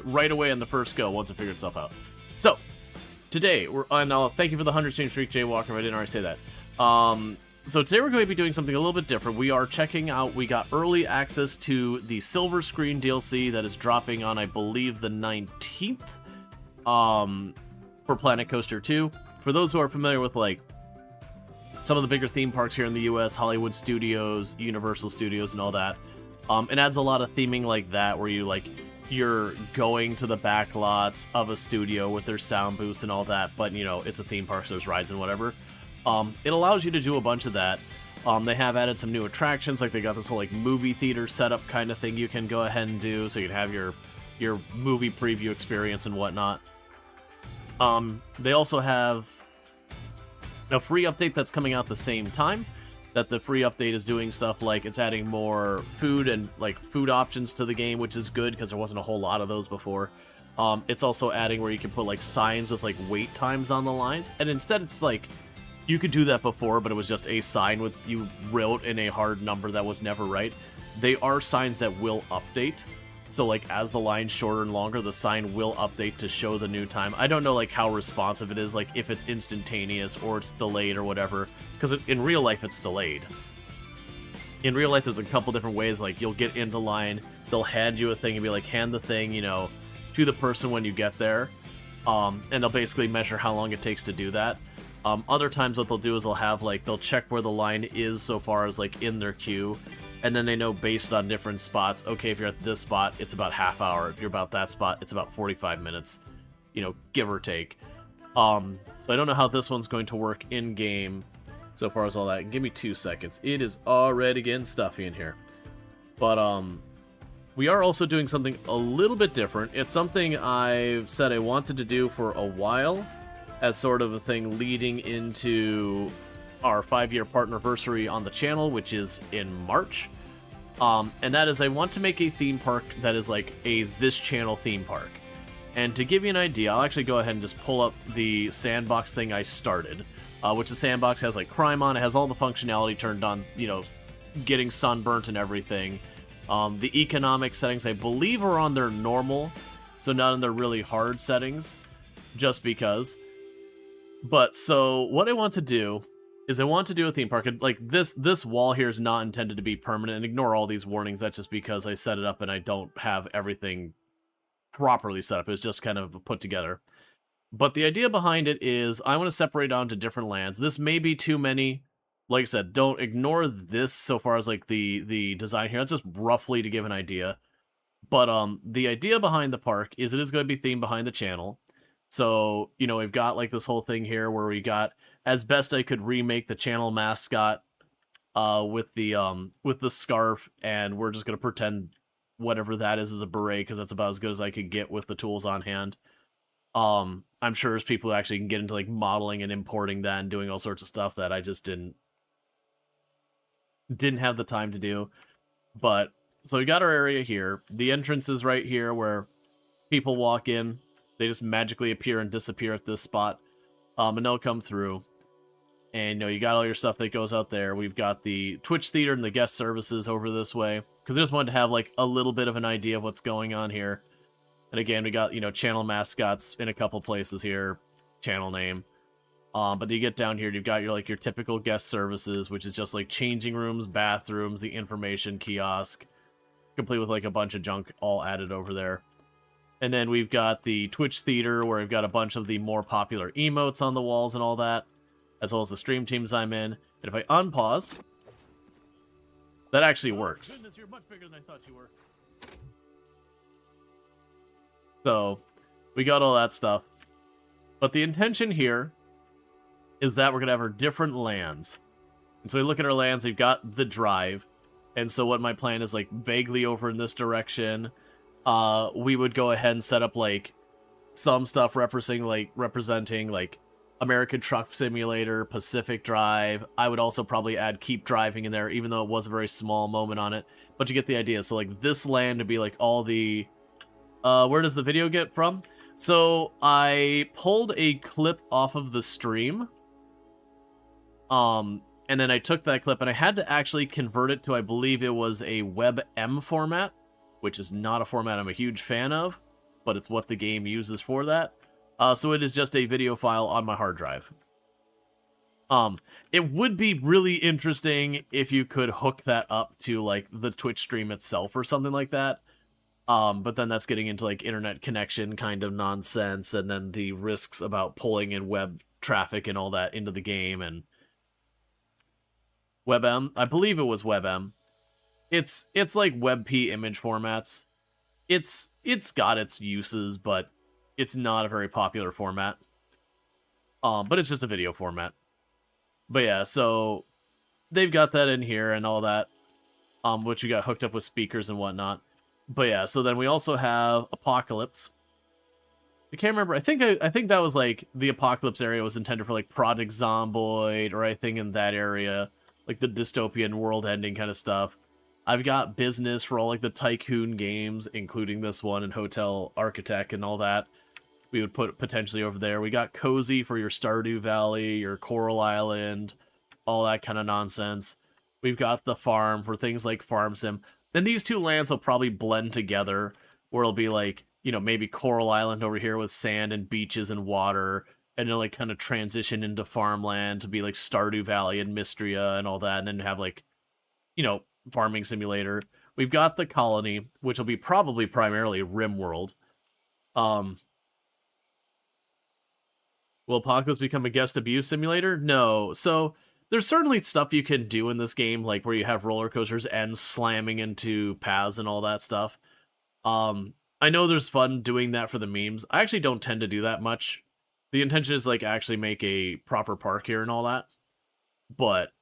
right away on the first go once it figured itself out. So, today, thank you for the 100 stream streak, Jaywalker, if I didn't already say that. So today we're going to be doing something a little bit different. We are checking out, we got early access to the Silver Screen DLC that is dropping on, I believe, the 19th, for Planet Coaster 2. For those who are familiar with, like, some of the bigger theme parks here in the US, Hollywood Studios, Universal Studios, and all that, it adds a lot of theming like that, where you're going to the back lots of a studio with their sound booths and all that, but, you know, it's a theme park, so there's rides and whatever. It allows you to do a bunch of that. They have added some new attractions, like they got this whole like movie theater setup kind of thing you can go ahead and do, so you can have your movie preview experience and whatnot. They also have a free update that's coming out the same time. That the free update is doing stuff like it's adding more food and like food options to the game, which is good because there wasn't a whole lot of those before. It's also adding where you can put like signs with like wait times on the lines, and instead it's like you could do that before, but it was just a sign with you wrote in a hard number that was never right. They are signs that will update. So like as the line's shorter and longer, the sign will update to show the new time. I don't know like how responsive it is, like if it's instantaneous or it's delayed or whatever, because in real life it's delayed. In real life there's a couple different ways, like you'll get into line, they'll hand you a thing and be like, hand the thing, you know, to the person when you get there. And they'll basically measure how long it takes to do that. Other times what they'll do is they'll check where the line is so far as like in their queue, and then they know based on different spots, okay, if you're at this spot, it's about half hour. If you're about that spot, it's about 45 minutes, you know, give or take. So I don't know how this one's going to work in-game so far as all that. Give me 2 seconds. It is already getting stuffy in here. But, we are also doing something a little bit different. It's something I've said I wanted to do for a while, as sort of a thing leading into our 5-year partnerversary on the channel, which is in March. And that is I want to make a theme park that is like a this channel theme park. And to give you an idea, I'll actually go ahead and just pull up the sandbox thing I started, which the sandbox has like crime on, it has all the functionality turned on, you know, getting sunburnt and everything. The economic settings I believe are on their normal, so not in their really hard settings, just because. But so what I want to do is I want to do a theme park. Like this wall here is not intended to be permanent, and ignore all these warnings. That's just because I set it up and I don't have everything properly set up. It's just kind of put together. But the idea behind it is I want to separate onto different lands. This may be too many. Like I said, don't ignore this so far as like the design here. That's just roughly to give an idea. But the idea behind the park is it is going to be themed behind the channel. So, you know, we've got like this whole thing here where we got, as best I could remake the channel mascot with the scarf, and we're just going to pretend whatever that is a beret, because that's about as good as I could get with the tools on hand. I'm sure there's people who actually can get into like modeling and importing that and doing all sorts of stuff that I just didn't have the time to do. But so we got our area here. The entrance is right here where people walk in. They just magically appear and disappear at this spot, and they'll come through. And, you know, you got all your stuff that goes out there. We've got the Twitch theater and the guest services over this way, because I just wanted to have, like, a little bit of an idea of what's going on here. And again, we got, you know, channel mascots in a couple places here, channel name. But then you get down here, you've got your typical guest services, which is just, like, changing rooms, bathrooms, the information kiosk, complete with, like, a bunch of junk all added over there. And then we've got the Twitch theater, where we've got a bunch of the more popular emotes on the walls and all that, as well as the stream teams I'm in. And if I unpause, that actually works. Goodness, you're much bigger than I thought you were. So, we got all that stuff. But the intention here is that we're going to have our different lands. And so we look at our lands, we've got the drive. And so what my plan is, like, vaguely over in this direction, we would go ahead and set up like some stuff representing like American Truck Simulator, Pacific Drive. I would also probably add Keep Driving in there, even though it was a very small moment on it. But you get the idea. So like this land would be like all the where does the video get from? So I pulled a clip off of the stream. And then I took that clip and I had to actually convert it to, I believe it was a WebM format, which is not a format I'm a huge fan of. but it's what the game uses for that. So it is just a video file on my hard drive. It would be really interesting if you could hook that up to, like, the Twitch stream itself or something like that. But then that's getting into, like, internet connection kind of nonsense, and then the risks about pulling in web traffic and all that into the game, and WebM. I believe it was WebM. It's like WebP image formats. It's got its uses, but it's not a very popular format. But it's just a video format. But yeah, so they've got that in here and all that, which you got hooked up with speakers and whatnot. But yeah, so then we also have Apocalypse. I can't remember. I think that was like the Apocalypse area was intended for like Project Zomboid, or I think in that area, like the dystopian world-ending kind of stuff. I've got Business for all like the Tycoon games, including this one, and Hotel Architect and all that. We would put potentially over there. We got Cozy for your Stardew Valley, your Coral Island, all that kind of nonsense. We've got the Farm for things like Farm Sim. Then these two lands will probably blend together, where it'll be like, you know, maybe Coral Island over here with sand and beaches and water, and it'll like kind of transition into farmland to be like Stardew Valley and Mystria and all that, and then have like, you know, farming simulator. We've got the Colony, which will be probably primarily RimWorld. Will Apocalypse become a guest abuse simulator? No. So there's certainly stuff you can do in this game, like where you have roller coasters and slamming into paths and all that stuff. I know there's fun doing that for the memes. I actually don't tend to do that much. The intention is like actually make a proper park here and all that. But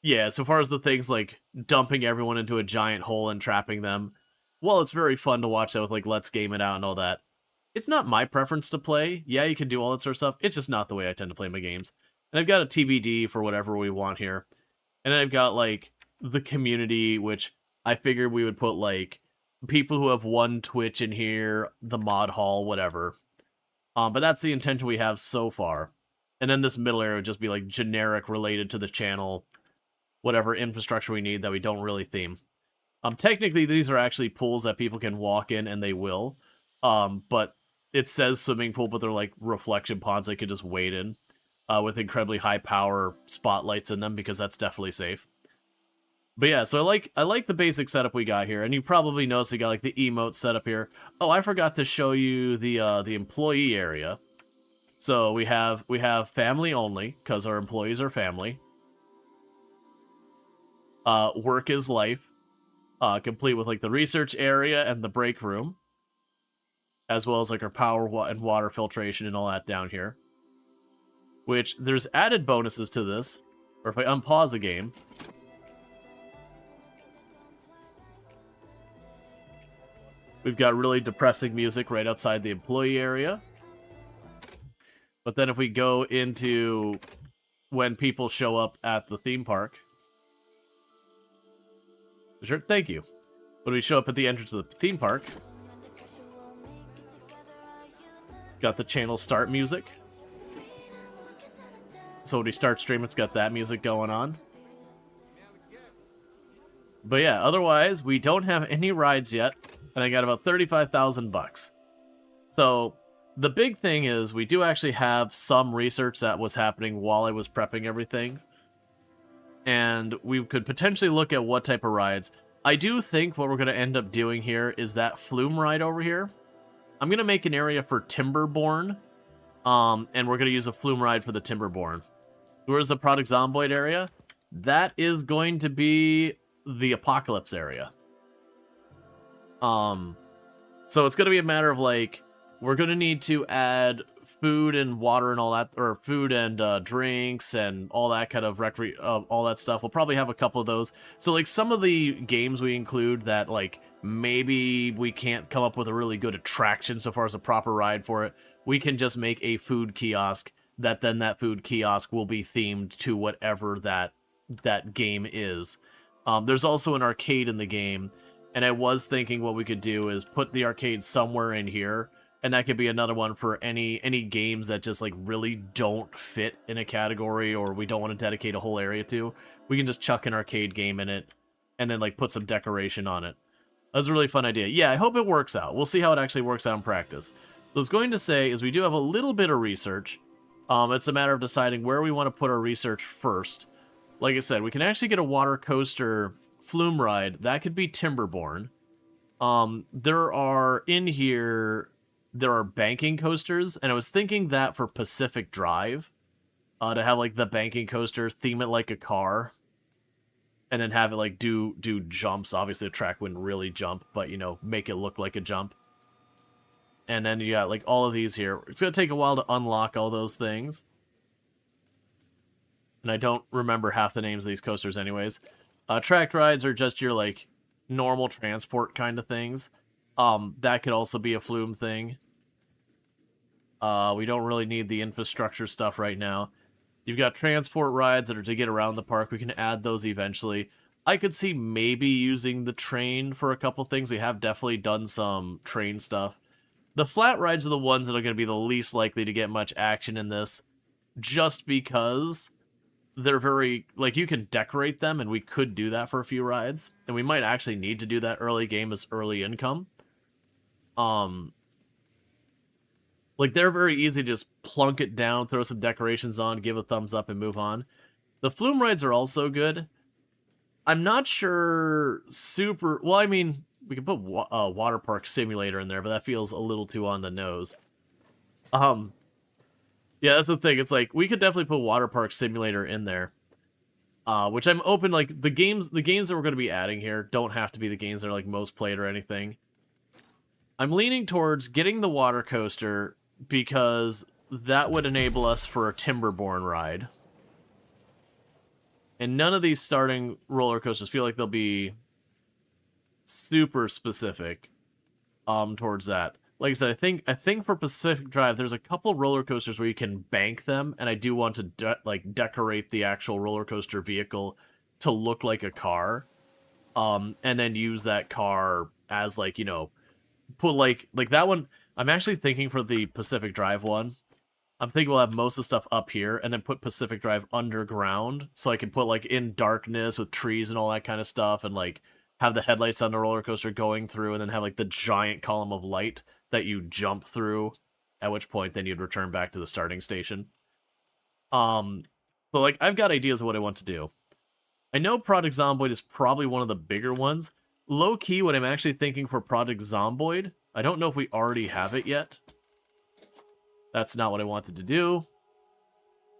yeah, so far as the things like dumping everyone into a giant hole and trapping them, well, it's very fun to watch that with like Let's Game It Out and all that. It's not my preference to play. Yeah, you can do all that sort of stuff. It's just not the way I tend to play my games. And I've got a TBD for whatever we want here. And then I've got, like, the community, which I figured we would put, like, people who have one Twitch in here, the mod hall, whatever. But that's the intention we have so far. And then this middle area would just be, like, generic related to the channel, whatever infrastructure we need that we don't really theme. Technically, these are actually pools that people can walk in, and they will. But it says swimming pool, but they're like reflection ponds they could just wade in, with incredibly high power spotlights in them, because that's definitely safe. But yeah, so I like the basic setup we got here, and you probably noticed we got like the emote setup here. Oh, I forgot to show you the employee area. So we have family only, because our employees are family. Work is life, complete with like the research area and the break room, as well as like our power and water filtration and all that down here. Which, there's added bonuses to this. Or if I unpause the game, we've got really depressing music right outside the employee area. But then if we go into when people show up at the theme park... Sure, thank you. When we show up at the entrance of the theme park... Got the channel start music. So when we start streaming, it's got that music going on. But yeah, otherwise, we don't have any rides yet. And I got about 35,000 bucks. So the big thing is we do actually have some research that was happening while I was prepping everything. And we could potentially look at what type of rides. I do think what we're going to end up doing here is that flume ride over here. I'm going to make an area for Timberborn, and we're going to use a flume ride for the Timberborn. Where's the Project Zomboid area? That is going to be the Apocalypse area. So it's going to be a matter of, like, we're going to need to add food and water and all that, or food and drinks and all that kind of all that stuff. We'll probably have a couple of those. So, like, some of the games we include that, like, maybe we can't come up with a really good attraction so far as a proper ride for it, we can just make a food kiosk that then that food kiosk will be themed to whatever that game is. There's also an arcade in the game, and I was thinking what we could do is put the arcade somewhere in here, and that could be another one for any games that just like really don't fit in a category, or we don't want to dedicate a whole area to. We can just chuck an arcade game in it, and then like put some decoration on it. That's a really fun idea. Yeah, I hope it works out. We'll see how it actually works out in practice. So I was going to say is we do have a little bit of research. It's a matter of deciding where we want to put our research first. Like I said, we can actually get a water coaster flume ride. That could be Timberborn. There are banking coasters, and I was thinking that for Pacific Drive, to have like the banking coaster, theme it like a car, and then have it like do jumps. Obviously, the track wouldn't really jump, but make it look like a jump. And then you got like all of these here. It's gonna take a while to unlock all those things, and I don't remember half the names of these coasters, anyways. Tracked rides are just your like normal transport kind of things. That could also be a flume thing. We don't really need the infrastructure stuff right now. You've got transport rides that are to get around the park. We can add those eventually. I could see maybe using the train for a couple things. We have definitely done some train stuff. The flat rides are the ones that are going to be the least likely to get much action in this, just because they're very, like, you can decorate them, and we could do that for a few rides, and we might actually need to do that early game as early income. Like, they're very easy to just plunk it down, throw some decorations on, give a thumbs up, and move on. The flume rides are also good. I'm not sure super... Well, I mean, we can put a water park simulator in there, but that feels a little too on the nose. Yeah, that's the thing. It's like, we could definitely put water park simulator in there. Which I'm open, like, the games that we're going to be adding here don't have to be the games that are, like, most played or anything. I'm leaning towards getting the water coaster, because that would enable us for a Timberborn ride. And none of these starting roller coasters feel like they'll be super specific towards that. Like I said, I think for Pacific Drive, there's a couple roller coasters where you can bank them, and I do want to decorate the actual roller coaster vehicle to look like a car, and then use that car as put like that one. I'm actually thinking for the Pacific Drive one, I'm thinking we'll have most of the stuff up here, and then put Pacific Drive underground, so I can put like in darkness with trees and all that kind of stuff, and like have the headlights on the roller coaster going through, and then have like the giant column of light that you jump through, at which point then you'd return back to the starting station. But like, I've got ideas of what I want to do. I know Project Zomboid is probably one of the bigger ones. Low-key, what I'm actually thinking for Project Zomboid, I don't know if we already have it yet. That's not what I wanted to do.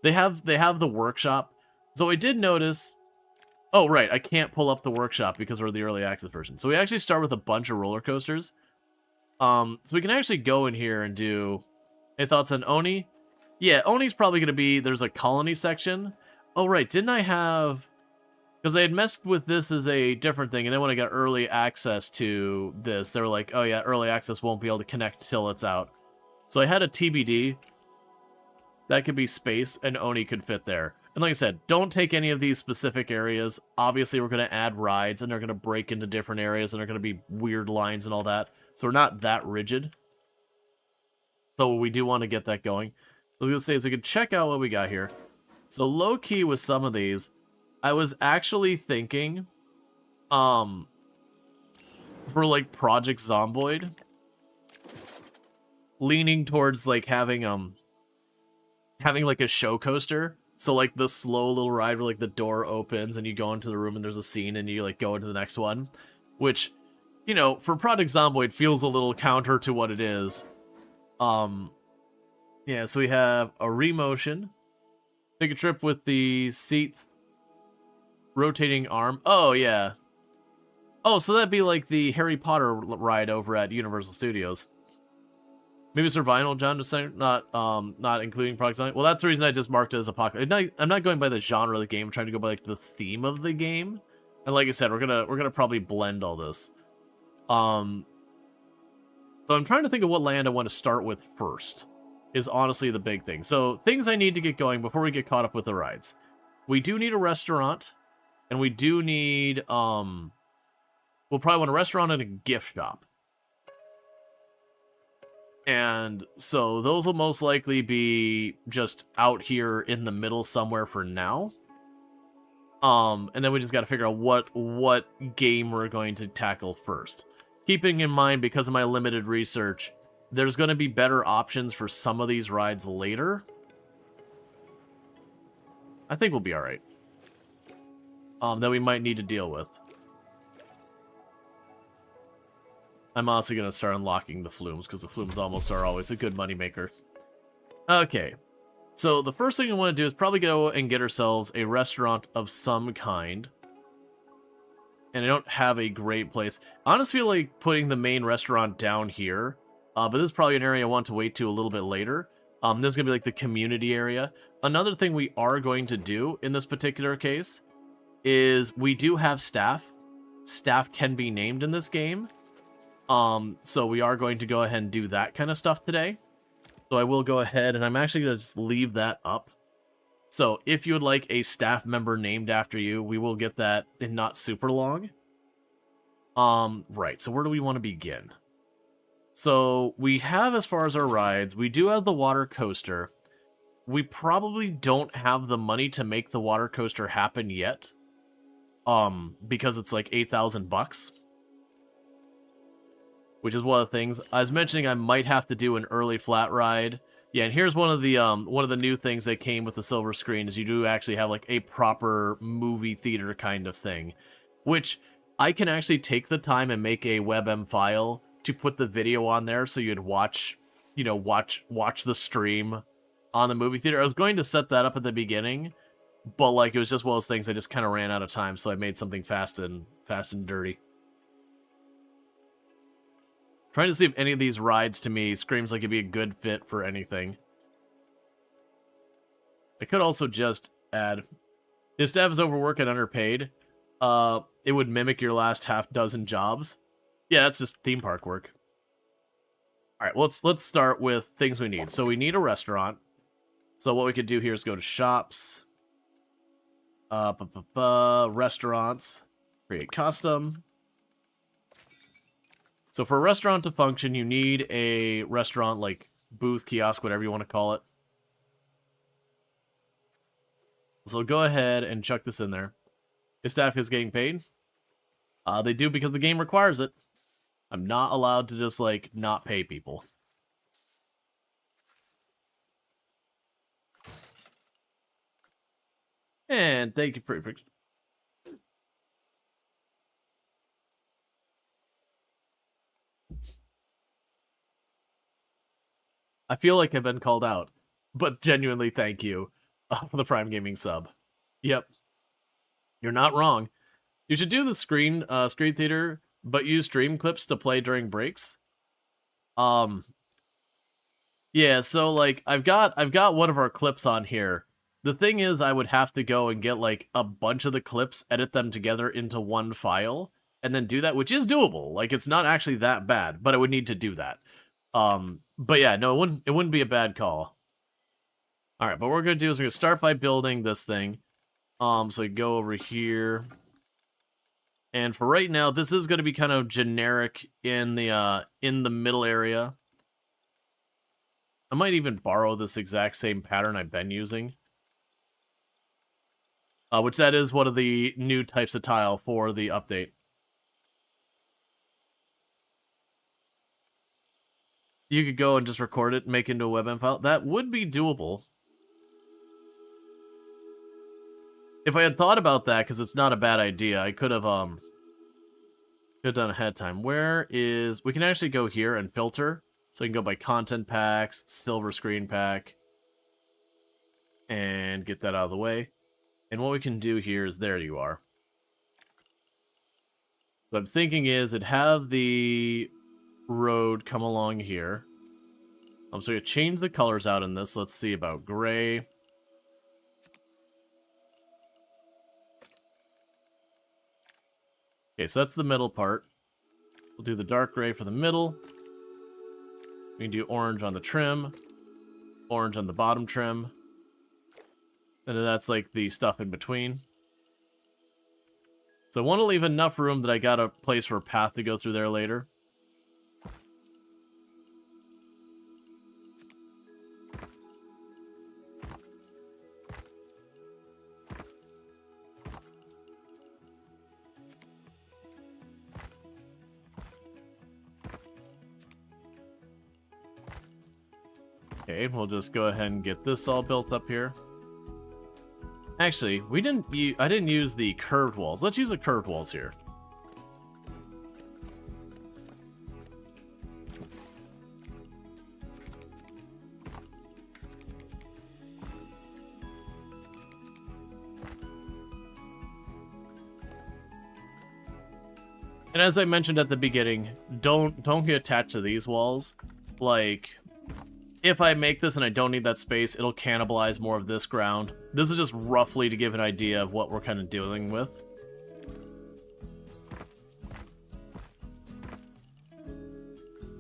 They have the workshop. So I did notice... Oh, right, I can't pull up the workshop because we're the early access version. So we actually start with a bunch of roller coasters. So we can actually go in here and do... Any thoughts on Oni? Yeah, Oni's probably going to be... There's a colony section. Oh, right, didn't I have... Because I had messed with this as a different thing, and then when I got early access to this, they were like, oh yeah, early access won't be able to connect till it's out. So I had a TBD. That could be space, and Oni could fit there. And like I said, don't take any of these specific areas. Obviously, we're going to add rides, and they're going to break into different areas, and they're going to be weird lines and all that. So we're not that rigid. So we do want to get that going. I was going to say, is we could check out what we got here. So low-key with some of these... I was actually thinking, for like Project Zomboid, leaning towards like having like a show coaster. So like the slow little ride where like the door opens and you go into the room and there's a scene and you like go into the next one, which, for Project Zomboid feels a little counter to what it is. Yeah, so we have a remotion, take a trip with the seats. Rotating arm. Oh, yeah. Oh, so that'd be like the Harry Potter ride over at Universal Studios. Maybe it's vinyl, John, just saying, not including Project Zomboid. Well, that's the reason I just marked it as apocalypse. I'm not going by the genre of the game. I'm trying to go by like the theme of the game. And like I said, we're gonna probably blend all this. So I'm trying to think of what land I want to start with first. Is honestly the big thing. So things I need to get going before we get caught up with the rides. We do need a restaurant. And we do need, we'll probably want a restaurant and a gift shop. And so those will most likely be just out here in the middle somewhere for now. And then we just got to figure out what game we're going to tackle first. keeping in mind, because of my limited research, there's going to be better options for some of these rides later. I think we'll be alright. That we might need to deal with. I'm also going to start unlocking the flumes, because the flumes almost are always a good moneymaker. Okay. So the first thing we want to do is probably go and get ourselves a restaurant of some kind. And I don't have a great place. I honestly feel like putting the main restaurant down here. But this is probably an area I want to wait to a little bit later. This is going to be like the community area. Another thing we are going to do in this particular case is we do have staff. Staff can be named in this game. So we are going to go ahead and do that kind of stuff today. So I will go ahead, and I'm actually going to just leave that up. So if you would like a staff member named after you, we will get that in not super long. Right, so where do we want to begin? So we have, as far as our rides, we do have the water coaster. We probably don't have the money to make the water coaster happen yet. Because it's like 8,000 bucks. Which is one of the things. I was mentioning I might have to do an early flat ride. Yeah, and here's one of the new things that came with the silver screen is you do actually have like a proper movie theater kind of thing, which I can actually take the time and make a WebM file to put the video on there so you'd watch the stream on the movie theater. I was going to set that up at the beginning, but like it was just one of those things I just kind of ran out of time, so I made something fast and dirty. Trying to see if any of these rides to me screams like it'd be a good fit for anything. I could also just add, if staff is overworked and underpaid, it would mimic your last half dozen jobs. Yeah, that's just theme park work. Alright, let's start with things we need. So we need a restaurant. So what we could do here is go to shops. Restaurants. Create custom. So for a restaurant to function, you need a restaurant, like booth, kiosk, whatever you want to call it. So go ahead and chuck this in there. If staff is getting paid, they do because the game requires it. I'm not allowed to just, like, not pay people. And thank you, perfect. I feel like I've been called out, but genuinely thank you for the Prime Gaming sub. Yep. You're not wrong. You should do the screen theater, but use stream clips to play during breaks. Yeah, so like I've got one of our clips on here. The thing is, I would have to go and get like a bunch of the clips, edit them together into one file, and then do that, which is doable. Like it's not actually that bad, but I would need to do that. But yeah, no, it wouldn't be a bad call. All right, but what we're gonna do is we're gonna start by building this thing. So we go over here, and for right now, this is gonna be kind of generic in the middle area. I might even borrow this exact same pattern I've been using. Which that is one of the new types of tile for the update. You could go and just record it and make it into a WebM file. That would be doable. If I had thought about that, because it's not a bad idea, I could have done ahead of time. Where is... We can actually go here and filter. So you can go by content packs, silver screen pack, and get that out of the way. And what we can do here is, there you are. What I'm thinking is it'd have the road come along here. So you change the colors out in this. Let's see about gray. Okay, so that's the middle part. We'll do the dark gray for the middle. We can do orange on the trim, orange on the bottom trim, and then that's like the stuff in between. So I want to leave enough room that I got a place for a path to go through there later. Okay, we'll just go ahead and get this all built up here. Actually, I didn't use the curved walls. Let's use the curved walls here. And as I mentioned at the beginning, don't get attached to these walls. Like, if I make this and I don't need that space, it'll cannibalize more of this ground. This is just roughly to give an idea of what we're kind of dealing with.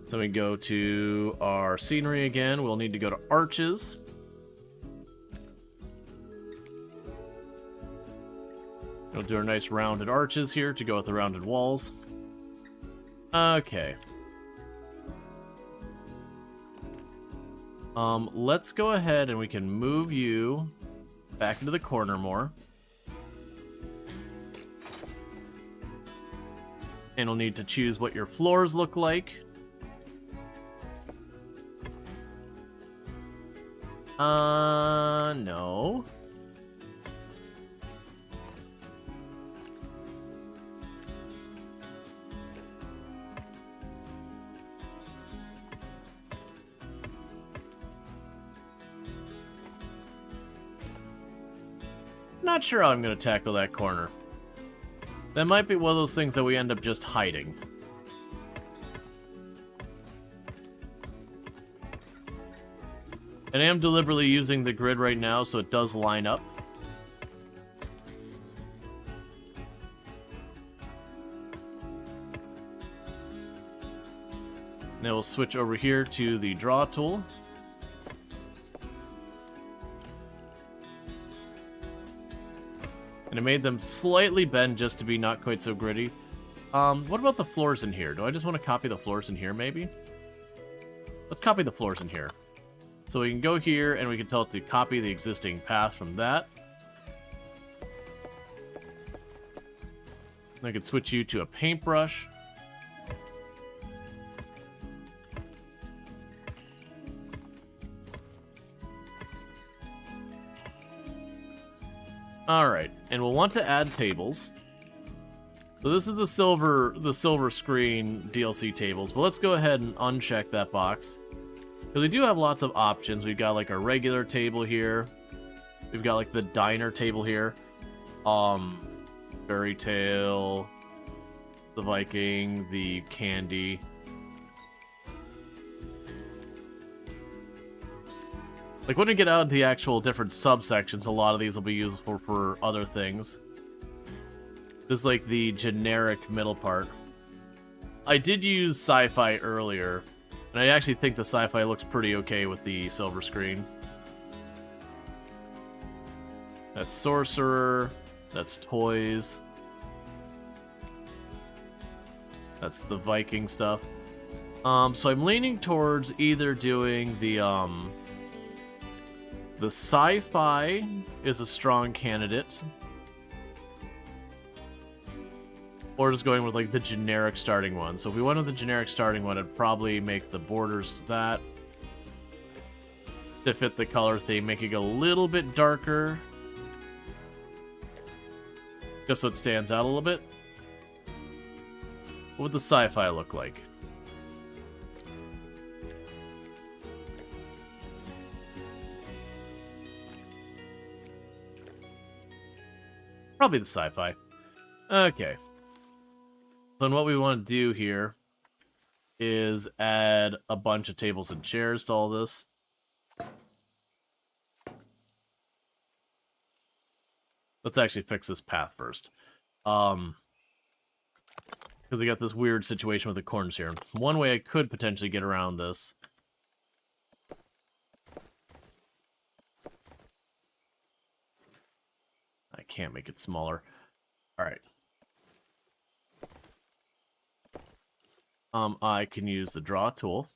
So we go to our scenery again. We'll need to go to arches. We'll do our nice rounded arches here to go with the rounded walls. Okay. Let's go ahead and we can move you back into the corner more. And we'll need to choose what your floors look like. No. Not sure how I'm going to tackle that corner. That might be one of those things that we end up just hiding. And I am deliberately using the grid right now so it does line up. Now we'll switch over here to the draw tool. And I made them slightly bend just to be not quite so gritty. What about the floors in here? Do I just want to copy the floors in here, maybe? Let's copy the floors in here. So we can go here, and we can tell it to copy the existing path from that. I could switch you to a paintbrush. Alright, and we'll want to add tables. So this is the silver screen DLC tables, but let's go ahead and uncheck that box. Because we do have lots of options. We've got like our regular table here. We've got like the diner table here. Fairy Tale, the Viking, the candy. Like, when we get out into the actual different subsections, a lot of these will be useful for other things. This is like the generic middle part. I did use sci-fi earlier, and I actually think the sci-fi looks pretty okay with the silver screen. That's sorcerer. That's toys. That's the Viking stuff. So I'm leaning towards either doing the sci-fi is a strong candidate, or just going with like the generic starting one. So if we went with the generic starting one, I'd probably make the borders that to fit the color theme, make it a little bit darker, just so it stands out a little bit. What would the sci-fi look like? Probably the sci-fi. Okay. Then what we want to do here is add a bunch of tables and chairs to all this. Let's actually fix this path first. Because we got this weird situation with the corners here. One way I could potentially get around this I can't make it smaller. Alright. I can use the draw tool.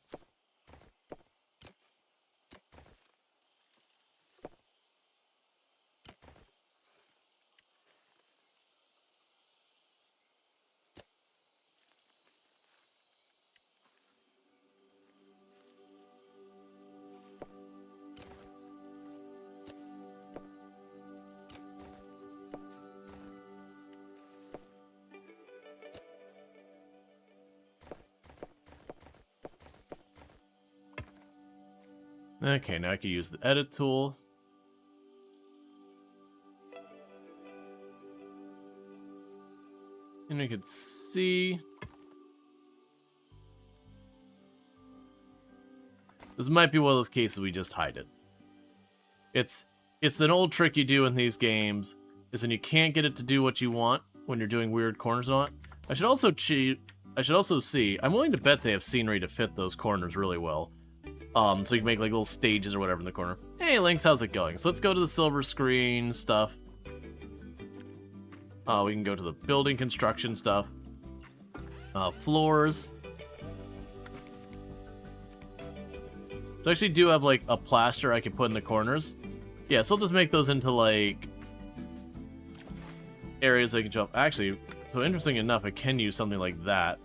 Okay, now I can use the edit tool. And we can see. This might be one of those cases we just hide it. It's an old trick you do in these games, is when you can't get it to do what you want when you're doing weird corners on it. I should also see. I'm willing to bet they have scenery to fit those corners really well. So you can make like little stages or whatever in the corner. Hey, Lynx, how's it going? So let's go to the silver screen stuff. We can go to the building construction stuff. Floors. So I actually do have like a plaster I can put in the corners. Yeah, so I'll just make those into like areas I can jump. Actually, so interesting enough, I can use something like that.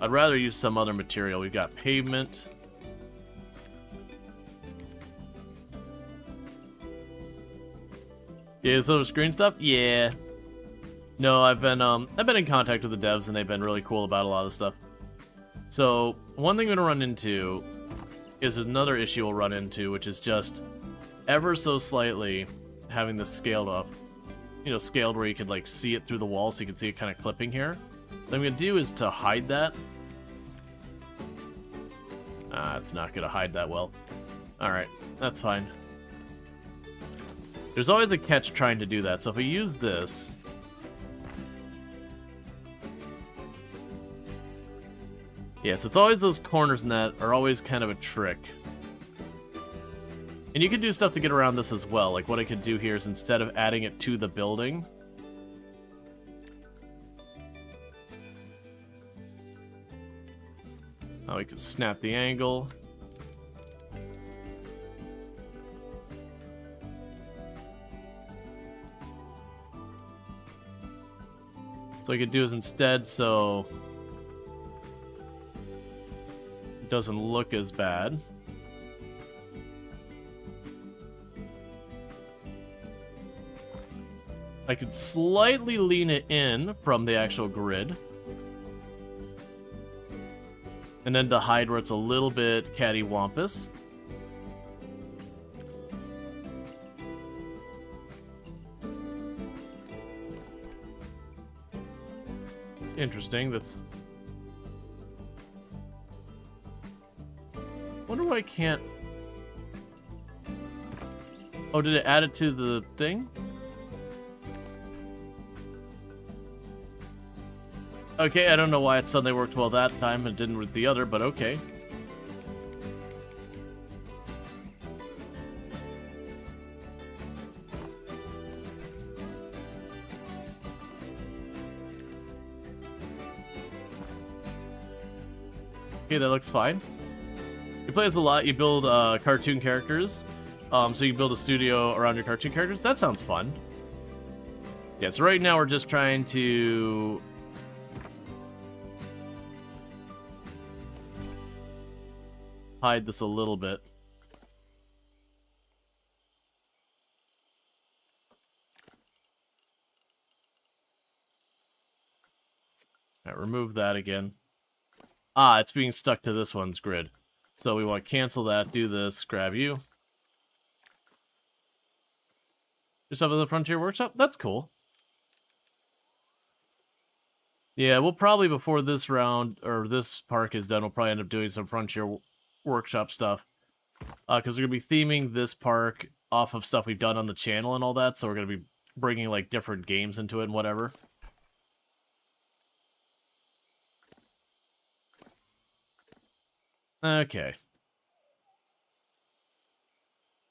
I'd rather use some other material. We've got pavement. Yeah, silver screen stuff? Yeah. No, I've been in contact with the devs and they've been really cool about a lot of the stuff. So, one thing we're gonna run into is another issue we'll run into, which is just ever so slightly having this scaled up. You know, scaled where you could like see it through the wall, so you can see it kind of clipping here. What I'm gonna do is to hide that. It's not gonna hide that well. Alright, that's fine. There's always a catch trying to do that, so if we use this... Yeah, so it's always those corners in that are always kind of a trick. And you can do stuff to get around this as well. Like what I could do here is instead of adding it to the building... Oh, we can snap the angle. So what I could do is instead, so... it doesn't look as bad. I could slightly lean it in from the actual grid. And then to hide where it's a little bit cattywampus. It's interesting, that's... wonder why I can't... Oh, did it add it to the thing? Okay, I don't know why it suddenly worked well that time and didn't with the other, but okay. Okay, that looks fine. You play as a lot, you build cartoon characters. So you build a studio around your cartoon characters. That sounds fun. Yeah, so right now we're just trying to... hide this a little bit. Alright, remove that again. Ah, it's being stuck to this one's grid. So we want to cancel that, do this, grab you. Just up at the Frontier Workshop? That's cool. Yeah, we'll probably, before this round, or this park is done, we'll probably end up doing some Frontier Workshop stuff. Because we're going to be theming this park off of stuff we've done on the channel and all that, so we're going to be bringing, like, different games into it and whatever. Okay.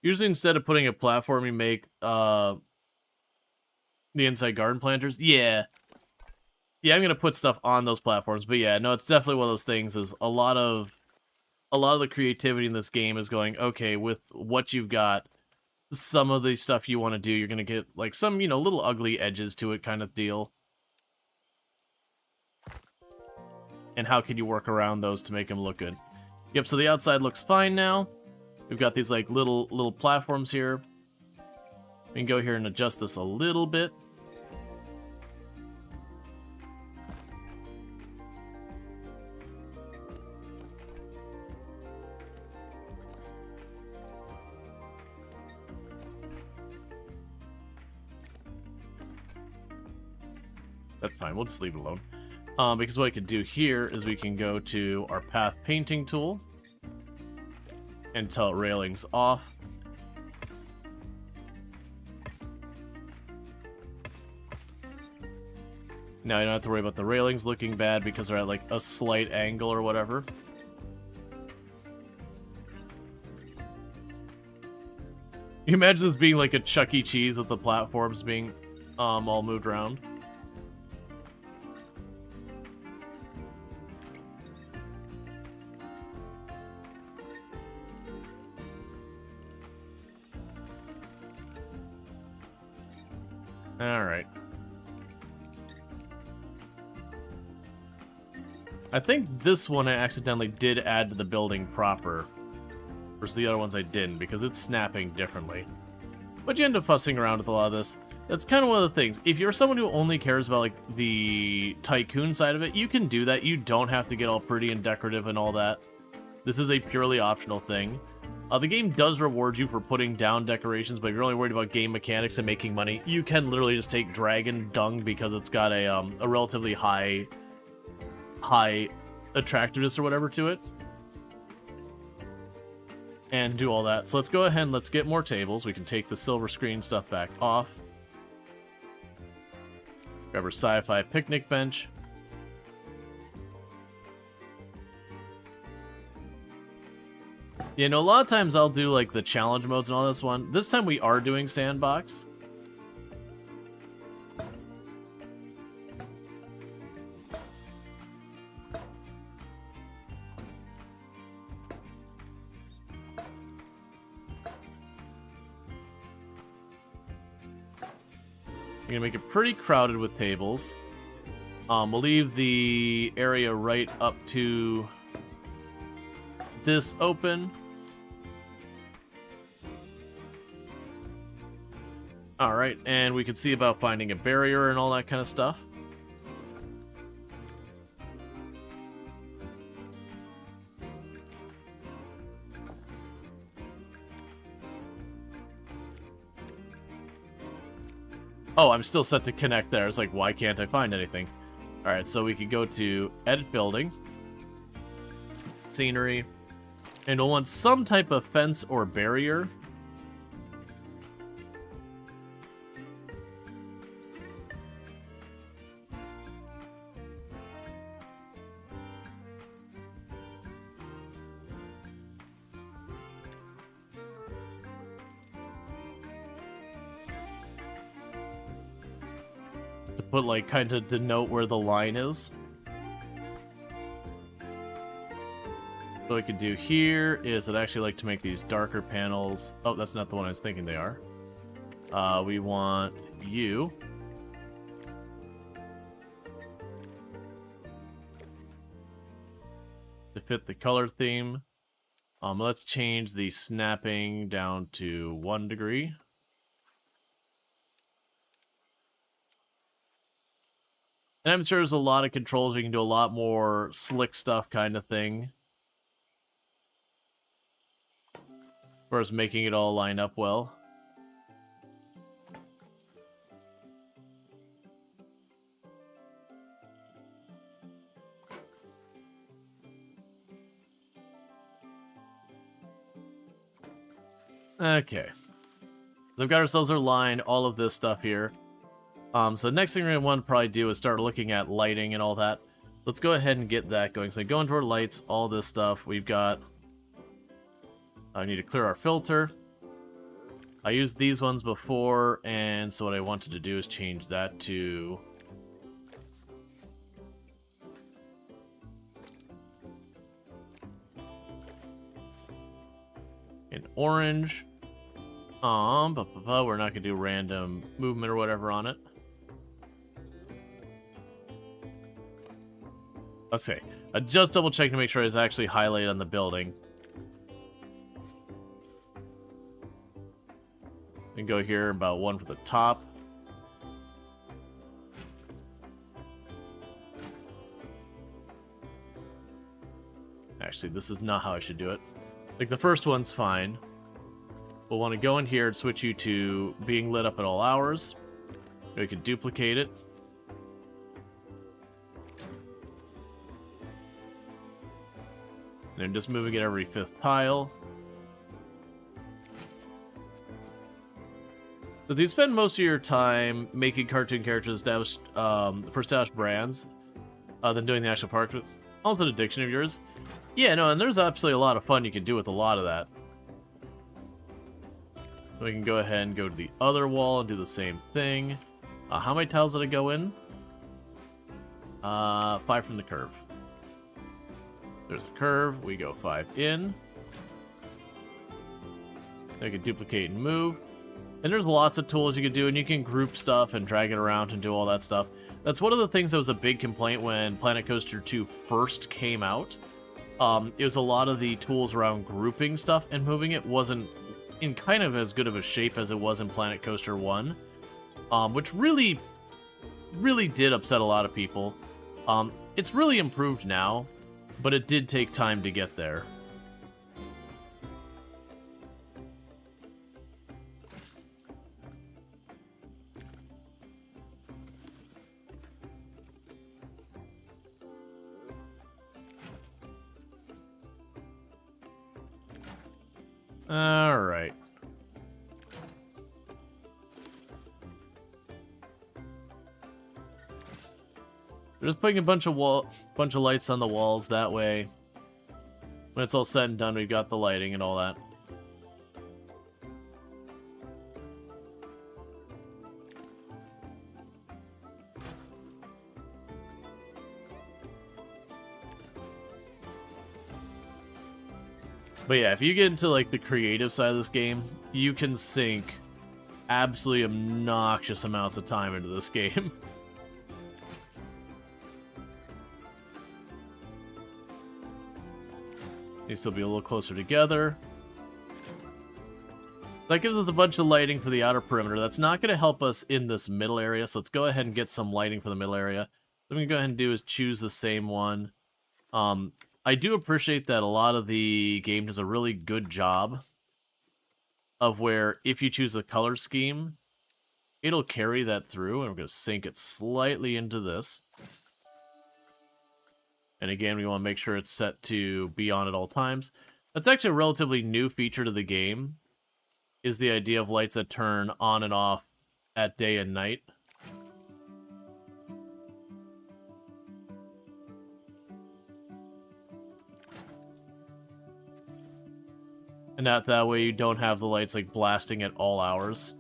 Usually instead of putting a platform, you make the inside garden planters. Yeah. Yeah, I'm going to put stuff on those platforms, but yeah, no, it's definitely one of those things is a lot of the creativity in this game is going, okay, with what you've got, some of the stuff you want to do, you're going to get, like, some, you know, little ugly edges to it kind of deal. And how can you work around those to make them look good? Yep, so the outside looks fine now. We've got these, like, little platforms here. We can go here and adjust this a little bit. That's fine. We'll just leave it alone. Because what I could do here is we can go to our path painting tool and tell it railings off. Now you don't have to worry about the railings looking bad because they're at like a slight angle or whatever. You imagine this being like a Chuck E. Cheese with the platforms being all moved around. Alright. I think this one I accidentally did add to the building proper. Versus the other ones I didn't, because it's snapping differently. But you end up fussing around with a lot of this. That's kind of one of the things. If you're someone who only cares about like the tycoon side of it, you can do that. You don't have to get all pretty and decorative and all that. This is a purely optional thing. The game does reward you for putting down decorations, but if you're only worried about game mechanics and making money, you can literally just take dragon dung because it's got a relatively high attractiveness or whatever to it. And do all that. So let's go ahead and let's get more tables. We can take the silver screen stuff back off. Grab our sci-fi picnic bench. You know, a lot of times I'll do like the challenge modes and all this one. This time we are doing sandbox. You're gonna make it pretty crowded with tables. We'll leave the area right up to this open. Alright, and we can see about finding a barrier and all that kind of stuff. Oh, I'm still set to connect there. It's like, why can't I find anything? Alright, so we can go to Edit Building, Scenery, and we'll want some type of fence or barrier. Put like kind of denote where the line is. What I could do here is I'd actually like to make these darker panels. Oh, that's not the one I was thinking they are. We want you. To fit the color theme. Let's change the snapping down to 1 degree. And I'm sure there's a lot of controls. You can do a lot more slick stuff kind of thing. As far as making it all line up well. Okay. So we've got ourselves our line, all of this stuff here. So the next thing we're going to want to probably do is start looking at lighting and all that. Let's go ahead and get that going. So go into our lights, all this stuff. We've got... I need to clear our filter. I used these ones before, and so what I wanted to do is change that to... an orange. We're not going to do random movement or whatever on it. Let's see. I just double check to make sure it's actually highlighted on the building. And go here, about 1 for the top. Actually, this is not how I should do it. Like, the first one's fine. We'll want to go in here and switch you to being lit up at all hours. We can duplicate it. And then just moving it every 5th tile. So do you spend most of your time making cartoon characters for established brands than doing the actual park? Also an addiction of yours? Yeah, no, and there's absolutely a lot of fun you can do with a lot of that. We can go ahead and go to the other wall and do the same thing. How many tiles did I go in? 5 from the curve. There's the curve. We go 5 in. I can duplicate and move. And there's lots of tools you can do, and you can group stuff and drag it around and do all that stuff. That's one of the things that was a big complaint when Planet Coaster 2 first came out. It was a lot of the tools around grouping stuff and moving it wasn't in kind of as good of a shape as it was in Planet Coaster 1. Which really did upset a lot of people. It's really improved now, but it did take time to get there. All right. We're just putting a bunch of lights on the walls that way. When it's all said and done, we've got the lighting and all that. But yeah, if you get into like the creative side of this game, you can sink absolutely obnoxious amounts of time into this game. Needs to be a little closer together. That gives us a bunch of lighting for the outer perimeter. That's not going to help us in this middle area, so let's go ahead and get some lighting for the middle area. What I'm going to go ahead and do is choose the same one. I do appreciate that a lot of the game does a really good job of where if you choose a color scheme, it'll carry that through, and we're going to sync it slightly into this. And again, we want to make sure it's set to be on at all times. That's actually a relatively new feature to the game, is the idea of lights that turn on and off at day and night. And that way you don't have the lights like blasting at all hours.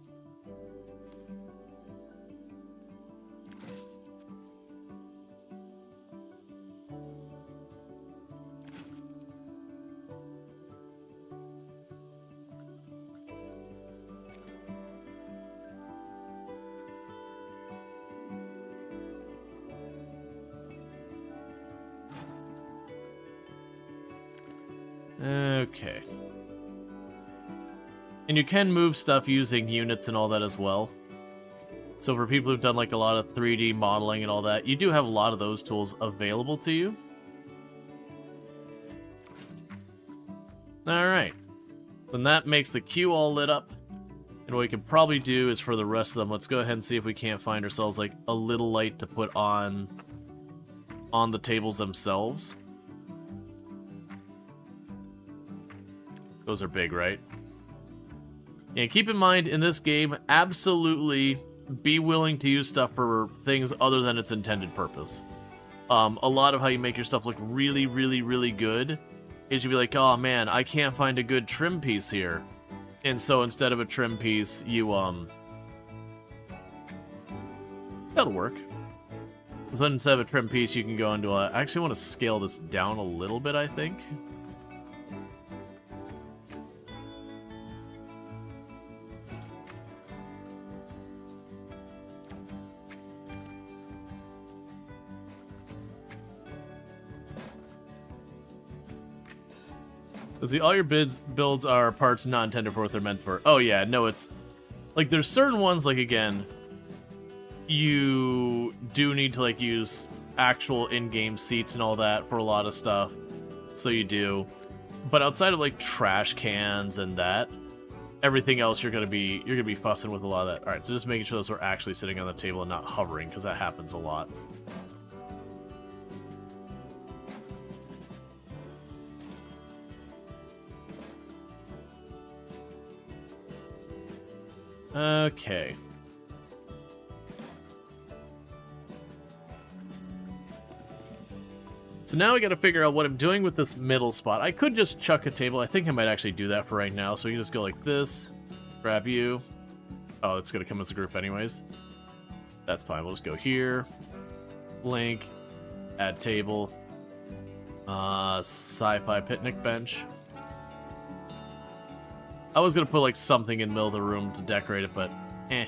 Okay. And you can move stuff using units and all that as well. So for people who've done like a lot of 3D modeling and all that, you do have a lot of those tools available to you. Alright. Then that makes the queue all lit up. And what we can probably do is for the rest of them, let's go ahead and see if we can't find ourselves like a little light to put on the tables themselves. Those are big, right? And keep in mind, in this game, absolutely be willing to use stuff for things other than its intended purpose. A lot of how you make your stuff look really, really, really good is you'll be like, oh man, I can't find a good trim piece here. And so instead of a trim piece, you, that'll work. So then instead of a trim piece, you can go into a... I actually want to scale this down a little bit, I think. See, all your builds are parts not intended for what they're meant for. Oh yeah, no, it's... Like, there's certain ones, like, again, you do need to, like, use actual in-game seats and all that for a lot of stuff. So you do. But outside of, like, trash cans and that, everything else you're gonna be fussing with a lot of that. Alright, so just making sure those are actually sitting on the table and not hovering, because that happens a lot. Okay. So now we gotta figure out what I'm doing with this middle spot. I could just chuck a table. I think I might actually do that for right now. So we can just go like this, grab you. Oh, it's gonna come as a group anyways. That's fine. We'll just go here, link, add table, sci-fi picnic bench. I was gonna put like something in the middle of the room to decorate it, but eh.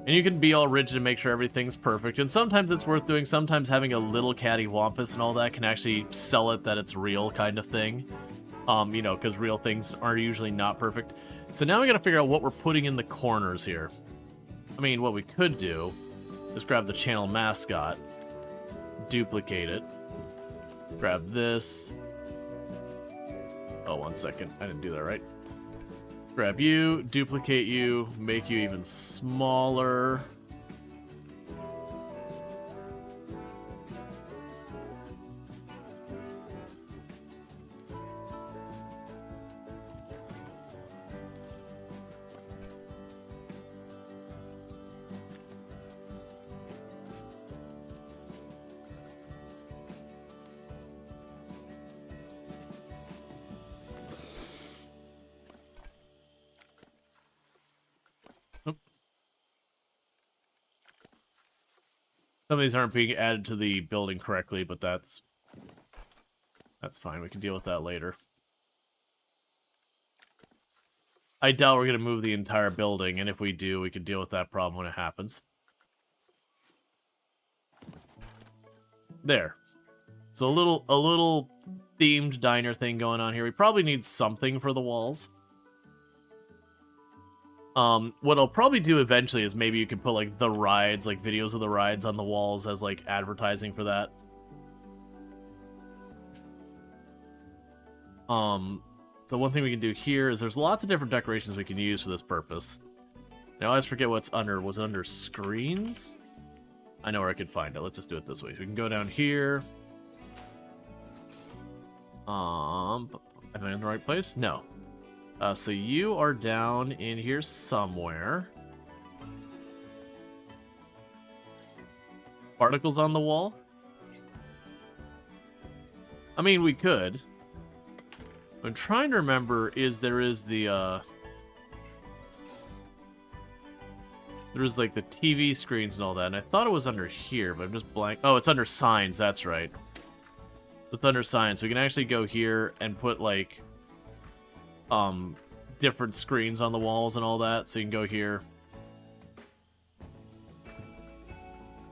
And you can be all rigid and make sure everything's perfect. And sometimes it's worth doing. Sometimes having a little cattywampus and all that can actually sell it that it's real kind of thing. You know, because real things are usually not perfect. So now we gotta figure out what we're putting in the corners here. I mean, what we could do is grab the channel mascot, duplicate it, grab this. Oh, 1 second. I didn't do that right. Grab you, duplicate you, make you even smaller. Some of these aren't being added to the building correctly, but that's fine. We can deal with that later. I doubt we're going to move the entire building, and if we do, we can deal with that problem when it happens. There. So a little themed diner thing going on here. We probably need something for the walls. What I'll probably do eventually is maybe you can put, like, the rides, like, videos of the rides on the walls as, like, advertising for that. So one thing we can do here is there's lots of different decorations we can use for this purpose. Now, I always forget what's under. Was it under screens? I know where I could find it. Let's just do it this way. So we can go down here. Am I in the right place? No. So you are down in here somewhere. Particles on the wall? I mean, we could. I'm trying to remember there is like the TV screens and all that, and I thought it was under here, but I'm just blank. Oh, it's under signs, that's right. It's under signs. So we can actually go here and put like different screens on the walls and all that. So you can go here.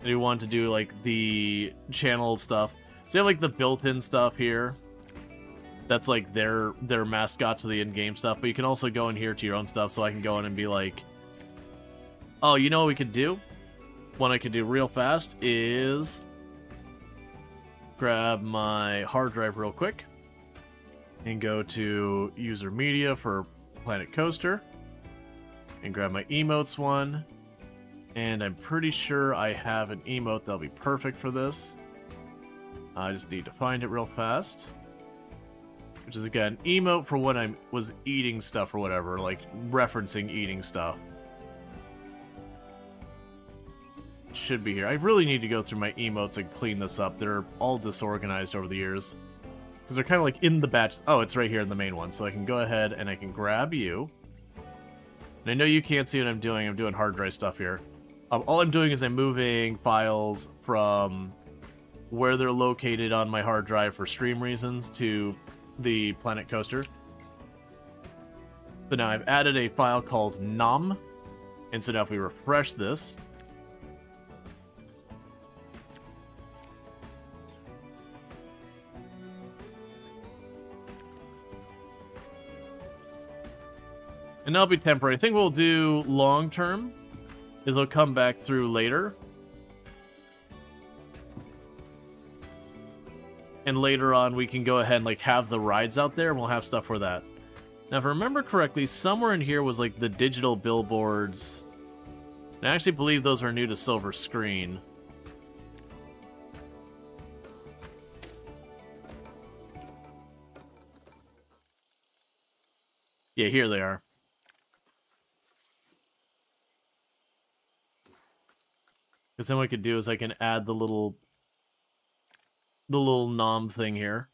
And you want to do like the channel stuff. So you have like the built-in stuff here. That's like their mascots for the in-game stuff. But you can also go in here to your own stuff. So I can go in and be like, oh, you know what we could do? What I could do real fast is grab my hard drive real quick and go to user media for Planet Coaster and grab my emotes one. And I'm pretty sure I have an emote that'll be perfect for this. I just need to find it real fast. Which is, again, emote for when I was eating stuff or whatever, like referencing eating stuff. It should be here. I really need to go through my emotes and clean this up. They're all disorganized over the years. Because they're kind of like in the batch. Oh, it's right here in the main one. So I can go ahead and I can grab you. And I know you can't see what I'm doing. I'm doing hard drive stuff here. All I'm doing is I'm moving files from where they're located on my hard drive for stream reasons to the Planet Coaster. So now I've added a file called num. And so now if we refresh this, and that'll be temporary. I think we'll do long term is we'll come back through later. And later on, we can go ahead and like have the rides out there, and we'll have stuff for that. Now, if I remember correctly, somewhere in here was like the digital billboards. And I actually believe those are new to Silver Screen. Yeah, here they are. Because then what I could do is I can add the little nom thing here.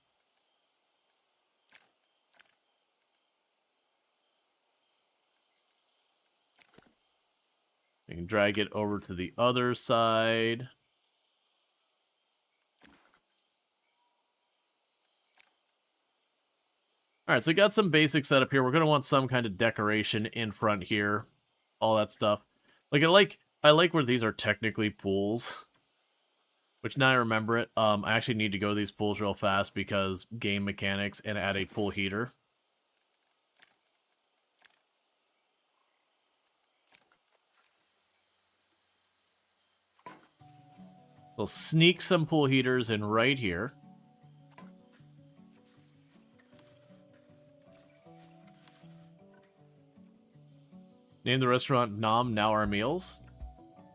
I can drag it over to the other side. Alright, so we got some basic setup here. We're going to want some kind of decoration in front here. All that stuff. Like, I like where these are technically pools. Which, now I remember it, I actually need to go to these pools real fast because game mechanics and add a pool heater. We'll sneak some pool heaters in right here. Name the restaurant Nom Now Our Meals.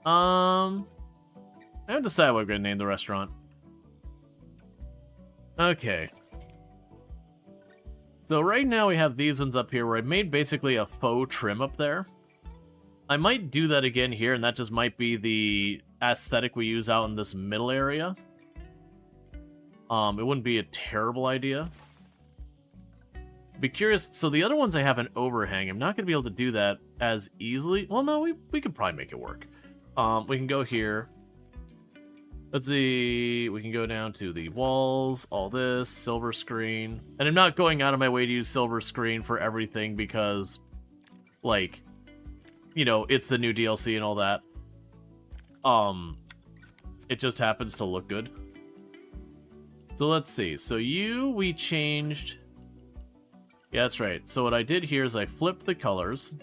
I haven't decided what we're going to name the restaurant. Okay. So right now we have these ones up here where I made basically a faux trim up there. I might do that again here, and that just might be the aesthetic we use out in this middle area. It wouldn't be a terrible idea. Be curious, so the other ones I have an overhang. I'm not going to be able to do that as easily. Well, no, we could probably make it work. We can go here. Let's see, we can go down to the walls, all this, silver screen. And I'm not going out of my way to use silver screen for everything because, like, you know, it's the new DLC and all that. It just happens to look good. So let's see, so we changed... Yeah, that's right. So what I did here is I flipped the colors.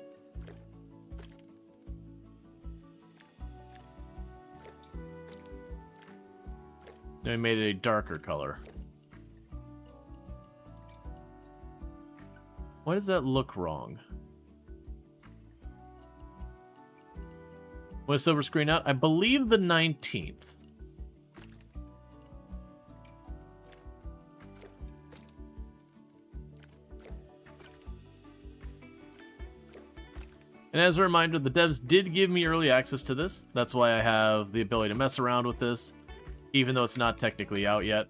Then I made it a darker color. Why does that look wrong? When silver screen out? I believe the 19th. And as a reminder, the devs did give me early access to this. That's why I have the ability to mess around with this, even though it's not technically out yet.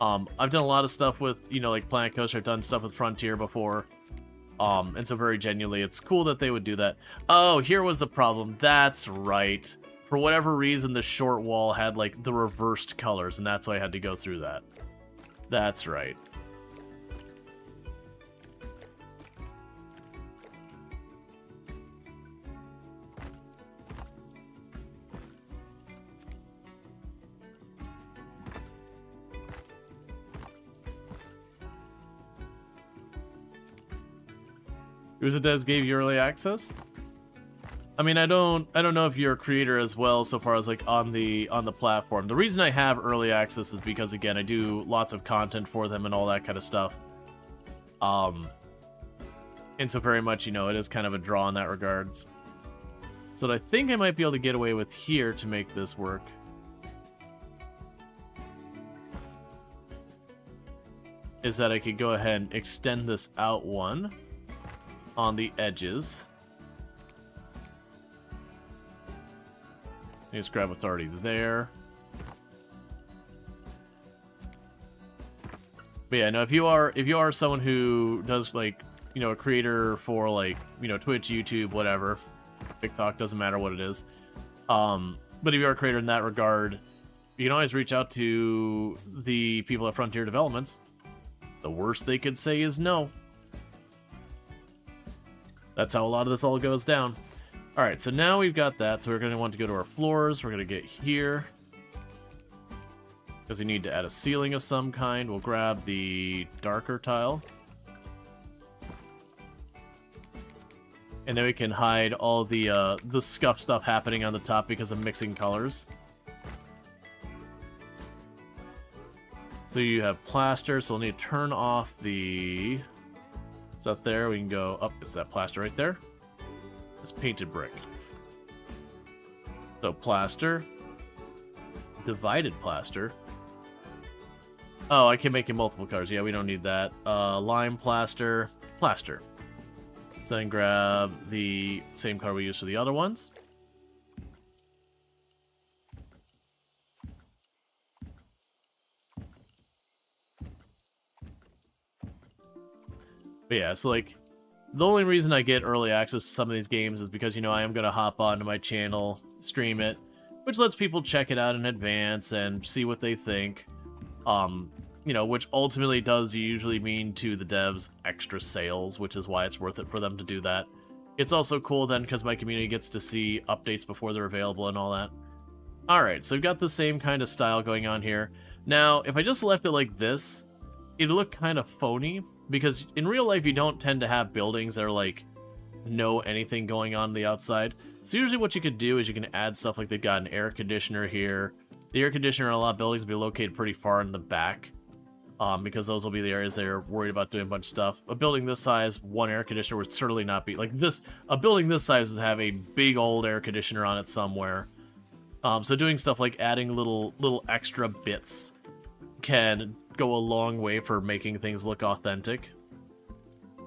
I've done a lot of stuff with, you know, like Planet Coaster. I've done stuff with Frontier before. And so very genuinely, it's cool that they would do that. Oh, here was the problem. That's right. For whatever reason, the short wall had, like, the reversed colors, and that's why I had to go through that. That's right. Who's it does gave you early access? I mean, I don't know if you're a creator as well so far as like on the platform. The reason I have early access is because again, I do lots of content for them and all that kind of stuff. And so very much, you know, it is kind of a draw in that regards. So what I think I might be able to get away with here to make this work is that I could go ahead and extend this out one on the edges. Just grab what's already there. But yeah, no, if you are someone who does like, you know, a creator for like, you know, Twitch, YouTube, whatever, TikTok, doesn't matter what it is. But if you are a creator in that regard, you can always reach out to the people at Frontier Developments. The worst they could say is no. That's how a lot of this all goes down. Alright, so now we've got that, so we're going to want to go to our floors. We're going to get here. Because we need to add a ceiling of some kind. We'll grab the darker tile. And then we can hide all the scuff stuff happening on the top because of mixing colors. So you have plaster, so we'll need to turn off the... It's up there, we can go up, it's that plaster right there. It's painted brick. So plaster. Divided plaster. Oh, I can make it multiple colors. Yeah, we don't need that. Lime plaster. Plaster. So then grab the same card we used for the other ones. But yeah, so like, the only reason I get early access to some of these games is because, you know, I am going to hop onto my channel, stream it, which lets people check it out in advance and see what they think. You know, which ultimately does usually mean to the devs extra sales, which is why it's worth it for them to do that. It's also cool then because my community gets to see updates before they're available and all that. Alright, so we've got the same kind of style going on here. Now, if I just left it like this, it'd look kind of phony, because in real life you don't tend to have buildings that are like, know anything going on the outside. So usually what you could do is you can add stuff like they've got an air conditioner here. The air conditioner in a lot of buildings will be located pretty far in the back. Because those will be the areas they're worried about doing a bunch of stuff. A building this size, one air conditioner would certainly not be... Like, a building this size would have a big old air conditioner on it somewhere. So doing stuff like adding little extra bits can go a long way for making things look authentic. I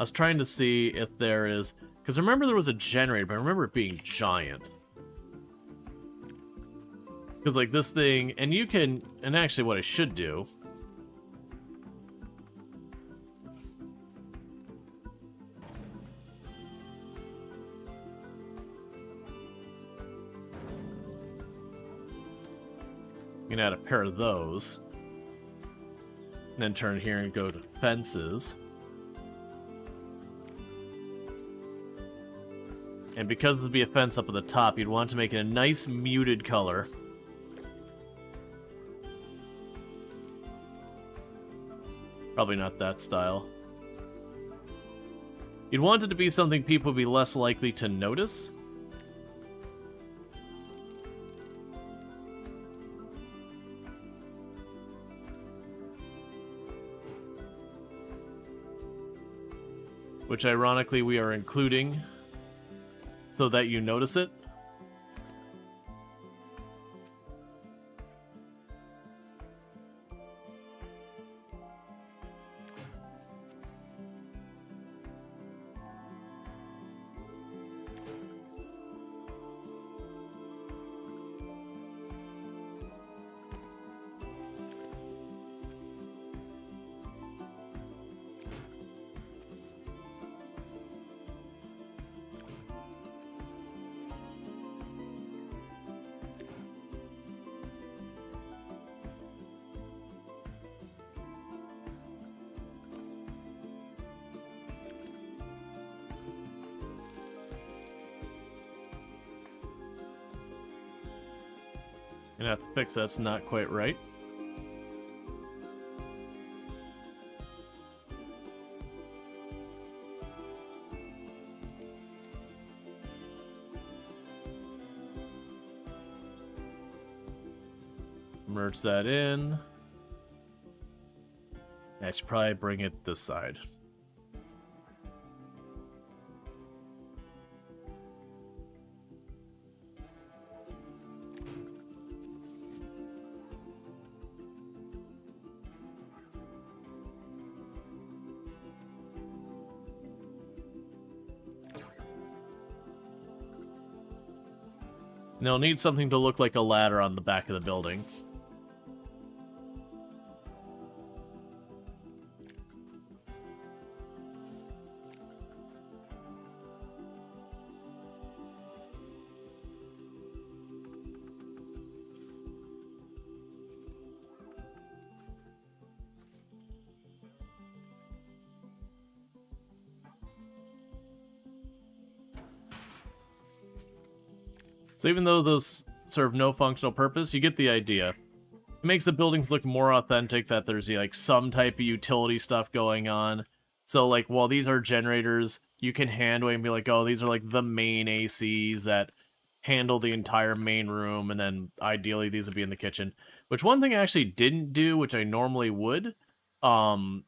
was trying to see if there is... Because I remember there was a generator, but I remember it being giant. Because, like, this thing, and you can, and actually what I should do... You can add a pair of those. And then turn here and go to fences. And because there'd be a fence up at the top, you'd want to make it a nice muted color. Probably not that style. You'd want it to be something people would be less likely to notice. Which, ironically, we are including so that you notice it. Gonna have to fix that's not quite right. Merge that in. I should probably bring it this side. And it'll need something to look like a ladder on the back of the building. So even though those serve no functional purpose, you get the idea. It makes the buildings look more authentic, that there's like some type of utility stuff going on. So like while these are generators, you can hand wave and be like, oh, these are like the main ACs that handle the entire main room, and then ideally these would be in the kitchen. Which one thing I actually didn't do, which I normally would,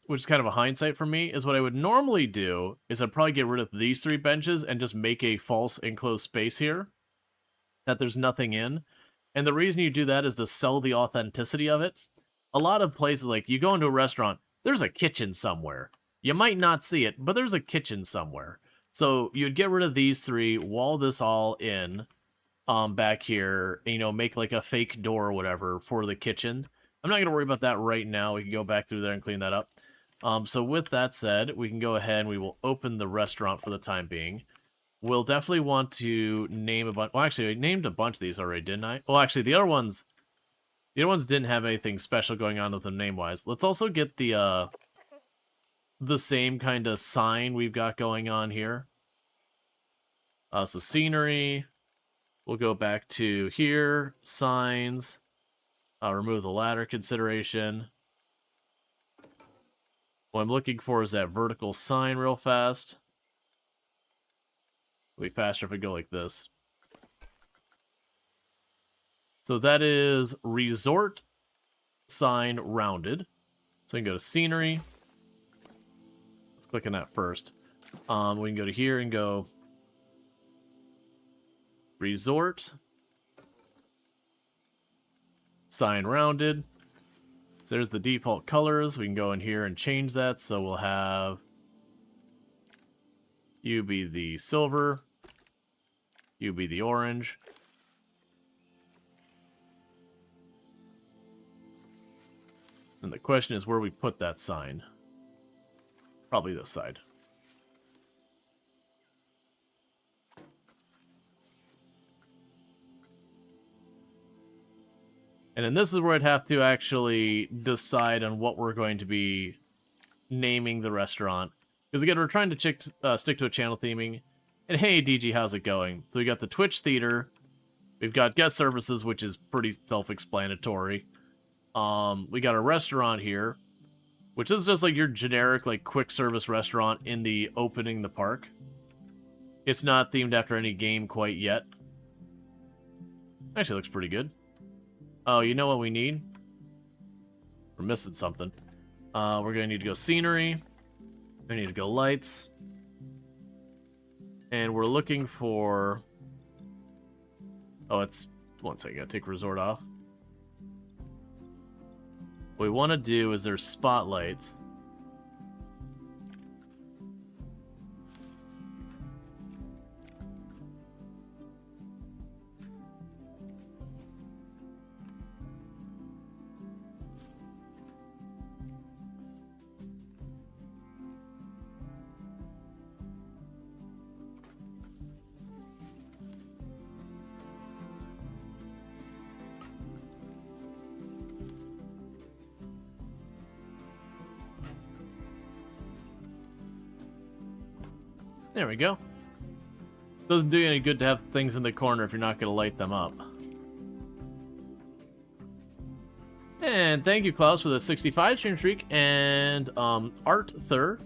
which is kind of a hindsight for me, is what I would normally do is I'd probably get rid of these 3 benches and just make a false enclosed space here that there's nothing in. And the reason you do that is to sell the authenticity of it. A lot of places, like, you go into a restaurant, there's a kitchen somewhere. You might not see it, but there's a kitchen somewhere. So you'd get rid of these three, wall this all in, back here, and, you know, make like a fake door or whatever for the kitchen. I'm not going to worry about that right now. We can go back through there and clean that up. So with that said, we can go ahead and we will open the restaurant for the time being. We'll definitely want to name a bunch. Well, actually, I named a bunch of these already, didn't I? Well, actually, the other ones didn't have anything special going on with them name-wise. Let's also get the same kind of sign we've got going on here. So scenery. We'll go back to here, signs. Remove the ladder consideration. What I'm looking for is that vertical sign real fast. It'll be faster if we go like this. So that is resort sign rounded. So we can go to scenery. Let's click on that first. We can go to here and go resort sign rounded. So there's the default colors. We can go in here and change that. So we'll have you be the silver, you be the orange. And the question is where we put that sign. Probably this side. And then this is where I'd have to actually decide on what we're going to be naming the restaurant. Because again, we're trying to stick to a channel theming. And hey, DG, how's it going? So we got the Twitch Theater. We've got guest services, which is pretty self-explanatory. We got a restaurant here, which is just like your generic, like, quick service restaurant in the opening the park. It's not themed after any game quite yet. Actually, looks pretty good. Oh, you know what we need? We're missing something. We're going to need to go scenery. We need to go lights. And we're looking for... Oh, it's... One second, I gotta take resort off. What we want to do is there's spotlights. There we go. Doesn't do you any good to have things in the corner if you're not going to light them up. And thank you, Klaus, for the 65 stream streak, and Arthur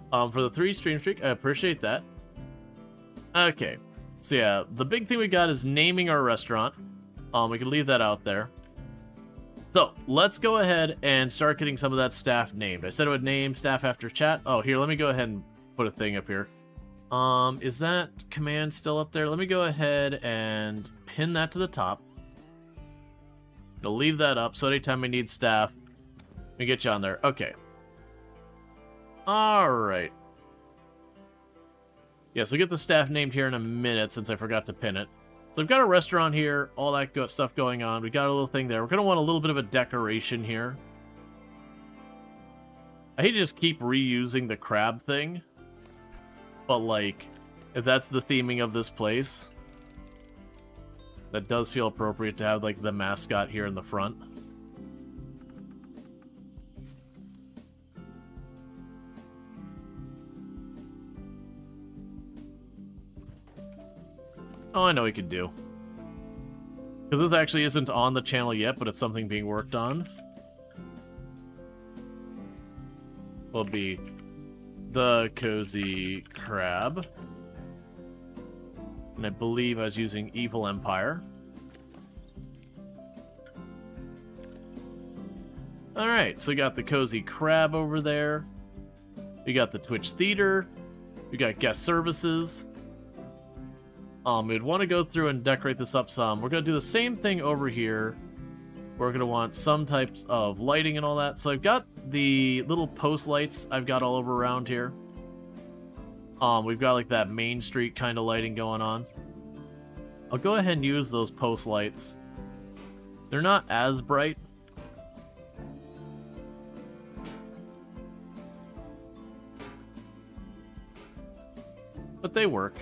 for the 3 stream streak. I appreciate that. Okay, so yeah, the big thing we got is naming our restaurant. We can leave that out there. So let's go ahead and start getting some of that staff named. I said I would name staff after chat. Oh, here, let me go ahead and put a thing up here. Is that command still up there? Let me go ahead and pin that to the top. I'll leave that up, so anytime I need staff, let me get you on there. Okay. Alright. Yeah, so get the staff named here in a minute, since I forgot to pin it. So we've got a restaurant here, all that good stuff going on. We got a little thing there. We're going to want a little bit of a decoration here. I hate to just keep reusing the crab thing. But, like, if that's the theming of this place, that does feel appropriate to have, like, the mascot here in the front. Oh, I know we could do. Because this actually isn't on the channel yet, but it's something being worked on. Will be the Cozy Crab. And I believe I was using Evil Empire. Alright, so we got the Cozy Crab over there. We got the Twitch Theater. We got guest services. We'd want to go through and decorate this up some. We're going to do the same thing over here. We're going to want some types of lighting and all that. So I've got the little post lights I've got all over around here. We've got like that Main Street kind of lighting going on. I'll go ahead and use those post lights. They're not as bright. But they work.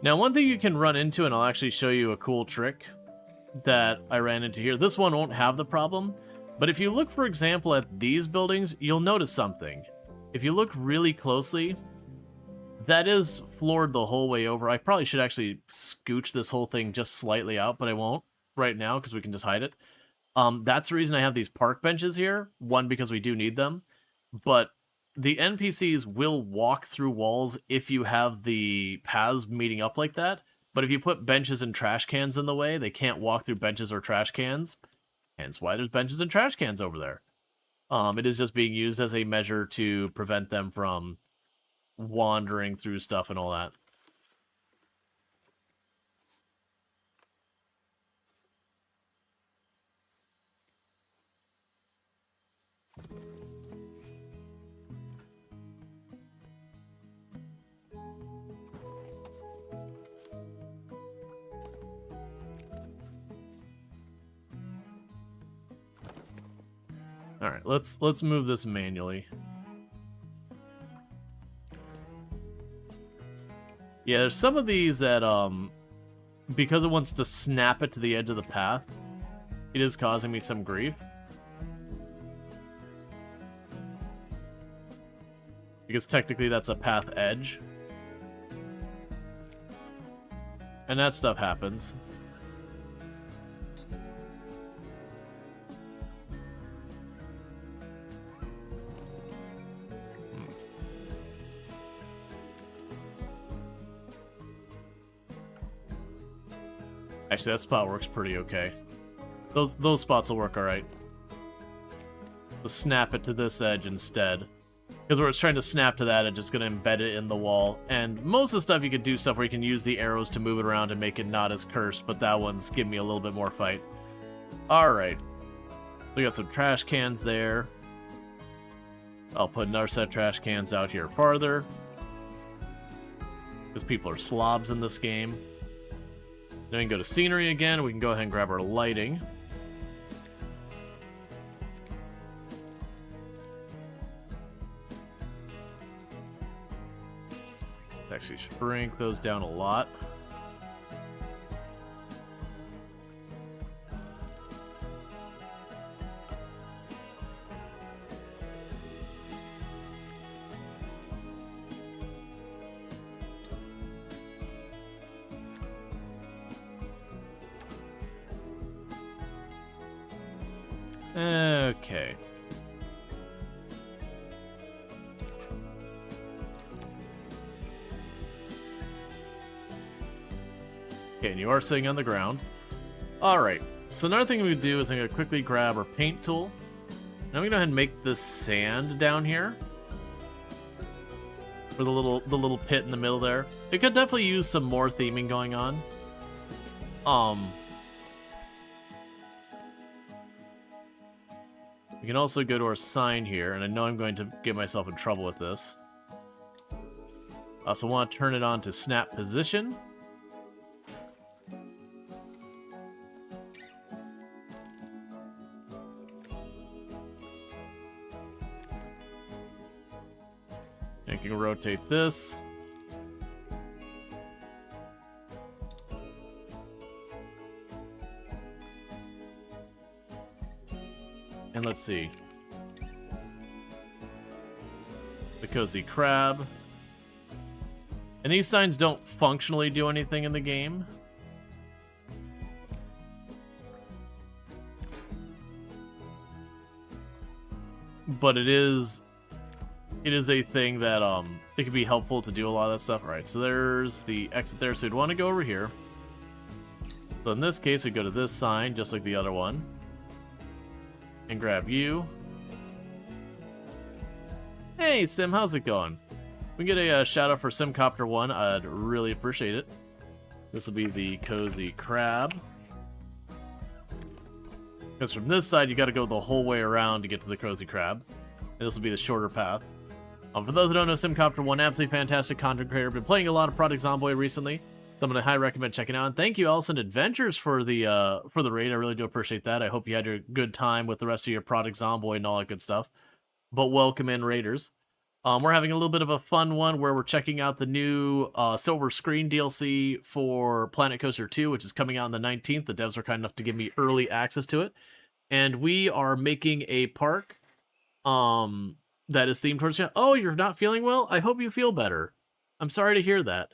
Now, one thing you can run into, and I'll actually show you a cool trick that I ran into here. This one won't have the problem, but if you look, for example, at these buildings, you'll notice something. If you look really closely, that is floored the whole way over. I probably should actually scooch this whole thing just slightly out, but I won't right now because we can just hide it. That's the reason I have these park benches here. One, because we do need them, but the NPCs will walk through walls if you have the paths meeting up like that. But if you put benches and trash cans in the way, they can't walk through benches or trash cans. Hence why there's benches and trash cans over there. It is just being used as a measure to prevent them from wandering through stuff and all that. All right, let's move this manually. Yeah, there's some of these that because it wants to snap it to the edge of the path, it is causing me some grief. Because technically that's a path edge. And that stuff happens. Actually, that spot works pretty okay. Those spots will work alright. Just snap it to this edge instead. Because where it's trying to snap to that, it's just going to embed it in the wall. And most of the stuff you can do stuff where you can use the arrows to move it around and make it not as cursed, but that one's giving me a little bit more fight. Alright. We got some trash cans there. I'll put another set of trash cans out here farther. Because people are slobs in this game. Then we can go to scenery again. We can go ahead and grab our lighting. Actually shrink those down a lot. Okay. Okay, and you are sitting on the ground. Alright, so another thing we would do is I'm going to quickly grab our paint tool. Now I'm going to go ahead and make the sand down here. For the little pit in the middle there. It could definitely use some more theming going on. We can also go to our sign here, and I know I'm going to get myself in trouble with this. I also want to turn it on to snap position. And you can rotate this. And let's see. The cozy crab. And these signs don't functionally do anything in the game. But it is a thing that it can be helpful to do a lot of that stuff. Alright, so there's the exit there. So we'd want to go over here. So in this case, we go to this sign, just like the other one. and grab you. Hey, Sim, how's it going? We can get a shout out for Simcopter1. I'd really appreciate it. This will be the Cozy Crab. Because from this side, you got to go the whole way around to get to the Cozy Crab. And this will be the shorter path. For those who don't know, Simcopter1, absolutely fantastic content creator. Been playing a lot of Project Zomboid recently. Someone I highly recommend checking out. And thank you, Allison Adventures, for the raid. I really do appreciate that. I hope you had a good time with the rest of your Project Zomboid and all that good stuff. But welcome in, raiders. We're having a little bit of a fun one where we're checking out the new Silver Screen DLC for Planet Coaster 2, which is coming out on the 19th. The devs are kind enough to give me early access to it. And we are making a park that is themed towards you. Oh, you're not feeling well? I hope you feel better. I'm sorry to hear that.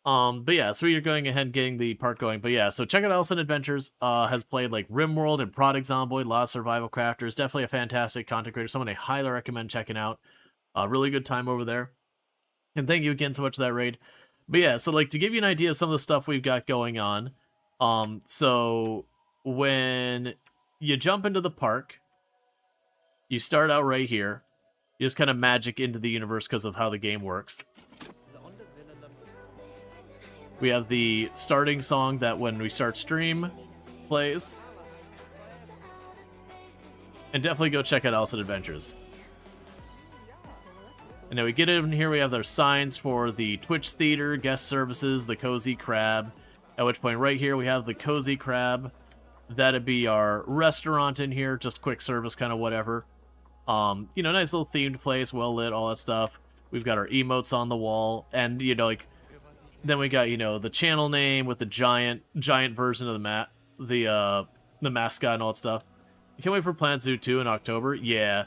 But yeah, so you're going ahead and getting the park going. But yeah, so check out Allison Adventures. Has played like RimWorld and Project Zomboid, a lot of survival crafters. Definitely a fantastic content creator. Someone I highly recommend checking out. Really good time over there. And thank you again so much for that raid. But yeah, so like to give you an idea of some of the stuff we've got going on. So when you jump into the park, you start out right here. You just kind of magic into the universe because of how the game works. We have the starting song that when we start stream plays. And definitely go check out Allison Adventures. And then we get in here, we have their signs for the Twitch Theater, guest services, the Cozy Crab. At which point right here we have the Cozy Crab. That'd be our restaurant in here, just quick service, kind of whatever. You know, nice little themed place, well lit, all that stuff. We've got our emotes on the wall, and you know, like, then we got, you know, the channel name with the giant version of the mascot and all that stuff. You can't wait for Planet Zoo 2 in October. Yeah.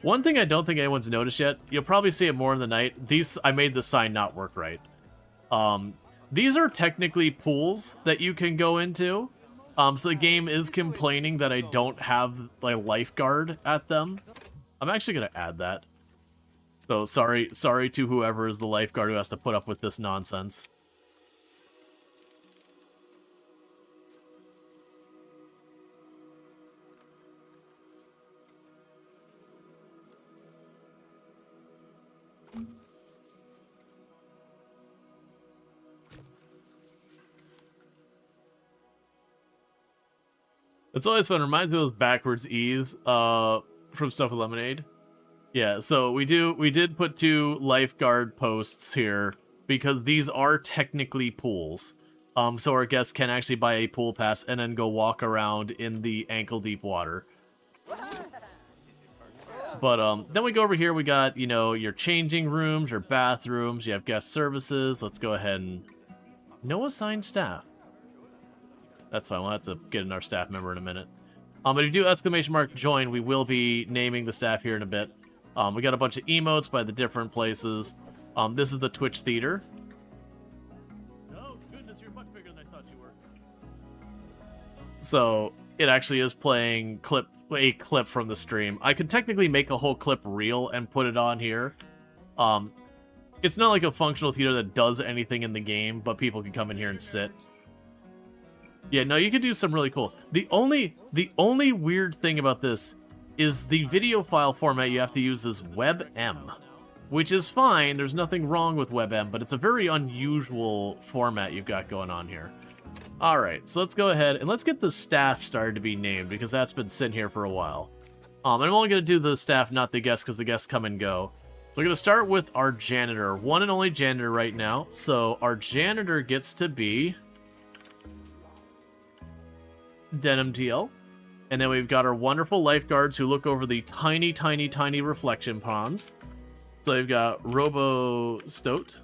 One thing I don't think anyone's noticed yet, you'll probably see it more in the night. I made the sign not work right. These are technically pools that you can go into. So the game is complaining that I don't have like lifeguard at them. I'm actually gonna add that. So sorry to whoever is the lifeguard who has to put up with this nonsense. It's always fun. It reminds me of those backwards E's from Stuff with Lemonade. Yeah, so we did put 2 lifeguard posts here because these are technically pools. So our guests can actually buy a pool pass and then go walk around in the ankle-deep water. But then we go over here, we got, you know, your changing rooms, your bathrooms, you have guest services. Let's go ahead and... No assigned staff. That's fine, we'll have to get in our staff member in a minute. But if you do ! Join, we will be naming the staff here in a bit. We got a bunch of emotes by the different places. This is the Twitch Theater. Oh, goodness, you're much bigger than I thought you were. So, it actually is playing a clip from the stream. I could technically make a whole clip reel and put it on here. It's not like a functional theater that does anything in the game, but people can come in here and sit. Yeah, no, you can do some really cool. The only weird thing about this is the video file format you have to use is WebM, which is fine. There's nothing wrong with WebM, but it's a very unusual format you've got going on here. All right, so let's go ahead and let's get the staff started to be named because that's been sitting here for a while. And I'm only going to do the staff, not the guests, because the guests come and go. We're going to start with our janitor, one and only janitor right now. So our janitor gets to be Denim TL. And then we've got our wonderful lifeguards who look over the tiny, tiny, tiny reflection ponds. So we've got Robo Stoat.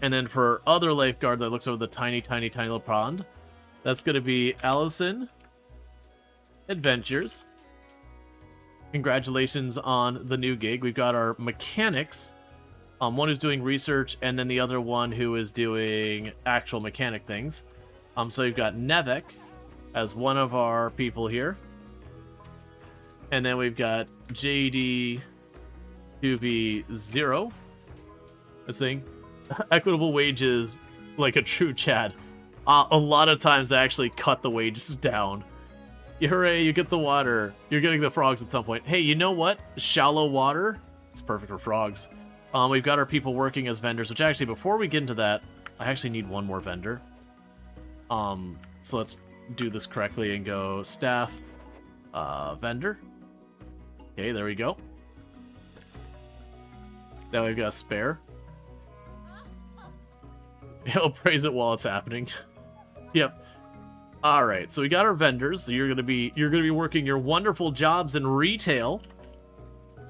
And then for our other lifeguard that looks over the tiny, tiny, tiny little pond, that's going to be Allison Adventures. Congratulations on the new gig. We've got our mechanics. One who's doing research, and then the other one who is doing actual mechanic things. So we've got Nevek as one of our people here. And then we've got JD2B0. This thing. Equitable wages, like a true Chad. A lot of times they actually cut the wages down. Hooray, you get the water. You're getting the frogs at some point. Hey, you know what? Shallow water. It's perfect for frogs. We've got our people working as vendors, which actually, before we get into that, I actually need one more vendor. So let's do this correctly and go staff, vendor. Okay, there we go. Now we've got a spare. He'll praise it while it's happening. Yep. All right, so we got our vendors. So you're gonna be working your wonderful jobs in retail.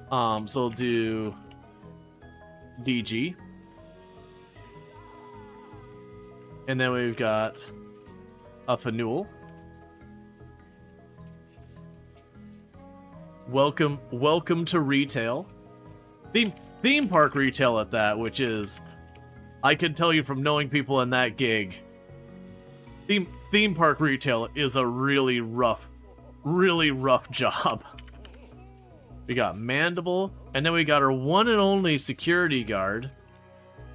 So we'll do DG, and then we've got a Fanul. Welcome to retail. Theme park retail at that, which is, I can tell you from knowing people in that gig, theme park retail is a really rough job. We got Mandible, and then we got our one and only security guard,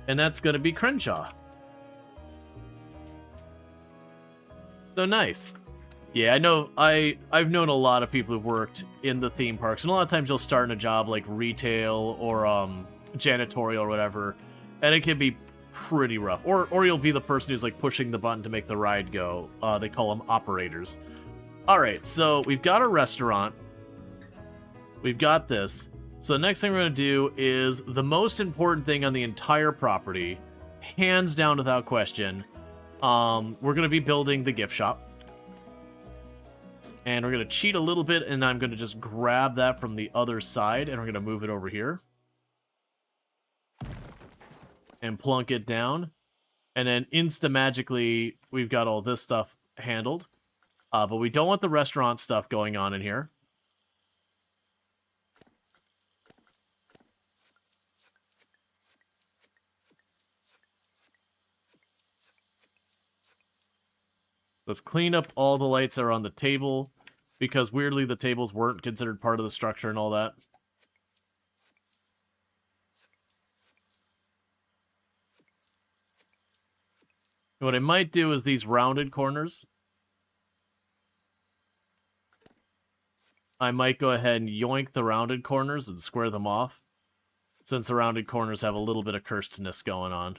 and that's gonna be Crenshaw. So nice. Yeah, I know. I've known a lot of people who've worked in the theme parks, and a lot of times you'll start in a job like retail or janitorial or whatever, and it can be pretty rough. Or you'll be the person who's like pushing the button to make the ride go. They call them operators. All right, so we've got a restaurant. We've got this. So the next thing we're gonna do is the most important thing on the entire property, hands down without question. We're gonna be building the gift shop. And we're going to cheat a little bit, and I'm going to just grab that from the other side, and we're going to move it over here. And plunk it down. And then insta-magically, we've got all this stuff handled. But we don't want the restaurant stuff going on in here. Let's clean up all the lights that are on the table, because weirdly the tables weren't considered part of the structure and all that. What I might do is these rounded corners. I might go ahead and yoink the rounded corners and square them off, since the rounded corners have a little bit of cursedness going on.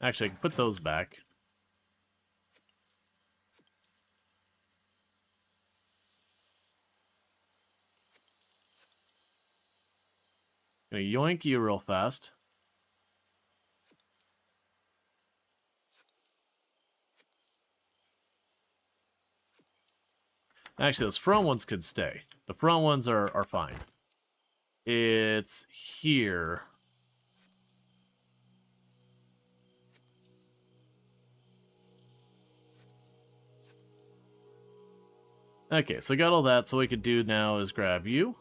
Actually, I can put those back. Gonna yoink you real fast. Actually, those front ones could stay. The front ones are fine. It's here. Okay, so I got all that, so what we could do now is grab you.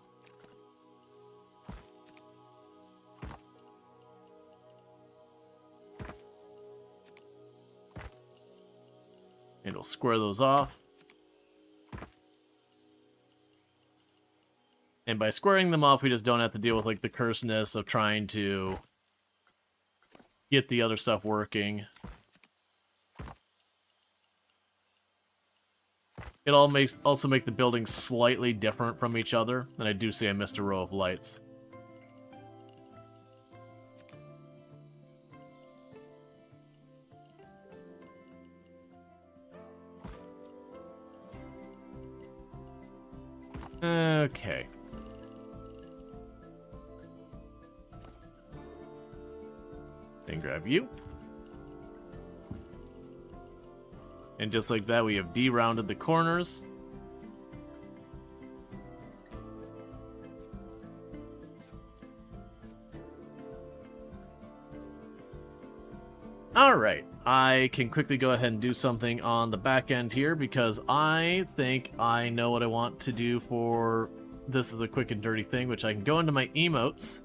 And we'll square those off. And by squaring them off, we just don't have to deal with like the cursedness of trying to get the other stuff working. It all also make the buildings slightly different from each other, and I do see I missed a row of lights. Okay. Then grab you. And just like that, we have de-rounded the corners. Alright, I can quickly go ahead and do something on the back end here, because I think I know what I want to do for this is a quick and dirty thing, which I can go into my emotes.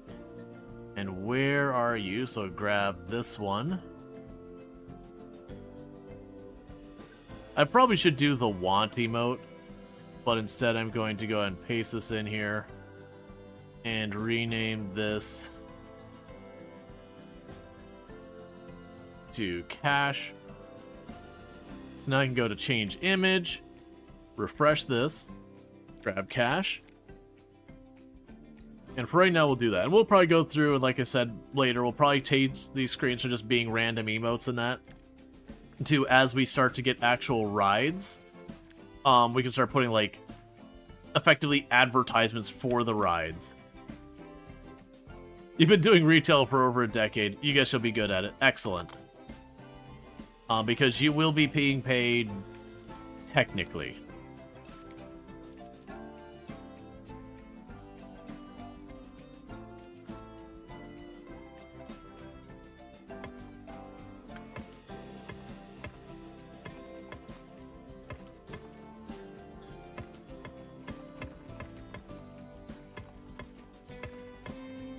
And where are you? So grab this one. I probably should do the want emote, but instead I'm going to go ahead and paste this in here and rename this to cash. So now I can go to change image, refresh this, grab cache. And for right now, we'll do that. And we'll probably go through, and like I said later, we'll probably change these screens from just being random emotes and that to, as we start to get actual rides, we can start putting, like, effectively advertisements for the rides. You've been doing retail for over a decade. You guys should be good at it. Excellent. Because you will be being paid technically.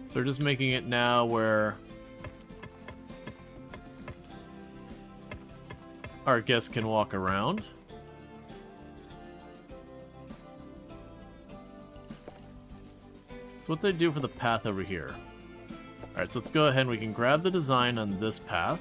So we're just making it now where our guests can walk around. What they do for the path over here. Alright, so let's go ahead and we can grab the design on this path.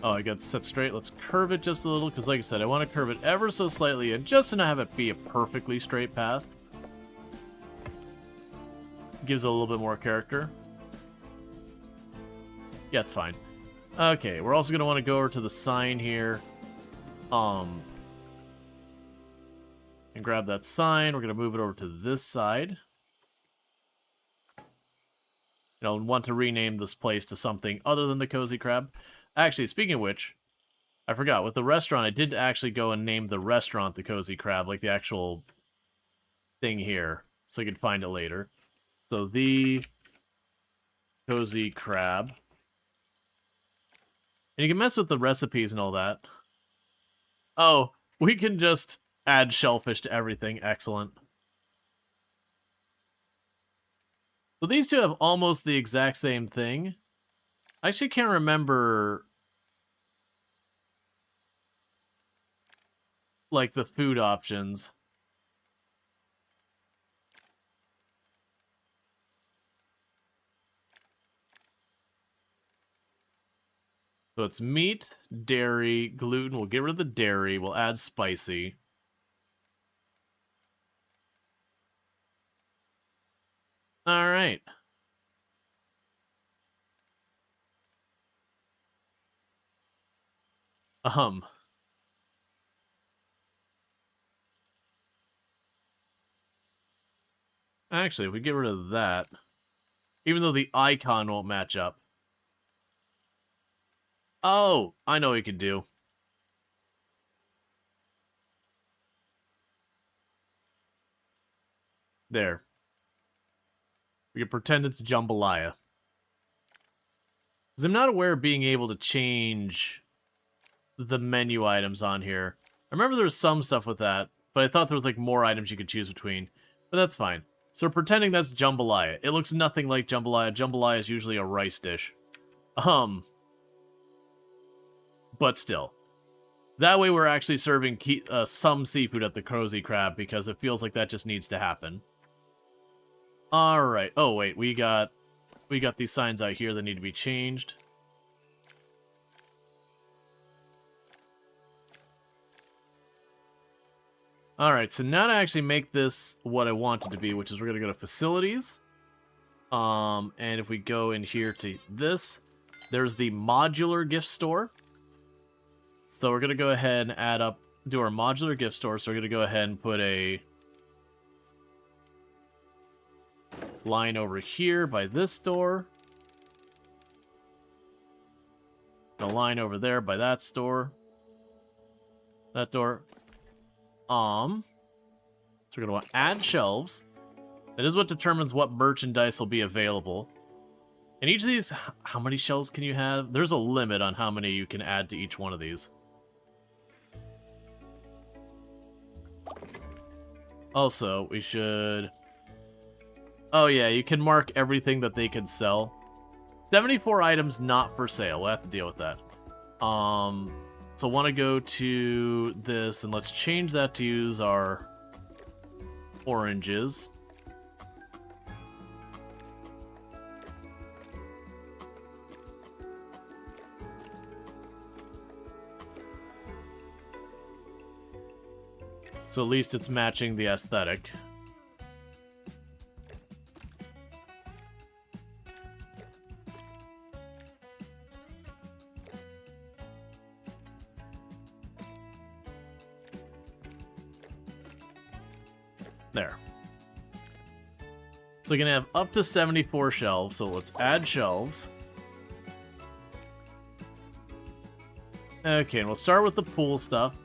Oh, I got set straight. Let's curve it just a little, because like I said, I want to curve it ever so slightly, and just to not have it be a perfectly straight path. Gives it a little bit more character. Yeah, it's fine. Okay, we're also going to want to go over to the sign here. And grab that sign. We're going to move it over to this side. And I'll want to rename this place to something other than the Cozy Crab. Actually, speaking of which, I forgot. With the restaurant, I did actually go and name the restaurant the Cozy Crab, like the actual thing here, so you can find it later. So, the Cozy Crab. And you can mess with the recipes and all that. Oh, we can just add shellfish to everything. Excellent. So these two have almost the exact same thing. I actually can't remember, like, the food options. So it's meat, dairy, gluten. We'll get rid of the dairy. We'll add spicy. All right. Actually, if we get rid of that, even though the icon won't match up. Oh, I know what you can do. There. We can pretend it's jambalaya. Because I'm not aware of being able to change the menu items on here. I remember there was some stuff with that, but I thought there was like more items you could choose between. But that's fine. So we're pretending that's jambalaya. It looks nothing like jambalaya. Jambalaya is usually a rice dish. But still. That way we're actually serving some seafood at the Cozy Crab, because it feels like that just needs to happen. Alright. Oh, wait. We got these signs out here that need to be changed. Alright, so now to actually make this what I want it to be, which is we're going to go to Facilities. And if we go in here to this, there's the Modular Gift Store. So we're going to go ahead and do our Modular Gift Store. So we're going to go ahead and put a line over here by this store. A line over there by that store. That door. So we're going to want to add shelves. That is what determines what merchandise will be available. And each of these, how many shelves can you have? There's a limit on how many you can add to each one of these. Also, we should... Oh yeah, you can mark everything that they can sell. 74 items not for sale. We'll have to deal with that. So want to go to this, and let's change that to use our oranges. So at least it's matching the aesthetic. There. So we can have up to 74 shelves, so let's add shelves. Okay, and we'll start with the pool stuff.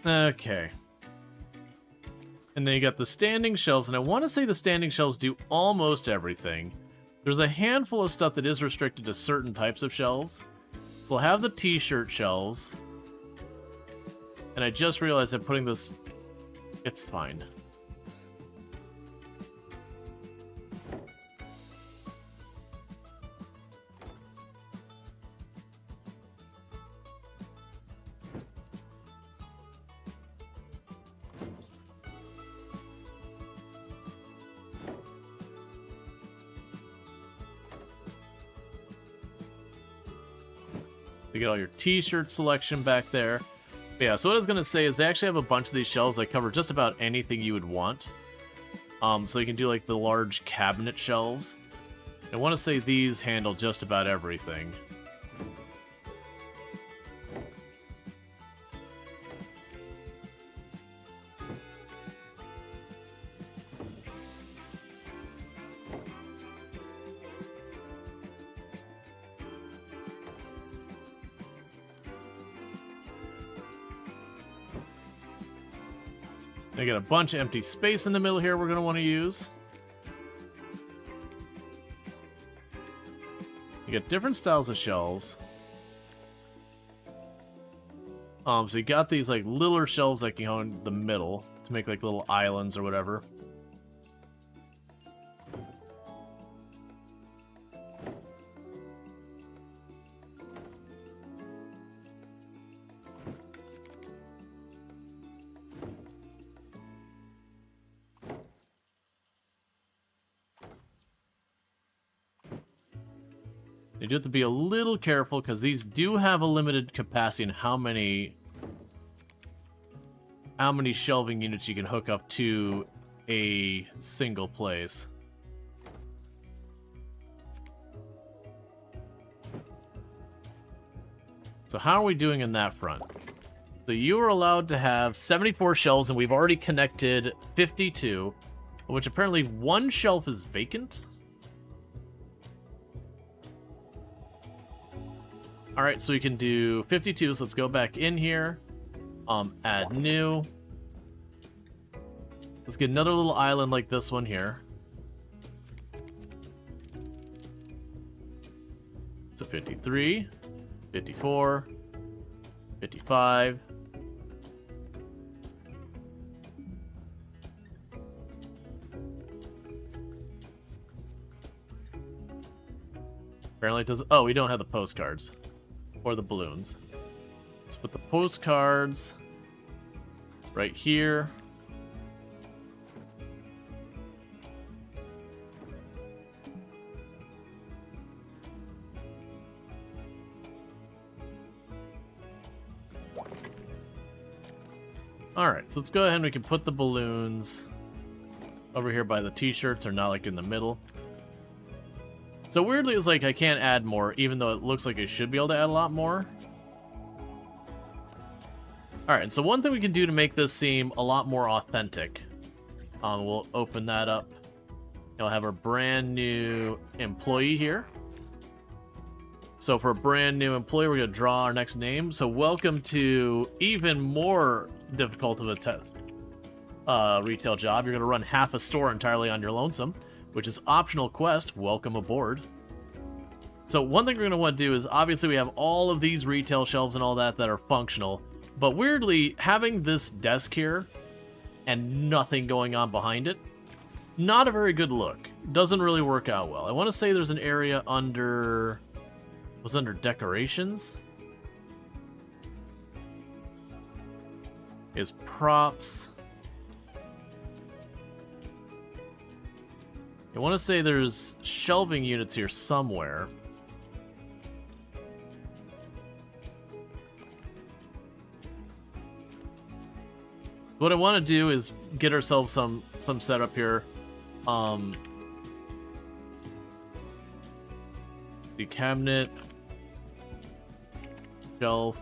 Okay. And then you got the standing shelves, and I want to say the standing shelves do almost everything. There's a handful of stuff that is restricted to certain types of shelves. We'll have the t-shirt shelves. And I just realized I'm putting this... It's fine. You get all your t-shirt selection back there. But yeah, so what I was going to say is they actually have a bunch of these shelves that cover just about anything you would want. So you can do like the large cabinet shelves. I want to say these handle just about everything. I got a bunch of empty space in the middle here we're going to want to use. You got different styles of shelves. So you got these like littler shelves like you know in the middle to make like little islands or whatever. You do have to be a little careful because these do have a limited capacity in how many shelving units you can hook up to a single place. So how are we doing in that front? So you are allowed to have 74 shelves, and we've already connected 52, which apparently one shelf is vacant. Alright, so we can do 52, so let's go back in here. Add new. Let's get another little island like this one here. So 53, 54, 55. Apparently it doesn't... Oh, we don't have the postcards. Or the balloons. Let's put the postcards right here. Alright, so let's go ahead and we can put the balloons over here by the t-shirts, or not like in the middle. So weirdly, it's like I can't add more, even though it looks like I should be able to add a lot more. Alright, so one thing we can do to make this seem a lot more authentic. We'll open that up. And we'll have our brand new employee here. So for a brand new employee, we're going to draw our next name. So welcome to even more difficult of a retail job. You're going to run half a store entirely on your lonesome, which is optional quest. Welcome aboard. So one thing we're going to want to do is, obviously we have all of these retail shelves and all that are functional, but weirdly, having this desk here and nothing going on behind it, not a very good look. Doesn't really work out well. I want to say there's an area under... was under decorations? Is props. I want to say there's shelving units here somewhere. What I want to do is get ourselves some setup here. The cabinet, shelf,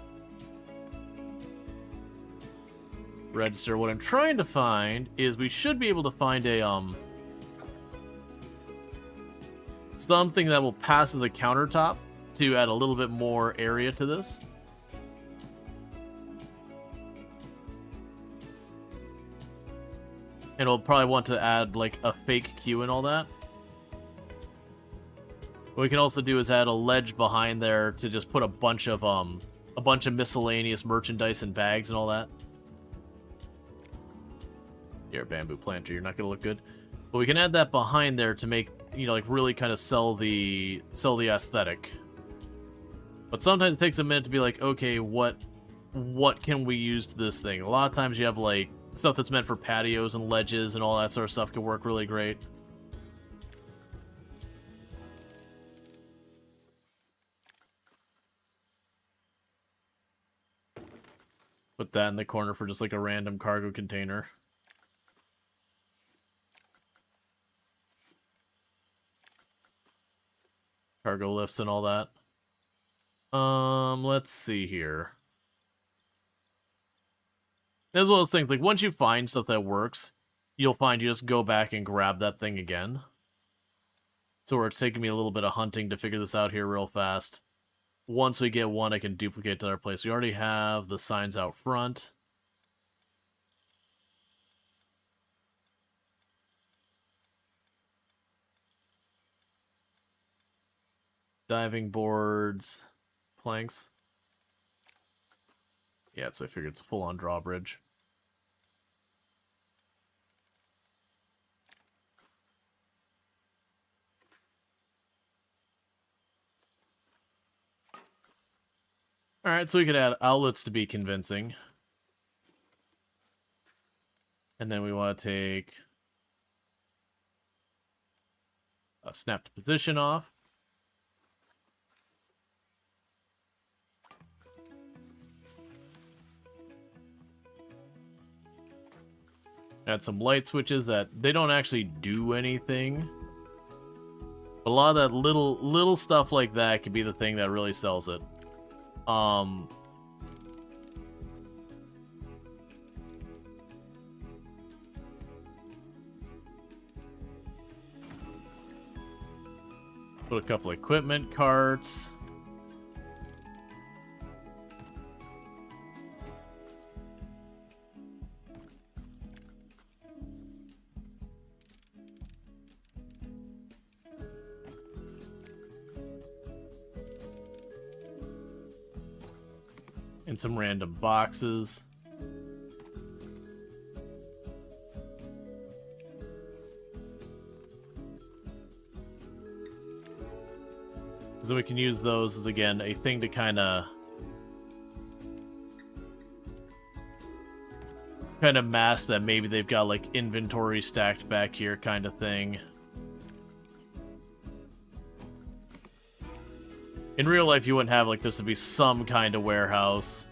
register. What I'm trying to find is we should be able to find a something that will pass as a countertop to add a little bit more area to this. And we'll probably want to add like a fake queue and all that. What we can also do is add a ledge behind there to just put a bunch of miscellaneous merchandise and bags and all that. You're a bamboo planter, you're not gonna look good. But we can add that behind there to make, you know, like really kind of sell the aesthetic. But sometimes it takes a minute to be like, okay, what can we use to this thing? A lot of times you have like stuff that's meant for patios and ledges and all that sort of stuff can work really great. Put that in the corner for just like a random cargo container. Cargo lifts and all that. Let's see here. As well as things like once you find stuff that works, you'll find you just go back and grab that thing again. So where it's taking me a little bit of hunting to figure this out here real fast. Once we get one, I can duplicate to our place. We already have the signs out front. Diving boards, planks. Yeah, so I figured it's a full-on drawbridge. Alright, so we could add outlets to be convincing. And then we want to take a snapped position off. Add some light switches that they don't actually do anything. But a lot of that little stuff like that could be the thing that really sells it. Put a couple equipment carts. And some random boxes. So we can use those as, again, a thing to kind of mask that maybe they've got like inventory stacked back here kind of thing. In real life, you wouldn't have like this would be some kind of warehouse.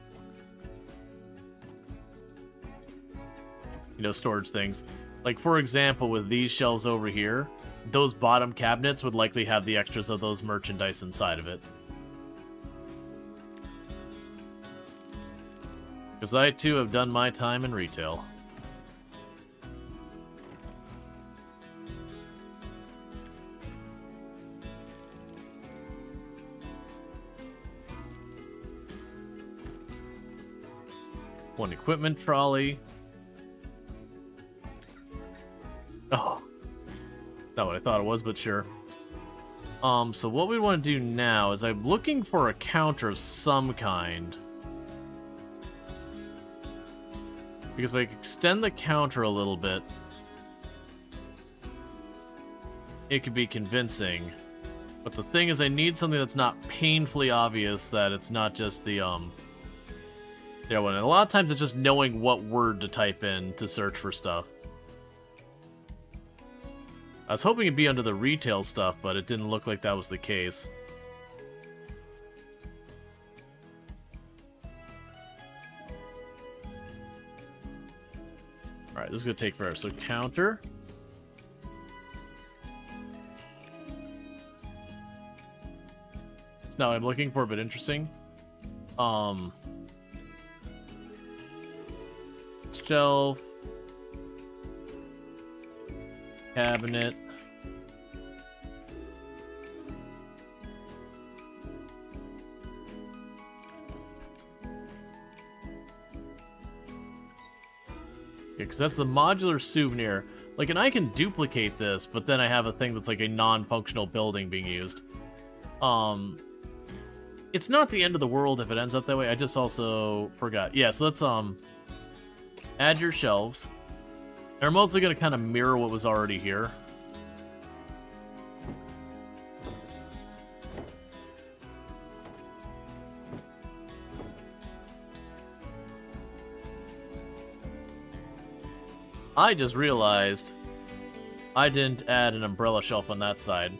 You know, storage things. Like, for example, with these shelves over here, those bottom cabinets would likely have the extras of those merchandise inside of it. Because I, too, have done my time in retail. One equipment trolley. Oh, not what I thought it was, but sure. So what we want to do now is I'm looking for a counter of some kind. Because if I extend the counter a little bit, it could be convincing. But the thing is, I need something that's not painfully obvious that it's not just the, one. And a lot of times it's just knowing what word to type in to search for stuff. I was hoping it'd be under the retail stuff, but it didn't look like that was the case. Alright, this is going to take forever. So counter. It's not what I'm looking for, but interesting. Shelf. Cabinet. Because that's the modular souvenir. Like, and I can duplicate this, but then I have a thing that's like a non-functional building being used. It's not the end of the world if it ends up that way. I just also forgot. Yeah, so let's add your shelves. They're mostly going to kind of mirror what was already here. I just realized I didn't add an umbrella shelf on that side.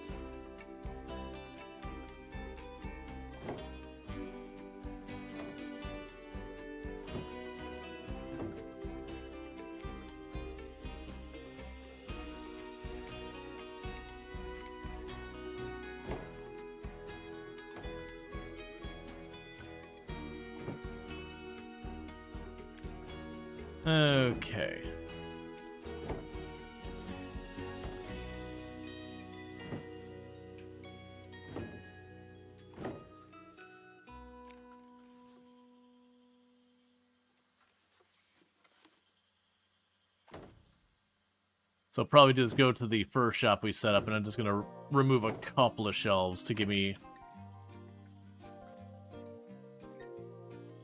Okay. So I'll probably just go to the first shop we set up, and I'm just going to remove a couple of shelves to give me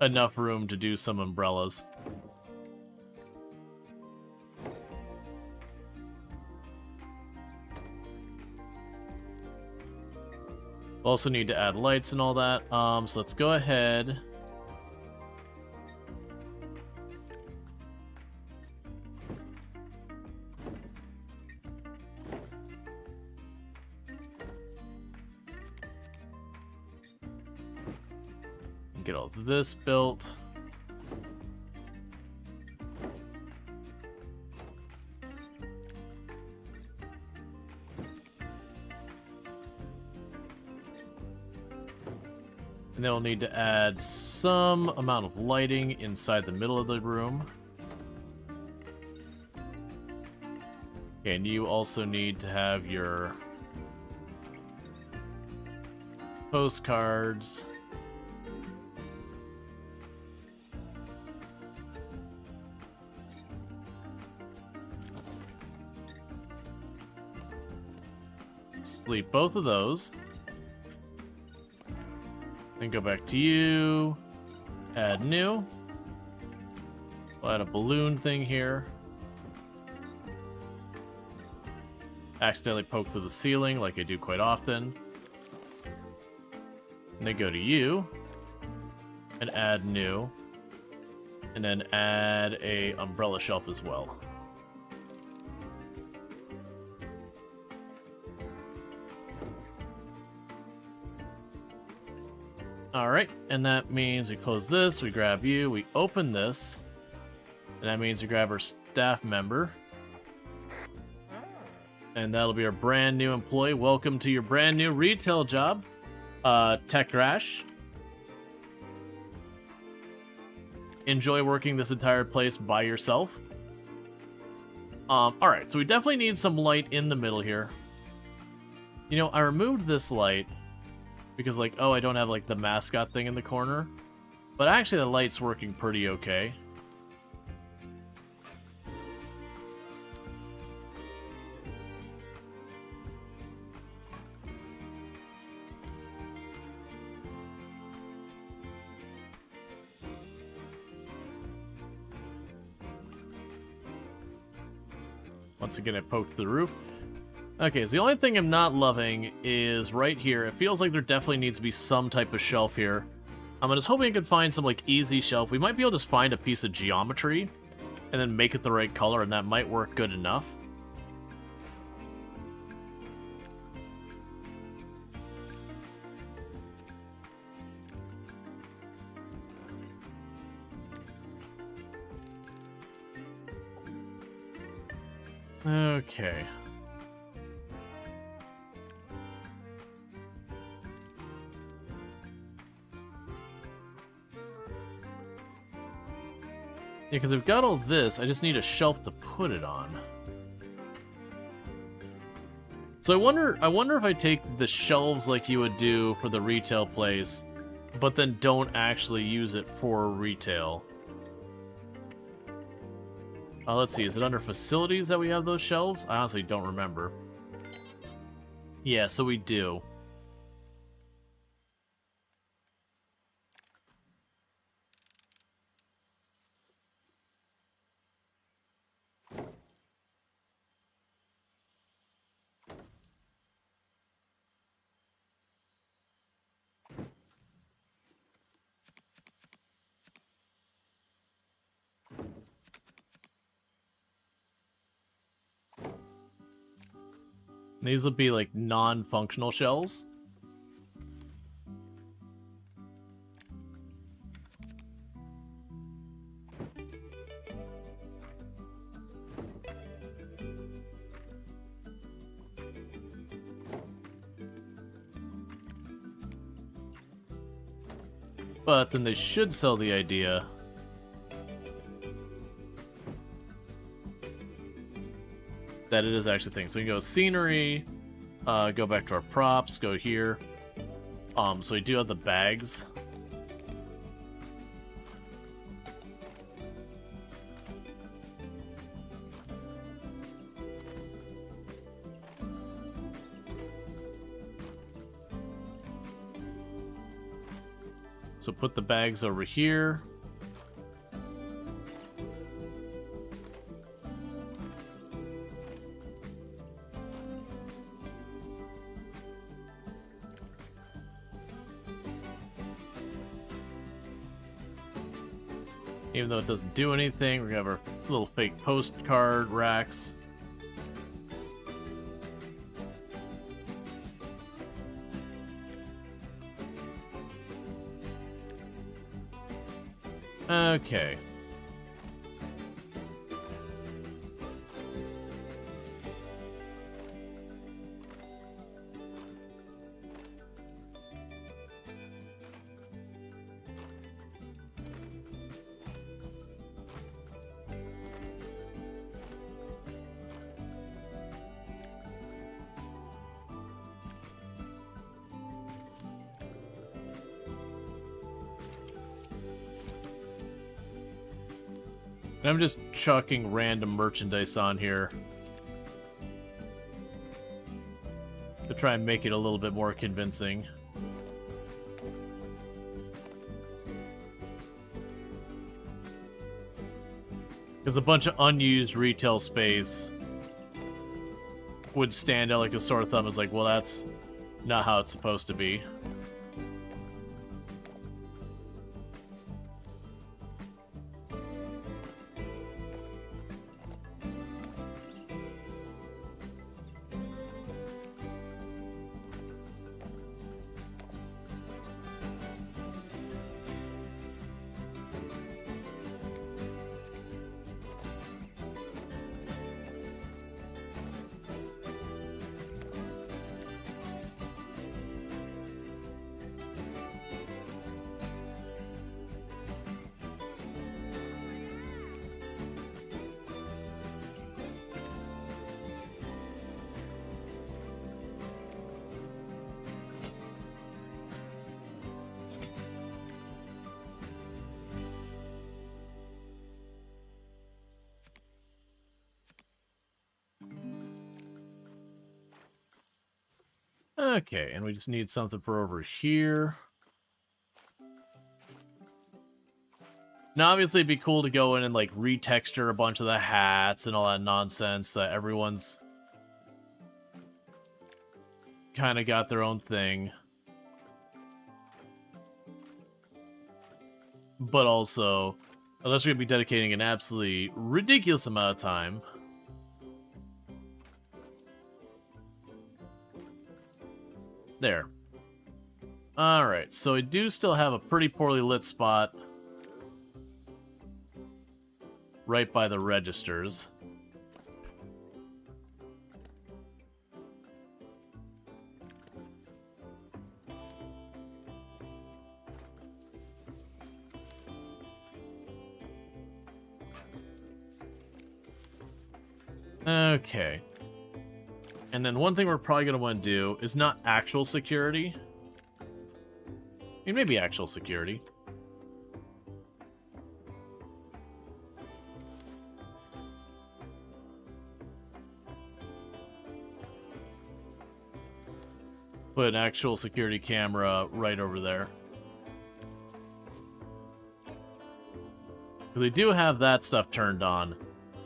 enough room to do some umbrellas. Also need to add lights and all that. So let's go ahead. Get all this built. And then we'll need to add some amount of lighting inside the middle of the room. Okay, and you also need to have your postcards. Delete both of those. Then go back to you. Add new. We'll add a balloon thing here. Accidentally poke through the ceiling like I do quite often. And then go to you. And add new. And then add a umbrella shelf as well. Alright, and that means we close this, we grab you, we open this, and that means we grab our staff member. And that'll be our brand new employee. Welcome to your brand new retail job, Tech Crash. Enjoy working this entire place by yourself. Alright, so we definitely need some light in the middle here. You know, I removed this light because, like, oh, I don't have, like, the mascot thing in the corner. But actually, the light's working pretty okay. Once again, I poked the roof. Okay, so the only thing I'm not loving is right here. It feels like there definitely needs to be some type of shelf here. I'm just hoping I could find some, like, easy shelf. We might be able to just find a piece of geometry and then make it the right color, and that might work good enough. Okay. Yeah, because I've got all this, I just need a shelf to put it on. So I wonder if I take the shelves like you would do for the retail place, but then don't actually use it for retail. Let's see, is it under facilities that we have those shelves? I honestly don't remember. Yeah, so we do. These will be like non-functional shelves. But then they should sell the idea that it is actually a thing. So we can go scenery, go back to our props, go here. So we do have the bags. So put the bags over here. Even though it doesn't do anything, we're gonna have our little fake postcard racks. Okay. And I'm just chucking random merchandise on here to try and make it a little bit more convincing. Because a bunch of unused retail space would stand out like a sore thumb. It's like, well, that's not how it's supposed to be. Okay, and we just need something for over here. Now, obviously, it'd be cool to go in and, like, retexture a bunch of the hats and all that nonsense that everyone's kind of got their own thing. But also, unless we're going to be dedicating an absolutely ridiculous amount of time. There. Alright, so I do still have a pretty poorly lit spot right by the registers. Okay. And then one thing we're probably going to want to do is not actual security. I mean, maybe actual security. Put an actual security camera right over there. Because we do have that stuff turned on.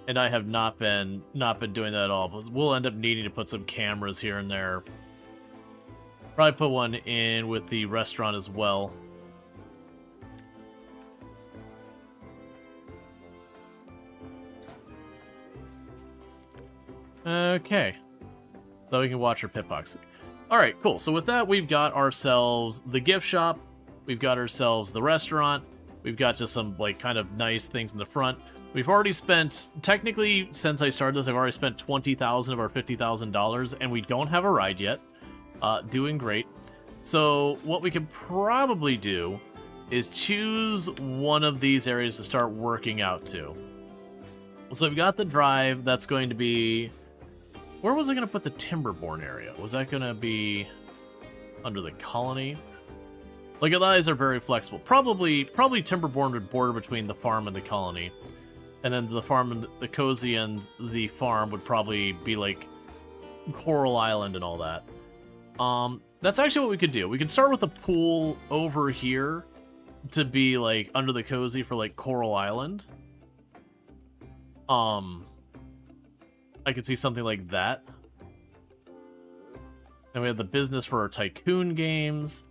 And I have not been doing that at all. But we'll end up needing to put some cameras here and there. Probably put one in with the restaurant as well. Okay. So we can watch our pitbox. Alright, cool. So with that, we've got ourselves the gift shop. We've got ourselves the restaurant. We've got just some, like, kind of nice things in the front. We've already spent, technically, since I started this, I've already spent $20,000 of our $50,000, and we don't have a ride yet. Doing great. So what we could probably do is choose one of these areas to start working out to. So we've got the drive. That's going to be... Where was I going to put the Timberborn area? Was that going to be under the colony? Like, the eyes are very flexible. Probably Timberborn would border between the farm and the colony. And then the farm and the cozy and the farm would probably be like Coral Island and all that. That's actually what we could do. We could start with a pool over here to be like under the cozy for like Coral Island. I could see something like that. And we have the business for our Tycoon games.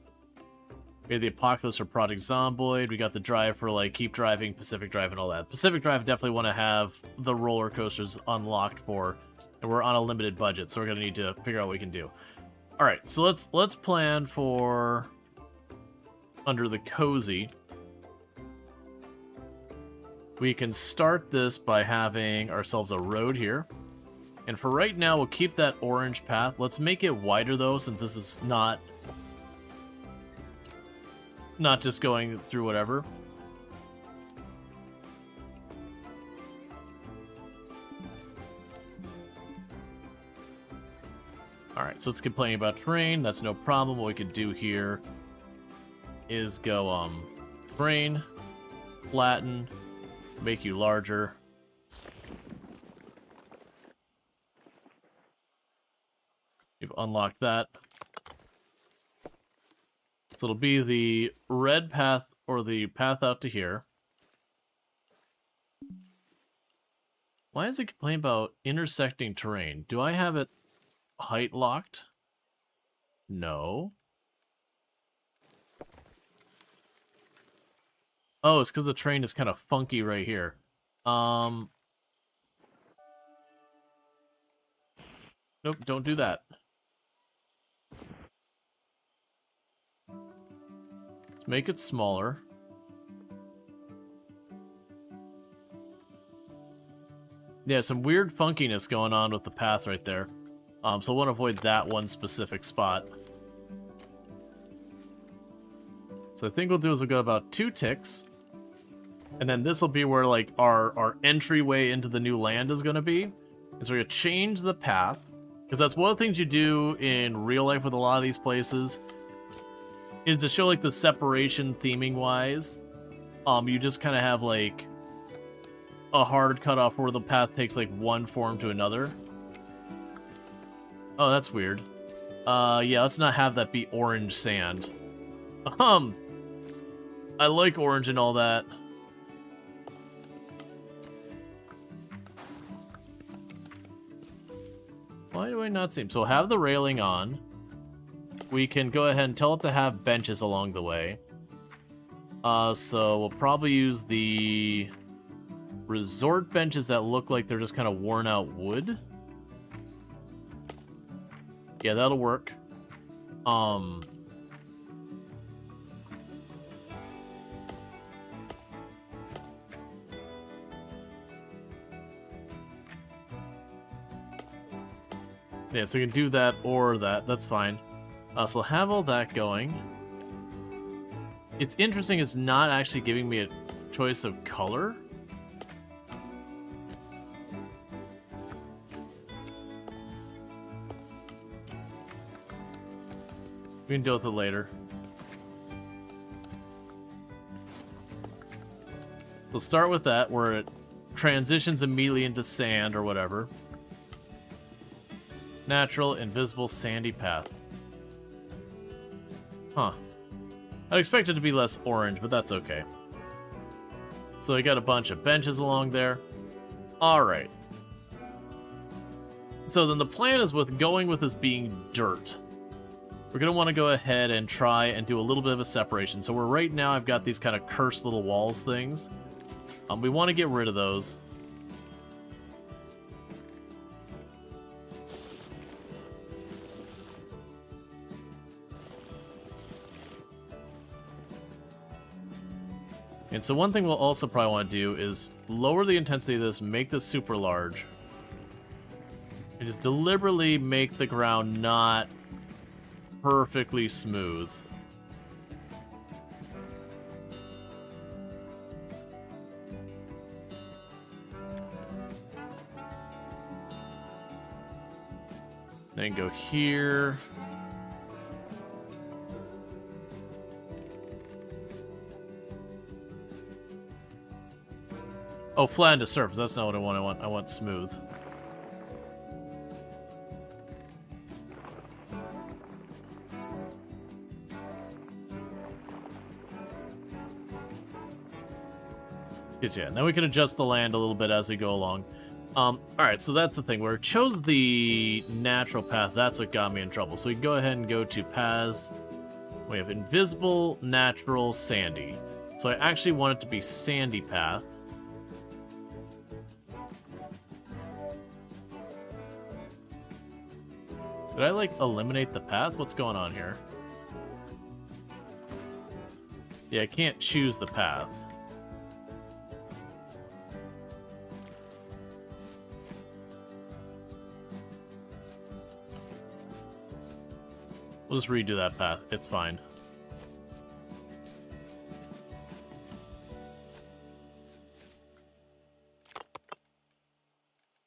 We have the Apocalypse for Project Zomboid. We got the drive for, like, Keep Driving, Pacific Drive, and all that. Pacific Drive definitely want to have the roller coasters unlocked for, and we're on a limited budget, so we're going to need to figure out what we can do. Alright, so let's plan for under the cozy. We can start this by having ourselves a road here. And for right now, we'll keep that orange path. Let's make it wider, though, since this is not just going through whatever. Alright, so let's complain about terrain. That's no problem. What we could do here is go, terrain, flatten, make you larger. We've unlocked that. So it'll be the red path, or the path out to here. Why is it complaining about intersecting terrain? Do I have it height locked? No. Oh, it's because the terrain is kind of funky right here. Nope, don't do that. Make it smaller. Yeah, some weird funkiness going on with the path right there. So I want to avoid that one specific spot. So I think we'll do is we'll go about 2 ticks. And then this will be where, like, our entryway into the new land is going to be. And so we're going to change the path. Because that's one of the things you do in real life with a lot of these places. Is to show, like, the separation theming-wise. You just kind of have, like, a hard cutoff where the path takes, like, one form to another. Oh, that's weird. Yeah, let's not have that be orange sand. I like orange and all that. I not see him? So have the railing on. We can go ahead and tell it to have benches along the way. So we'll probably use the resort benches that look like they're just kind of worn out wood. Yeah, that'll work. Yeah, so we can do that or that. That's fine. So have all that going. It's interesting, it's not actually giving me a choice of color. We can deal with it later. We'll start with that, where it transitions immediately into sand or whatever. Natural, invisible, sandy path. Huh. I'd expect it to be less orange, but that's okay. So we got a bunch of benches along there. Alright. So then the plan is with going with this being dirt. We're going to want to go ahead and try and do a little bit of a separation. So right now I've got these kind of cursed little walls things. We want to get rid of those. And so one thing we'll also probably want to do is lower the intensity of this, make this super large. And just deliberately make the ground not perfectly smooth. Then go here. Oh, flatten to surface. That's not what I want. I want smooth. Yeah, now we can adjust the land a little bit as we go along. Alright, so that's the thing. Where it chose the natural path, that's what got me in trouble. So we can go ahead and go to paths. We have invisible, natural, sandy. So I actually want it to be sandy path. Did I, like, eliminate the path? What's going on here? Yeah, I can't choose the path. We'll just redo that path. It's fine.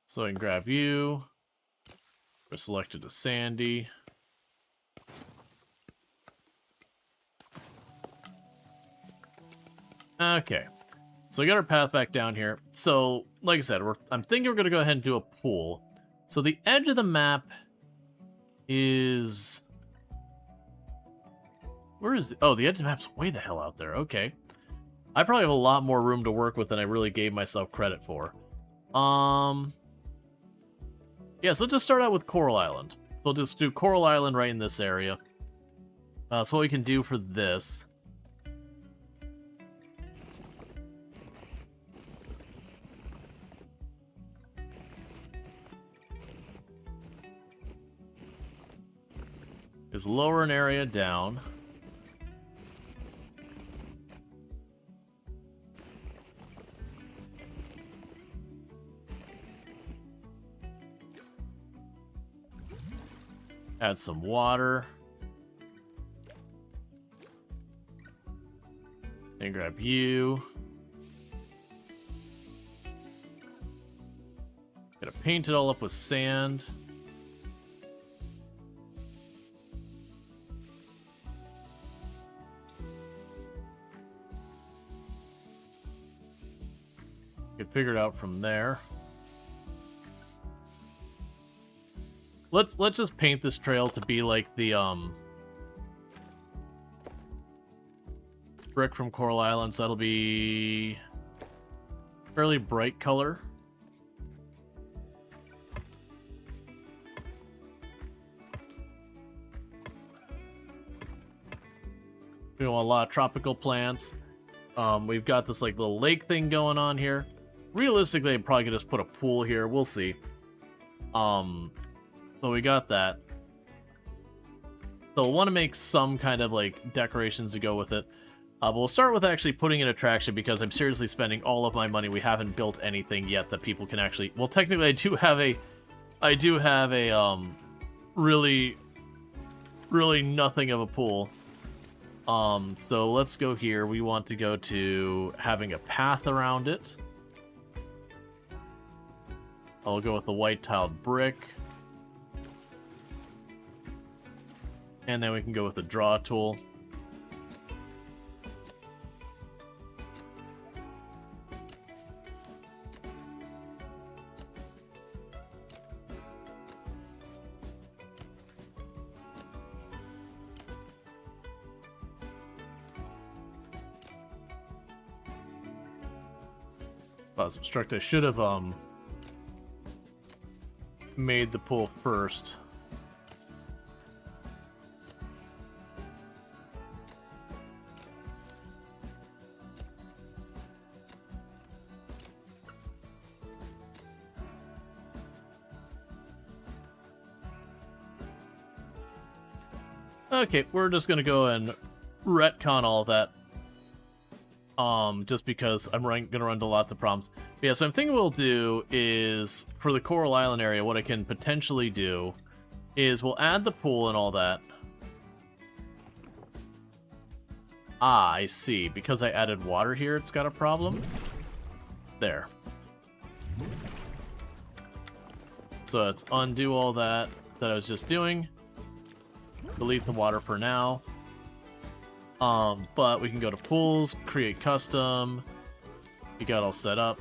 So I can grab you. We're selected as Sandy. Okay. So we got our path back down here. So, like I said, I'm thinking we're going to go ahead and do a pool. So the edge of the map is... Where is it? Oh, the edge of the map's way the hell out there. Okay. I probably have a lot more room to work with than I really gave myself credit for. Yeah, so let's just start out with Coral Island. So we'll just do Coral Island right in this area. So what we can do for this... is lower an area down. Add some water. Then grab you. Gotta paint it all up with sand. Could figure it out from there. Let's just paint this trail to be like the brick from Coral Island, so that'll be fairly bright color. We want a lot of tropical plants. We've got this like little lake thing going on here. Realistically, I'm probably gonna just put a pool here. We'll see. So we got that. So we'll want to make some kind of like decorations to go with it. But we'll start with actually putting an attraction because I'm seriously spending all of my money. We haven't built anything yet that people can actually. Well, technically, I do have a really nothing of a pool. So let's go here. We want to go to having a path around it. I'll go with the white tiled brick. And then we can go with the draw tool. Obstruct. I should have made the pool first. Okay, we're just gonna go and retcon all that. Just because I'm gonna run into lots of problems. But yeah, so I'm thinking what we'll do is, for the Coral Island area, what I can potentially do is we'll add the pool and all that. Ah, I see. Because I added water here, it's got a problem? There. So let's undo all that I was just doing. Delete the water for now. But we can go to pools, create custom. We got all set up.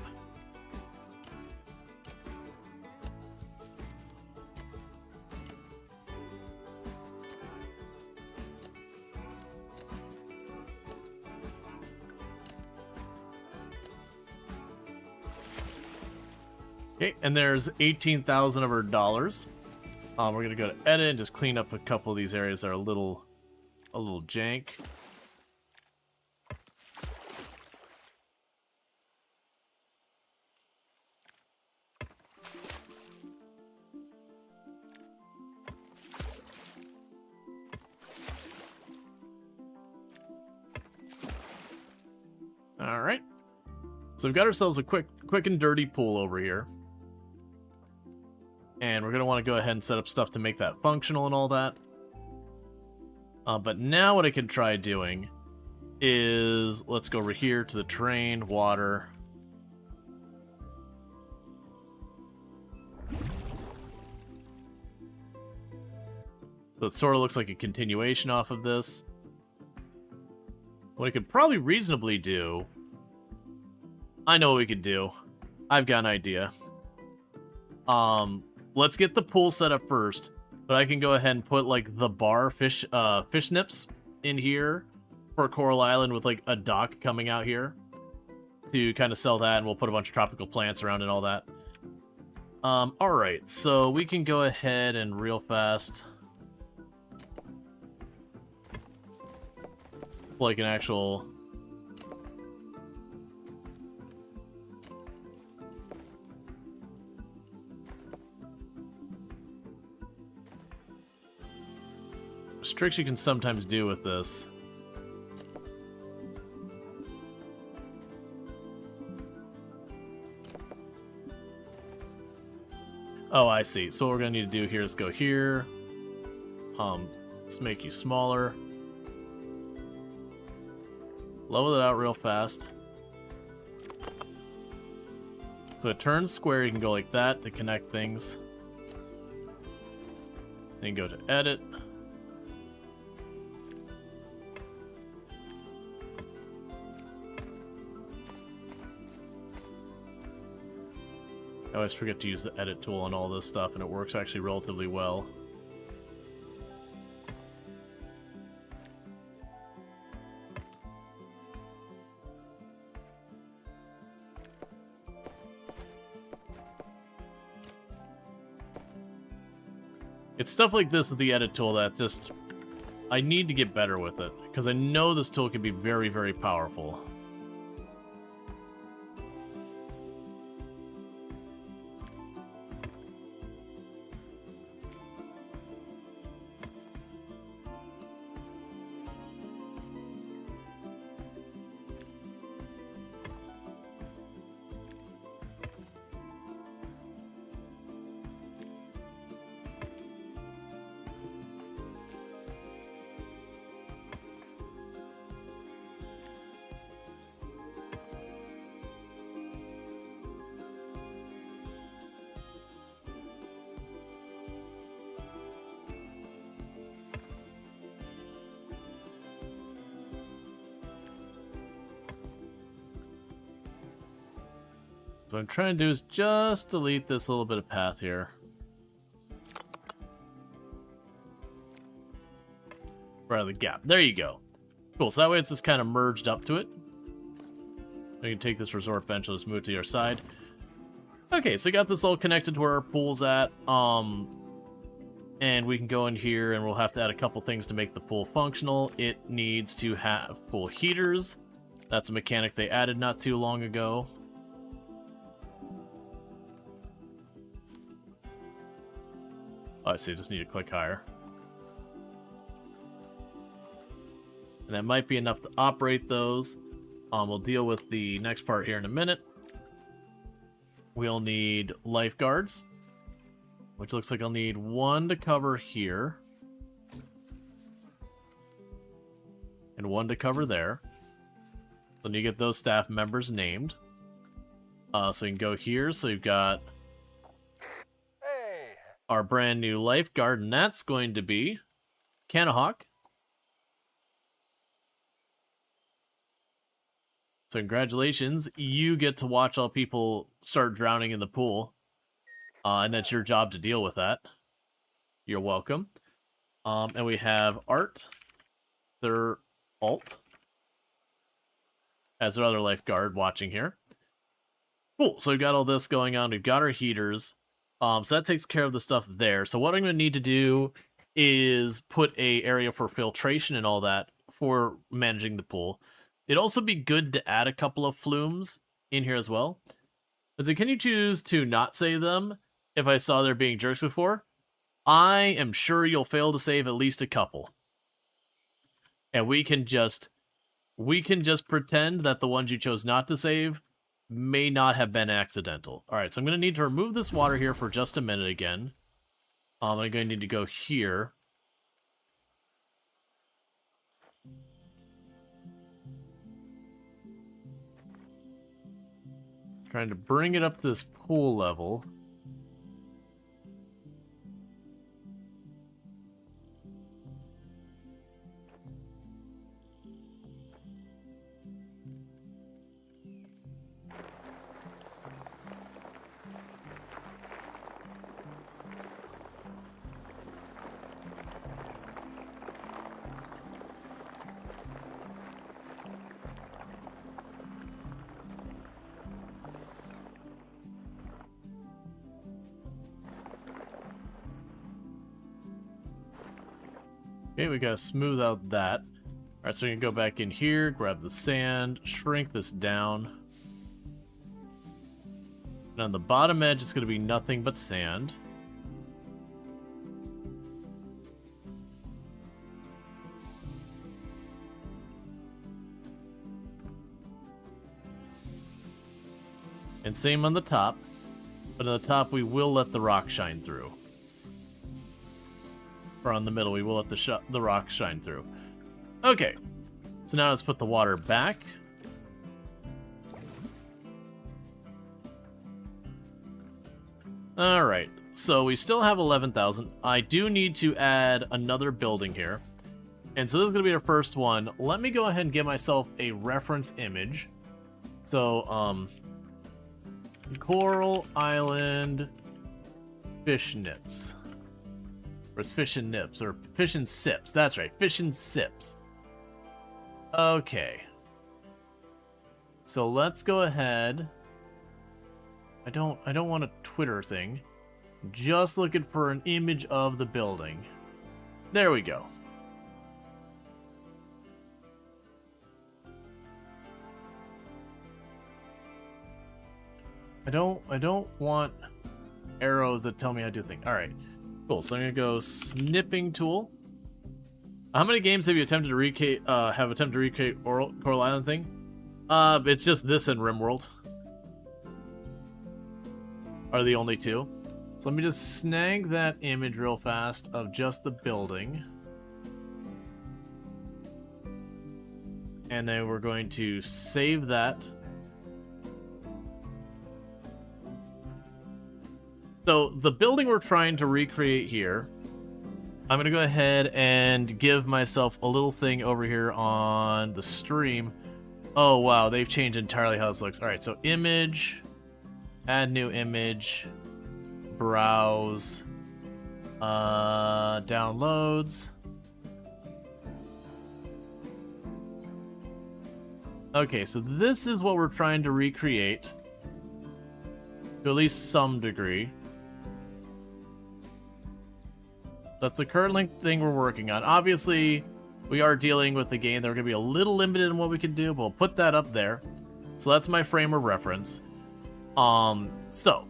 Okay, and there's 18,000 of our dollars. We're gonna go to edit and just clean up a couple of these areas that are a little jank. All right. So we've got ourselves a quick and dirty pool over here. And we're going to want to go ahead and set up stuff to make that functional and all that. But now what I can try doing is, let's go over here to the terrain, water. So it sort of looks like a continuation off of this. What I could probably reasonably do... I know what we could do. I've got an idea. Let's get the pool set up first, but I can go ahead and put like the bar fish nips in here for Coral Island with like a dock coming out here to kind of sell that, and we'll put a bunch of tropical plants around and all that. Alright, so we can go ahead and real fast, like an actual... tricks you can sometimes do with this. Oh, I see. So what we're gonna need to do here is go here. Let's make you smaller. Level it out real fast. So it turns square, you can go like that to connect things. Then go to edit. I always forget to use the edit tool on all this stuff, and it works actually relatively well. It's stuff like this with the edit tool that just I need to get better with it, because I know this tool can be very, very powerful. So what I'm trying to do is just delete this little bit of path here. Right out of the gap. There you go. Cool, so that way it's just kind of merged up to it. We can take this resort bench, let's move it to your side. Okay, so we got this all connected to where our pool's at. And we can go in here and we'll have to add a couple things to make the pool functional. It needs to have pool heaters. That's a mechanic they added not too long ago. Oh, I see, just need to click higher. And that might be enough to operate those. We'll deal with the next part here in a minute. We'll need lifeguards, which looks like I'll need one to cover here. And one to cover there. Then you get those staff members named. So you can go here, so you've got our brand new lifeguard, and that's going to be Canahawk. So congratulations, you get to watch all people start drowning in the pool. And that's your job to deal with that. You're welcome. And we have Art, their alt, as their other lifeguard watching here. Cool, so we've got all this going on. We've got our heaters. So that takes care of the stuff there. So what I'm going to need to do is put a area for filtration and all that for managing the pool. It'd also be good to add a couple of flumes in here as well. But so can you choose to not save them if I saw there being jerks before? I am sure you'll fail to save at least a couple. And we can just pretend that the ones you chose not to save may not have been accidental. Alright, so I'm going to need to remove this water here for just a minute again. I'm going to need to go here. Trying to bring it up to this pool level. Okay, we gotta smooth out that. Alright, so we can go back in here, grab the sand, shrink this down. And on the bottom edge, it's gonna be nothing but sand. And same on the top, but on the top we will let the rock shine through. Or on the middle, we will let the rock shine through. Okay, so now let's put the water back. Alright, so we still have 11,000. I do need to add another building here. And so this is going to be our first one. Let me go ahead and give myself a reference image. So, Coral Island Fish Nips. Or it's Fish and Nips, or Fish and Sips. That's right, Fish and Sips. Okay. So let's go ahead. I don't want a Twitter thing. I'm just looking for an image of the building. There we go. I don't want arrows that tell me how to do things. All right, cool. So I'm gonna go snipping tool. How many games have you attempted to recreate? Coral Island thing? It's just this and RimWorld are the only two. So let me just snag that image real fast of just the building. And then we're going to save that. So the building we're trying to recreate here, I'm going to go ahead and give myself a little thing over here on the stream. Oh, wow, they've changed entirely how this looks. All right, so image, add new image, browse, downloads. Okay, so this is what we're trying to recreate to at least some degree. That's the current thing we're working on. Obviously, we are dealing with the game that we're going to be a little limited in what we can do, but we'll put that up there. So that's my frame of reference. So,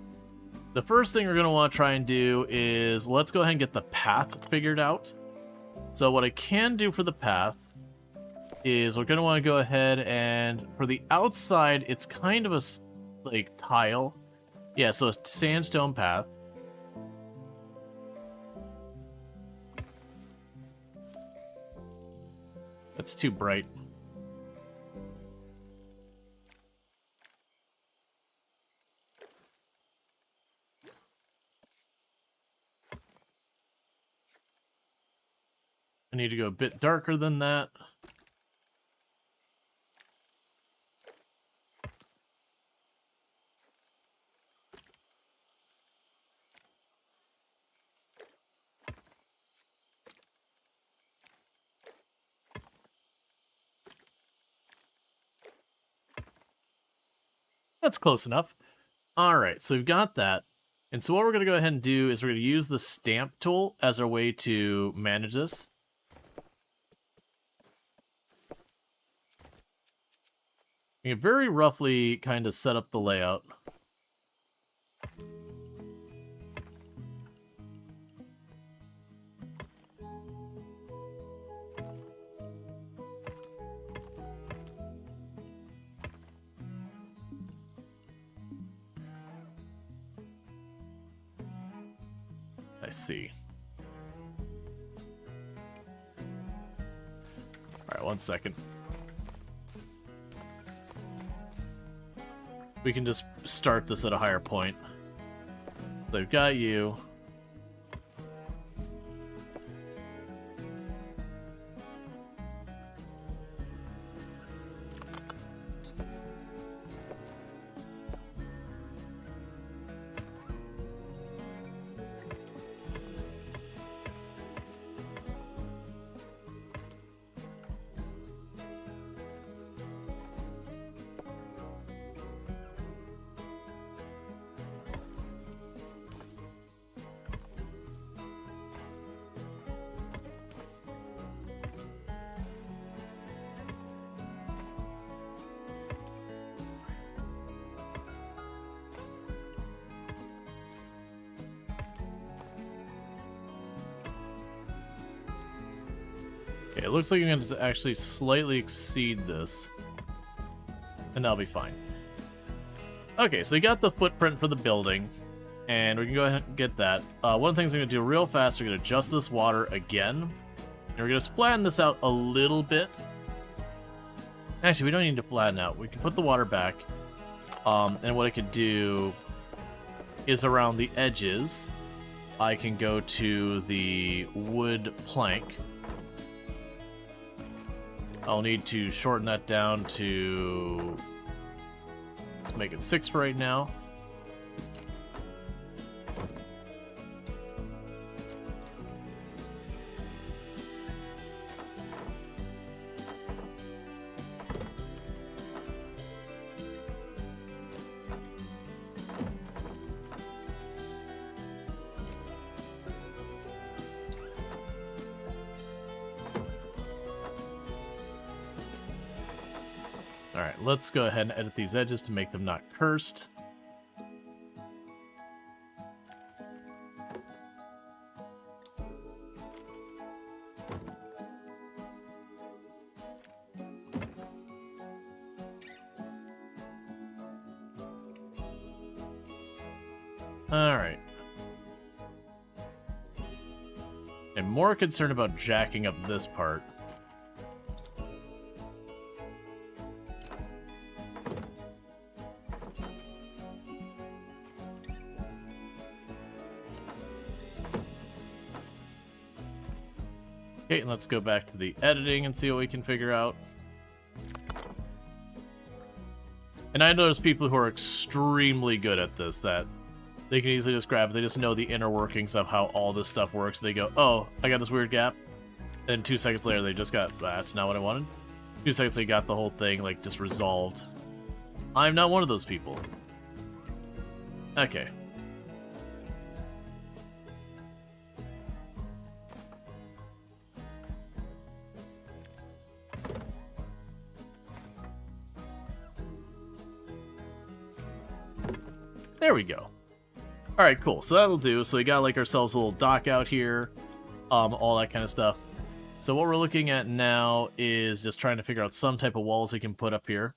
the first thing we're going to want to try and do is, let's go ahead and get the path figured out. So what I can do for the path is we're going to want to go ahead and, for the outside, it's kind of a, like, tile. Yeah, so a sandstone path. That's too bright. I need to go a bit darker than that. That's close enough. All right, so we've got that. And so what we're going to go ahead and do is we're going to use the stamp tool as our way to manage this. You can very roughly kind of set up the layout. I see. Alright, 1 second. We can just start this at a higher point. They've got you. Okay, it looks like you're going to actually slightly exceed this. And that'll be fine. Okay, so you got the footprint for the building. And we can go ahead and get that. One of the things I'm going to do real fast, we're going to adjust this water again. And we're going to flatten this out a little bit. Actually, we don't need to flatten out. We can put the water back. And what I could do is around the edges, I can go to the wood plank. I'll need to shorten that down to, let's make it 6 for right now. Alright, let's go ahead and edit these edges to make them not cursed. Alright. I'm more concerned about jacking up this part. Okay, and let's go back to the editing and see what we can figure out. And I notice people who are extremely good at this, that they can easily just grab it. They just know the inner workings of how all this stuff works. They go, oh, I got this weird gap. And 2 seconds later, they just got, that's not what I wanted. 2 seconds, they got the whole thing, like, just resolved. I'm not one of those people. Okay. There we go. Alright, cool. So that'll do. So we got like ourselves a little dock out here. All that kind of stuff. So what we're looking at now is just trying to figure out some type of walls we can put up here.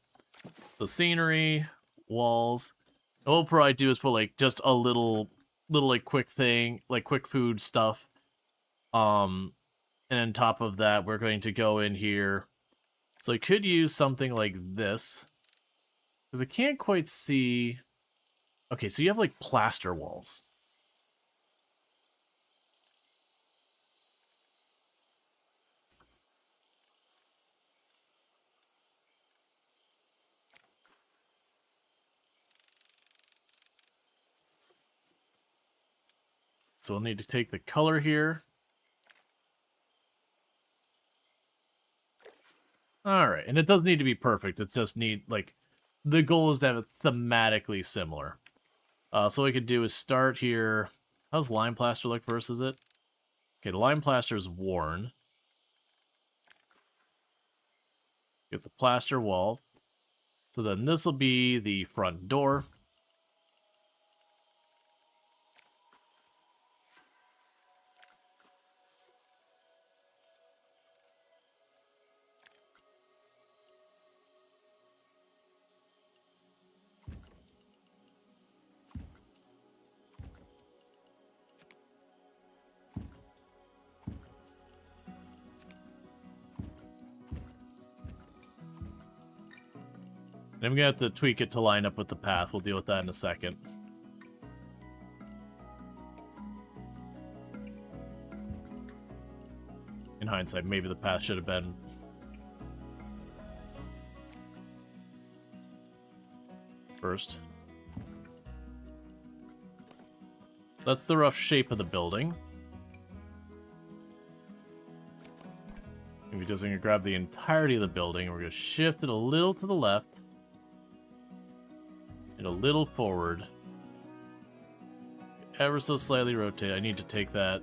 So scenery, walls. And what we'll probably do is put like just a little like quick thing, like quick food stuff. And on top of that, we're going to go in here. So I could use something like this. Because I can't quite see... Okay, so you have, like, plaster walls. So we'll need to take the color here. Alright, and it doesn't need to be perfect. It just need, like, the goal is to have it thematically similar. So what we could do is start here. How's lime plaster look versus it? Okay, the lime plaster is worn. Get the plaster wall. So then this will be the front door. And I'm going to have to tweak it to line up with the path. We'll deal with that in a second. In hindsight, maybe the path should have been first. That's the rough shape of the building. And we're just going to grab the entirety of the building, and we're going to shift it a little to the left. And a little forward. Ever so slightly rotate. I need to take that.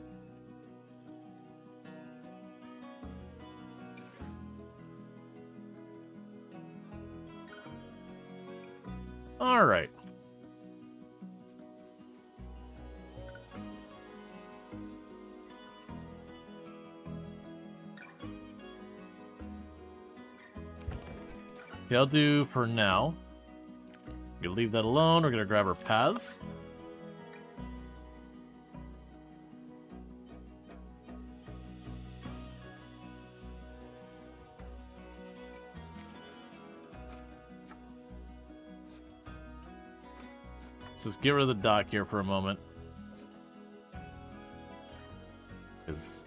Alright. Okay, I'll do for now. We're gonna leave that alone. We're gonna grab our paths. Let's just get rid of the dock here for a moment. Because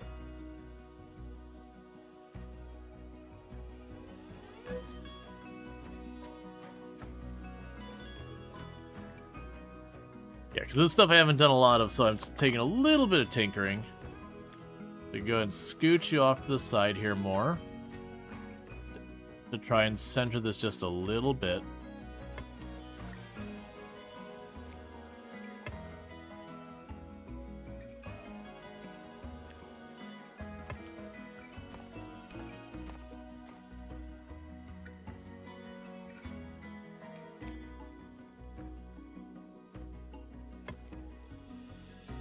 this stuff I haven't done a lot of, so I'm taking a little bit of tinkering. So go ahead and scooch you off to the side here more. To try and center this just a little bit.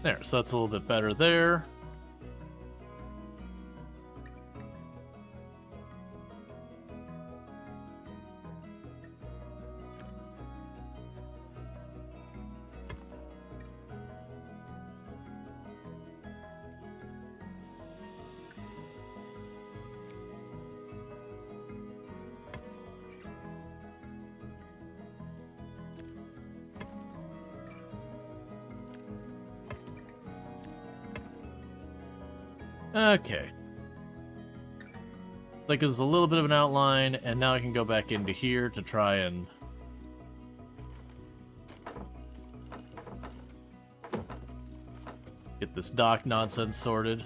There, so that's a little bit better there. Okay. Like there's a little bit of an outline, and now I can go back into here to try and get this dock nonsense sorted.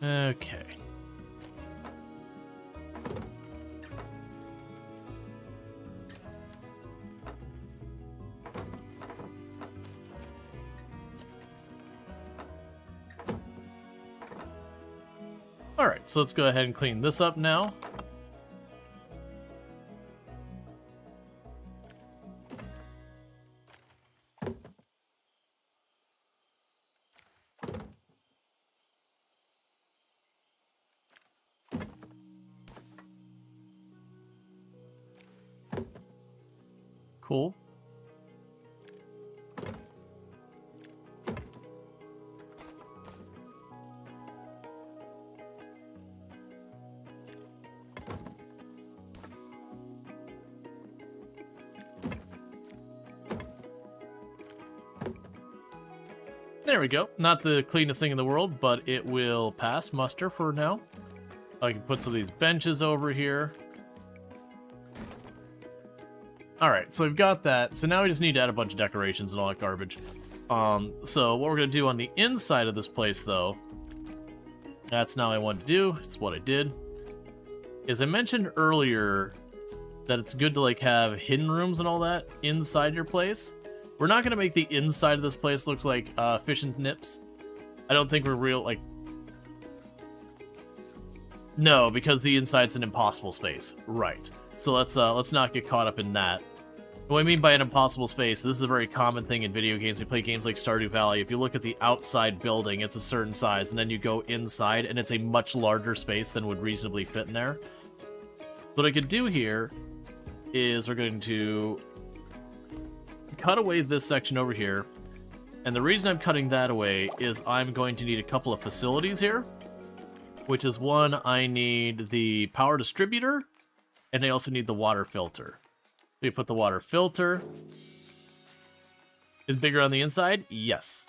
Okay. Alright, so let's go ahead and clean this up now. Cool. There we go. Not the cleanest thing in the world, but it will pass muster for now. I can put some of these benches over here. Alright, so we've got that. So now we just need to add a bunch of decorations and all that garbage. So what we're going to do on the inside of this place, though, that's not what I want to do. It's what I did. Is I mentioned earlier that it's good to, like, have hidden rooms and all that inside your place. We're not going to make the inside of this place look like fish and nips. I don't think we're real, like... No, because the inside's an impossible space. Right. So let's not get caught up in that. What I mean by an impossible space, this is a very common thing in video games. You play games like Stardew Valley. If you look at the outside building, it's a certain size, and then you go inside, and it's a much larger space than would reasonably fit in there. What I could do here is we're going to cut away this section over here, and the reason I'm cutting that away is I'm going to need a couple of facilities here, which is one, I need the power distributor, and I also need the water filter. We put the water filter. Is bigger on the inside? Yes.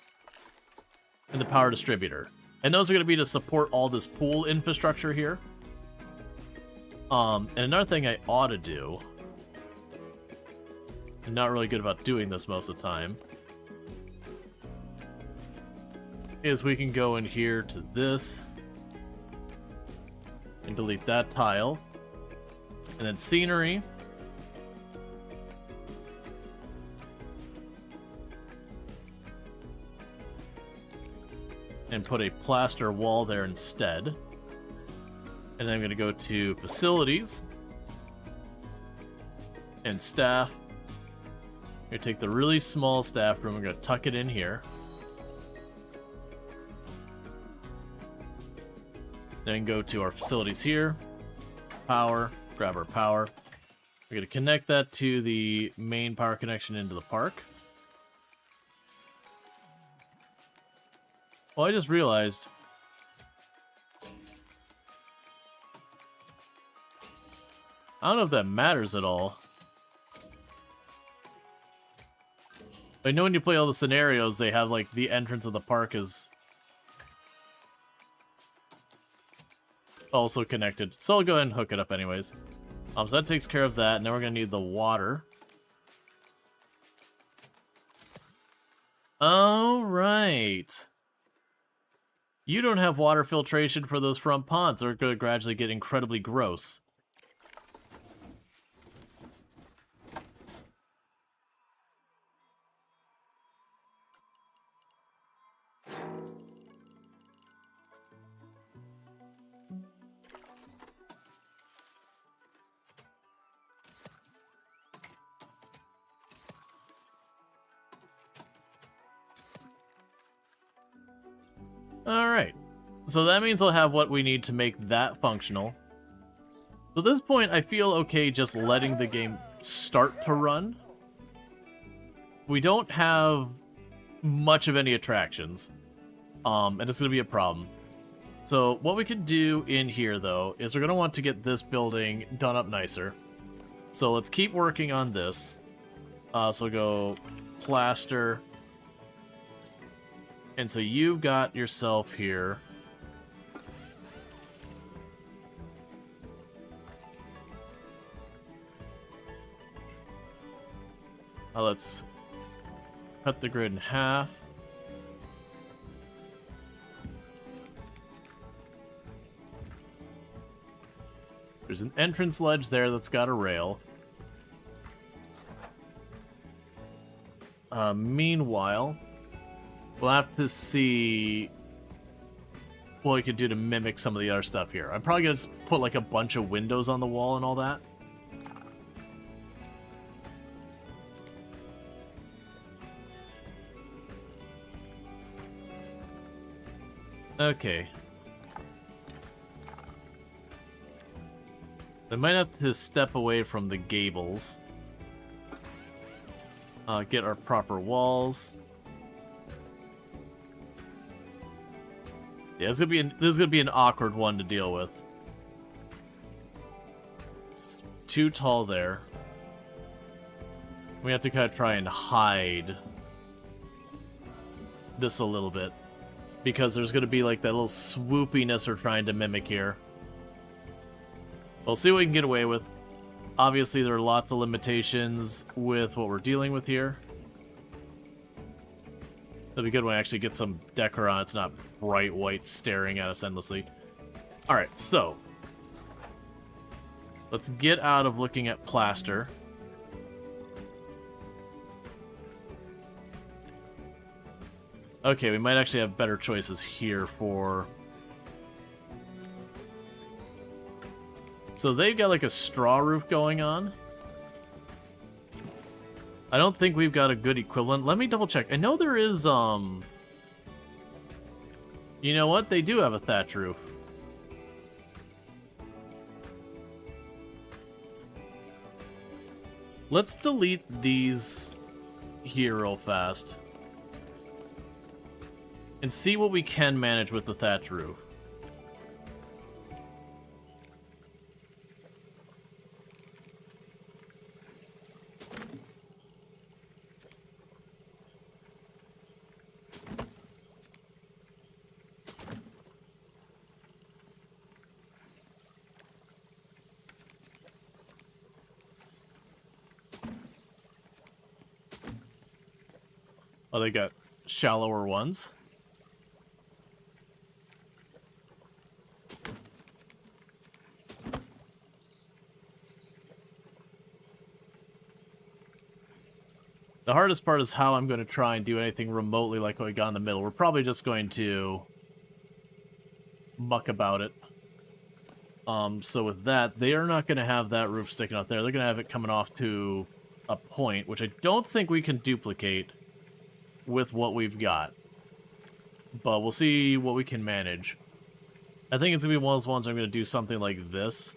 And the power distributor. And those are going to be to support all this pool infrastructure here. And another thing I ought to do, I'm not really good about doing this most of the time, is we can go in here to this and delete that tile. And then scenery. And put a plaster wall there instead. And then I'm going to go to facilities. And staff. I'm going to take the really small staff room. I'm going to tuck it in here. Then go to our facilities here. Power. Grab our power. We're going to connect that to the main power connection into the park. Well, I just realized I don't know if that matters at all. I know when you play all the scenarios, they have, like, the entrance of the park is also connected. So I'll go ahead and hook it up anyways. So that takes care of that. Now we're going to need the water. Alright. You don't have water filtration for those front ponds. They're going to gradually get incredibly gross. Alright, so that means we'll have what we need to make that functional. So at this point, I feel okay just letting the game start to run. We don't have much of any attractions. And it's going to be a problem. So what we could do in here, though, is we're going to want to get this building done up nicer. So let's keep working on this. So go plaster. And so you've got yourself here. Let's cut the grid in half. There's an entrance ledge there that's got a rail. Meanwhile, we'll have to see what we could do to mimic some of the other stuff here. I'm probably going to put like a bunch of windows on the wall and all that. Okay. I might have to step away from the gables. Get our proper walls. Yeah, this is gonna be an awkward one to deal with. It's too tall there. We have to kind of try and hide this a little bit, because there's gonna be like that little swoopiness we're trying to mimic here. We'll see what we can get away with. Obviously, there are lots of limitations with what we're dealing with here. It'll be good when I actually get some decor on. It's not bright white staring at us endlessly. Alright, so let's get out of looking at plaster. Okay, we might actually have better choices here for... So they've got like a straw roof going on. I don't think we've got a good equivalent. Let me double check. I know there is, you know what? They do have a thatch roof. Let's delete these here real fast. And see what we can manage with the thatch roof. Oh, they got shallower ones. The hardest part is how I'm going to try and do anything remotely like what we got in the middle. We're probably just going to muck about it. So with that, they are not going to have that roof sticking out there. They're going to have it coming off to a point, which I don't think we can duplicate with what we've got. But we'll see what we can manage. I think it's going to be one of those ones where I'm going to do something like this.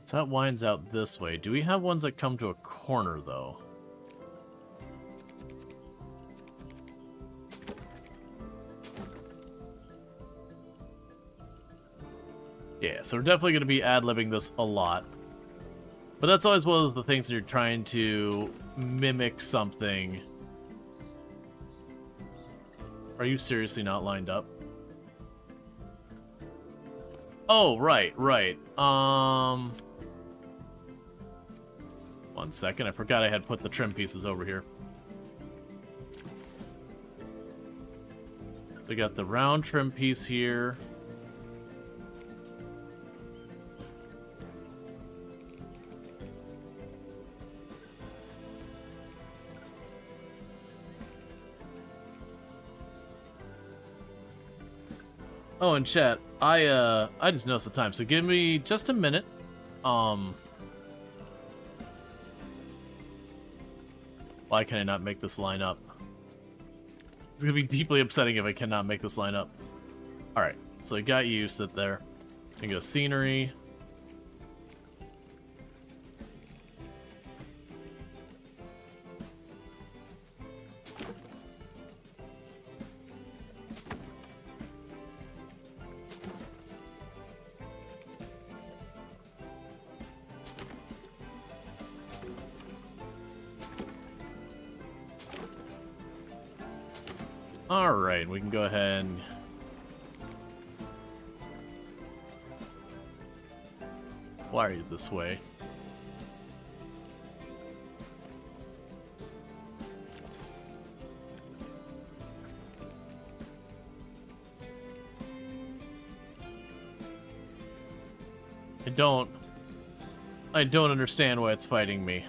So that winds out this way. Do we have ones that come to a corner, though? Yeah, so we're definitely going to be ad-libbing this a lot. But that's always one of the things when you're trying to mimic something. Are you seriously not lined up? Oh, right. 1 second, I forgot I had put the trim pieces over here. We got the round trim piece here. Oh, and chat, I just noticed the time, so give me just a minute. Why can I not make this line up? It's gonna be deeply upsetting if I cannot make this line up. Alright, so I got you, sit there. And go scenery. Alright, we can go ahead and... wire you this way. I don't understand why it's fighting me.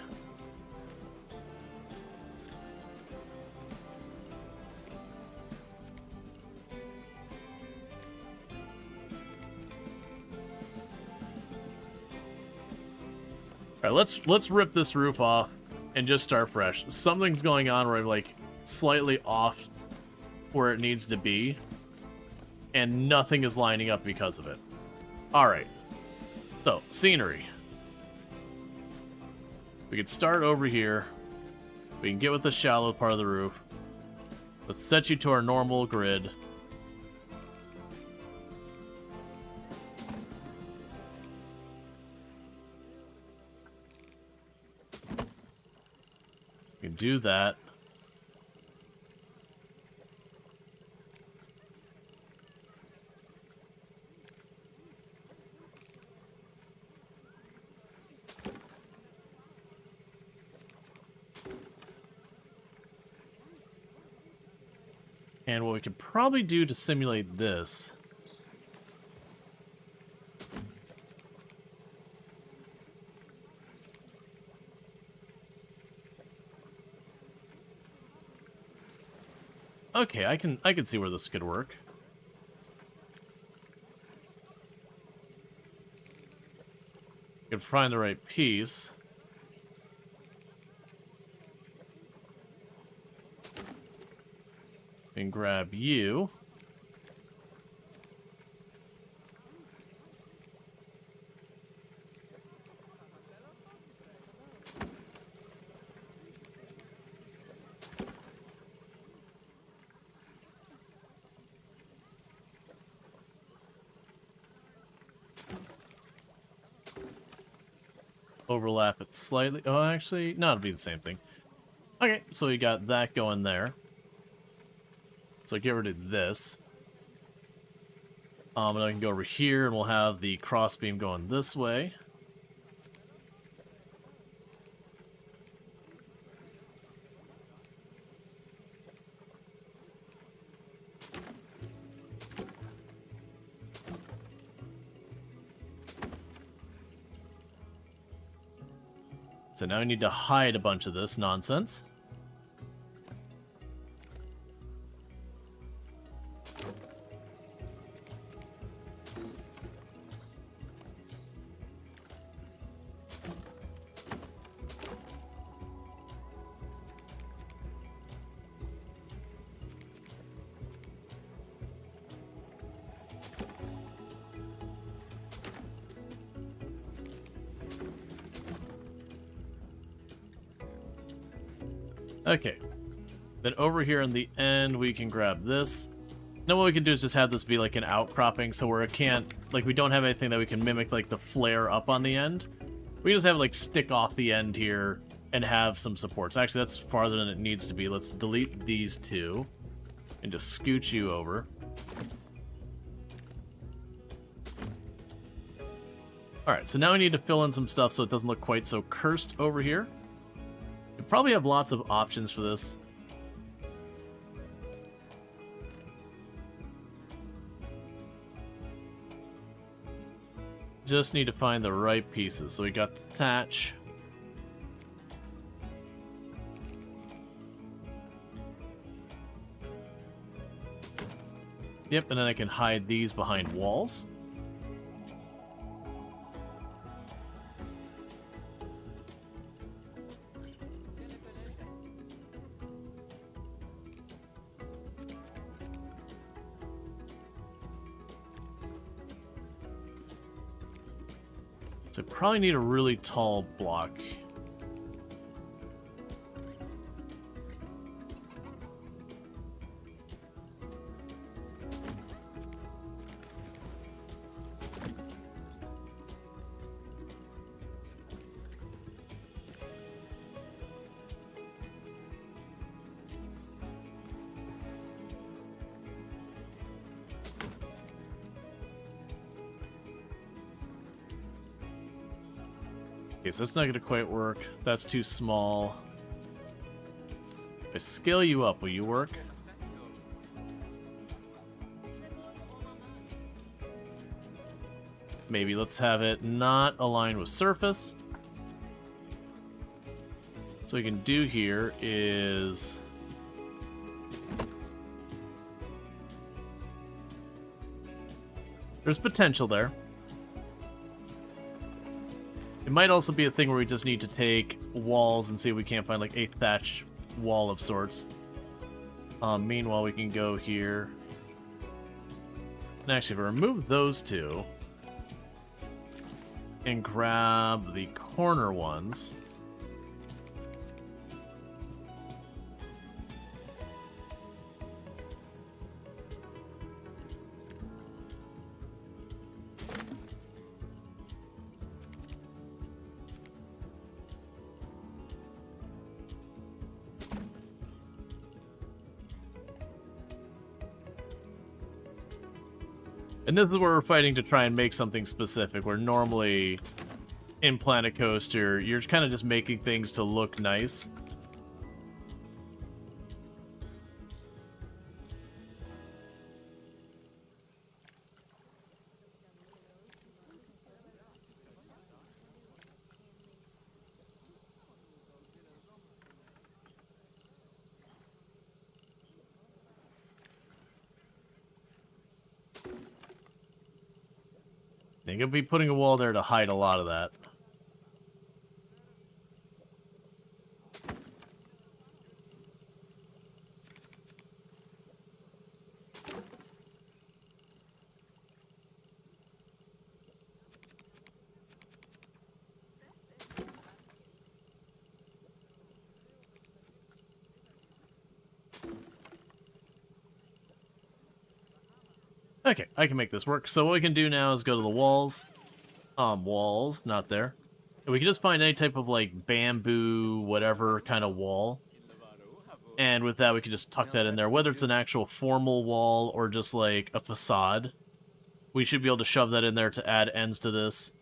Alright, let's rip this roof off and just start fresh. Something's going on where I'm like slightly off where it needs to be, and nothing is lining up because of it. Alright. So, scenery. We could start over here. We can get with the shallow part of the roof. Let's set you to our normal grid. We can do that. And what we could probably do to simulate this... Okay, I can see where this could work. You can find the right piece. And grab you. Overlap it slightly. Oh, actually, no, it'll be the same thing. Okay, so we got that going there. So get rid of this. And I can go over here, and we'll have the crossbeam going this way. So now I need to hide a bunch of this nonsense. Okay. Then over here in the end, we can grab this. Now what we can do is just have this be like an outcropping, so where it can't, like we don't have anything that we can mimic like the flare up on the end. We just have it like stick off the end here and have some supports. Actually, that's farther than it needs to be. Let's delete these two and just scooch you over. Alright, so now we need to fill in some stuff so it doesn't look quite so cursed over here. We probably have lots of options for this. Just need to find the right pieces. So we got the thatch. Yep, and then I can hide these behind walls. So I probably need a really tall block. Okay, so that's not going to quite work. That's too small. If I scale you up, will you work? Maybe let's have it not aligned with surface. So what we can do here is... there's potential there. It might also be a thing where we just need to take walls and see if we can't find like a thatch wall of sorts. Meanwhile, we can go here. And actually, if I remove those two and grab the corner ones. And this is where we're fighting to try and make something specific, where normally in Planet Coaster, you're kind of just making things to look nice. I think I'll be putting a wall there to hide a lot of that. Okay, I can make this work. So what we can do now is go to the walls. Walls, not there. And we can just find any type of, like, bamboo, whatever kind of wall. And with that, we can just tuck that in there. Whether it's an actual formal wall or just, like, a facade, we should be able to shove that in there to add ends to this.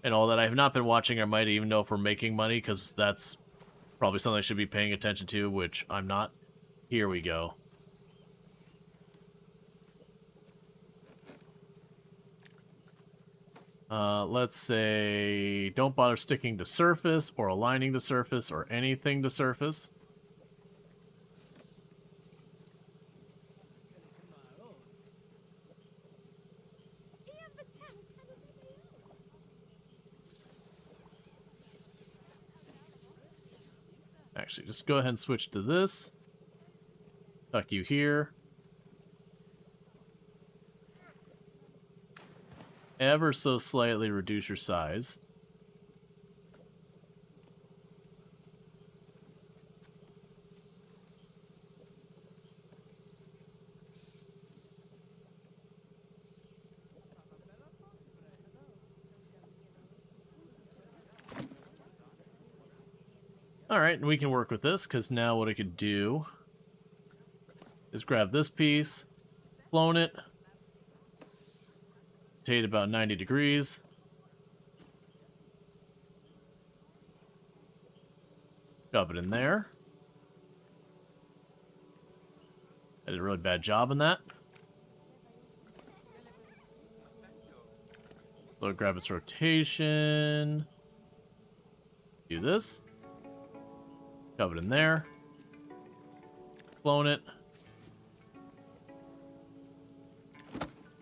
And all that. I have not been watching. I might even know if we're making money, because that's probably something I should be paying attention to, which I'm not. Here we go. Let's say don't bother sticking to surface or aligning to surface or anything to surface. Actually, just go ahead and switch to this. Tuck you here. Ever so slightly reduce your size. Alright, and we can work with this, because now what I could do is grab this piece, clone it, rotate about 90 degrees. Shove it in there. I did a really bad job in that. So grab its rotation. Do this. Shove it in there. Clone it.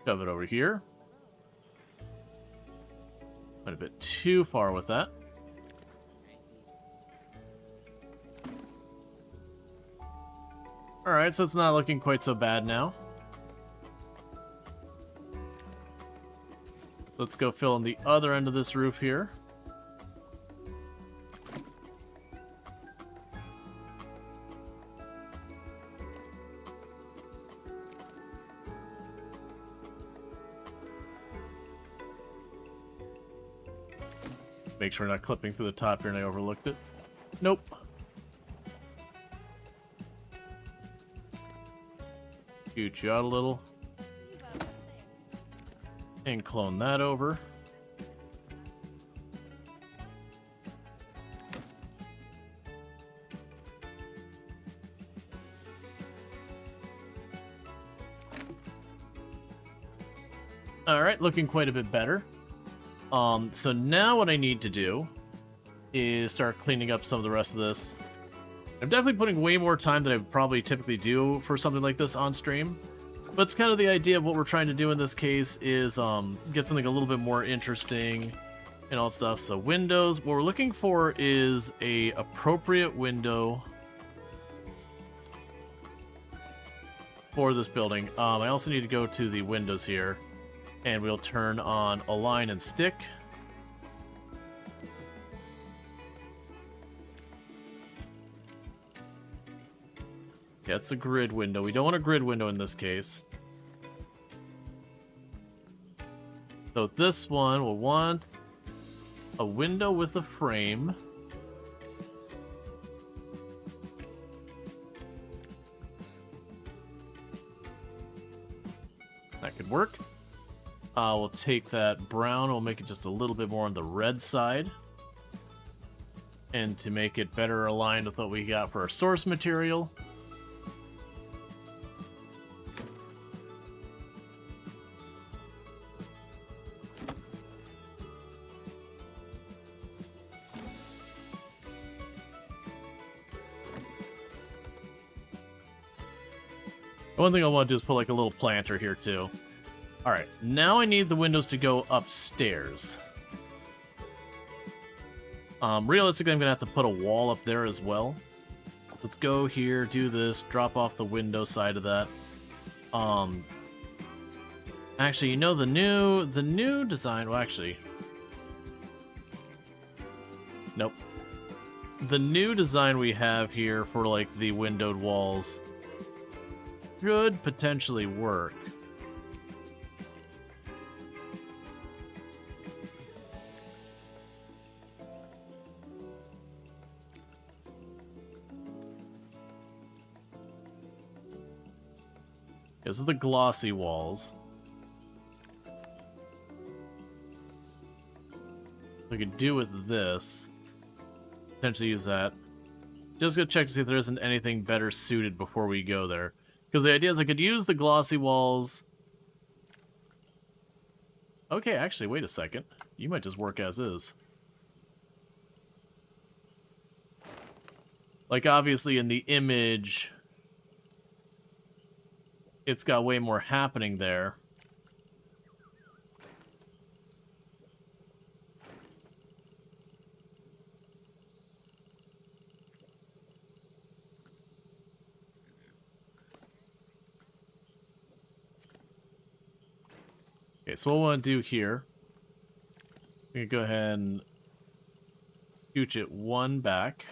Shove it over here. Went a bit too far with that. Alright, so it's not looking quite so bad now. Let's go fill in the other end of this roof here. Make sure we're not clipping through the top here and I overlooked it. Nope. Scoot you out a little. And clone that over. Alright, looking quite a bit better. So now what I need to do is start cleaning up some of the rest of this. I'm definitely putting way more time than I probably typically do for something like this on stream. But it's kind of the idea of what we're trying to do in this case is get something a little bit more interesting and all that stuff. So windows, what we're looking for is a appropriate window for this building. I also need to go to the windows here, and we'll turn on align and stick. Yeah, it's a grid window. We don't want a grid window in this case. So this one will want a window with a frame. That could work. We'll take that brown, we'll make it just a little bit more on the red side. And to make it better aligned with what we got for our source material. One thing I want to do is put like a little planter here too. Alright, now I need the windows to go upstairs. Realistically, I'm going to have to put a wall up there as well. Let's go here, do this, drop off the window side of that. Actually, you know, the new design, well actually... Nope. The new design we have here for like the windowed walls should potentially work. This is the glossy walls. We could do with this. Potentially use that. Just gonna check to see if there isn't anything better suited before we go there. Because the idea is I could use the glossy walls. Okay, actually, wait a second. You might just work as is. Like, obviously, in the image, it's got way more happening there. Okay, so what we want to do here, we can go ahead and scooch it one back.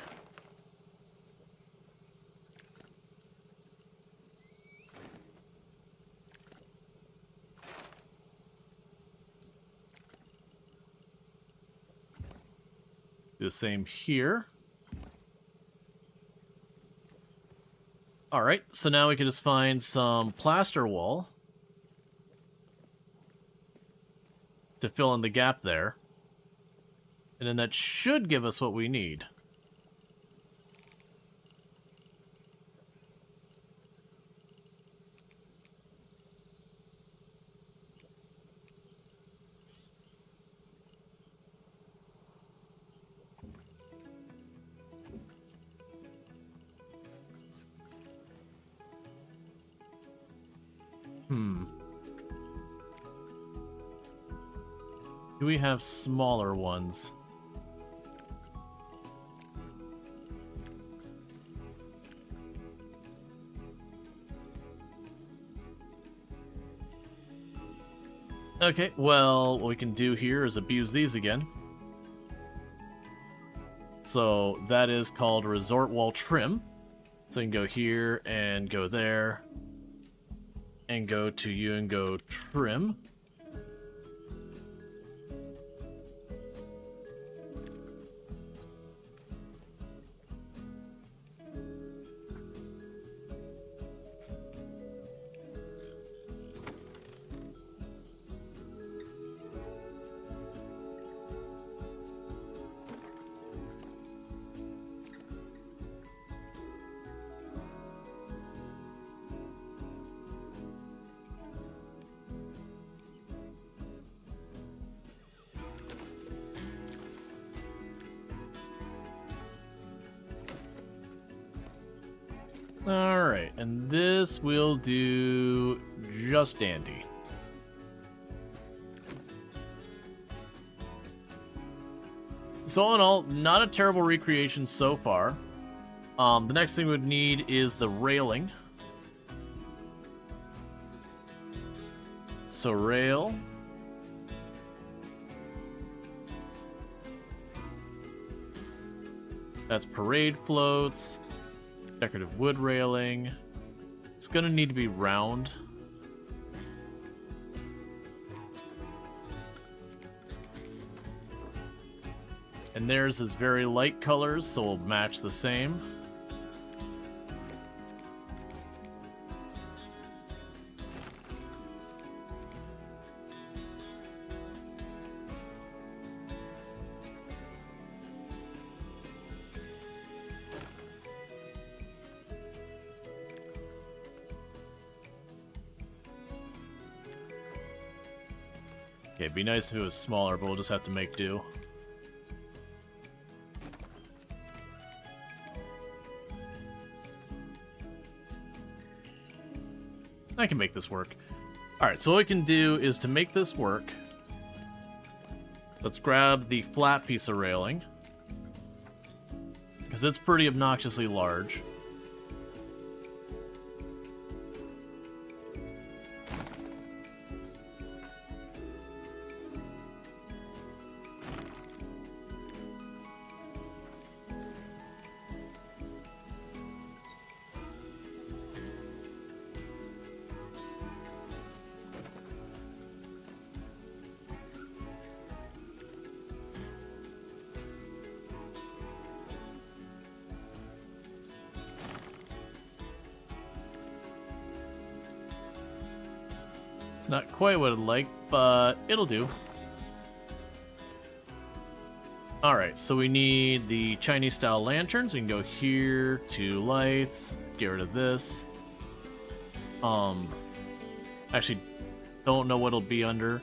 Do the same here. Alright, so now we can just find some plaster wall to fill in the gap there. And then that should give us what we need. Do we have smaller ones? Okay, well, what we can do here is abuse these again. So that is called Resort Wall Trim. So you can go here and go there. And go to you and go Trim. Alright, and this will do just dandy. So all in all, not a terrible recreation so far. The next thing we would need is the railing. So rail. That's parade floats. Decorative wood railing. It's gonna need to be round. And theirs is very light colors, so we'll match the same. Okay, it'd be nice if it was smaller, but we'll just have to make do. I can make this work. Alright, so what we can do is to make this work, let's grab the flat piece of railing, because it's pretty obnoxiously large. It's not quite what I'd like, but it'll do. Alright, so we need the Chinese-style lanterns. We can go here to lights, get rid of this. Actually, don't know what it'll be under.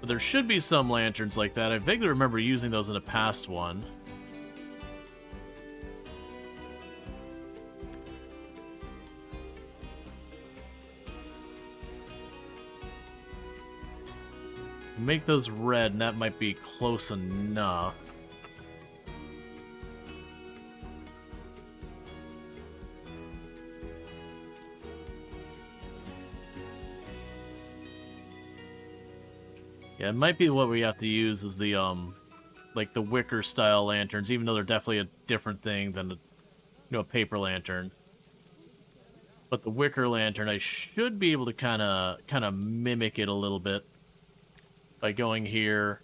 But there should be some lanterns like that. I vaguely remember using those in a past one. Make those red, and that might be close enough. Yeah, it might be what we have to use is the, like the wicker style lanterns, even though they're definitely a different thing than, a paper lantern. But the wicker lantern, I should be able to kind of mimic it a little bit. By going here,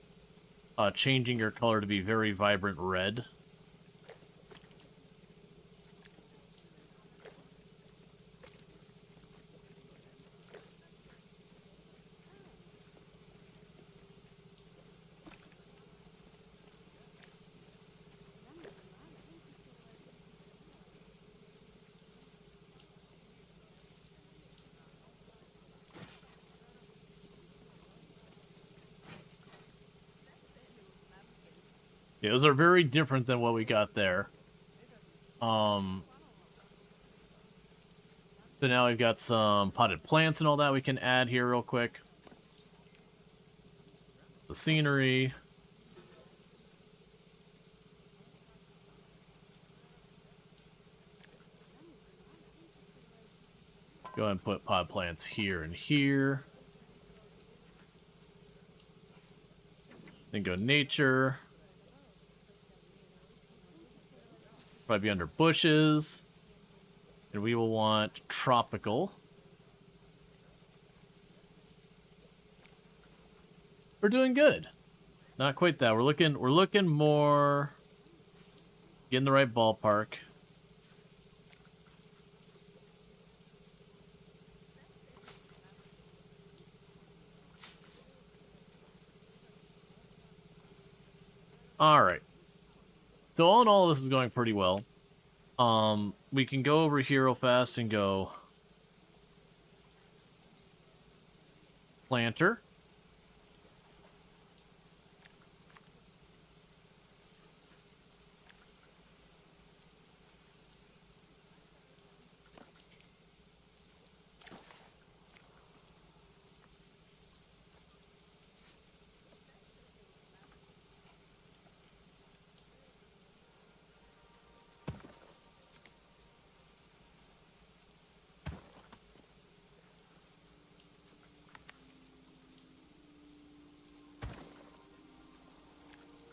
changing your color to be very vibrant red. Yeah, those are very different than what we got there. So now we've got some potted plants and all that we can add here real quick. The scenery. Go ahead and put potted plants here and here. Then go nature. Probably be under bushes. And we will want tropical. We're doing good. Not quite that. We're looking more in the right ballpark. All right. So all in all, this is going pretty well. We can go over here real fast and go planter.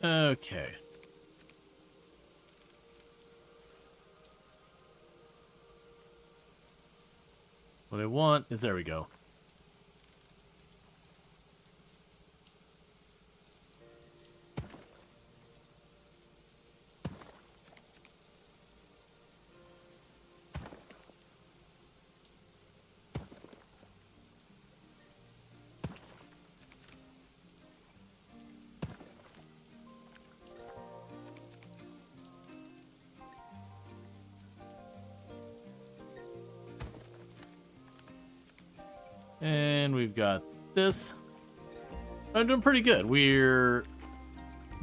Okay. What I want is, there we go. And we've got this. I'm doing pretty good. We're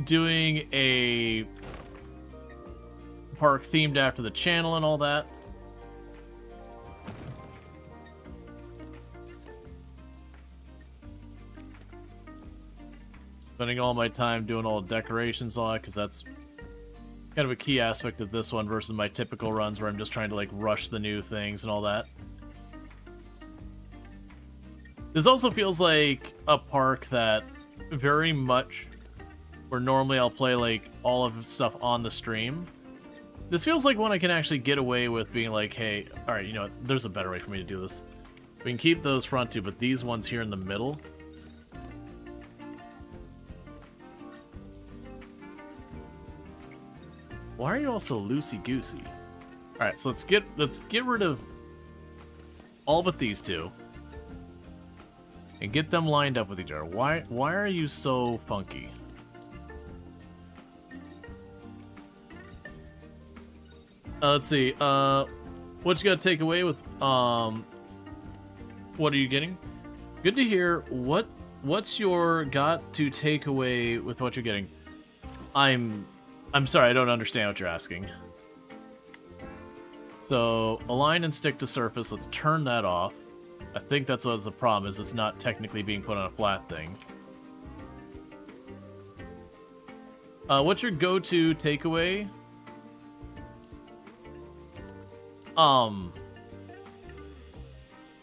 doing a park themed after the channel and all that. Spending all my time doing all the decorations on it, because that's kind of a key aspect of this one versus my typical runs where I'm just trying to like rush the new things and all that. This also feels like a park that very much, where normally I'll play like all of the stuff on the stream. This feels like one I can actually get away with being like, hey, alright, you know what, there's a better way for me to do this. We can keep those front two, but these ones here in the middle. Why are you all so loosey-goosey? Alright, so let's get rid of all but these two. And get them lined up with each other. Why are you so funky? Let's see. What you gotta take away with what are you getting? Good to hear. What's your got to take away with what you're getting? I'm sorry, I don't understand what you're asking. So align and stick to surface. Let's turn that off. I think that's what's the problem, is it's not technically being put on a flat thing. What's your go-to takeaway?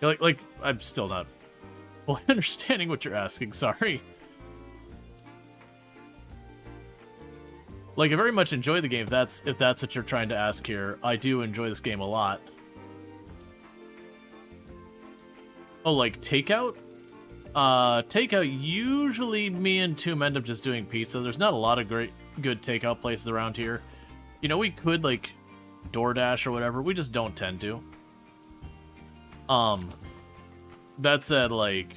Like, I'm still not fully understanding what you're asking, sorry. Like, I very much enjoy the game, if that's what you're trying to ask here. I do enjoy this game a lot. Oh, like takeout? Takeout, usually me and Toom end up just doing pizza. There's not a lot of good takeout places around here. You know, we could, like, DoorDash or whatever. We just don't tend to. That said, like,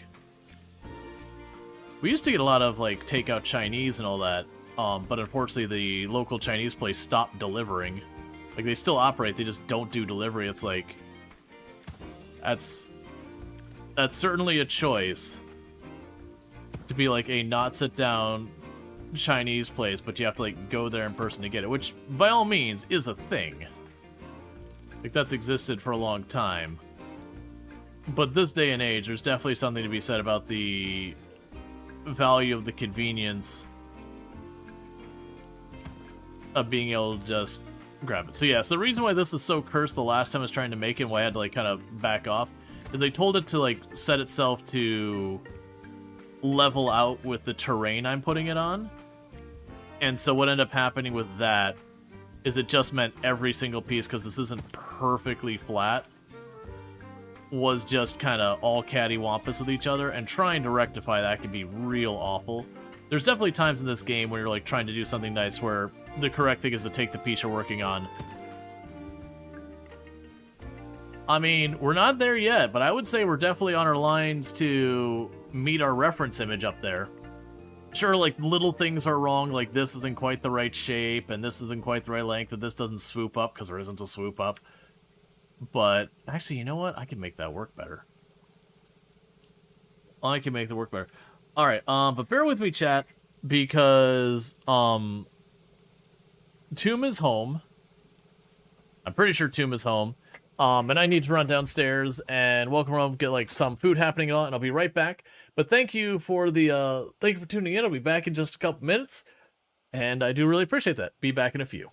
we used to get a lot of, like, takeout Chinese and all that. But unfortunately, the local Chinese place stopped delivering. Like, they still operate, they just don't do delivery. It's like, that's certainly a choice to be like a not sit down Chinese place, but you have to like go there in person to get it, which by all means is a thing. Like, that's existed for a long time. But this day and age, there's definitely something to be said about the value of the convenience of being able to just grab it. So yeah, so the reason why this is so cursed the last time I was trying to make it, and why I had to like kind of back off, is they told it to like set itself to level out with the terrain I'm putting it on. And so what ended up happening with that is it just meant every single piece, because this isn't perfectly flat, was just kind of all cattywampus with each other, and trying to rectify that can be real awful. There's definitely times in this game where you're like trying to do something nice where the correct thing is to take the piece you're working on. I mean, we're not there yet, but I would say we're definitely on our lines to meet our reference image up there. Sure, like, little things are wrong, like this isn't quite the right shape, and this isn't quite the right length, and this doesn't swoop up, because there isn't a swoop up. But, actually, you know what? I can make that work better. I can make that work better. Alright, but bear with me, chat, because, Tomb is home. I'm pretty sure Tomb is home. And I need to run downstairs and welcome around, get like some food happening and I'll be right back. But thank you for tuning in. I'll be back in just a couple minutes, and I do really appreciate that. Be back in a few.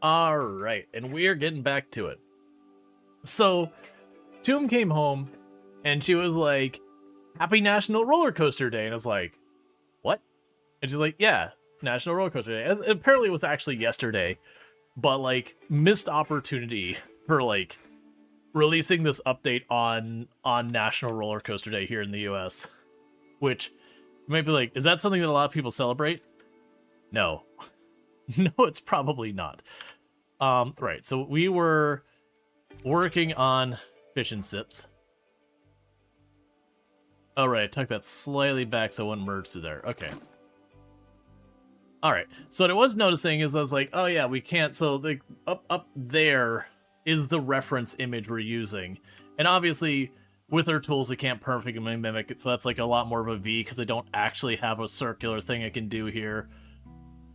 All right, and we are getting back to it. So, Tomb came home, and she was like, "Happy National Roller Coaster Day," and I was like, "What?" And she's like, "Yeah, National Roller Coaster Day." Apparently, it was actually yesterday, but like missed opportunity for like releasing this update on National Roller Coaster Day here in the U.S. Which you might be like, is that something that a lot of people celebrate? No, no, it's probably not. Right. So we were working on fish and sips. Oh, right. I took that slightly back so it wouldn't merge through there. Okay. All right. So what I was noticing is I was like, oh yeah, we can't. So the up there is the reference image we're using, and obviously with our tools we can't perfectly mimic it. So that's like a lot more of a V because I don't actually have a circular thing I can do here,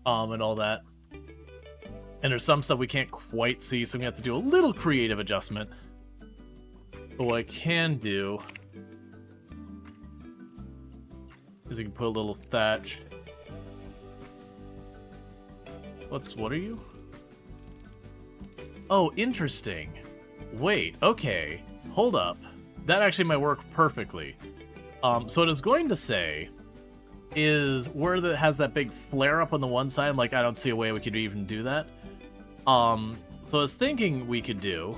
and all that. And there's some stuff we can't quite see, so we have to do a little creative adjustment. But what I can do is you can put a little thatch. What are you? Oh, interesting. Wait, okay. Hold up. That actually might work perfectly. So what I was going to say is where it has that big flare up on the one side, I'm like, I don't see a way we could even do that. So I was thinking we could do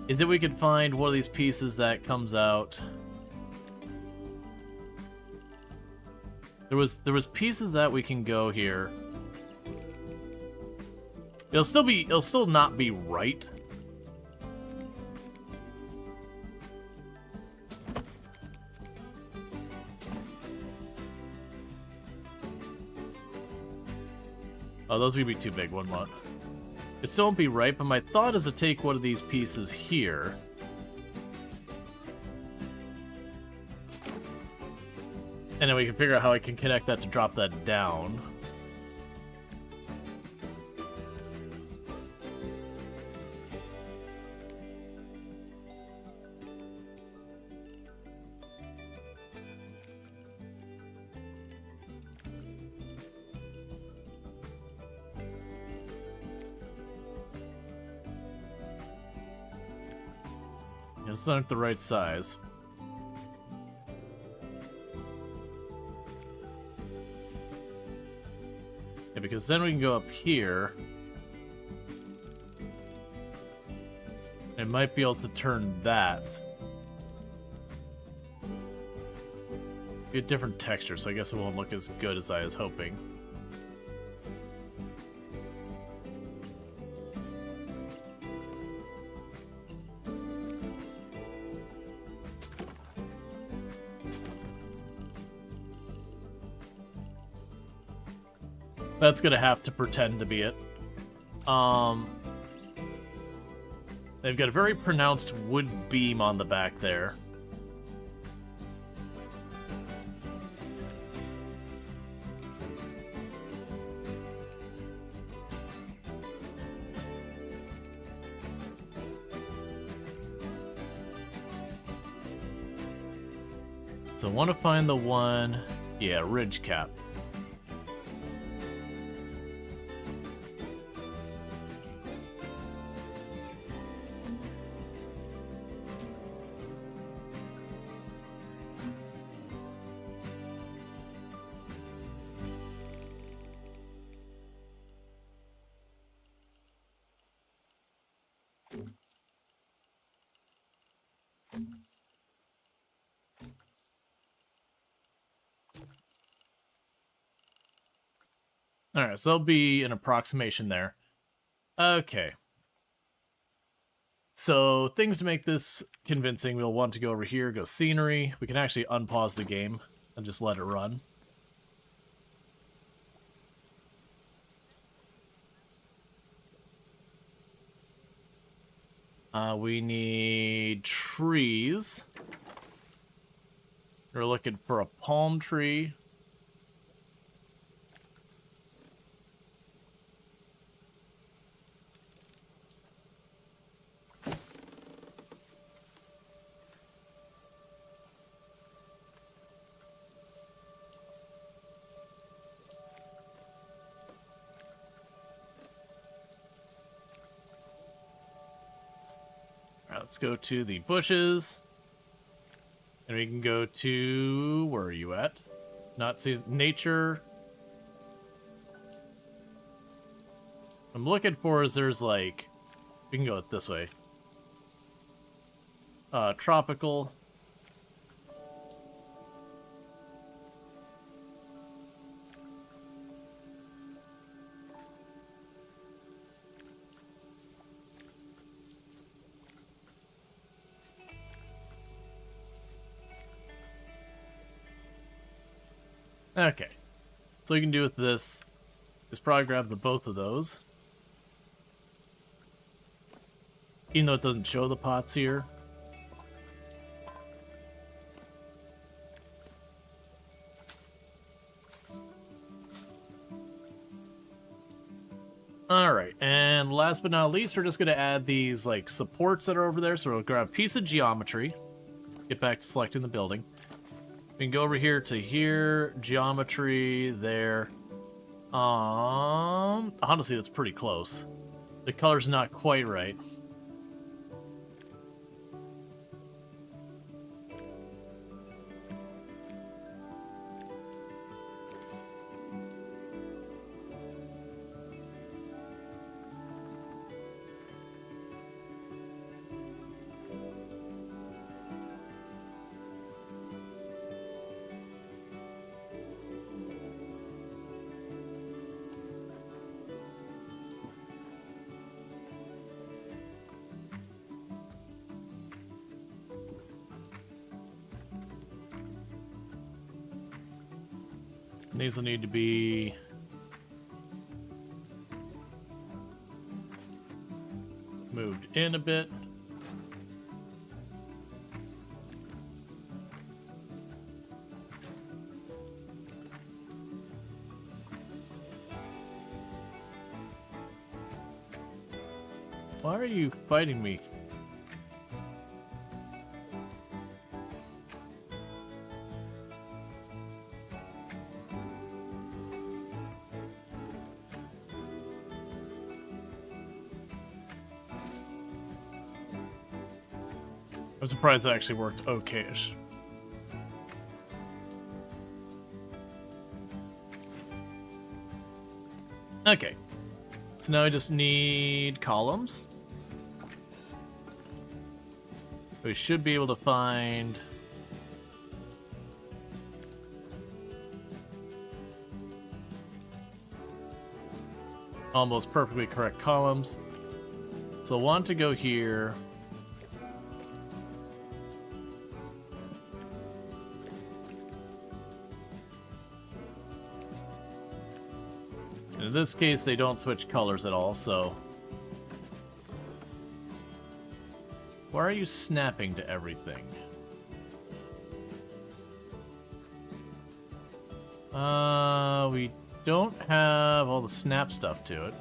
is that we could find one of these pieces that comes out. There was pieces that we can go here. It'll still not be right. Oh, those are gonna be too big, one lot. It still won't be right, but my thought is to take one of these pieces here. And then we can figure out how I can connect that to drop that down. It's not the right size. Yeah, because then we can go up here. And might be able to turn that. Be a different texture, so I guess it won't look as good as I was hoping. That's gonna have to pretend to be it. They've got a very pronounced wood beam on the back there. So I want to find the one, yeah, ridge cap. Alright, so there'll be an approximation there. Okay. So, things to make this convincing, we'll want to go over here, go scenery. We can actually unpause the game and just let it run. We need trees. We're looking for a palm tree. let's go to the bushes. And we can go to... Where are you at? Not see nature. I'm looking for is there's like... We can go this way. Tropical. Okay. So you can do with this is probably grab the both of those. Even though it doesn't show the pots here. Alright, and last but not least, we're just going to add these like supports that are over there. So we'll grab a piece of geometry. Get back to selecting the building. We can go over here to here, geometry, there. Honestly, that's pretty close. The color's not quite right. These will need to be moved in a bit. Why are you fighting me? I'm surprised that actually worked okay-ish. Okay. So now I just need columns. We should be able to find... almost perfectly correct columns. So I want to go here... In this case, they don't switch colors at all, so... Why are you snapping to everything? We don't have all the snap stuff to it.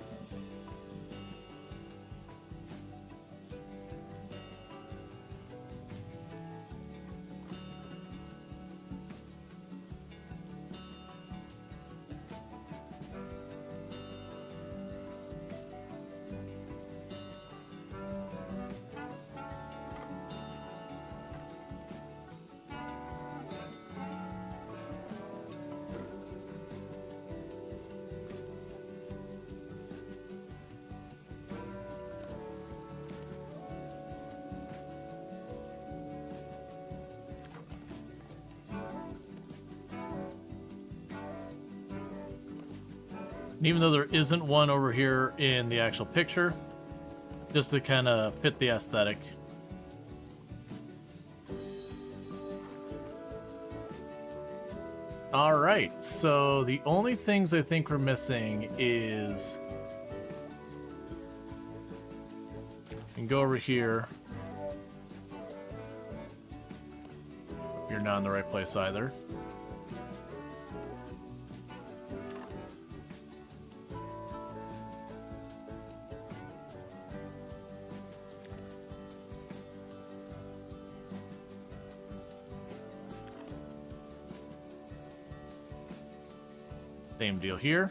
And even though there isn't one over here in the actual picture, just to kind of fit the aesthetic. Alright, so the only things I think we're missing is... You can go over here. You're not in the right place either. Same deal here.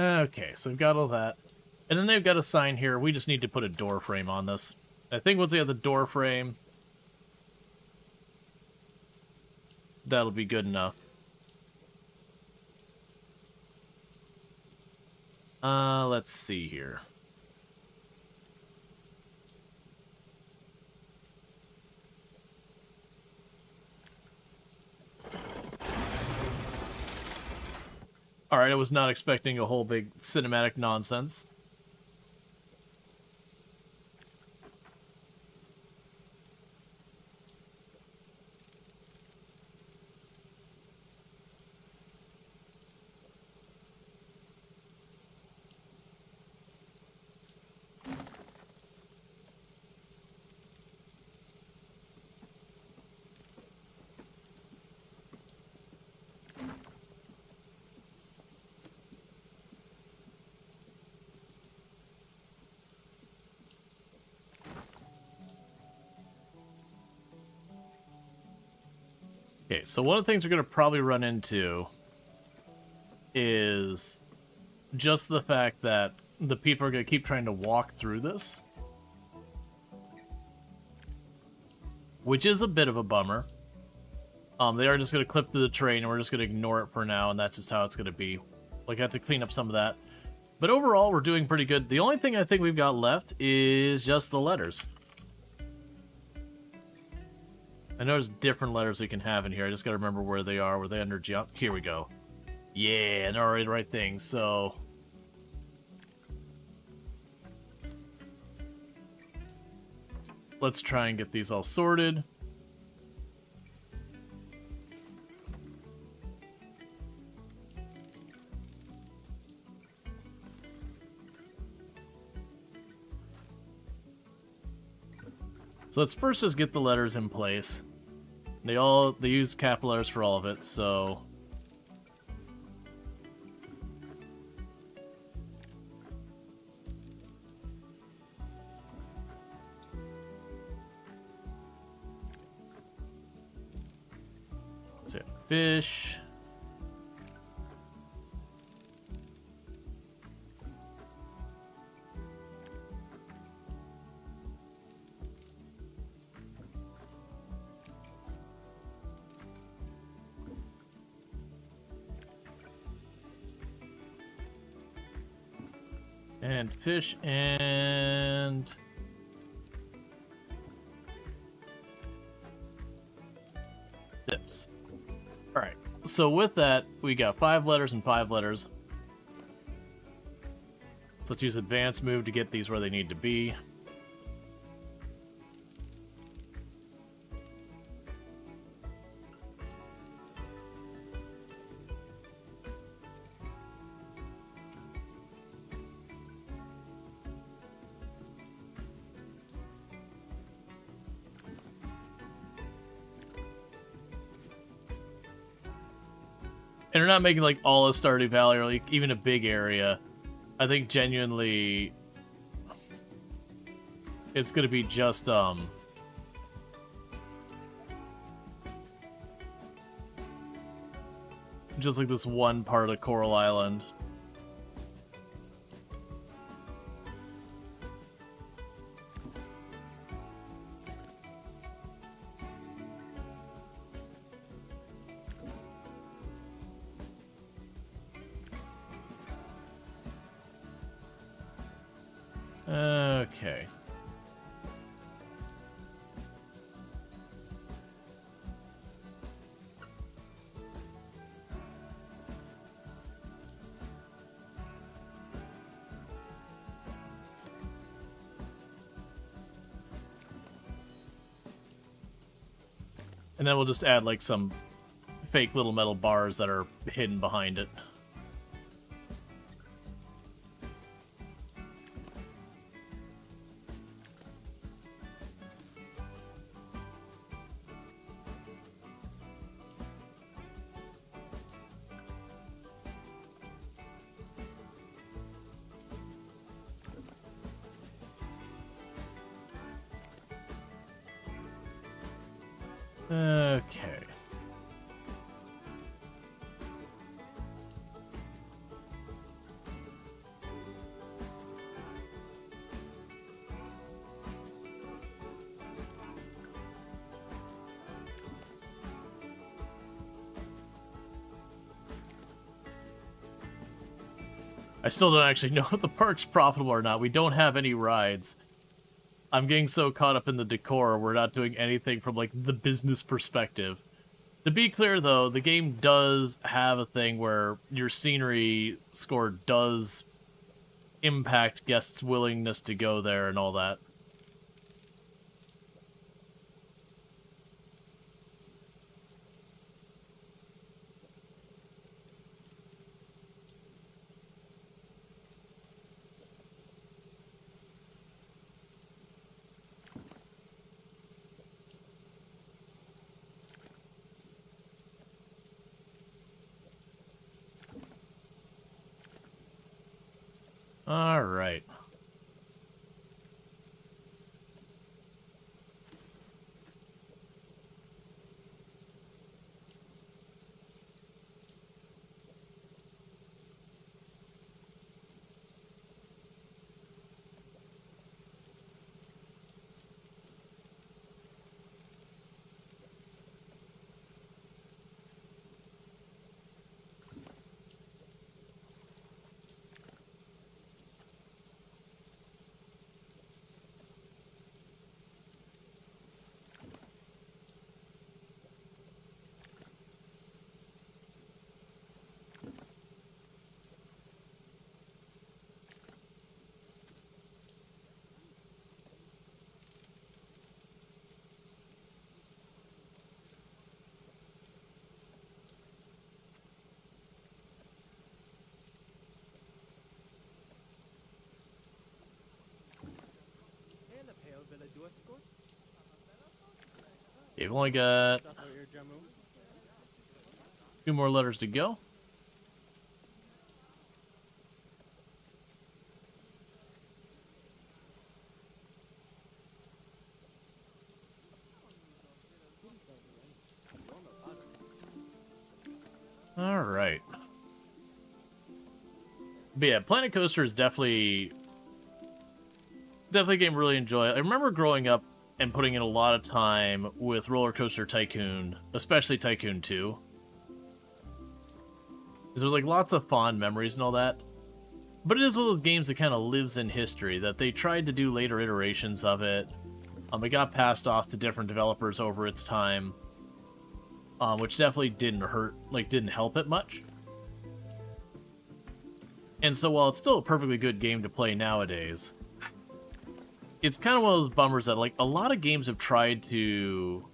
Okay, so we've got all that. And then they've got a sign here. We just need to put a door frame on this. I think once they have the door frame, that'll be good enough. Let's see here. Alright, I was not expecting a whole big cinematic nonsense. Okay, so one of the things we're going to probably run into is just the fact that the people are going to keep trying to walk through this. Which is a bit of a bummer. They are just going to clip through the terrain, and we're just going to ignore it for now, and that's just how it's going to be. Like, I have to clean up some of that. But overall, we're doing pretty good. The only thing I think we've got left is just the letters. I know there's different letters we can have in here. I just gotta remember where they are. Were they under jump? Here we go. Yeah, and already the right thing, so... let's try and get these all sorted. So let's first just get the letters in place. They use capital letters for all of it, so... let's hit fish. And fish and... dips. Alright, so with that, we got 5 letters and 5 letters. So let's use advanced move to get these where they need to be. And we're not making, like, all of Stardew Valley or, like, even a big area. I think, genuinely, it's gonna be just, like, this one part of Coral Island. Okay. And then we'll just add, like, some fake little metal bars that are hidden behind it. Okay. I still don't actually know if the park's profitable or not. We don't have any rides. I'm getting so caught up in the decor, we're not doing anything from, like, the business perspective. To be clear, though, the game does have a thing where your scenery score does impact guests' willingness to go there and all that. All right. You've only got 2 more letters to go. All right. But yeah, Planet Coaster is definitely a game I really enjoy. I remember growing up and putting in a lot of time with Roller Coaster Tycoon, especially Tycoon 2. There's like lots of fond memories and all that. But it is one of those games that kind of lives in history, that they tried to do later iterations of it. It got passed off to different developers over its time, which definitely didn't help it much. And so while it's still a perfectly good game to play nowadays, it's kind of one of those bummers that, like, a lot of games have tried to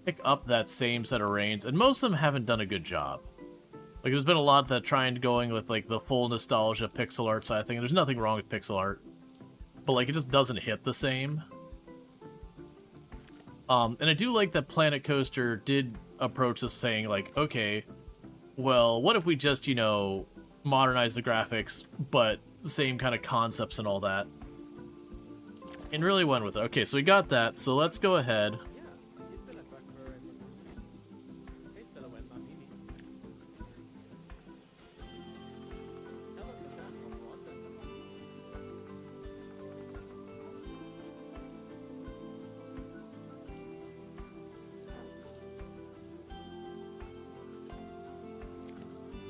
pick up that same set of reins, and most of them haven't done a good job. Like, there's been a lot that trying going with, like, the full nostalgia pixel art side thing, and there's nothing wrong with pixel art. But, like, it just doesn't hit the same. And I do like that Planet Coaster did approach this saying, like, okay, well, what if we just, you know, modernize the graphics, but the same kind of concepts and all that? And really went with it. Okay, so we got that, so let's go ahead.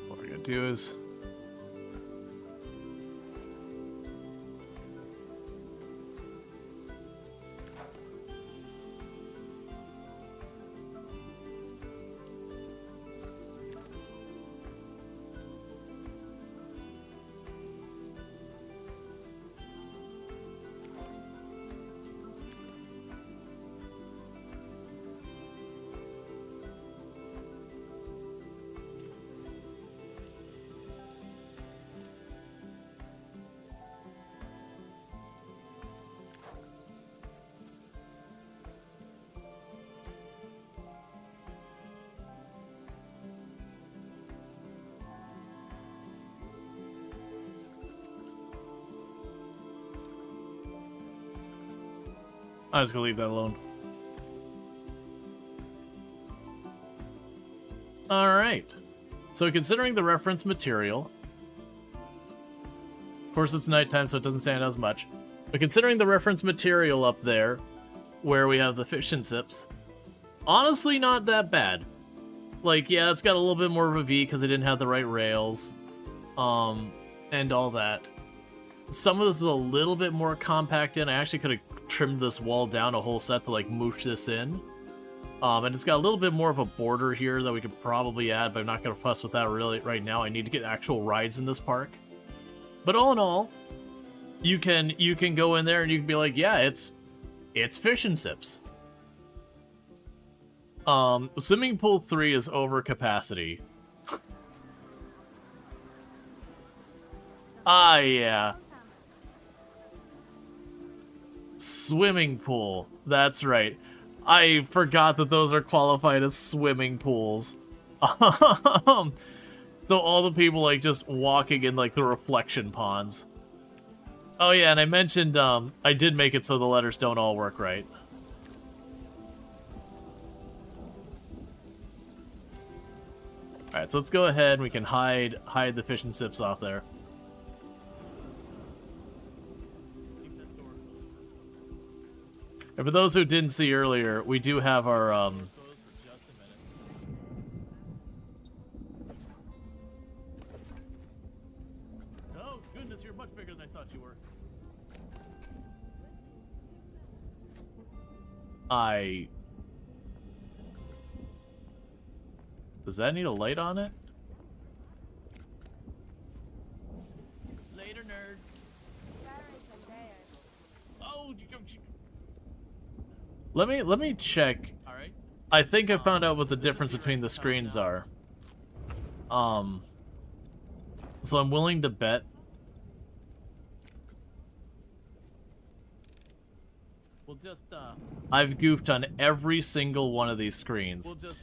What we're gonna do is I'm just gonna leave that alone. Alright. So considering the reference material, of course it's nighttime so it doesn't stand out as much, but considering the reference material up there, where we have the fish and sips, honestly not that bad. Like, yeah, it's got a little bit more of a V because they didn't have the right rails. and all that. Some of this is a little bit more compact in. I actually could have trimmed this wall down a whole set to like moosh this in. And it's got a little bit more of a border here that we could probably add, but I'm not going to fuss with that really right now. I need to get actual rides in this park. But all in all, you can go in there and you can be like, yeah, it's Fish and Sips. Swimming Pool 3 is over capacity. Ah, yeah. Swimming pool. That's right. I forgot that those are qualified as swimming pools. So all the people, like, just walking in, like, the reflection ponds. Oh, yeah, and I mentioned, I did make it so the letters don't all work right. Alright, so let's go ahead and we can hide the Fish and Sips off there. And for those who didn't see earlier, we do have our, Oh, goodness, you're much bigger than I thought you were. Does that need a light on it? Later, nerd. Oh, let me check. All right. I think I found out what the difference between the screens are. So I'm willing to bet. We'll just I've goofed on every single one of these screens. We'll just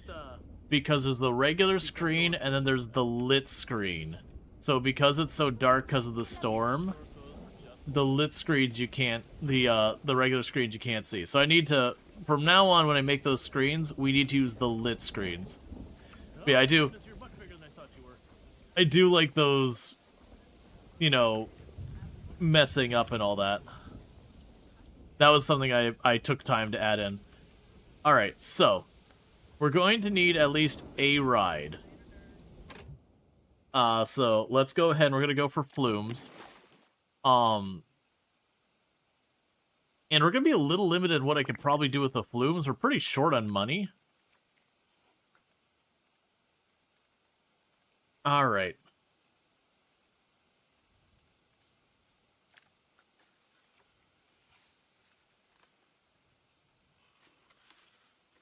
because there's the regular screen and then there's the lit screen. So because it's so dark because of the storm, the lit screens you can't, the regular screens you can't see. So I need to, from now on when I make those screens, we need to use the lit screens. But yeah, I do like those, you know, messing up and all that. That was something I took time to add in. Alright, so we're going to need at least a ride. So let's go ahead and we're gonna go for flumes. And we're gonna be a little limited in what I could probably do with the flumes. We're pretty short on money. Alright.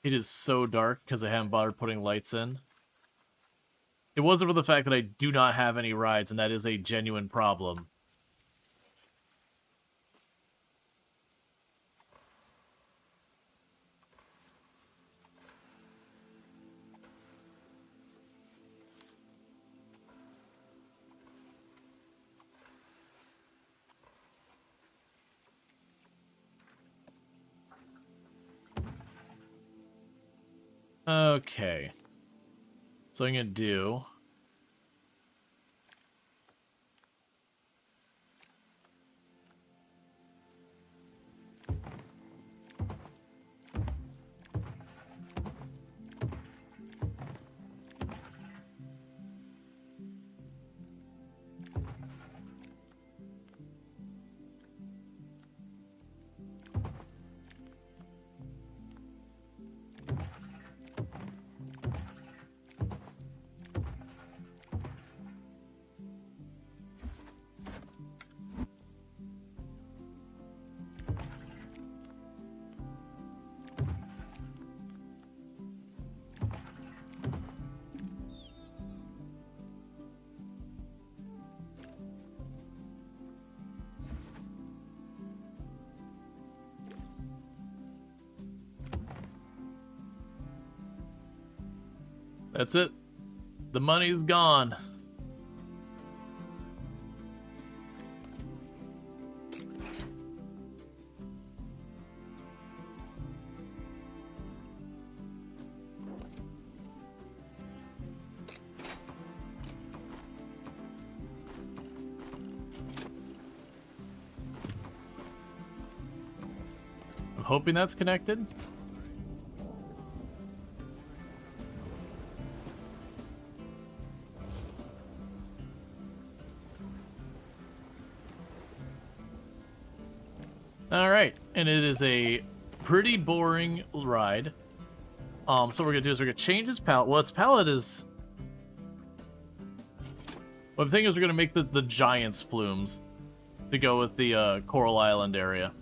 It is so dark because I haven't bothered putting lights in. It wasn't for the fact that I do not have any rides, and that is a genuine problem. Okay. So I'm gonna do... That's it. The money's gone. I'm hoping that's connected. Alright, and it is a pretty boring ride. So what we're gonna do is we're gonna change its palette. Well, its palette is... Well, the thing is we're gonna make the Giant's plumes to go with the Coral Island area.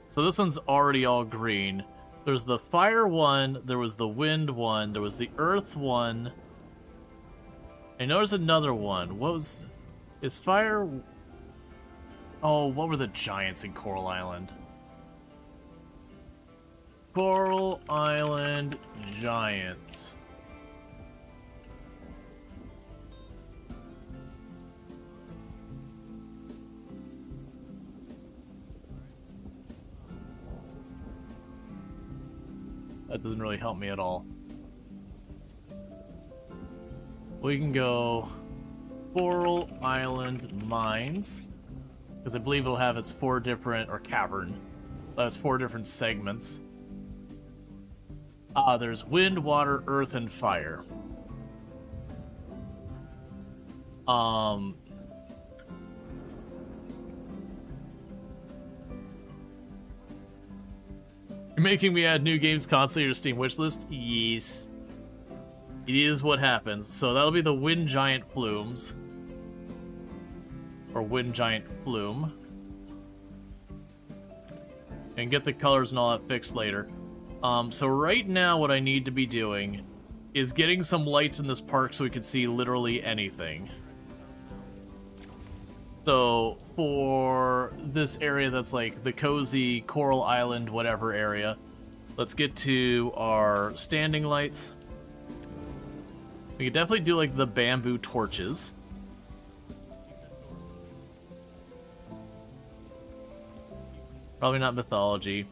So this one's already all green. There's the fire one, there was the wind one, there was the earth one. I know there's another one. What was... Is fire... Oh, what were the giants in Coral Island? Coral Island giants. That doesn't really help me at all. We can go Coral Island Mines, because I believe it'll have its 4 different, or cavern, its 4 different segments. There's wind, water, earth, and fire. You're making me add new games constantly to your Steam wishlist? Yes. It is what happens. So that'll be the Wind Giant Plumes. Or Wind Giant Plume. And get the colors and all that fixed later. So right now what I need to be doing is getting some lights in this park so we can see literally anything. So for this area that's like the cozy Coral Island whatever area, let's get to our standing lights. We could definitely do like the bamboo torches. Probably not mythology.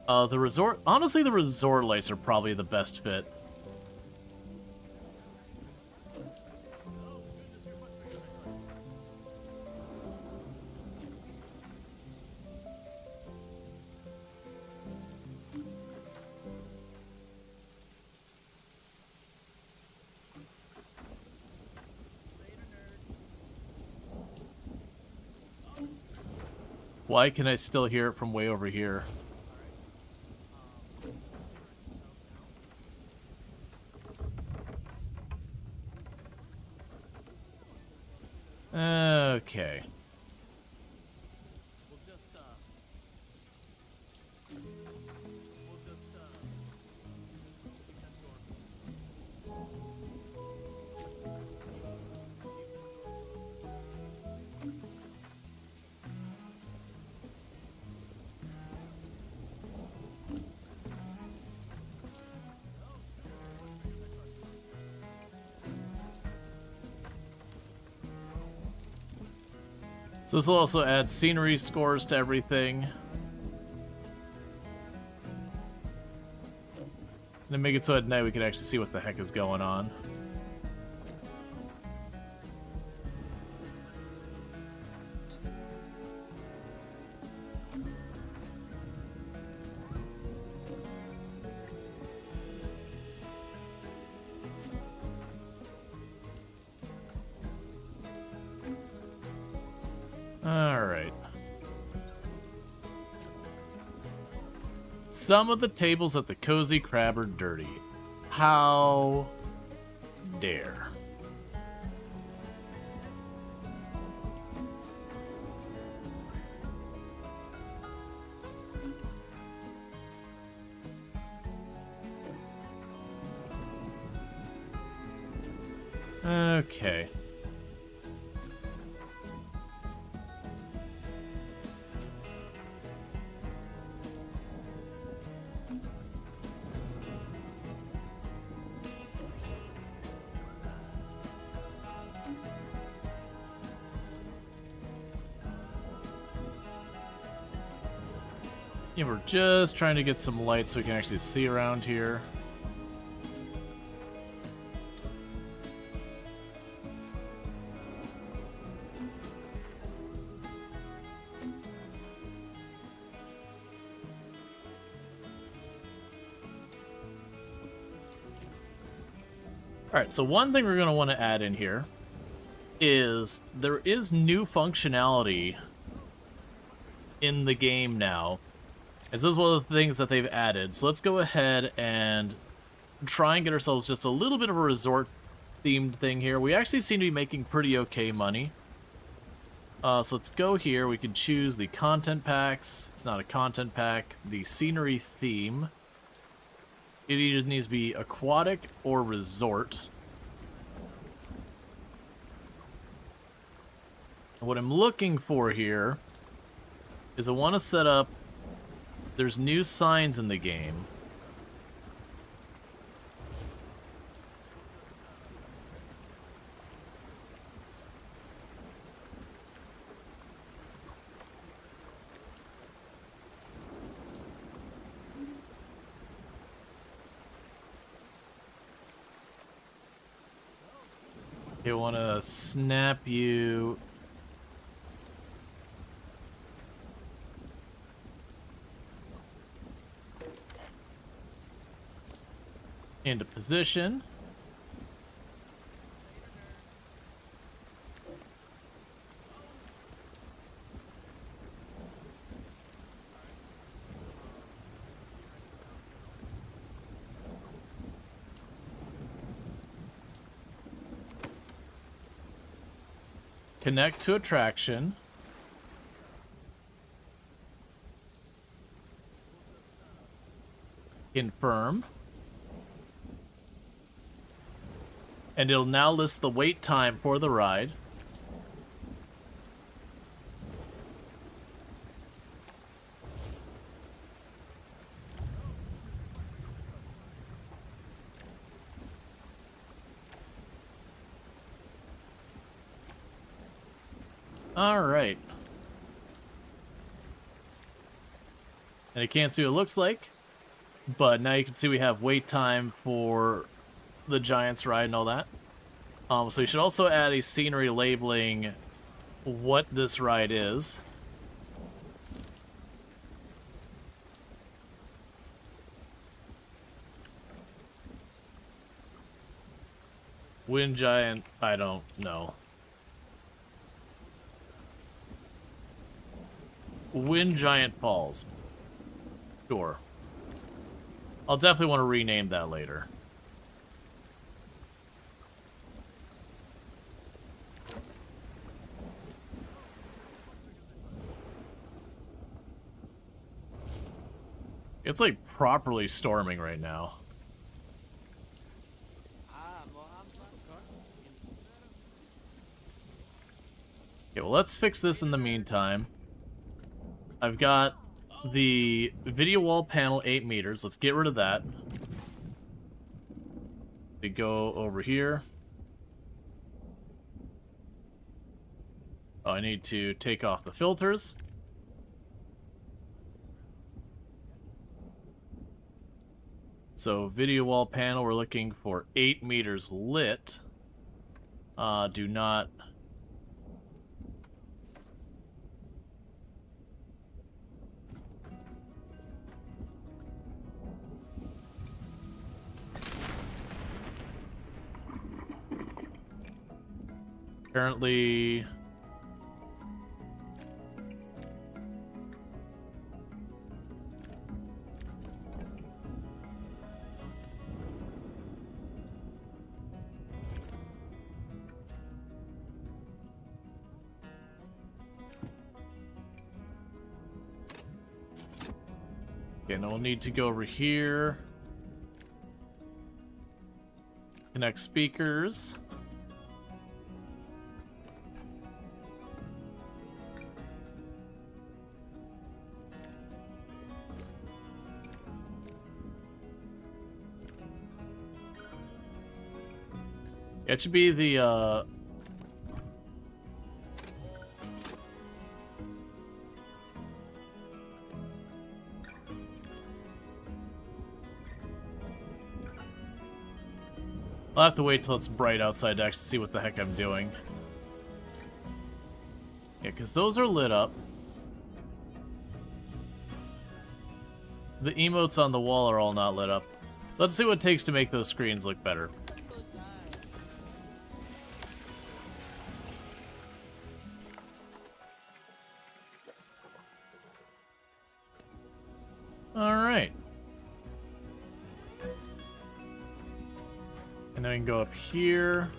The resort, honestly the resort lights are probably the best fit. Why can I still hear it from way over here? Okay. So this will also add scenery scores to everything. And then make it so at night we can actually see what the heck is going on. Alright. Some of the tables at the Cozy Crab are dirty. How dare. Okay. Yeah, we're just trying to get some light so we can actually see around here. Alright, so one thing we're going to want to add in here is there is new functionality in the game now. And this is one of the things that they've added. So let's go ahead and try and get ourselves just a little bit of a resort-themed thing here. We actually seem to be making pretty okay money. So let's go here. We can choose the content packs. It's not a content pack. The scenery theme. It either needs to be aquatic or resort. What I'm looking for here is I want to set up, there's new signs in the game. I want to snap you into position. Connect to attraction. Confirm. And it'll now list the wait time for the ride. All right. And I can't see what it looks like, but now you can see we have wait time for the Giants ride and all that. So you should also add a scenery labeling what this ride is. Wind Giant, I don't know. Wind Giant Falls. Sure. I'll definitely want to rename that later. It's like properly storming right now. Okay, well, let's fix this in the meantime. I've got the video wall panel 8 meters. Let's get rid of that. We go over here. Oh, I need to take off the filters. So video wall panel, we're looking for 8 meters lit. Do not... Currently... Okay, now we'll need to go over here. Connect speakers. It should be the, I'll have to wait till it's bright outside to actually see what the heck I'm doing. Yeah, because those are lit up. The emotes on the wall are all not lit up. Let's see what it takes to make those screens look better. And then we can go up here.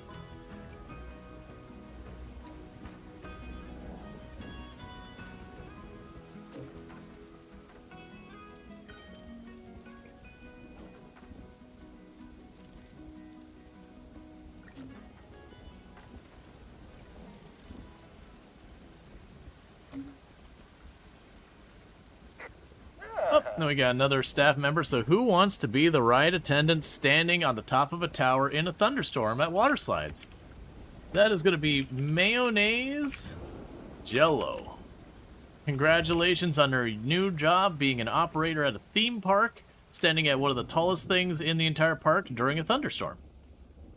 Oh, then we got another staff member. So who wants to be the ride attendant standing on the top of a tower in a thunderstorm at water slides? That is going to be Mayonnaise Jello. Congratulations on her new job being an operator at a theme park, standing at one of the tallest things in the entire park during a thunderstorm.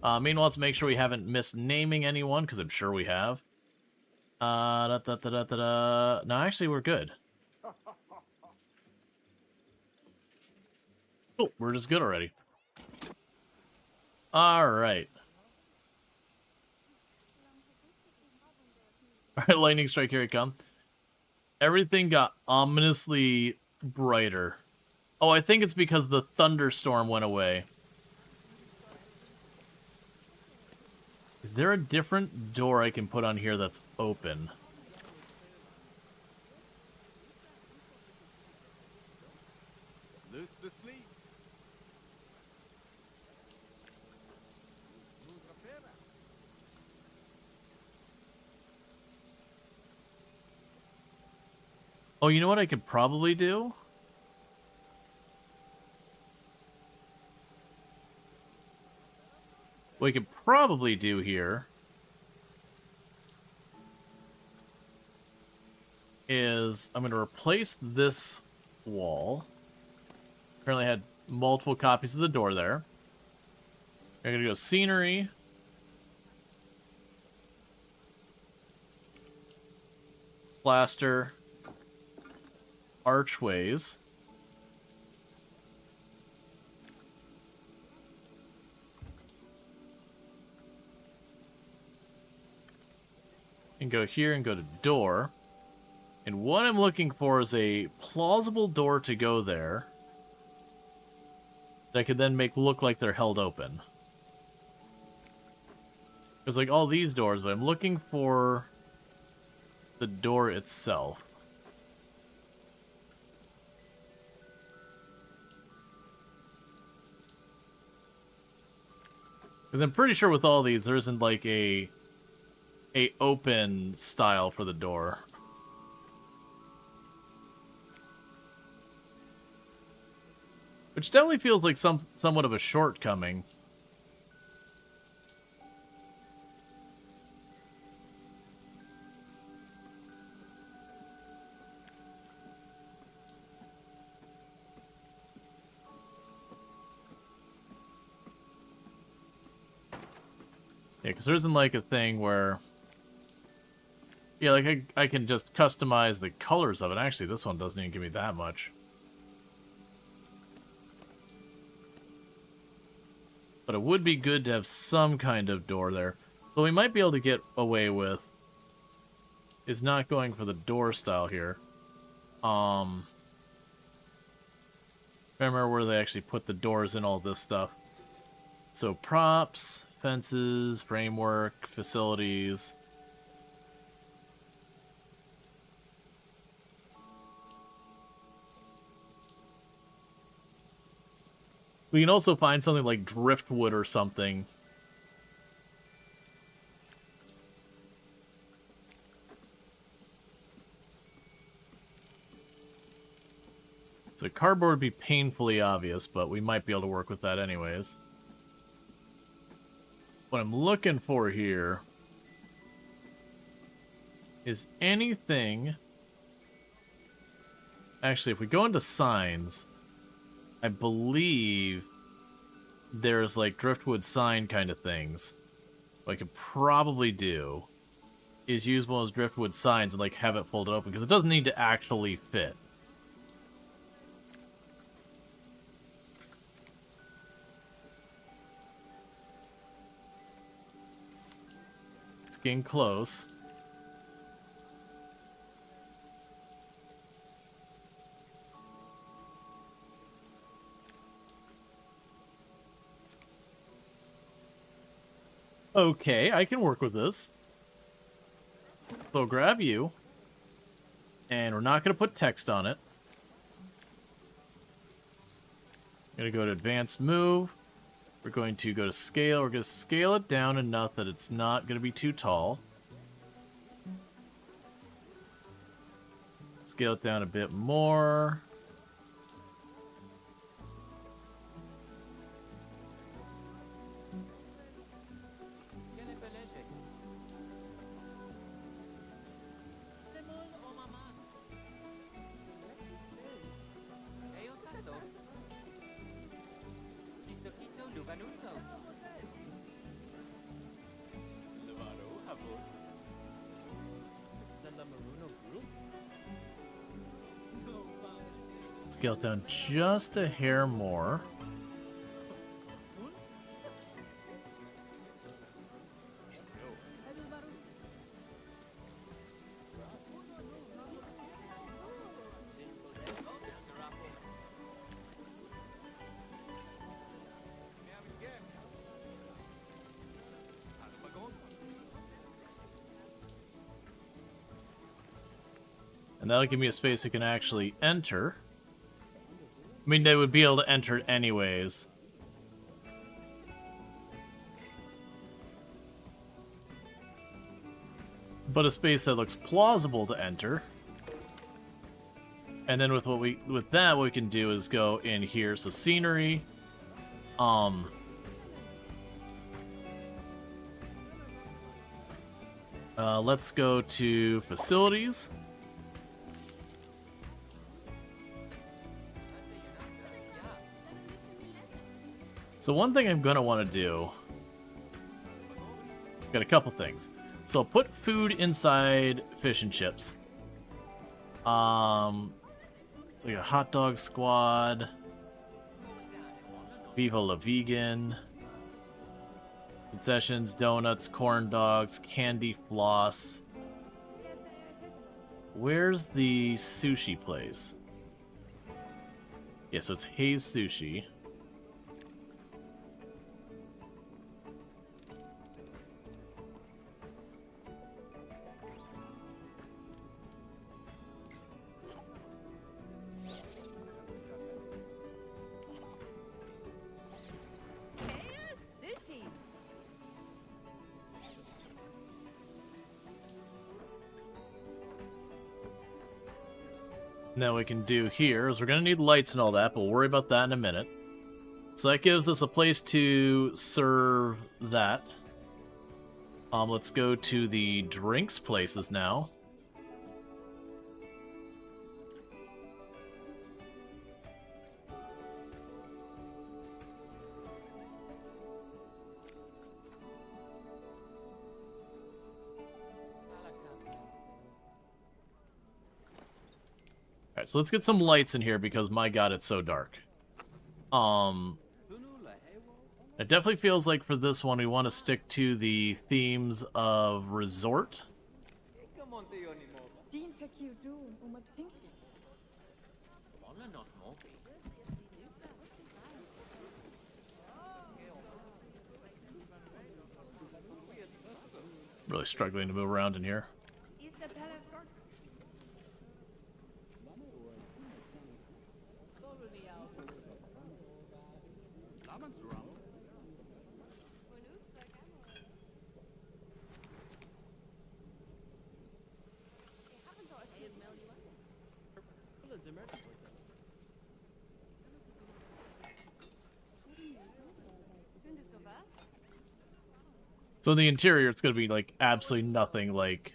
Meanwhile, let's make sure we haven't missed naming anyone, because I'm sure we have. No, actually, we're good. Cool, we're just good already. Alright. Alright, lightning strike, here it comes. Everything got ominously brighter. Oh, I think it's because the thunderstorm went away. Is there a different door I can put on here that's open? Oh, you know what I could probably do? What we could probably do here is I'm going to replace this wall. Apparently I had multiple copies of the door there. I'm going to go scenery. Plaster. Archways. And go here and go to door. And what I'm looking for is a plausible door to go there that I could then make look like they're held open. There's like all these doors, but I'm looking for the door itself. Because I'm pretty sure with all these, there isn't like a open style for the door. Which definitely feels like somewhat of a shortcoming. Yeah, because there isn't like a thing where... Yeah, like I can just customize the colors of it. Actually, this one doesn't even give me that much. But it would be good to have some kind of door there. But we might be able to get away with is not going for the door style here. Remember where they actually put the doors in all this stuff. So props, fences, framework, facilities. We can also find something like driftwood or something. So cardboard would be painfully obvious, but we might be able to work with that anyways. What I'm looking for here is anything... Actually, if we go into signs, I believe there's like driftwood sign kind of things. What I could probably do is use one of those driftwood signs and like have it folded open, because it doesn't need to actually fit. Getting close. Okay, I can work with this. So grab you. And we're not going to put text on it. Going to go to advanced move. We're going to go to scale. We're going to scale it down enough that it's not going to be too tall. Scale it down a bit more. Scale it down just a hair more. And that'll give me a space I can actually enter. I mean, they would be able to enter it anyways. But a space that looks plausible to enter. And then with what we can do is go in here. So scenery. Let's go to facilities. So one thing I'm going to want to do, got a couple things. So I'll put food inside fish and chips. So we got hot dog squad, Viva la Vegan, concessions, donuts, corn dogs, candy floss. Where's the sushi place? Yeah, so it's Hayes Sushi. Now we can do here is we're going to need lights and all that, but we'll worry about that in a minute. So that gives us a place to serve that. Let's go to the drinks places now. Alright, so let's get some lights in here because, my god, it's so dark. It definitely feels like for this one we want to stick to the themes of resort. Really struggling to move around in here. So in the interior, it's going to be like absolutely nothing like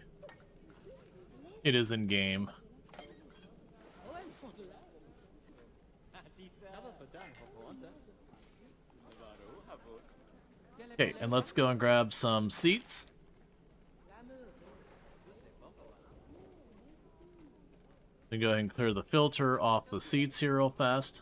it is in game. Okay, and let's go and grab some seats. Then go ahead and clear the filter off the seats here real fast.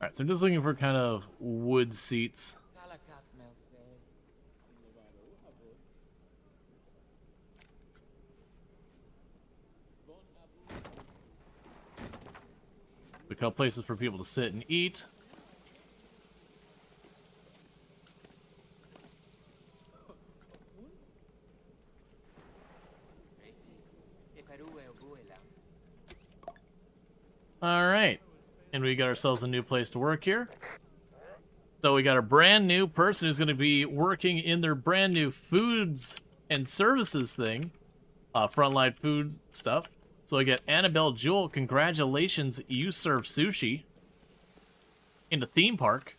Alright, so I'm just looking for kind of wood seats. couple places for people to sit and eat. Alright. And we got ourselves a new place to work here. So we got a brand new person who's going to be working in their brand new foods and services thing. Frontline food stuff. So I get Annabelle Jewel. Congratulations, you serve sushi in the theme park.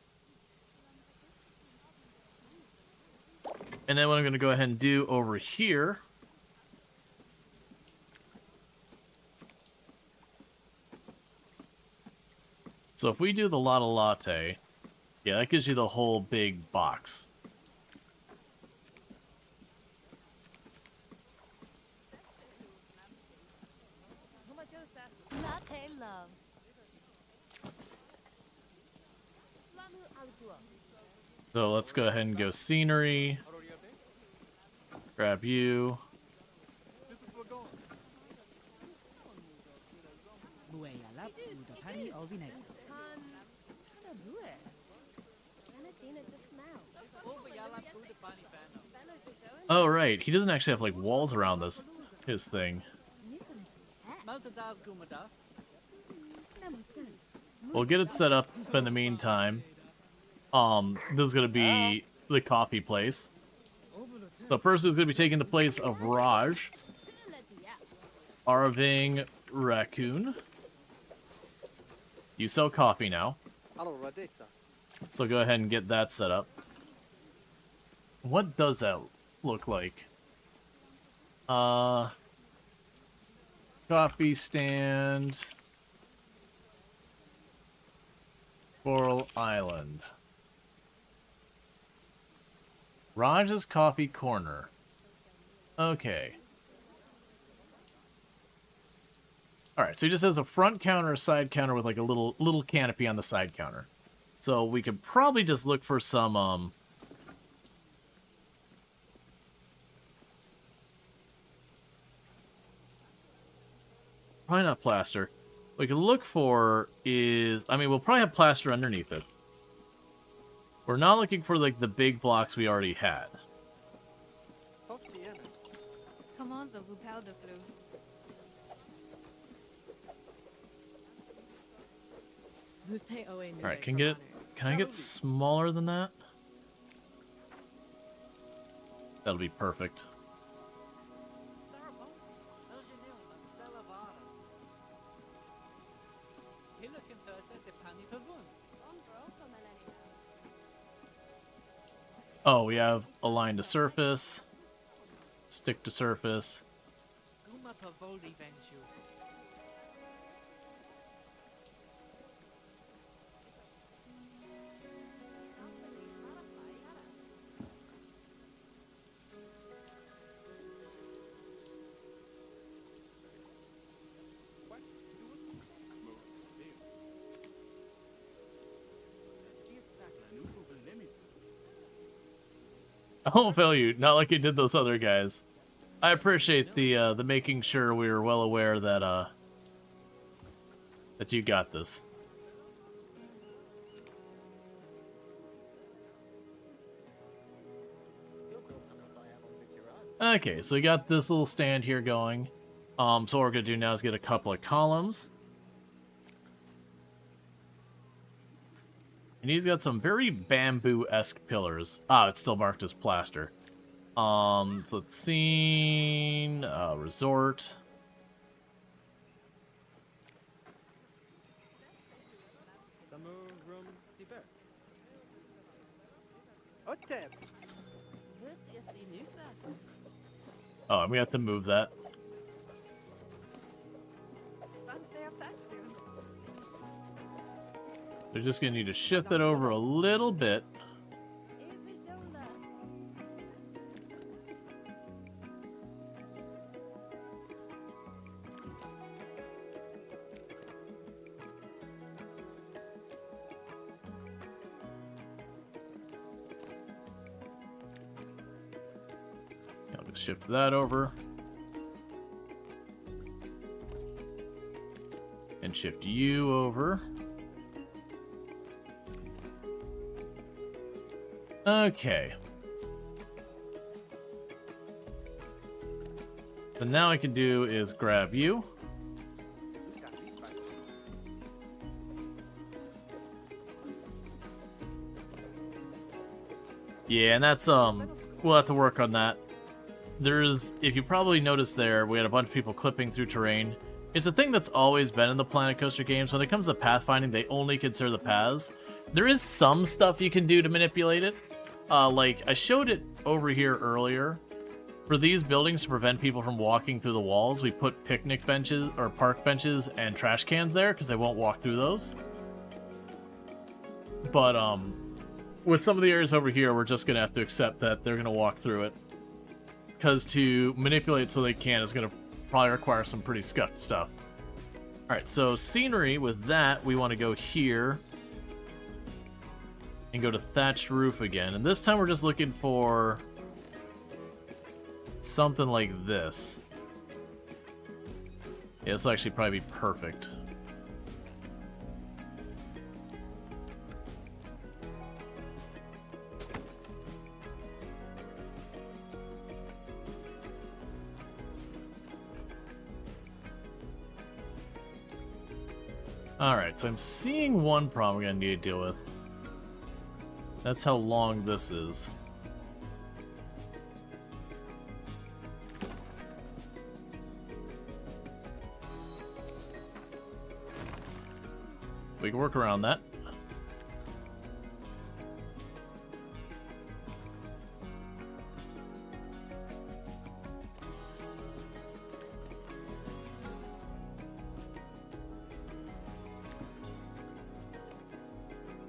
And then what I'm going to go ahead and do over here. So if we do the Lotta Latte, yeah, that gives you the whole big box. Latte love. So let's go ahead and go scenery. Grab you. Oh, right. He doesn't actually have, like, walls around his thing. We'll get it set up in the meantime. This is going to be the coffee place. The person who's going to be taking the place of Raj. Arving Raccoon. You sell coffee now. So go ahead and get that set up. What does that look like? Coffee stand. Coral Island. Raj's Coffee Corner. Okay. Alright, so he just has a front counter, a side counter with like a little canopy on the side counter. So we could probably just look for some, probably not plaster. What we can look for is, I mean, we'll probably have plaster underneath it. We're not looking for, like, the big blocks we already had. Alright, can I get smaller than that? That'll be perfect. Oh, we have align to surface, stick to surface. I won't fail you, not like you did those other guys. I appreciate the making sure we were well aware that that you got this. Okay, so we got this little stand here going. So what we're gonna do now is get a couple of columns. And he's got some very bamboo-esque pillars. Ah, it's still marked as plaster. So let's see. Resort. Oh, and we have to move that. They're just going to need to shift that over a little bit. I'll just shift that over. And And shift you over. Okay. So now I can do is grab you. Yeah, and that's, we'll have to work on that. There's, if you probably noticed there, we had a bunch of people clipping through terrain. It's a thing that's always been in the Planet Coaster games. When it comes to pathfinding, they only consider the paths. There is some stuff you can do to manipulate it. Like, I showed it over here earlier. For these buildings, to prevent people from walking through the walls, we put picnic benches, or park benches, and trash cans there, because they won't walk through those. But, with some of the areas over here, we're just going to have to accept that they're going to walk through it. Because to manipulate so they can is going to probably require some pretty scuffed stuff. Alright, so scenery, with that, we want to go here. And go to thatched roof again. And this time we're just looking for something like this. Yeah, this will actually probably be perfect. Alright, so I'm seeing one problem we're going to need to deal with. That's how long this is. We can work around that.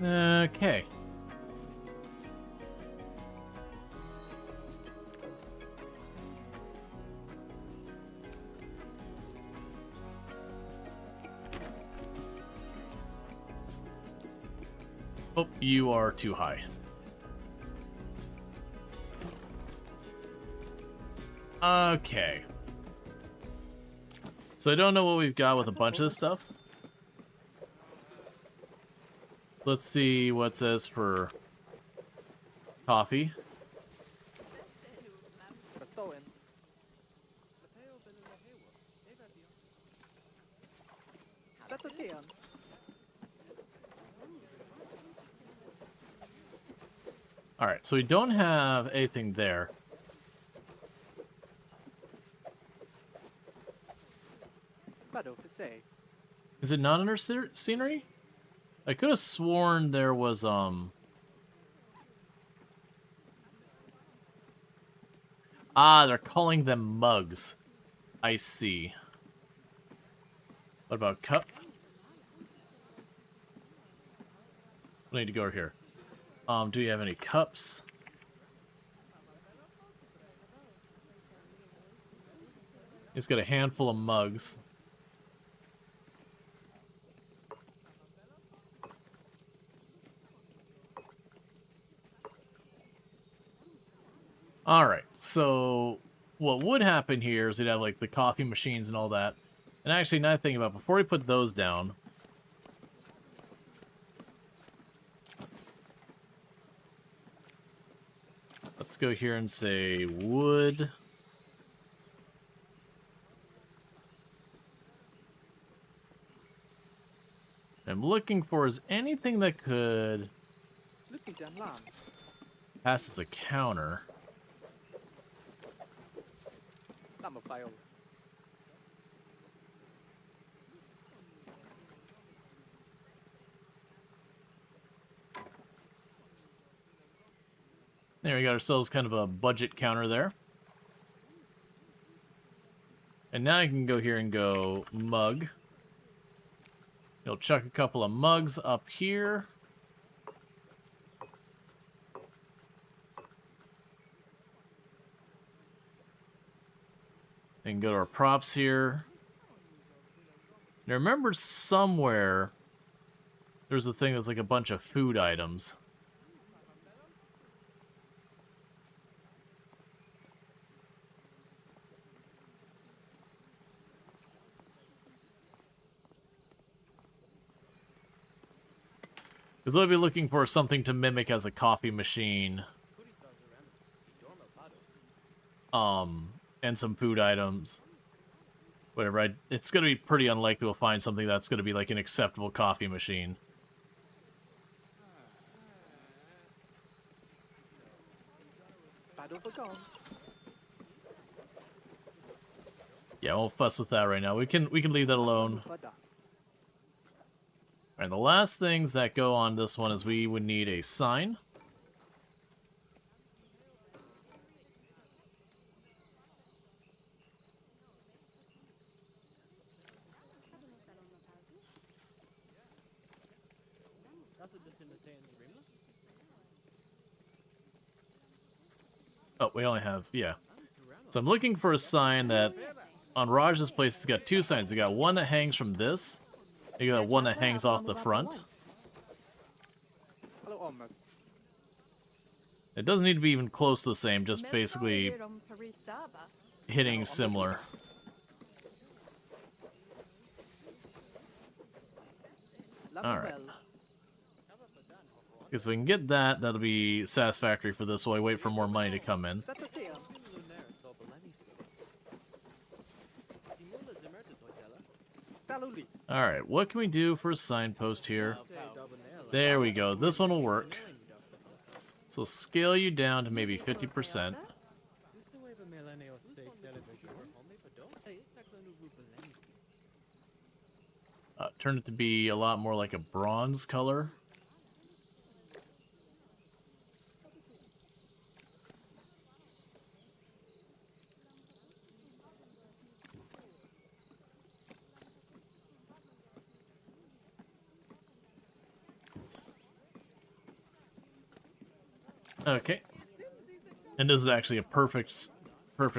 Okay. Oh, you are too high. Okay. So I don't know what we've got with a bunch of this stuff. Let's see what it says for coffee. Alright, so we don't have anything there. Is it not under scenery? I could have sworn there was, Ah, they're calling them mugs. I see. What about cup? I need to go over here. Do you have any cups? It's got a handful of mugs. Alright, so what would happen here is you'd have like the coffee machines and all that. And actually, now thinking about it, before we put those down, let's go here and say wood. I'm looking for is anything that could pass as a counter. There, we got ourselves kind of a budget counter there. And now I can go here and go mug. You'll chuck a couple of mugs up here. And go to our props here. Now remember somewhere there's a thing that's like a bunch of food items. Because we'll be looking for something to mimic as a coffee machine. And some food items. Whatever, it's going to be pretty unlikely we'll find something that's going to be like an acceptable coffee machine. Yeah, we'll fuss with that right now. We can leave that alone. Alright, the last things that go on this one is we would need a sign. Oh, we only have, yeah. So I'm looking for a sign that, on Raj's place, it's got two signs. You got one that hangs from this, and you got one that hangs off the front. It doesn't need to be even close to the same, just basically hitting similar. Alright. Because we can get that, that'll be satisfactory for this while I wait for more money to come in. Alright, what can we do for a signpost here? There we go, this one will work. So scale you down to maybe 50%. Turn it to be a lot more like a bronze color. Okay. And this is actually a perfect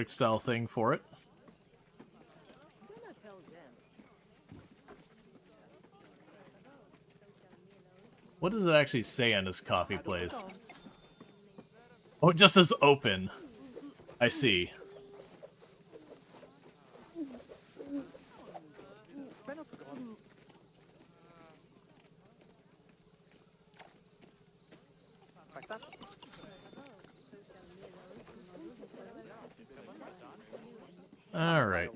style thing for it. What does it actually say on this coffee place? Oh, it just says open. I see. All right.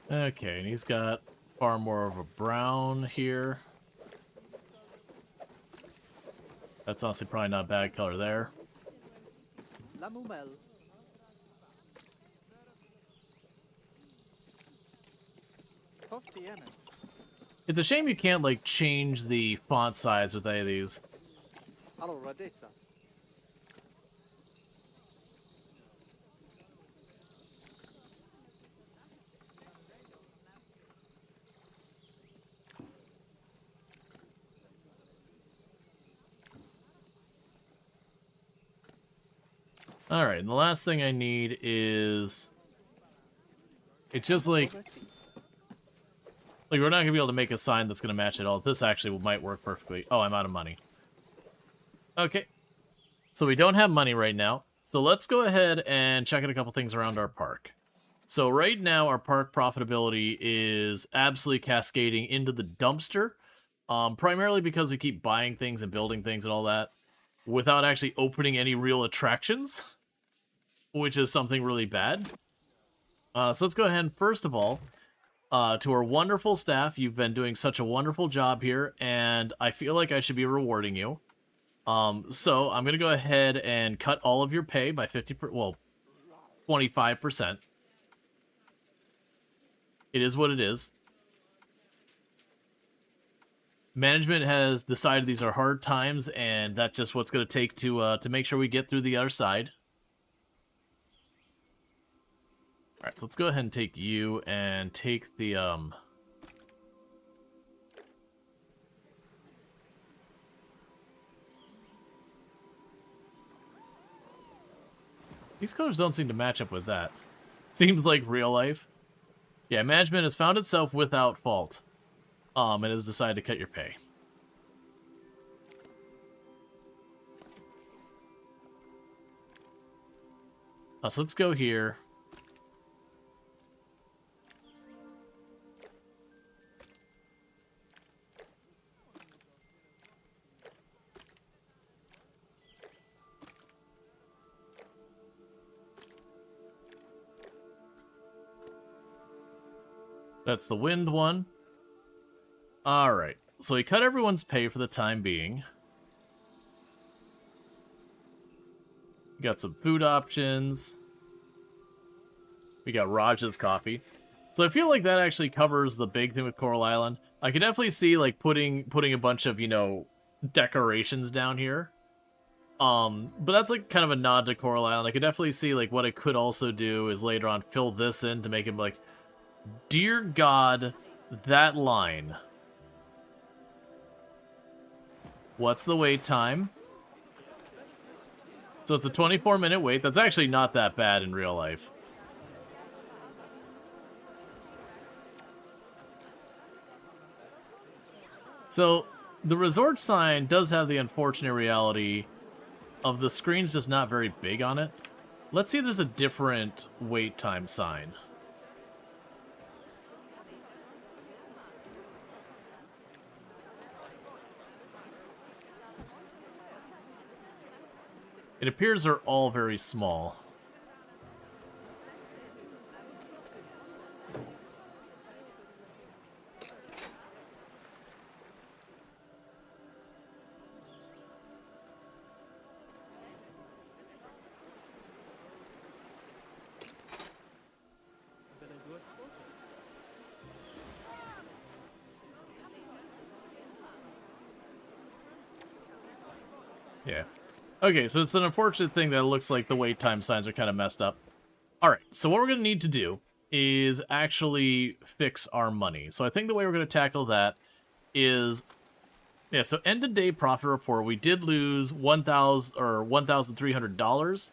Okay, and he's got far more of a brown here. That's honestly probably not a bad color there. It's a shame you can't, like, change the font size with any of these. Alright, and the last thing I need is... It's just like we're not going to be able to make a sign that's going to match it all. This actually might work perfectly. Oh, I'm out of money. Okay. So we don't have money right now. So let's go ahead and check out a couple things around our park. So right now, our park profitability is absolutely cascading into the dumpster. Primarily because we keep buying things and building things and all that without actually opening any real attractions, which is something really bad. So let's go ahead and, first of all, to our wonderful staff, you've been doing such a wonderful job here, and I feel like I should be rewarding you. So I'm going to go ahead and cut all of your pay by 25%. It is what it is. Management has decided these are hard times, and that's just what's going to take to make sure we get through the other side. Alright, so let's go ahead and take you and take the, These colors don't seem to match up with that. Seems like real life. Yeah, management has found itself without fault. And has decided to cut your pay. So let's go here. That's the wind one. Alright, so we cut everyone's pay for the time being. We got some food options. We got Raj's coffee. So I feel like that actually covers the big thing with Coral Island. I could definitely see, like, putting a bunch of, you know, decorations down here. But that's, like, kind of a nod to Coral Island. I could definitely see, like, what I could also do is later on fill this in to make him, like, dear God, that line. What's the wait time? So it's a 24-minute wait. That's actually not that bad in real life. So the resort sign does have the unfortunate reality of the screen's just not very big on it. Let's see if there's a different wait time sign. It appears they're all very small. Yeah. Okay, so it's an unfortunate thing that it looks like the wait time signs are kind of messed up. Alright, so what we're going to need to do is actually fix our money. So I think the way we're going to tackle that is... Yeah, so end of day profit report, we did lose $1,300.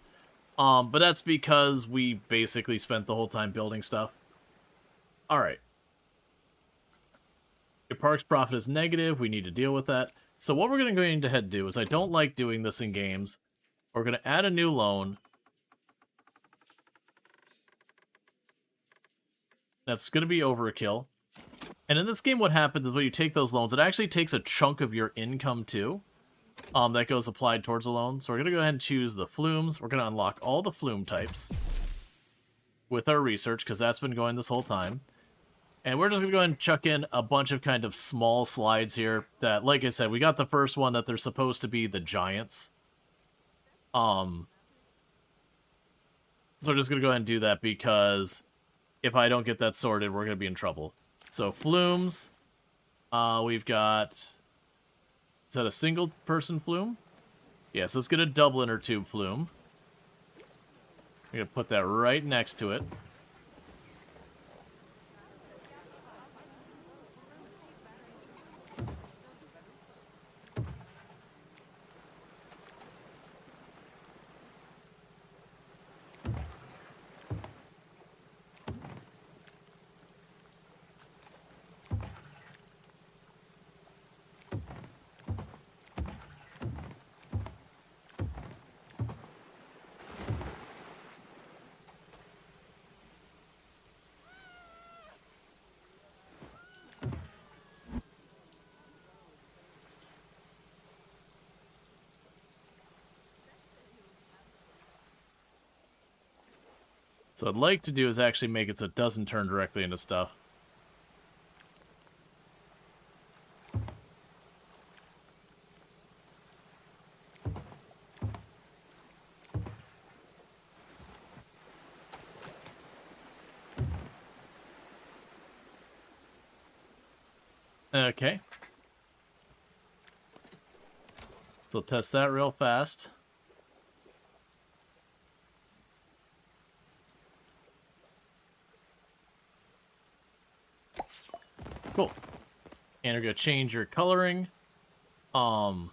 But that's because we basically spent the whole time building stuff. Alright. Your park's profit is negative, we need to deal with that. So what we're going to head do is, I don't like doing this in games. We're going to add a new loan. That's going to be overkill. And in this game, what happens is when you take those loans, it actually takes a chunk of your income too. That goes applied towards a loan. So we're going to go ahead and choose the flumes. We're going to unlock all the flume types with our research, because that's been going this whole time. And we're just going to go ahead and chuck in a bunch of kind of small slides here that, like I said, we got the first one that they're supposed to be the giants. So we're just going to go ahead and do that, because if I don't get that sorted, we're going to be in trouble. So flumes, we've got, is that a single person flume? Yeah, so let's get a double inner tube flume. We're going to put that right next to it. So what I'd like to do is actually make it so it doesn't turn directly into stuff. Okay. So test that real fast. Cool. And we're going to change your coloring. And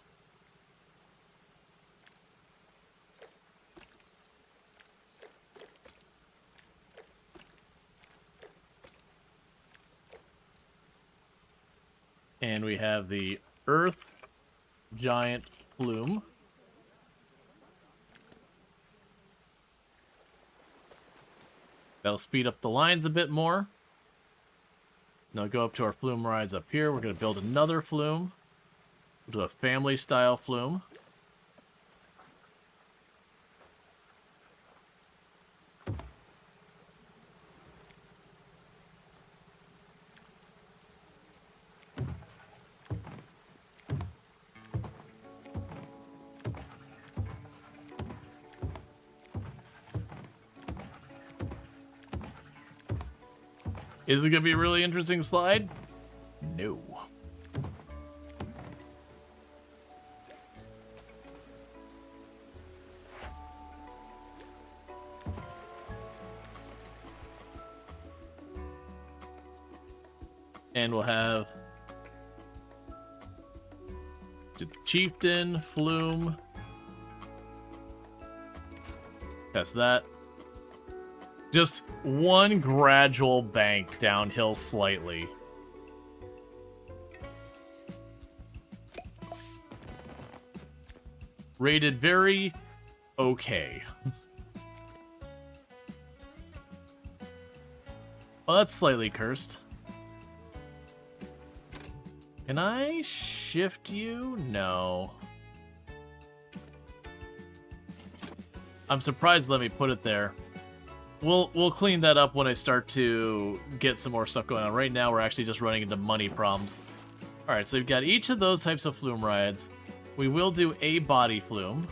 we have the Earth Giant Flume. That'll speed up the lines a bit more. Now go up to our flume rides up here. We're going to build another flume. We'll do a family-style flume. Is it going to be a really interesting slide? No. And we'll have the Chieftain, Flume. Test that. Just one gradual bank downhill slightly. Rated very okay. Well, that's slightly cursed. Can I shift you? No. I'm surprised let me put it there. We'll clean that up when I start to get some more stuff going on. Right now, we're actually just running into money problems. Alright, so we've got each of those types of flume rides. We will do a body flume.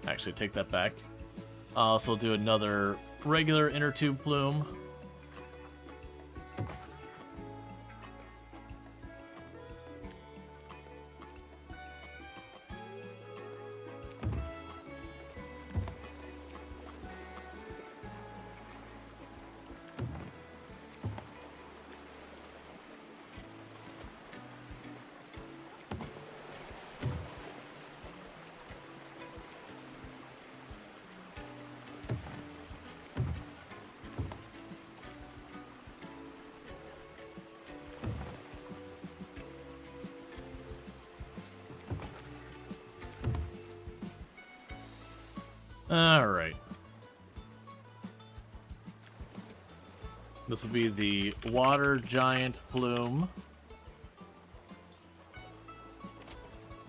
Actually, take that back. So we'll do another regular inner tube flume. Alright. This will be the water giant flume.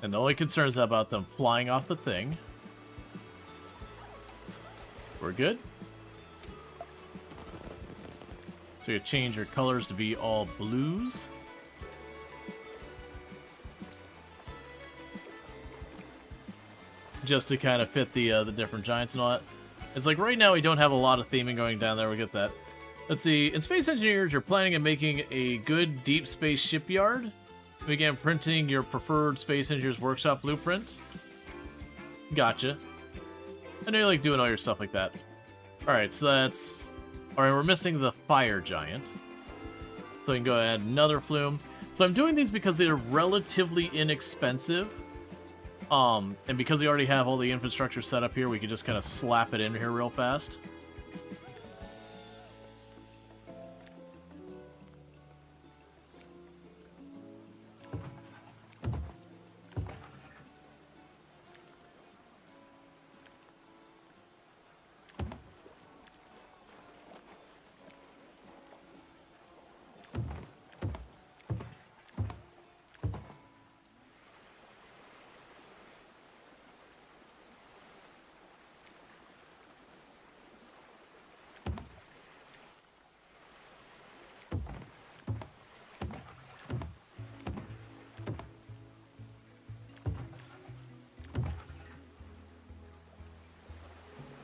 And the only concern is about them flying off the thing. We're good. So you change your colors to be all blues. Just to kind of fit the different giants and all that. It's like right now we don't have a lot of theming going down there. We get that. Let's see. In Space Engineers, you're planning on making a good deep space shipyard. Begin printing your preferred Space Engineers Workshop blueprint. Gotcha. I know you like doing all your stuff like that. Alright, so that's... Alright, we're missing the fire giant. So we can go ahead another flume. So I'm doing these because they're relatively inexpensive. And because we already have all the infrastructure set up here, we can just kind of slap it in here real fast.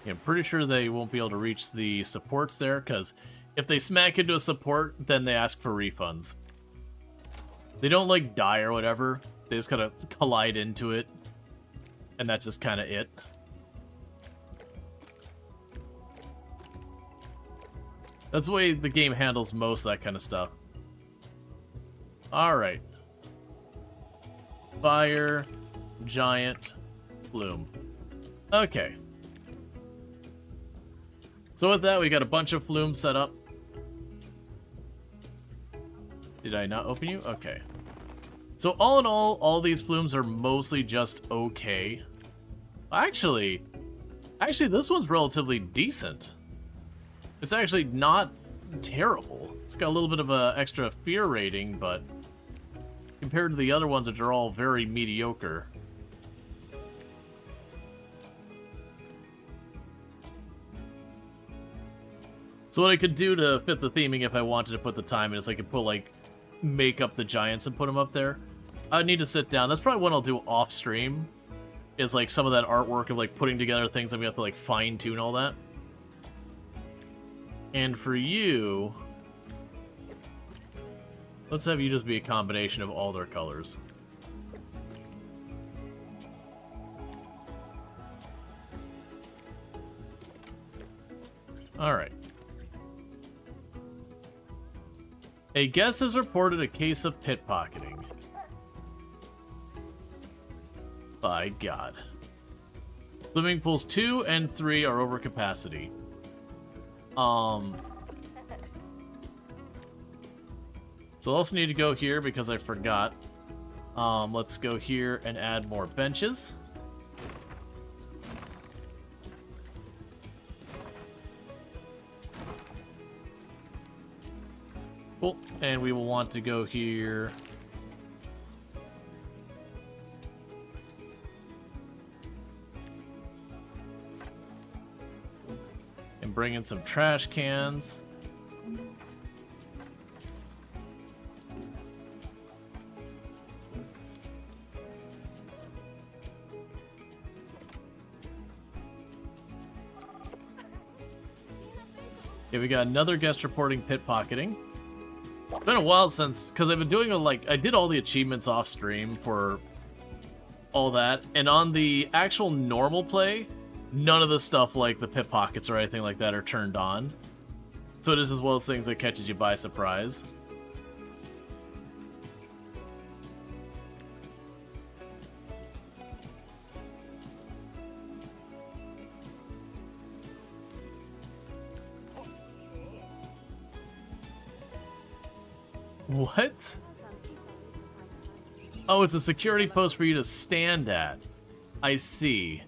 I'm pretty sure they won't be able to reach the supports there, because if they smack into a support, then they ask for refunds. They don't, like, die or whatever. They just kind of collide into it, and that's just kind of it. That's the way the game handles most of that kind of stuff. Alright. Fire, giant, flume. Okay. So with that, we got a bunch of flumes set up. Did I not open you? Okay. So all in all these flumes are mostly just okay. Actually, this one's relatively decent. It's actually not terrible. It's got a little bit of a extra fear rating, but compared to the other ones, which are all very mediocre. So what I could do to fit the theming if I wanted to put the time in is I could put, like, make up the giants and put them up there. I'd need to sit down. That's probably what I'll do off stream, is like some of that artwork of like putting together things that we have to like fine tune all that. And for you, let's have you just be a combination of all their colors. Alright. A guest has reported a case of pickpocketing. By God. Swimming pools 2 and 3 are over capacity. So I also need to go here because I forgot. Let's go here and add more benches. Cool. And we will want to go here. And bring in some trash cans. Okay, we got another guest reporting pickpocketing. It's been a while since, because I've been doing I did all the achievements off stream for all that, and on the actual normal play, none of the stuff like the pickpockets or anything like that are turned on. So it is as well as things that catches you by surprise. What? Oh, it's a security post for you to stand at. I see.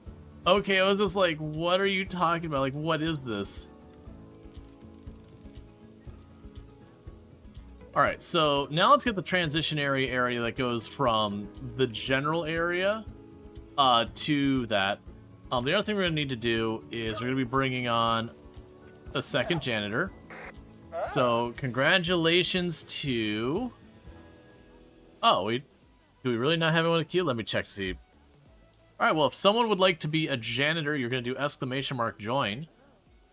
Okay, I was just like, what are you talking about? Like, what is this? Alright, so now let's get the transitionary area that goes from the general area to that. The other thing we're going to need to do is we're going to be bringing on a second janitor. So, congratulations to... Oh, do we really not have anyone in the queue? Let me check to see. Alright, well, if someone would like to be a janitor, you're going to do ! join.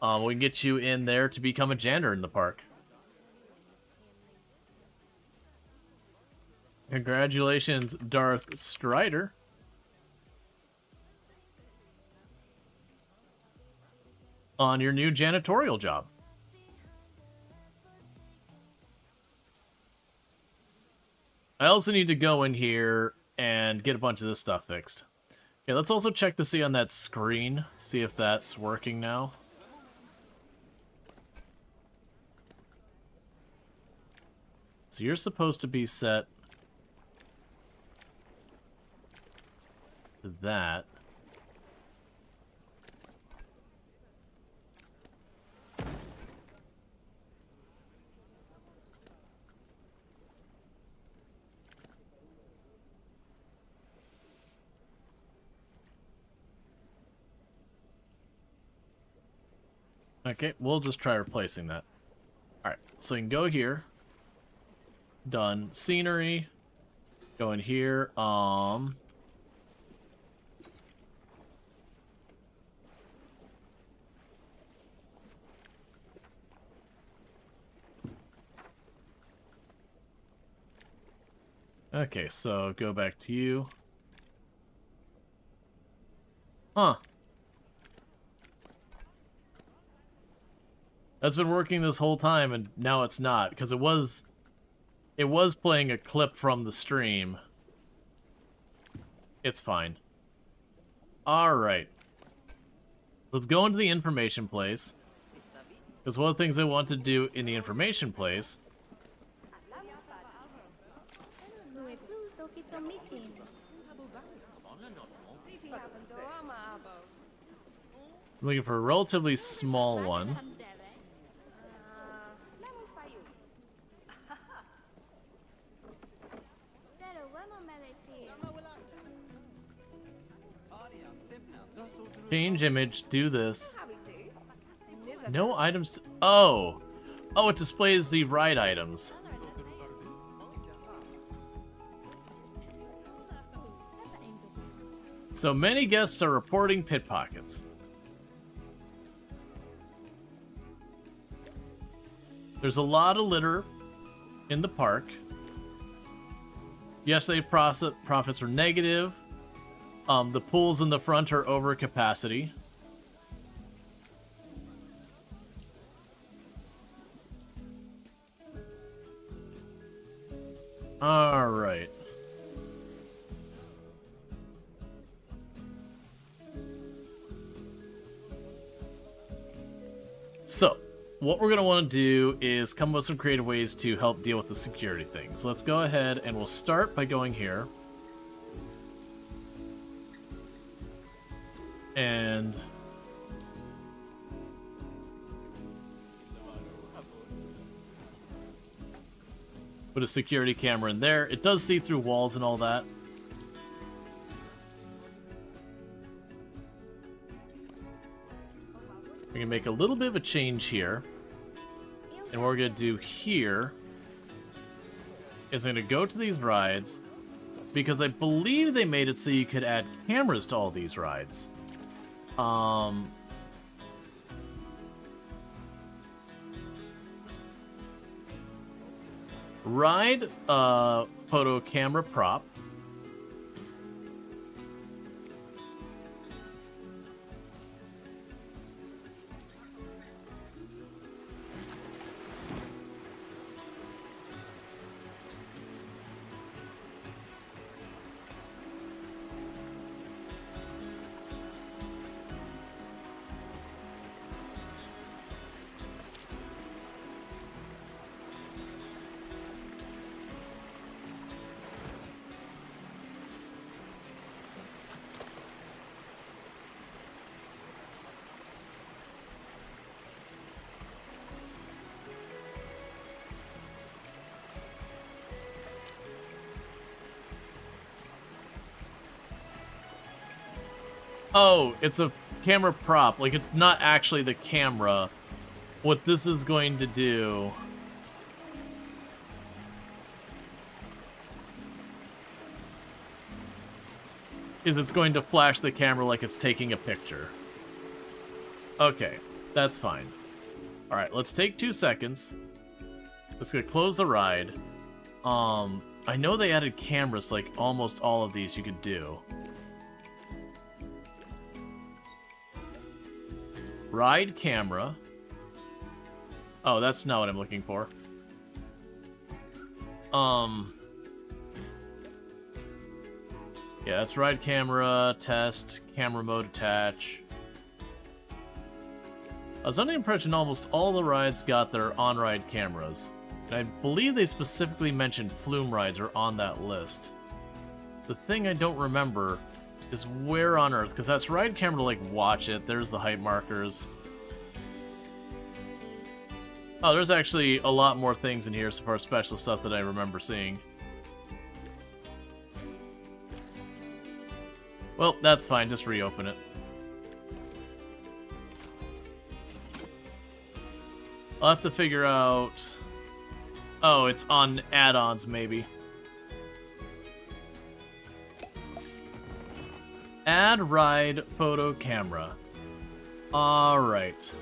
We can get you in there to become a janitor in the park. Congratulations, Darth Strider. On your new janitorial job. I also need to go in here and get a bunch of this stuff fixed. Okay, let's also check to see on that screen, see if that's working now. So you're supposed to be set to that. Okay, we'll just try replacing that. Alright, so you can go here. Done. Scenery. Go in here. Okay, so go back to you. Huh. That's been working this whole time, and now it's not, because it was playing a clip from the stream. It's fine. Alright. Let's go into the information place. Because one of the things I want to do in the information place I'm looking for a relatively small one. Change image, do this. No items. Oh! Oh, it displays the ride items. So many guests are reporting pit pockets. There's a lot of litter in the park. Yesterday profits were negative. The pools in the front are over capacity. All right. So, what we're going to want to do is come up with some creative ways to help deal with the security things. Let's go ahead and we'll start by going here. And put a security camera in there. It does see through walls and all that. We can make a little bit of a change here. And what we're going to do here is I'm going to go to these rides, because I believe they made it so you could add cameras to all these rides. Ride photo camera prop. Oh, it's a camera prop. Like, it's not actually the camera. What this is going to do is it's going to flash the camera like it's taking a picture. Okay, that's fine. Alright, let's take 2 seconds. Let's go close the ride. I know they added cameras, like almost all of these you could do. Ride camera. Oh, that's not what I'm looking for. Yeah, that's ride camera, test, camera mode attach. I was under the impression almost all the rides got their on-ride cameras. And I believe they specifically mentioned flume rides are on that list. The thing I don't remember is where on earth, because that's ride camera to, like, watch it. There's the height markers. Oh, there's actually a lot more things in here so far, special stuff that I remember seeing. Well, that's fine. Just reopen it. I'll have to figure out... Oh, it's on add-ons, maybe. Add ride photo camera. Alright.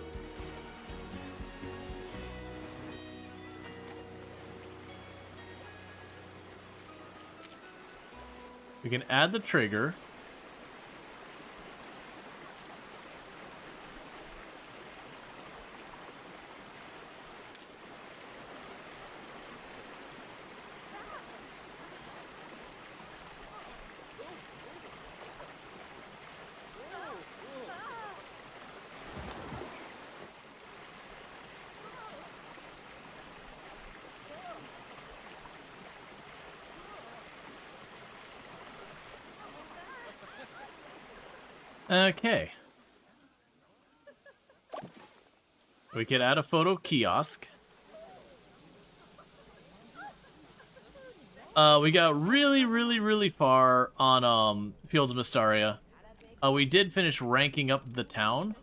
We can add the trigger. Okay. We can add a photo kiosk. We got really far on Fields of Mystaria. We did finish ranking up the town,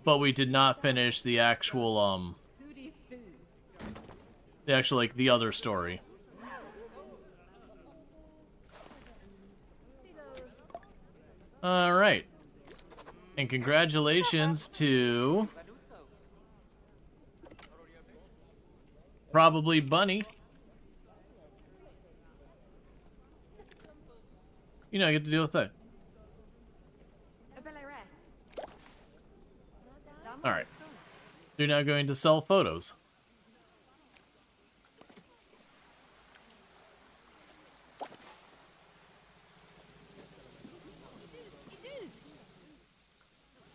but we did not finish the actual like the other story. All right, and congratulations to probably Bunny. You know, I get to deal with that. Alright. You're now going to sell photos.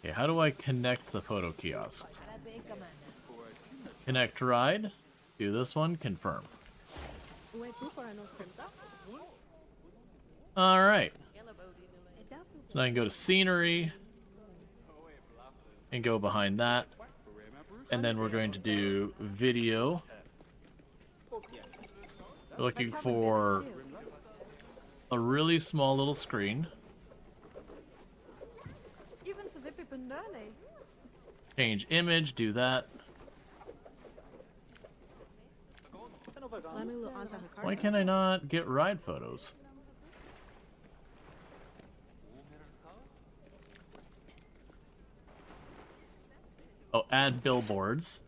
Okay, how do I connect the photo kiosks? Connect ride. Do this one, confirm. Alright. So now I can go to scenery and go behind that. And then we're going to do video. We're looking for a really small little screen. Change image, do that. Why can I not get ride photos? Oh, add billboards.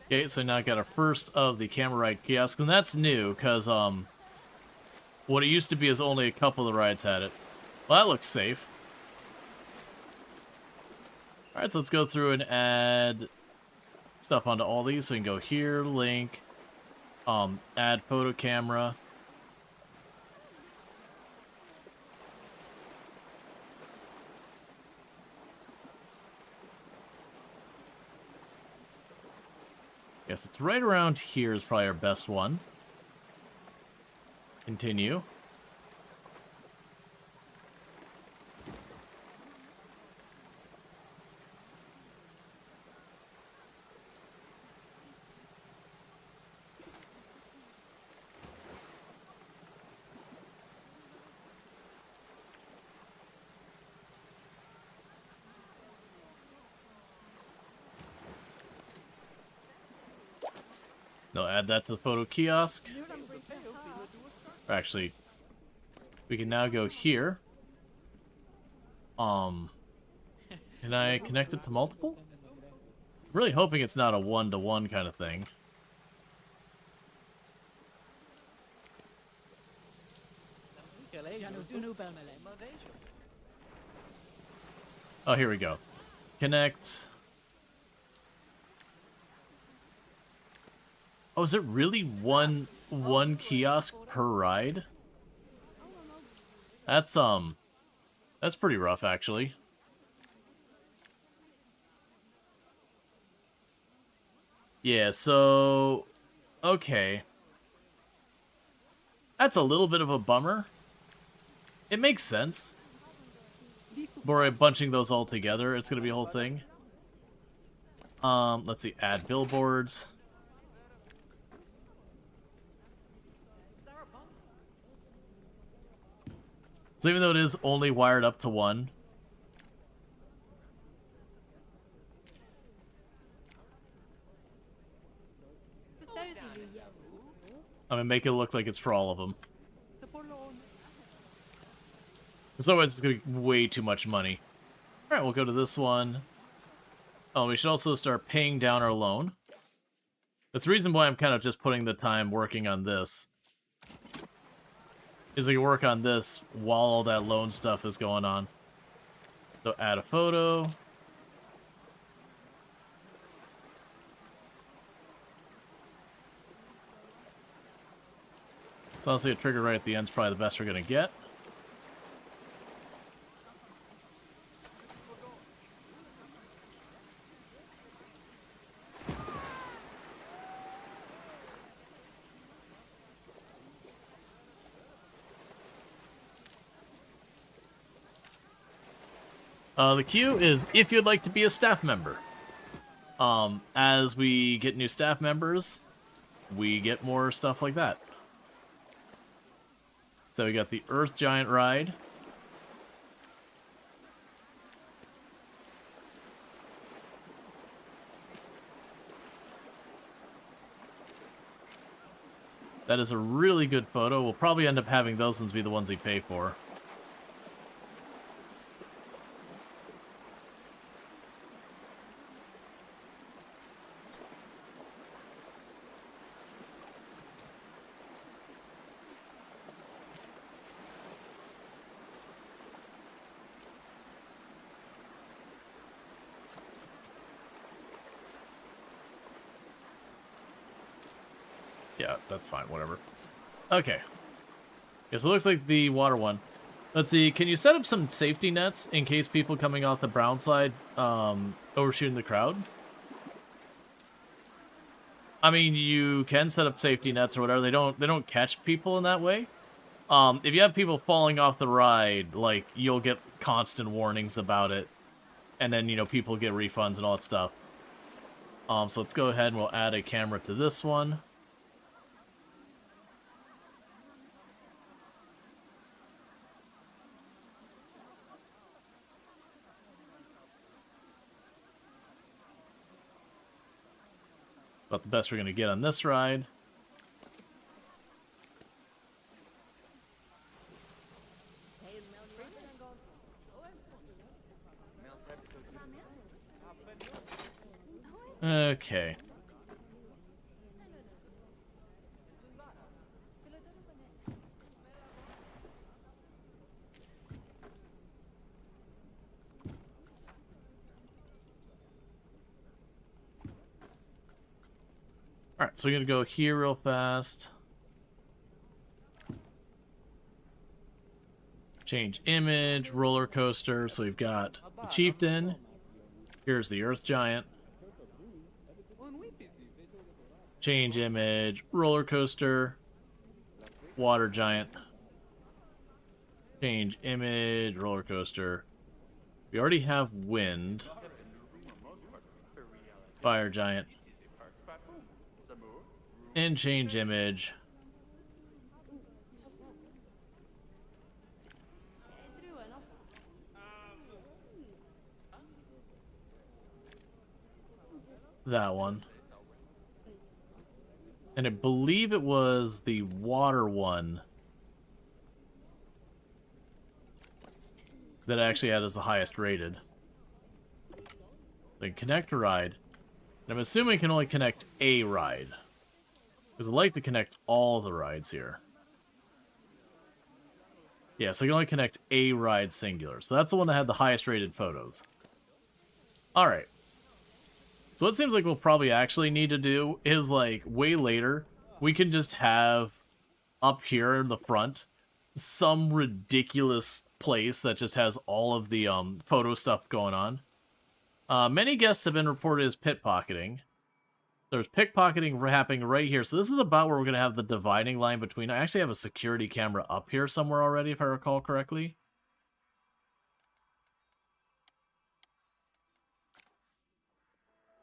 Okay, so now I got a first of the camera ride kiosks, and that's new, because, what it used to be is only a couple of the rides had it. Well, that looks safe. Alright, so let's go through and add stuff onto all these. So we can go here, link, add photo camera. Yes, it's right around here is probably our best one. Continue. They'll add that to the photo kiosk. Actually, we can now go here. Can I connect it to multiple? I'm really hoping it's not a one-to-one kind of thing. Oh, here we go. Connect. Oh, is it really one kiosk per ride? That's pretty rough, actually. Yeah, so okay. That's a little bit of a bummer. It makes sense. We're bunching those all together, it's gonna be a whole thing. Let's see, add billboards. So even though it is only wired up to one, I'm gonna make it look like it's for all of them. Otherwise it's gonna be way too much money. Alright, we'll go to this one. Oh, we should also start paying down our loan. That's the reason why I'm kind of just putting the time working on this. Is I can work on this while all that loan stuff is going on. So add a photo. So honestly, a trigger right at the end is probably the best we're gonna get. The queue is if you'd like to be a staff member. As we get new staff members, we get more stuff like that. So we got the Earth Giant ride. That is a really good photo. We'll probably end up having those ones be the ones we pay for. Yeah, that's fine, whatever. Okay. Yeah, so it looks like the water one. Let's see, can you set up some safety nets in case people coming off the brown side overshooting the crowd? I mean, you can set up safety nets or whatever. They don't catch people in that way. If you have people falling off the ride, like, you'll get constant warnings about it. And then, you know, people get refunds and all that stuff. So let's go ahead and we'll add a camera to this one. About the best we're going to get on this ride. Okay. Alright, so we're going to go here real fast. Change image, roller coaster. So we've got the Chieftain. Here's the Earth Giant. Change image, roller coaster, water giant. Change image, roller coaster. We already have wind. Fire giant. And change image. That one. And I believe it was the water one that I actually had as the highest rated. Then connect a ride. And I'm assuming it can only connect a ride. Because I'd like to connect all the rides here. Yeah, so you can only connect a ride singular. So that's the one that had the highest rated photos. Alright. So what it seems like we'll probably actually need to do is, like, way later, we can just have up here in the front some ridiculous place that just has all of the photo stuff going on. Many guests have been reported as pickpocketing. There's pickpocketing happening right here. So this is about where we're going to have the dividing line between... I actually have a security camera up here somewhere already, if I recall correctly.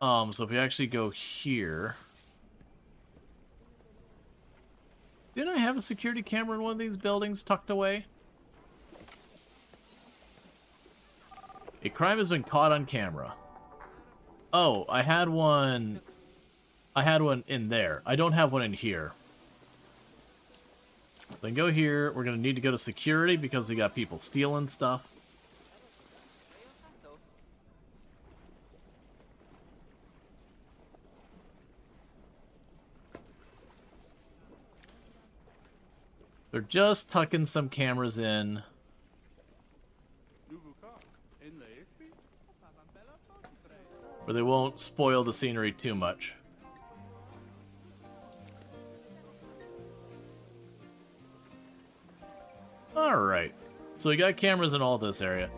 So if we actually go here... Didn't I have a security camera in one of these buildings tucked away? A crime has been caught on camera. Oh, I had one in there. I don't have one in here. Then go here. We're going to need to go to security because we got people stealing stuff. They're just tucking some cameras in. Where they won't spoil the scenery too much. Alright. So we got cameras in all this area.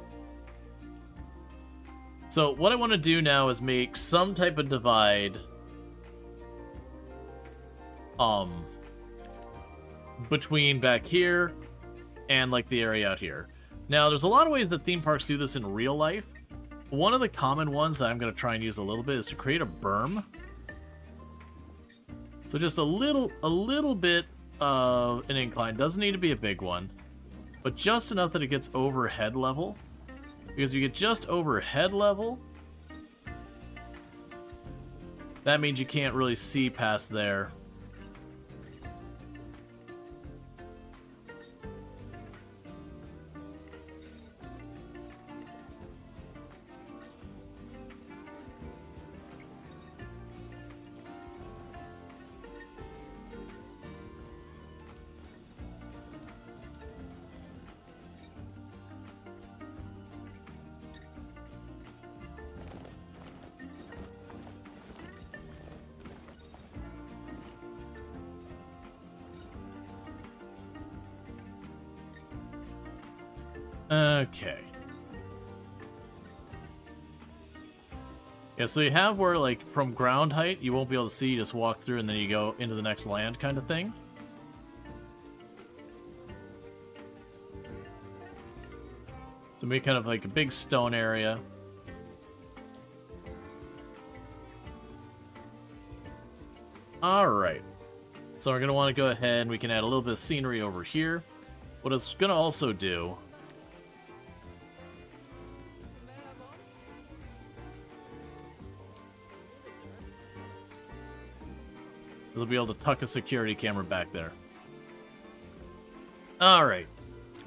So what I want to do now is make some type of divide between back here and like the area out here. Now there's a lot of ways that theme parks do this in real life. One of the common ones that I'm going to try and use a little bit is to create a berm. So just a little bit of an incline. Doesn't need to be a big one, but just enough that it gets over head level. Because if you get just over head level, that means you can't really see past there. Okay. Yeah, so you have where, like, from ground height, you won't be able to see, you just walk through and then you go into the next land kind of thing. So make kind of like a big stone area. Alright. So we're going to want to go ahead and we can add a little bit of scenery over here. What it's going to also do... It'll be able to tuck a security camera back there. Alright.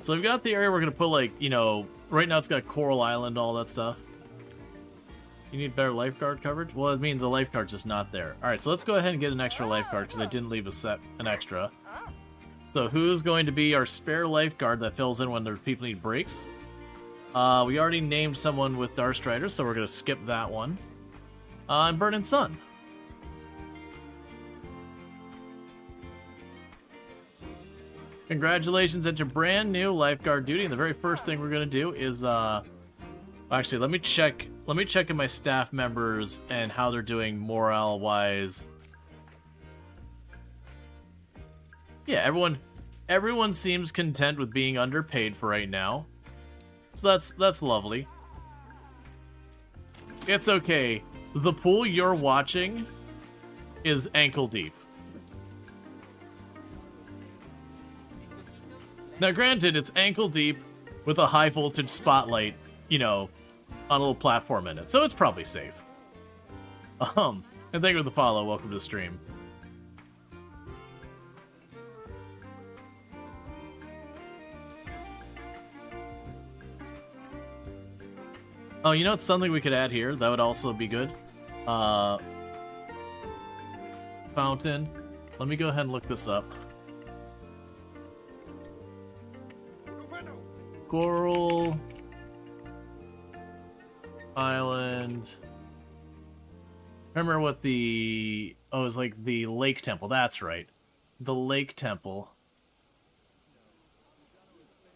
So we've got the area we're going to put, like, you know, right now it's got Coral Island, all that stuff. You need better lifeguard coverage? Well, I mean, the lifeguard's just not there. Alright, so let's go ahead and get an extra lifeguard, because I didn't leave an extra. So who's going to be our spare lifeguard that fills in when the people need breaks? We already named someone with Dark Strider, so we're going to skip that one. And Burning Sun. Congratulations at your brand new lifeguard duty, and the very first thing we're gonna do is actually let me check in my staff members and how they're doing morale wise. Yeah, everyone seems content with being underpaid for right now. So that's lovely. It's okay. The pool you're watching is ankle deep. Now, granted, it's ankle deep with a high voltage spotlight, you know, on a little platform in it, so it's probably safe. And thank you for the follow. Welcome to the stream. Oh, you know what's something we could add here? That would also be good. Fountain. Let me go ahead and look this up. Coral Island. Remember what the... Oh, it was like the Lake Temple. That's right. The Lake Temple.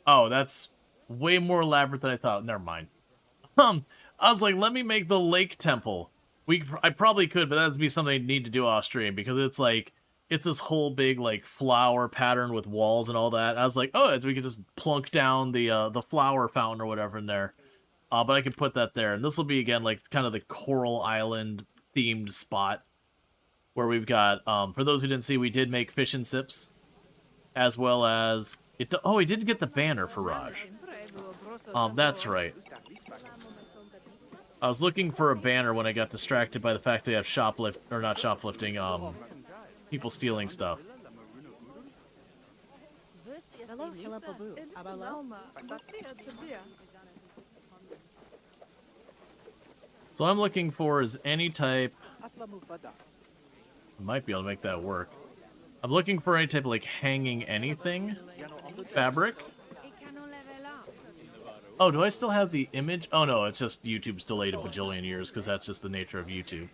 Oh, that's way more elaborate than I thought. Never mind. I was like, let me make the Lake Temple. I probably could, but that'd be something I'd need to do off stream, because it's like... It's this whole big, like, flower pattern with walls and all that. I was like, oh, we could just plunk down the flower fountain or whatever in there. But I could put that there. And this will be, again, like, kind of the Coral Island-themed spot. Where we've got, for those who didn't see, we did make fish and sips. As well as... Oh, we didn't get the banner for Raj. That's right. I was looking for a banner when I got distracted by the fact that we have not shoplifting, people stealing stuff. So I'm looking for is any type... I might be able to make that work. I'm looking for any type of, like, hanging anything fabric. Oh, do I still have the image? Oh no, it's just YouTube's delayed a bajillion years, because that's just the nature of YouTube.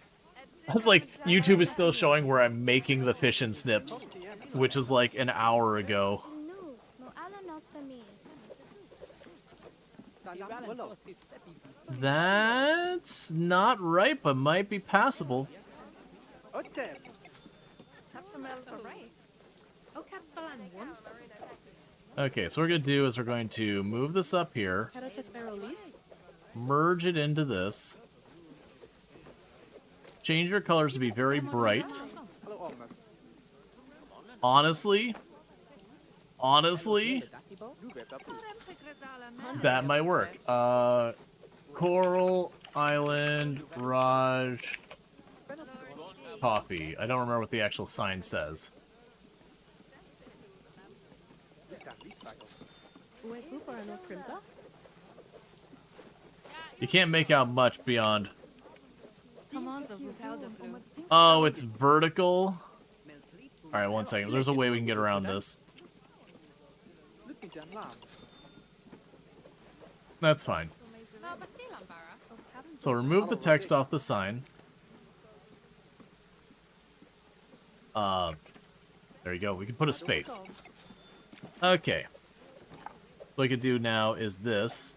It's like, YouTube is still showing where I'm making the fish and snips, which is like an hour ago. That's not right, but might be passable. Okay, so what we're going to do is we're going to move this up here, merge it into this, change your colors to be very bright. Honestly, that might work. Coral Island Raj Coffee. I don't remember what the actual sign says. You can't make out much beyond. Oh, it's vertical. Alright, one second. There's a way we can get around this. That's fine. So remove the text off the sign. There you go. We can put a space. Okay. What we could do now is this.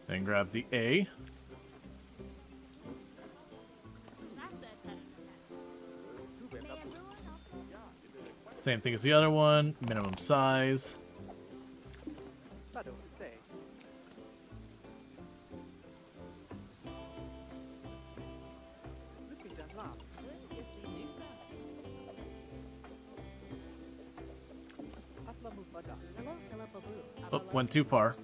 Then grab the A. Same thing as the other one, minimum size. Oh, went too far.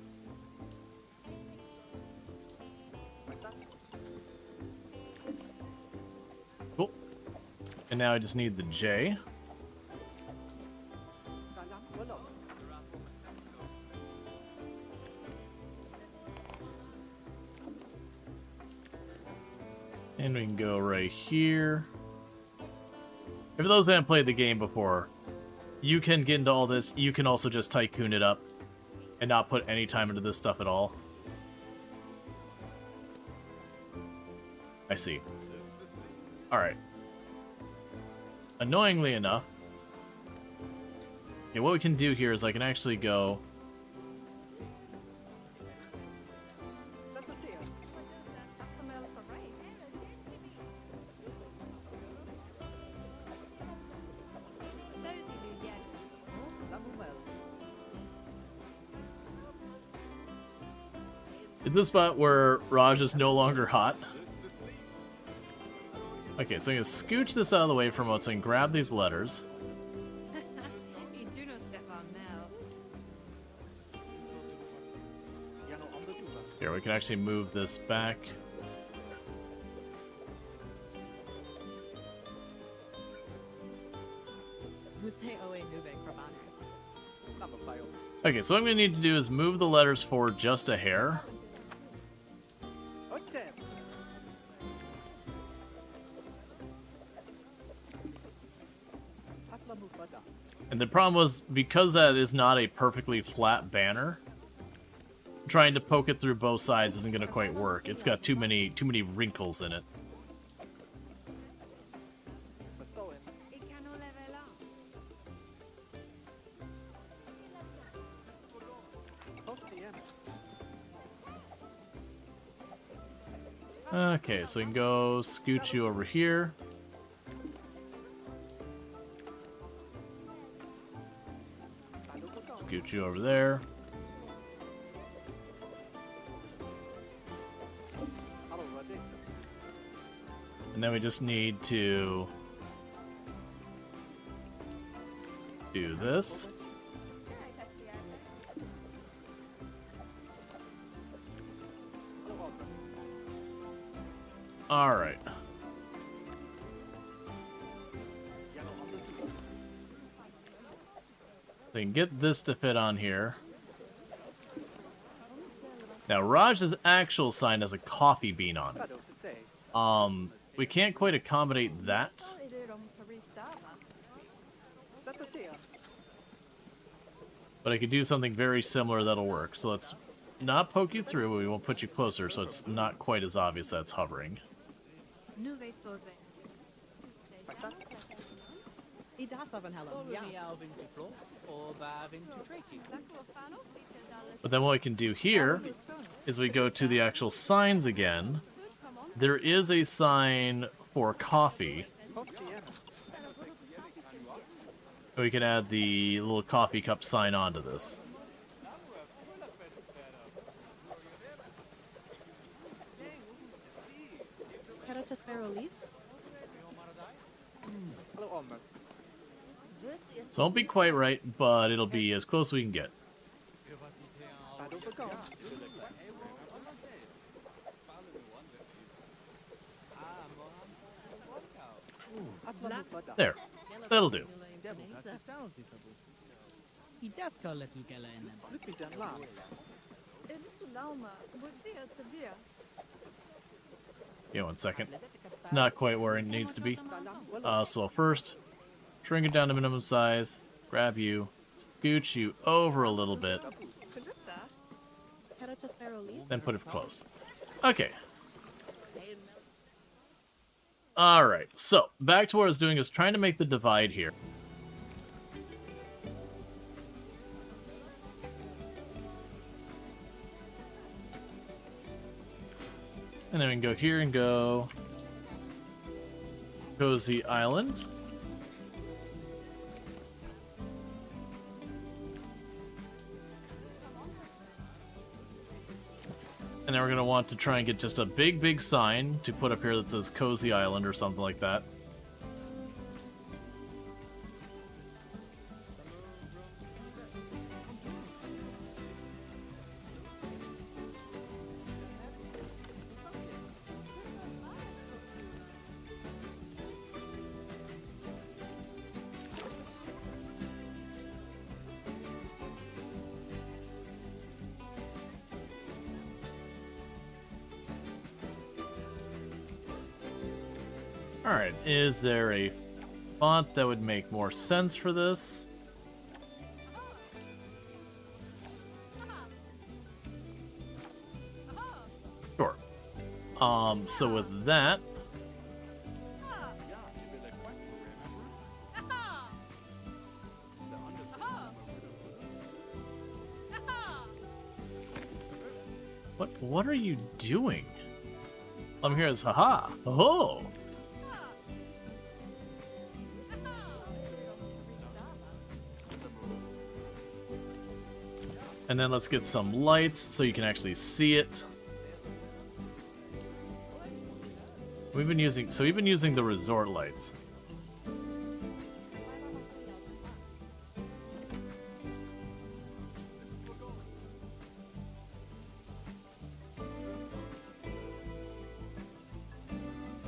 Cool. And now I just need the J. And we can go right here. For those who haven't played the game before, you can get into all this. You can also just tycoon it up and not put any time into this stuff at all. I see. Alright. Annoyingly enough, okay, what we can do here is I can actually go... At this spot where Raj is no longer hot. Okay, so I'm going to scooch this out of the way for a moment so I can grab these letters. Here, we can actually move this back. Okay, so what I'm going to need to do is move the letters forward just a hair. And the problem was, because that is not a perfectly flat banner, trying to poke it through both sides isn't going to quite work. It's got too many wrinkles in it. Okay, so we can go scooch you over here. Scoot you over there. And then we just need to do this. All right. So you can get this to fit on here. Now, Raj's actual sign has a coffee bean on it. We can't quite accommodate that. But I could do something very similar that'll work. So let's not poke you through, but we won't put you closer so it's not quite as obvious that it's hovering. But then what we can do here is we go to the actual signs again. There is a sign for coffee. We can add the little coffee cup sign onto this. So it won't be quite right, but it'll be as close as we can get. There. That'll do. Yeah, 1 second. It's not quite where it needs to be. So first, shrink it down to minimum size, grab you, scooch you over a little bit, then put it close. Okay. Alright, so back to what I was doing is trying to make the divide here. And then we can go here and go Cozy Island. And then we're going to want to try and get just a big sign to put up here that says Cozy Island or something like that. Alright, is there a font that would make more sense for this? Sure. So with that... What are you doing? I'm here as haha. Oh! And then let's get some lights so you can actually see it. We've been using the resort lights.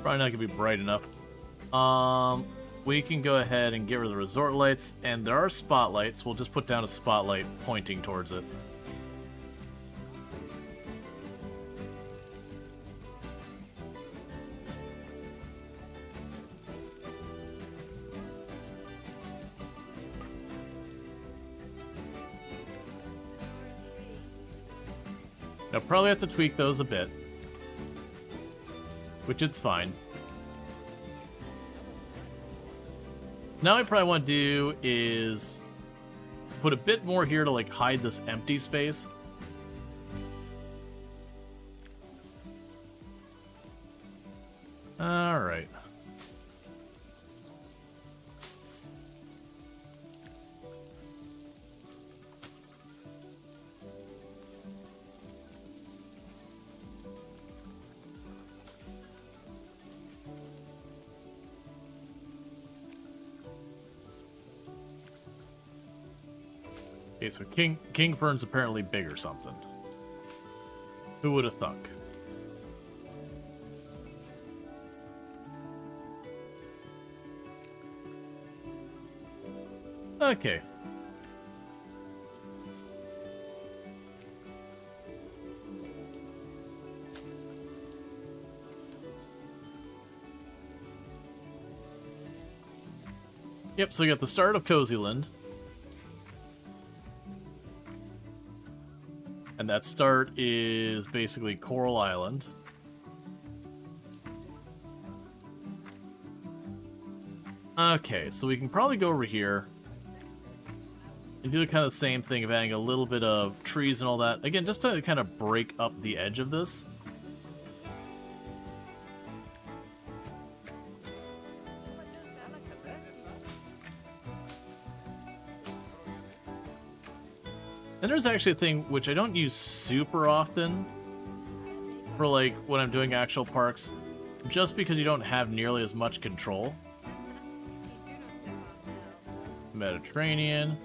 Probably not gonna be bright enough. We can go ahead and get rid of the resort lights, and there are spotlights. We'll just put down a spotlight pointing towards it. Now, probably have to tweak those a bit, which it's fine. Now what I probably want to do is put a bit more here to like hide this empty space. All right. Okay, so King Fern's apparently big or something. Who would have thunk? Okay. Yep, so we got the start of Cozyland. And that start is basically Coral Island. Okay, so we can probably go over here and do the kind of same thing of adding a little bit of trees and all that. Again, just to kind of break up the edge of this. And there's actually a thing which I don't use super often for like when I'm doing actual parks, just because you don't have nearly as much control. Mediterranean.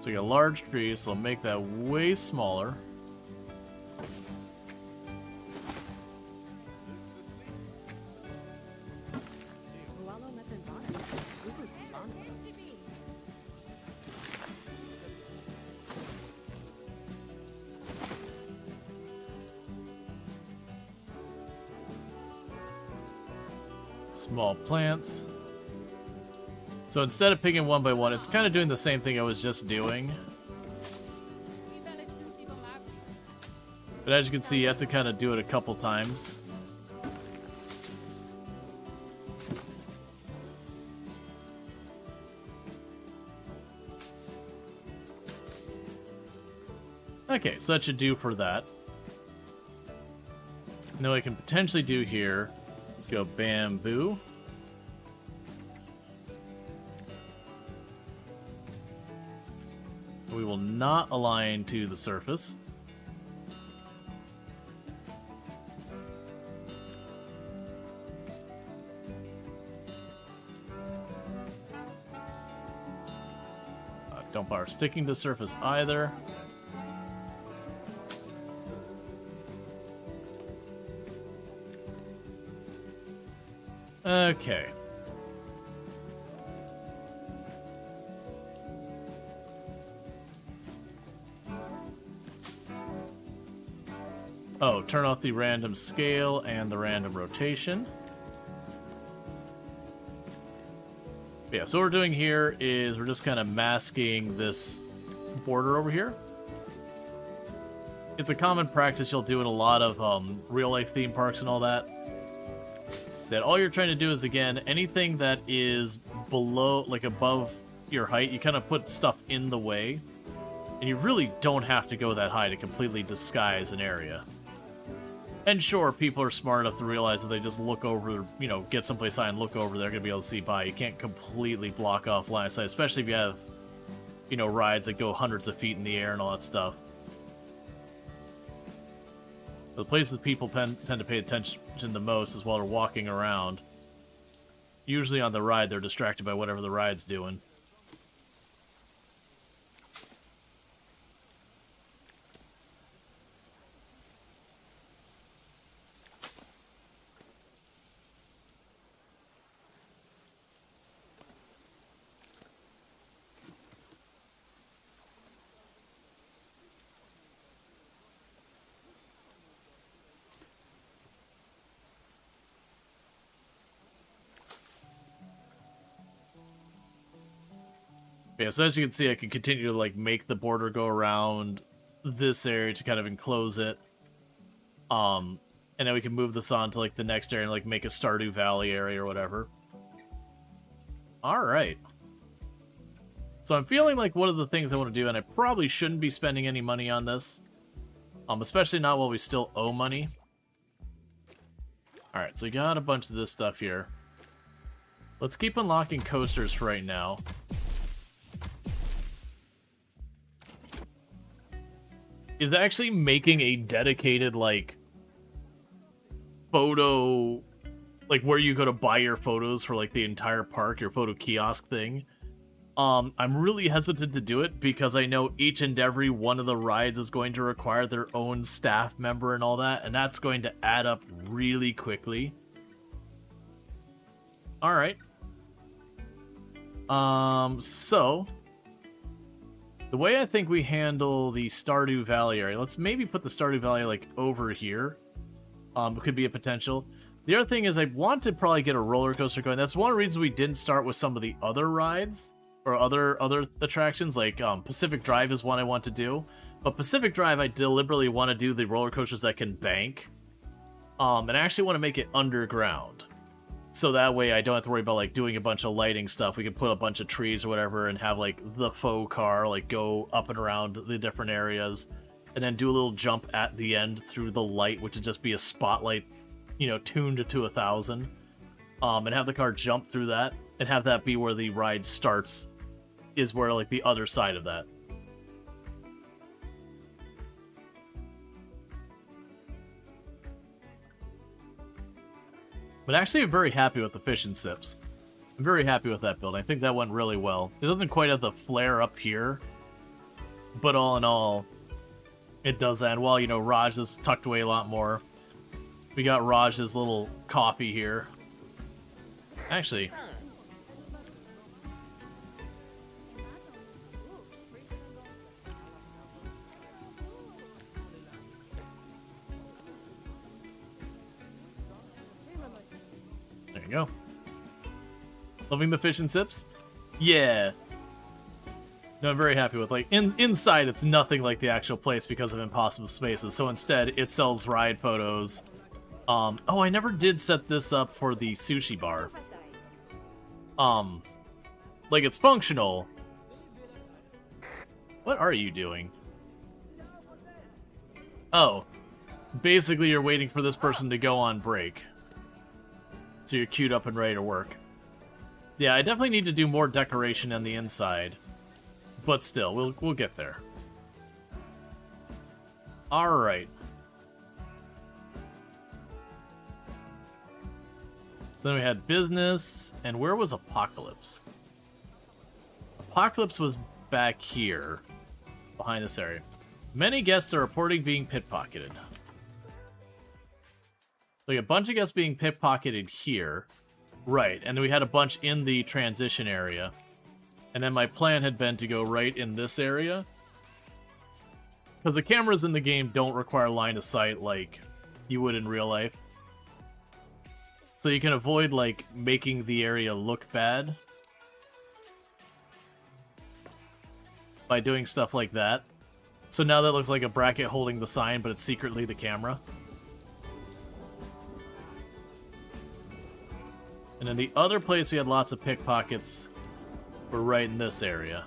So we got a large tree, so I'll make that way smaller. Small plants. So instead of picking one by one, it's kind of doing the same thing I was just doing. But as you can see, you have to kind of do it a couple times. Okay, so that should do for that. Now I can potentially do here. Let's go bamboo. We will not align to the surface. Don't bother sticking to the surface either. Okay. Oh, turn off the random scale and the random rotation. Yeah, so what we're doing here is we're just kind of masking this border over here. It's a common practice you'll do in a lot of real-life theme parks and all that. That all you're trying to do is, again, anything that is below, like above your height, you kind of put stuff in the way. And you really don't have to go that high to completely disguise an area. And sure, people are smart enough to realize that they just look over, you know, get someplace high and look over, they're going to be able to see by. You can't completely block off line of sight, especially if you have, you know, rides that go hundreds of feet in the air and all that stuff. The places people tend to pay attention the most is while they're walking around. Usually on the ride, they're distracted by whatever the ride's doing. Yeah, so as you can see, I can continue to, like, make the border go around this area to kind of enclose it. And then we can move this on to, like, the next area and, like, make a Stardew Valley area or whatever. Alright. So I'm feeling like one of the things I want to do, and I probably shouldn't be spending any money on this. Especially not while we still owe money. Alright, so we got a bunch of this stuff here. Let's keep unlocking coasters for right now. Is actually making a dedicated, like, photo, like, where you go to buy your photos for, like, the entire park, your photo kiosk thing. I'm really hesitant to do it because I know each and every one of the rides is going to require their own staff member and all that, and that's going to add up really quickly. Alright. So the way I think we handle the Stardew Valley area, let's maybe put the Stardew Valley, like, over here. It could be a potential. The other thing is I want to probably get a roller coaster going. That's one reason we didn't start with some of the other rides or other attractions. Like Pacific Drive is one I want to do. But Pacific Drive, I deliberately want to do the roller coasters that can bank. And I actually want to make it underground. So that way I don't have to worry about like doing a bunch of lighting stuff. We can put a bunch of trees or whatever and have like the faux car like go up and around the different areas. And then do a little jump at the end through the light, which would just be a spotlight, you know, tuned to 1,000. And have the car jump through that and have that be where the ride starts, is where like the other side of that. But actually, I'm very happy with the Fish and Sips. I'm very happy with that build. I think that went really well. It doesn't quite have the flare up here, but all in all, it does that. And while, you know, Raj is tucked away a lot more, we got Raj's little coffee here. Actually, there you go. Loving the Fish and Sips? Yeah. No, I'm very happy with, like, inside it's nothing like the actual place because of impossible spaces, so instead it sells ride photos. Oh, I never did set this up for the sushi bar. Like, it's functional. What are you doing? Oh. Basically, you're waiting for this person to go on break. So you're queued up and ready to work. Yeah, I definitely need to do more decoration on the inside. But still, we'll get there. Alright. So then we had business, and where was Apocalypse? Apocalypse was back here, behind this area. Many guests are reporting being pickpocketed. Like a bunch of guests being pickpocketed here. Right, and we had a bunch in the transition area. And then my plan had been to go right in this area. Because the cameras in the game don't require line of sight like you would in real life. So you can avoid, like, making the area look bad by doing stuff like that. So now that looks like a bracket holding the sign, but it's secretly the camera. And then the other place we had lots of pickpockets were right in this area.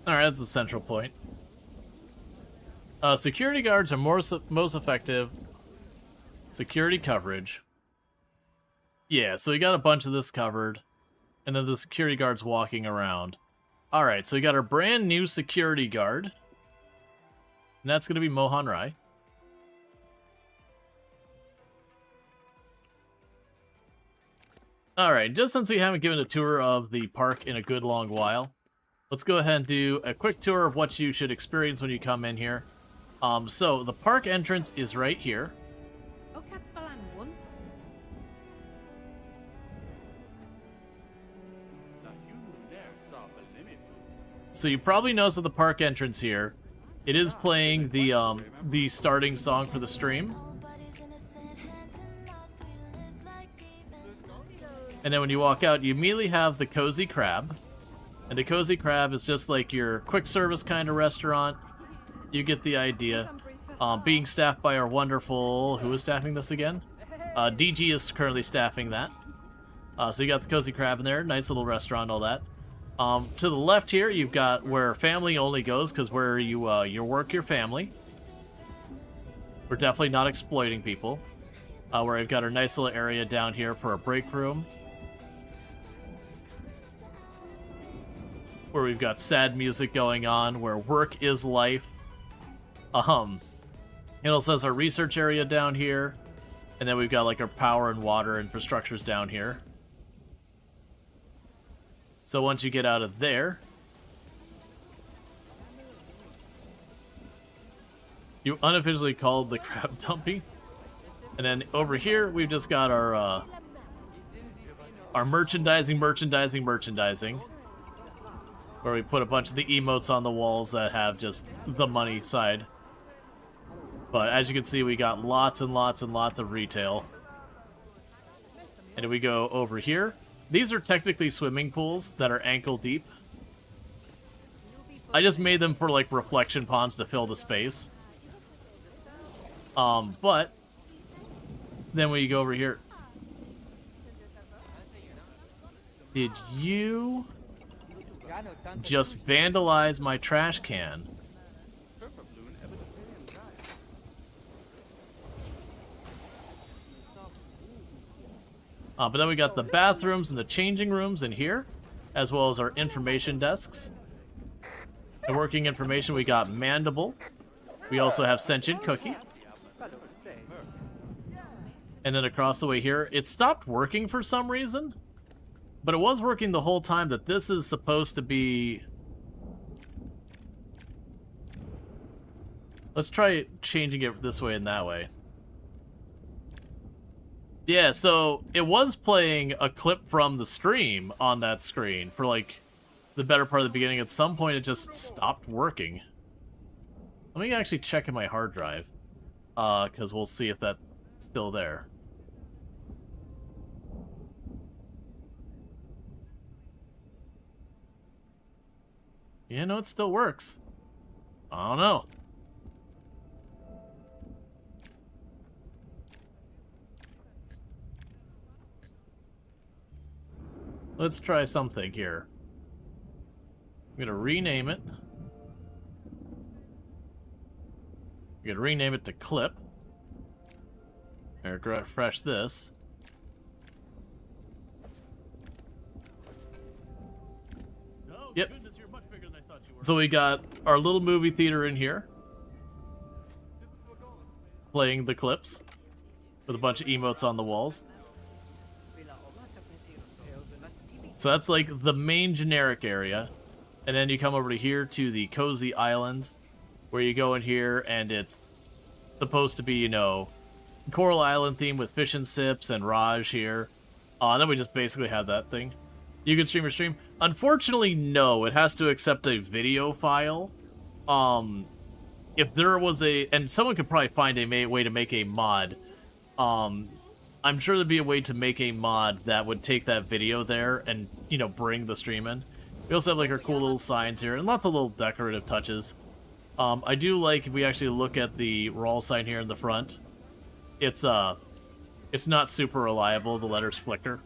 Alright, that's the central point. Security guards are most effective. Security coverage. Yeah, so we got a bunch of this covered. And then the security guards walking around. Alright, so we got our brand new security guard. And that's going to be Mohan Rai. Alright, just since we haven't given a tour of the park in a good long while, let's go ahead and do a quick tour of what you should experience when you come in here. So the park entrance is right here. So you probably noticed at the park entrance here, it is playing the starting song for the stream. And then when you walk out, you immediately have the Cozy Crab. And the Cozy Crab is just like your quick service kind of restaurant. You get the idea. Being staffed by our wonderful... Who is staffing this again? DG is currently staffing that. So you got the Cozy Crab in there. Nice little restaurant, all that. To the left here, you've got where family only goes, because where you work your family. We're definitely not exploiting people. Where we've got our nice little area down here for a break room. Where we've got sad music going on, where work is life. It also has our research area down here. And then we've got like our power and water infrastructures down here. So once you get out of there, You unofficially called the crab dumpy. And then over here, we've just got our merchandising, where we put a bunch of the emotes on the walls that have just the money side. But as you can see, we got lots and lots and lots of retail. And if we go over here, these are technically swimming pools that are ankle deep. I just made them for like reflection ponds to fill the space. But then when you go over here, did you just vandalize my trash can? But then we got the bathrooms and the changing rooms in here, as well as our information desks. The working information, we got Mandible. We also have Sentient Cookie. And then across the way here, it stopped working for some reason. But it was working the whole time that this is supposed to be... Let's try changing it this way and that way. Yeah, so it was playing a clip from the stream on that screen for like the better part of the beginning. At some point it just stopped working. Let me actually check in my hard drive, because we'll see if that's still there. Yeah, no, it still works. I don't know. Let's try something here. I'm gonna rename it. I'm gonna rename it to Clip. Or refresh this. Oh, yep. Goodness, you're much bigger than I thought you were. So we got our little movie theater in here, playing the clips with a bunch of emotes on the walls. So that's like the main generic area. And then you come over to here to the Cozy Island, where you go in here and it's supposed to be, you know, Coral Island theme with fish and sips and Raj here. And then we just basically have that thing. You can stream your stream. Unfortunately, no. It has to accept a video file. If there was a... And someone could probably find a way to make a mod. I'm sure there'd be a way to make a mod that would take that video there and, you know, bring the stream in. We also have, like, our cool little signs here and lots of little decorative touches. I do like, if we actually look at the Rual sign here in the front, it's not super reliable. The letters flicker.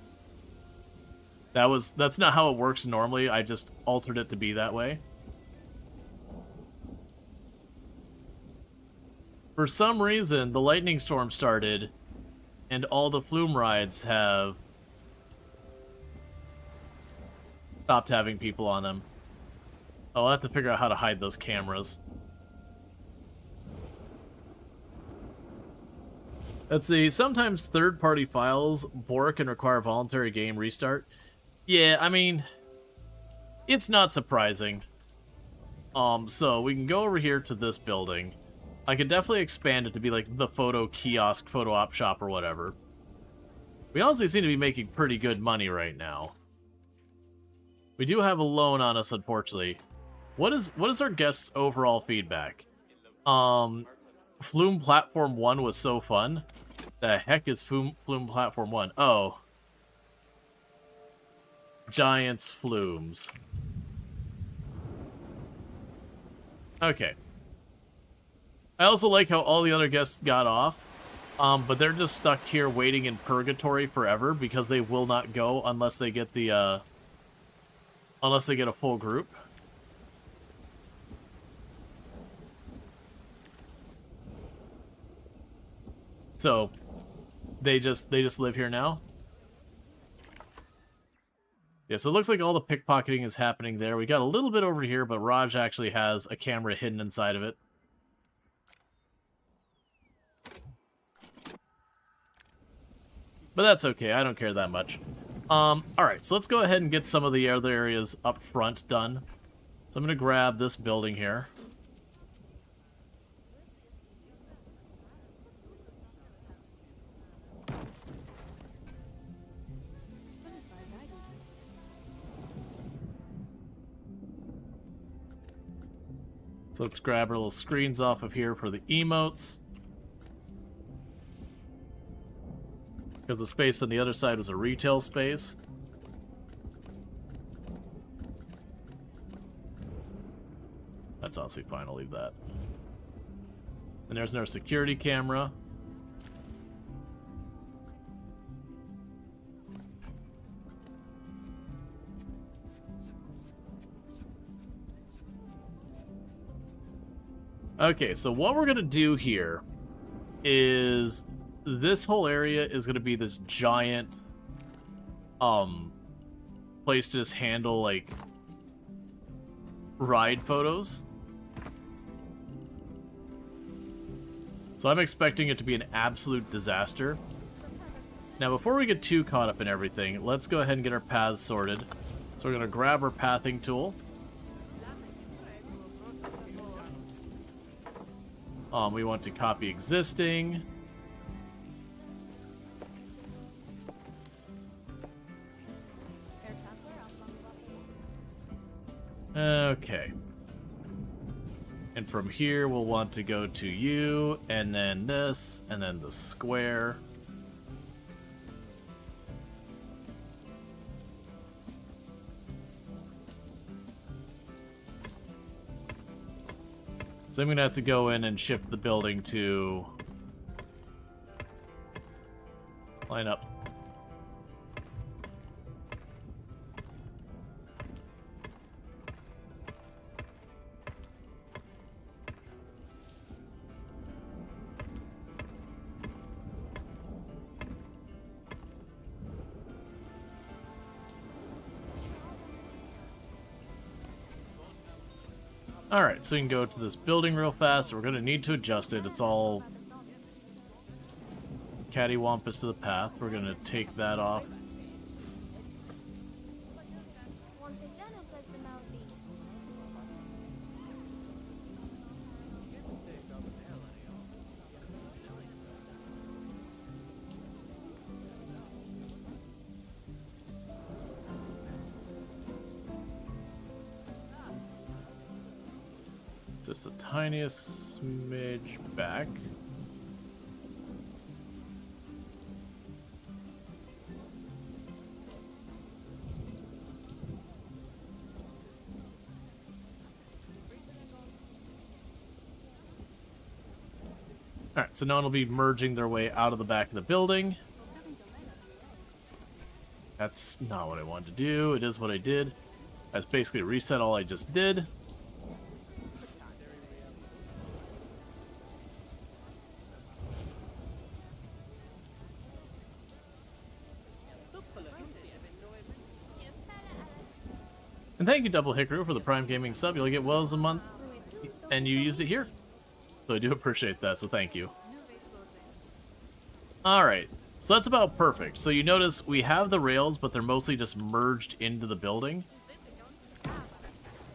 That's not how it works normally. I just altered it to be that way. For some reason, the lightning storm started, and all the flume rides have stopped having people on them. I'll have to figure out how to hide those cameras. Let's see, sometimes third-party files bork and require voluntary game restart. Yeah, I mean, it's not surprising. So we can go over here to this building. I could definitely expand it to be like the photo kiosk, photo op shop, or whatever. We honestly seem to be making pretty good money right now. We do have a loan on us, unfortunately. What is our guests' overall feedback? Flume Platform 1 was so fun. The heck is Flume Platform 1? Oh. Giants Flumes. Okay. I also like how all the other guests got off, but they're just stuck here waiting in purgatory forever because they will not go unless they get the, unless they get a full group. So, they just live here now. Yeah, so it looks like all the pickpocketing is happening there. We got a little bit over here, but Raj actually has a camera hidden inside of it. But that's okay, I don't care that much. Alright, so let's go ahead and get some of the other areas up front done. So I'm going to grab this building here. So let's grab our little screens off of here for the emotes. Because the space on the other side was a retail space. That's honestly fine, I'll leave that. And there's our security camera. Okay, so what we're gonna do here is this whole area is gonna be this giant place to just handle like ride photos. So I'm expecting it to be an absolute disaster. Now before we get too caught up in everything, let's go ahead and get our paths sorted. So we're gonna grab our pathing tool. We want to copy existing. Okay. And from here, we'll want to go to you, and then this, and then the square. So I'm going to have to go in and shift the building to line up. Alright, so we can go to this building real fast. We're going to need to adjust it. It's all cattywampus to the path. We're going to take that off. Just the tiniest smidge back. Alright, so now it'll be merging their way out of the back of the building. That's not what I wanted to do. It is what I did. That's basically reset all I just did. And thank you, Double Hickory, for the Prime Gaming sub. You'll get Wells a month, and you used it here. So I do appreciate that, so thank you. Alright, so that's about perfect. So you notice we have the rails, but they're mostly just merged into the building.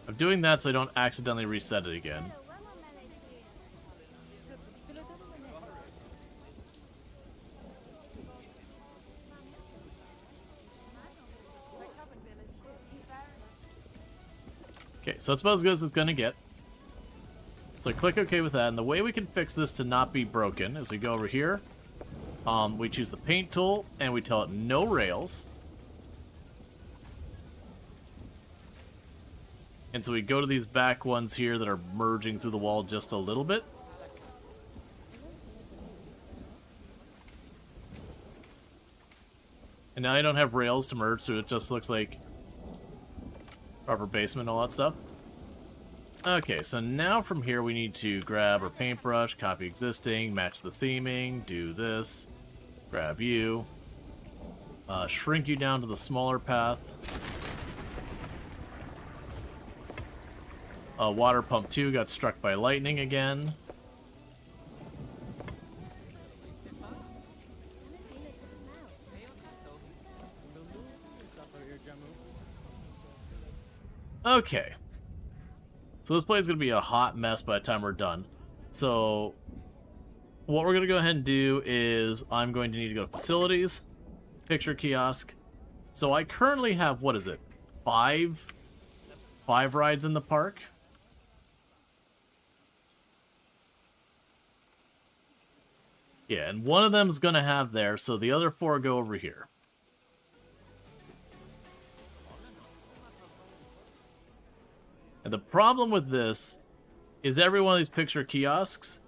I'm doing that so I don't accidentally reset it again. Okay, so that's about as good as it's gonna get. So I click OK with that, and the way we can fix this to not be broken is we go over here, we choose the paint tool, and we tell it no rails. And so we go to these back ones here that are merging through the wall just a little bit. And now I don't have rails to merge, so it just looks like proper basement, all that stuff. Okay, so now from here we need to grab our paintbrush, copy existing, match the theming, do this, grab you, shrink you down to the smaller path. Water pump 2 got struck by lightning again. Okay. So this place is going to be a hot mess by the time we're done. So what we're going to go ahead and do is I'm going to need to go to facilities, picture kiosk. So I currently have, what is it, five rides in the park? Yeah, and one of them's gonna have there, so the other 4 go over here. And the problem with this is every one of these picture kiosks,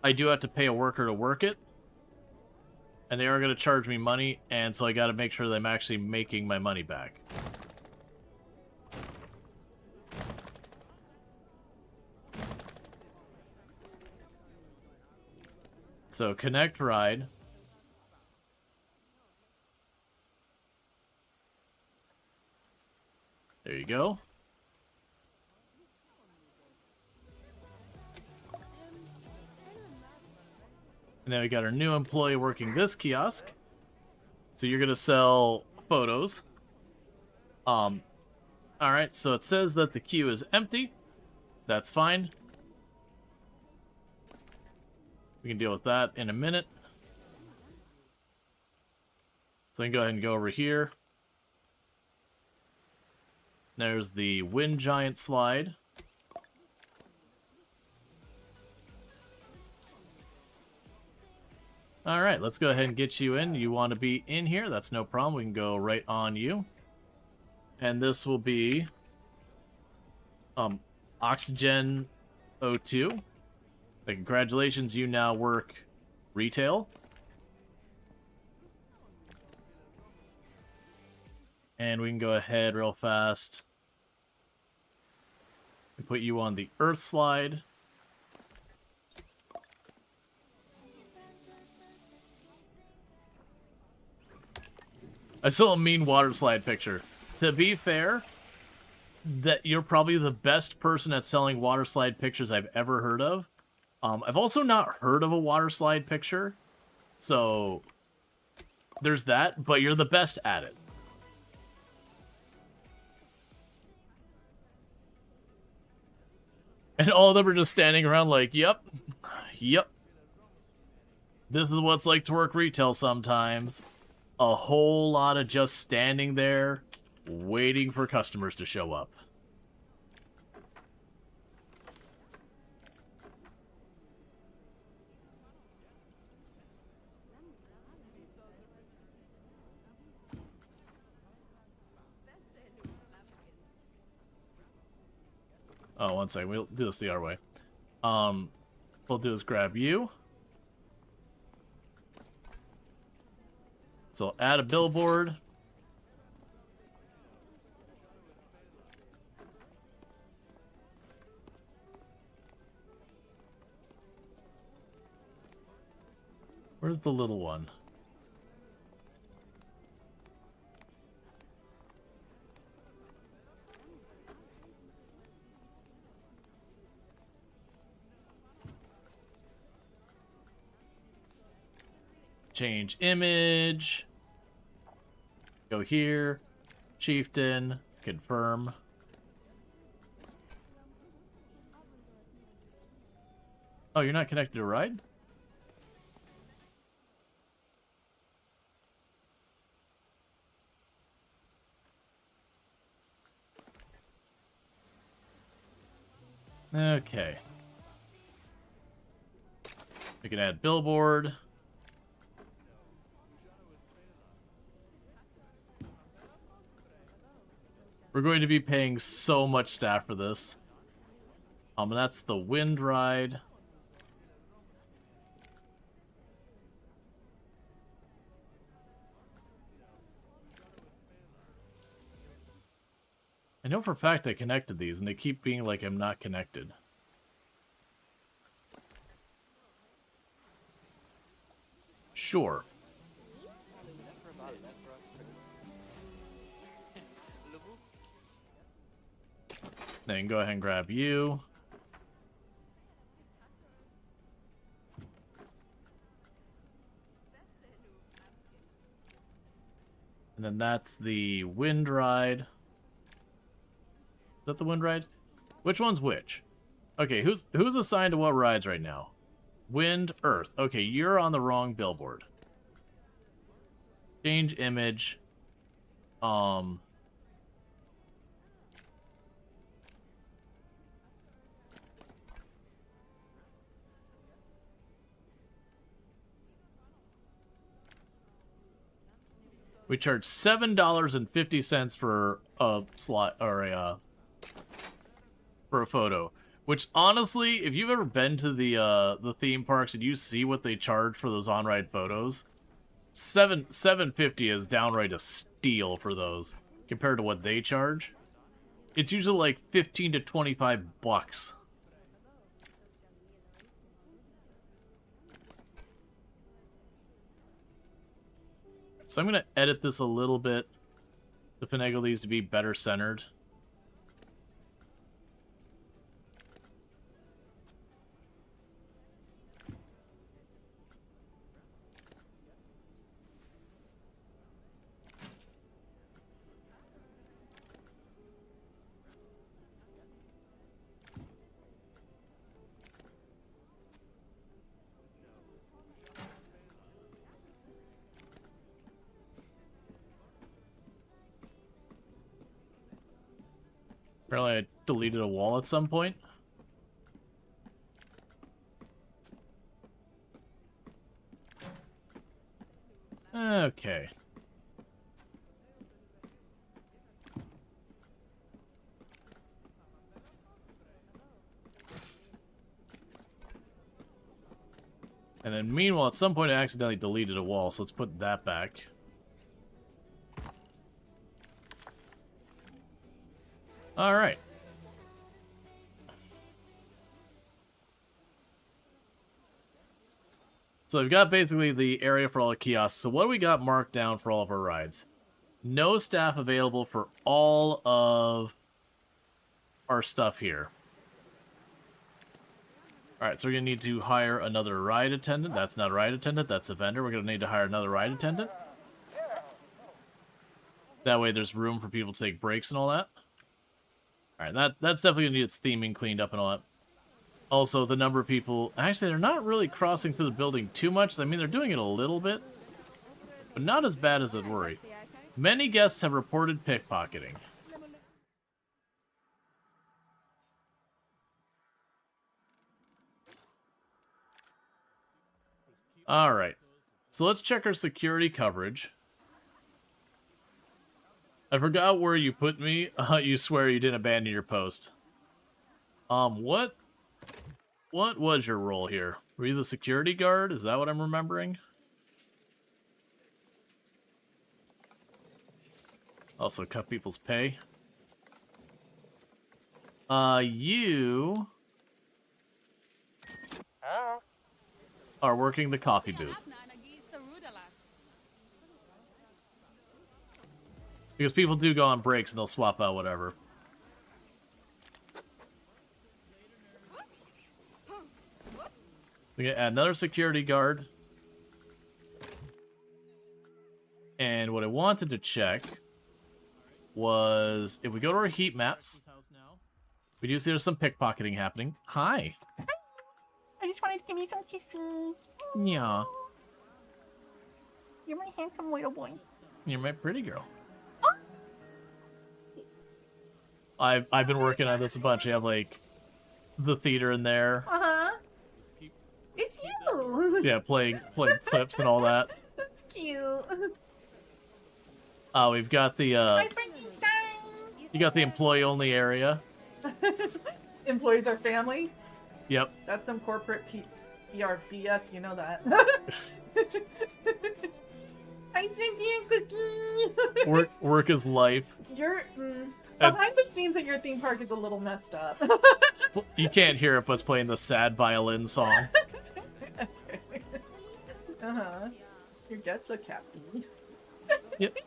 I do have to pay a worker to work it. And they are going to charge me money, and so I got to make sure that I'm actually making my money back. So, connect ride. There you go. And then we got our new employee working this kiosk. So you're going to sell photos. Alright, so it says that the queue is empty. That's fine. We can deal with that in a minute. So we can go ahead and go over here. There's the Wind Giant slide. Alright, let's go ahead and get you in. You want to be in here? That's no problem. We can go right on you. And this will be Oxygen O2. Congratulations, you now work retail. And we can go ahead real fast and put you on the Earth slide. I still a mean water slide picture. To be fair, that you're probably the best person at selling water slide pictures I've ever heard of. I've also not heard of a water slide picture, so there's that, but you're the best at it. And all of them are just standing around like, yep. This is what it's like to work retail sometimes. A whole lot of just standing there, waiting for customers to show up. Oh, one second. We'll do this the other way. We'll do is grab you. So add a billboard. Where's the little one? Change image. Go here. Chieftain. Confirm. Oh, you're not connected to ride? Okay. We can add billboard. We're going to be paying so much staff for this. And that's the wind ride. I know for a fact I connected these, and they keep being like I'm not connected. Sure. Then go ahead and grab you. And then that's the wind ride. Is that the wind ride? Which one's which? Okay, who's assigned to what rides right now? Wind, Earth. Okay, you're on the wrong billboard. Change image. We charge $7.50 for a slot or for a photo. Which honestly, if you've ever been to the theme parks and you see what they charge for those on-ride photos, $7.50 is downright a steal for those compared to what they charge. It's usually like 15 to 25 bucks. So I'm going to edit this a little bit to finagle these to be better centered. Apparently I deleted a wall at some point. Okay. And then meanwhile, at some point I accidentally deleted a wall, so let's put that back. Alright. So we've got basically the area for all the kiosks. So what do we got marked down for all of our rides? No staff available for all of our stuff here. Alright, so we're going to need to hire another ride attendant. That's not a ride attendant, that's a vendor. We're going to need to hire another ride attendant. That way there's room for people to take breaks and all that. Alright, that's definitely going to need its theming cleaned up and all that. Also, the number of people... Actually, they're not really crossing through the building too much. I mean, they're doing it a little bit. But not as bad as I'd worry. Many guests have reported pickpocketing. Alright. So let's check our security coverage. I forgot where you put me. You swear you didn't abandon your post. What was your role here? Were you the security guard? Is that what I'm remembering? Also cut people's pay. You are working the coffee booth. Because people do go on breaks and they'll swap out whatever. We gotta add another security guard. And what I wanted to check was if we go to our heat maps, we do see there's some pickpocketing happening. Hi. I just wanted to give you some kisses. Yeah. You're my handsome little boy. You're my pretty girl. I've been working on this a bunch. I have like the theater in there. It's you. Yeah, playing clips and all that. That's cute. We've got the My Frankenstein. you got the employee only area. Employees are family. Yep. That's them corporate PRBS. You know that. I sent you a cookie. Work is life. You're behind the scenes at your theme park is a little messed up. You can't hear it, but it's playing the sad violin song. Your guts a captain. Yep.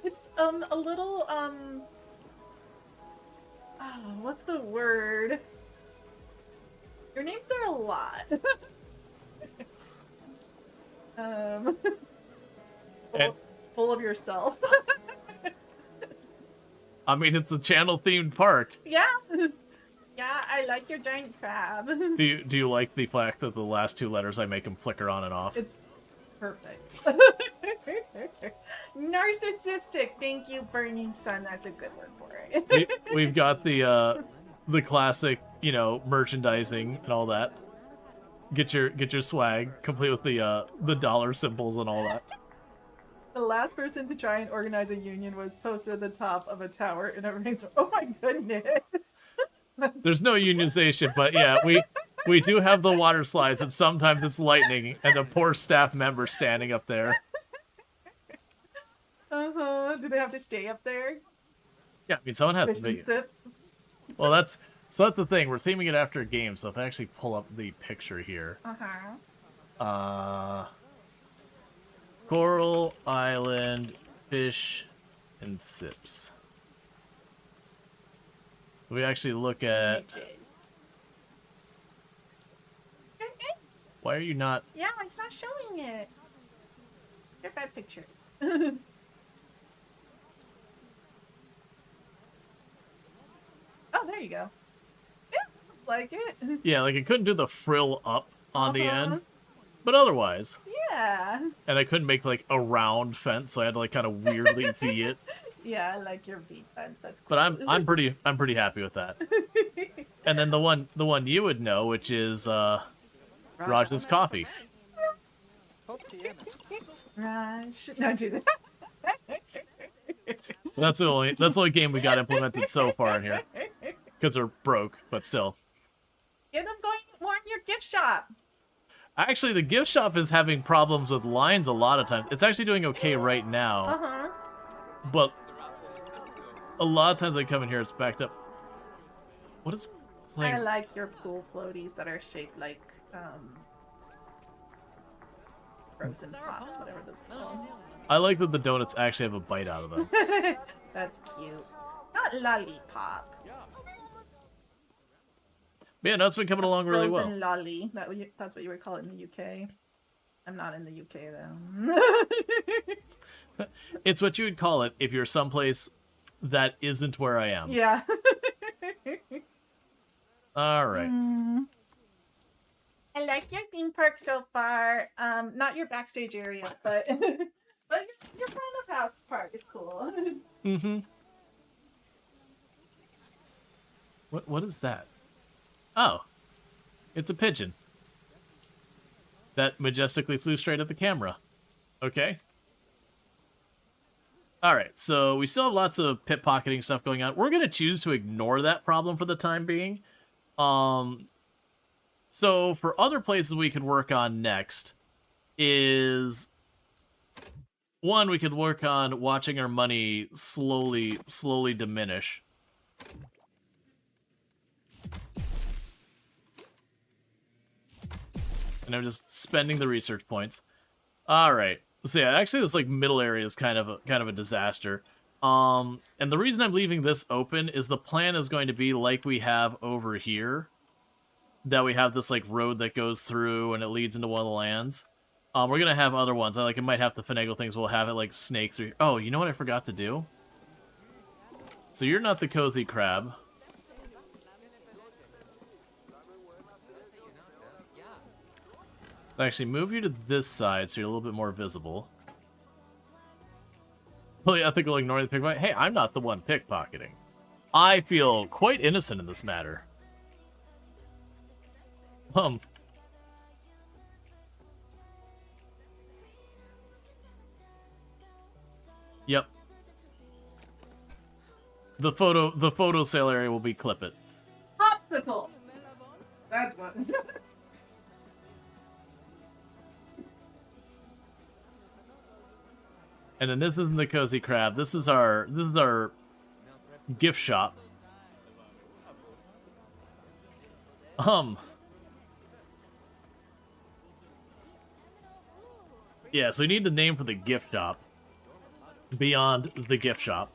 It's a little what's the word? Your name's there a lot. Full of yourself. I mean, it's a channel-themed park. Yeah. Yeah, I like your giant crab. Do you like the fact that the last two letters I make them flicker on and off? It's perfect. Narcissistic. Thank you, Burning Sun. That's a good word for it. We've got the classic, you know, merchandising and all that. Get your swag, complete with the dollar symbols and all that. The last person to try and organize a union was posted at the top of a tower in a rain. Oh my goodness. There's no unionization, but yeah, we do have the water slides, and sometimes it's lightning, and a poor staff member standing up there. Do they have to stay up there? Yeah, I mean, someone has to Fishing be. sips? Well, that's the thing. We're theming it after a game, so if I actually pull up the picture here. Coral Island Fish and Sips. So we actually look at. Why are you not? Yeah, it's not showing it. Here's that picture. Oh, there you go. Yeah, like it. Yeah, like I couldn't do the frill up on the end, but otherwise. Yeah. And I couldn't make like a round fence, so I had to like kind of weirdly V it. Yeah, I like your V fence. That's cool. But I'm pretty happy with that. And then the one you would know, which is Raj's coffee. Raj, no, Jesus. That's the only game we got implemented so far in here, because they're broke, but still. Get them going more in your gift shop. Actually, the gift shop is having problems with lines a lot of times. It's actually doing okay right now, but a lot of times I come in here, it's backed up. What is playing? I like your pool floaties that are shaped like frozen pops, whatever those are called. I like that the donuts actually have a bite out of them. That's cute. Not lollipop. Man, that's been coming along really well. Frozen lolly. That's what you would call it in the UK. I'm not in the UK though. It's what you would call it if you're someplace that isn't where I am. Yeah. All right. I like your theme park so far. Not your backstage area, but but your front of house part is cool. What is that? Oh, it's a pigeon that majestically flew straight at the camera. Okay. All right, so we still have lots of pit pocketing stuff going on. We're gonna choose to ignore that problem for the time being. So for other places we could work on next is one, we could work on watching our money slowly diminish. And I'm just spending the research points. All right. So yeah, actually this like middle area is kind of a disaster. And the reason I'm leaving this open is the plan is going to be like we have over here. That we have this like road that goes through and it leads into one of the lands. We're gonna have other ones. I might have to finagle things. We'll have it like snake through. Oh, you know what I forgot to do? So you're not the cozy crab. Actually, move you to this side so you're a little bit more visible. Well, yeah, I think we'll ignore the pickpocket. Hey, I'm not the one pickpocketing. I feel quite innocent in this matter. Yep. The photo sale area will be clip it. Popsicle. That's what. And then this isn't the cozy crab. This is our gift shop. Yeah, so we need the name for the gift shop. Beyond the gift shop.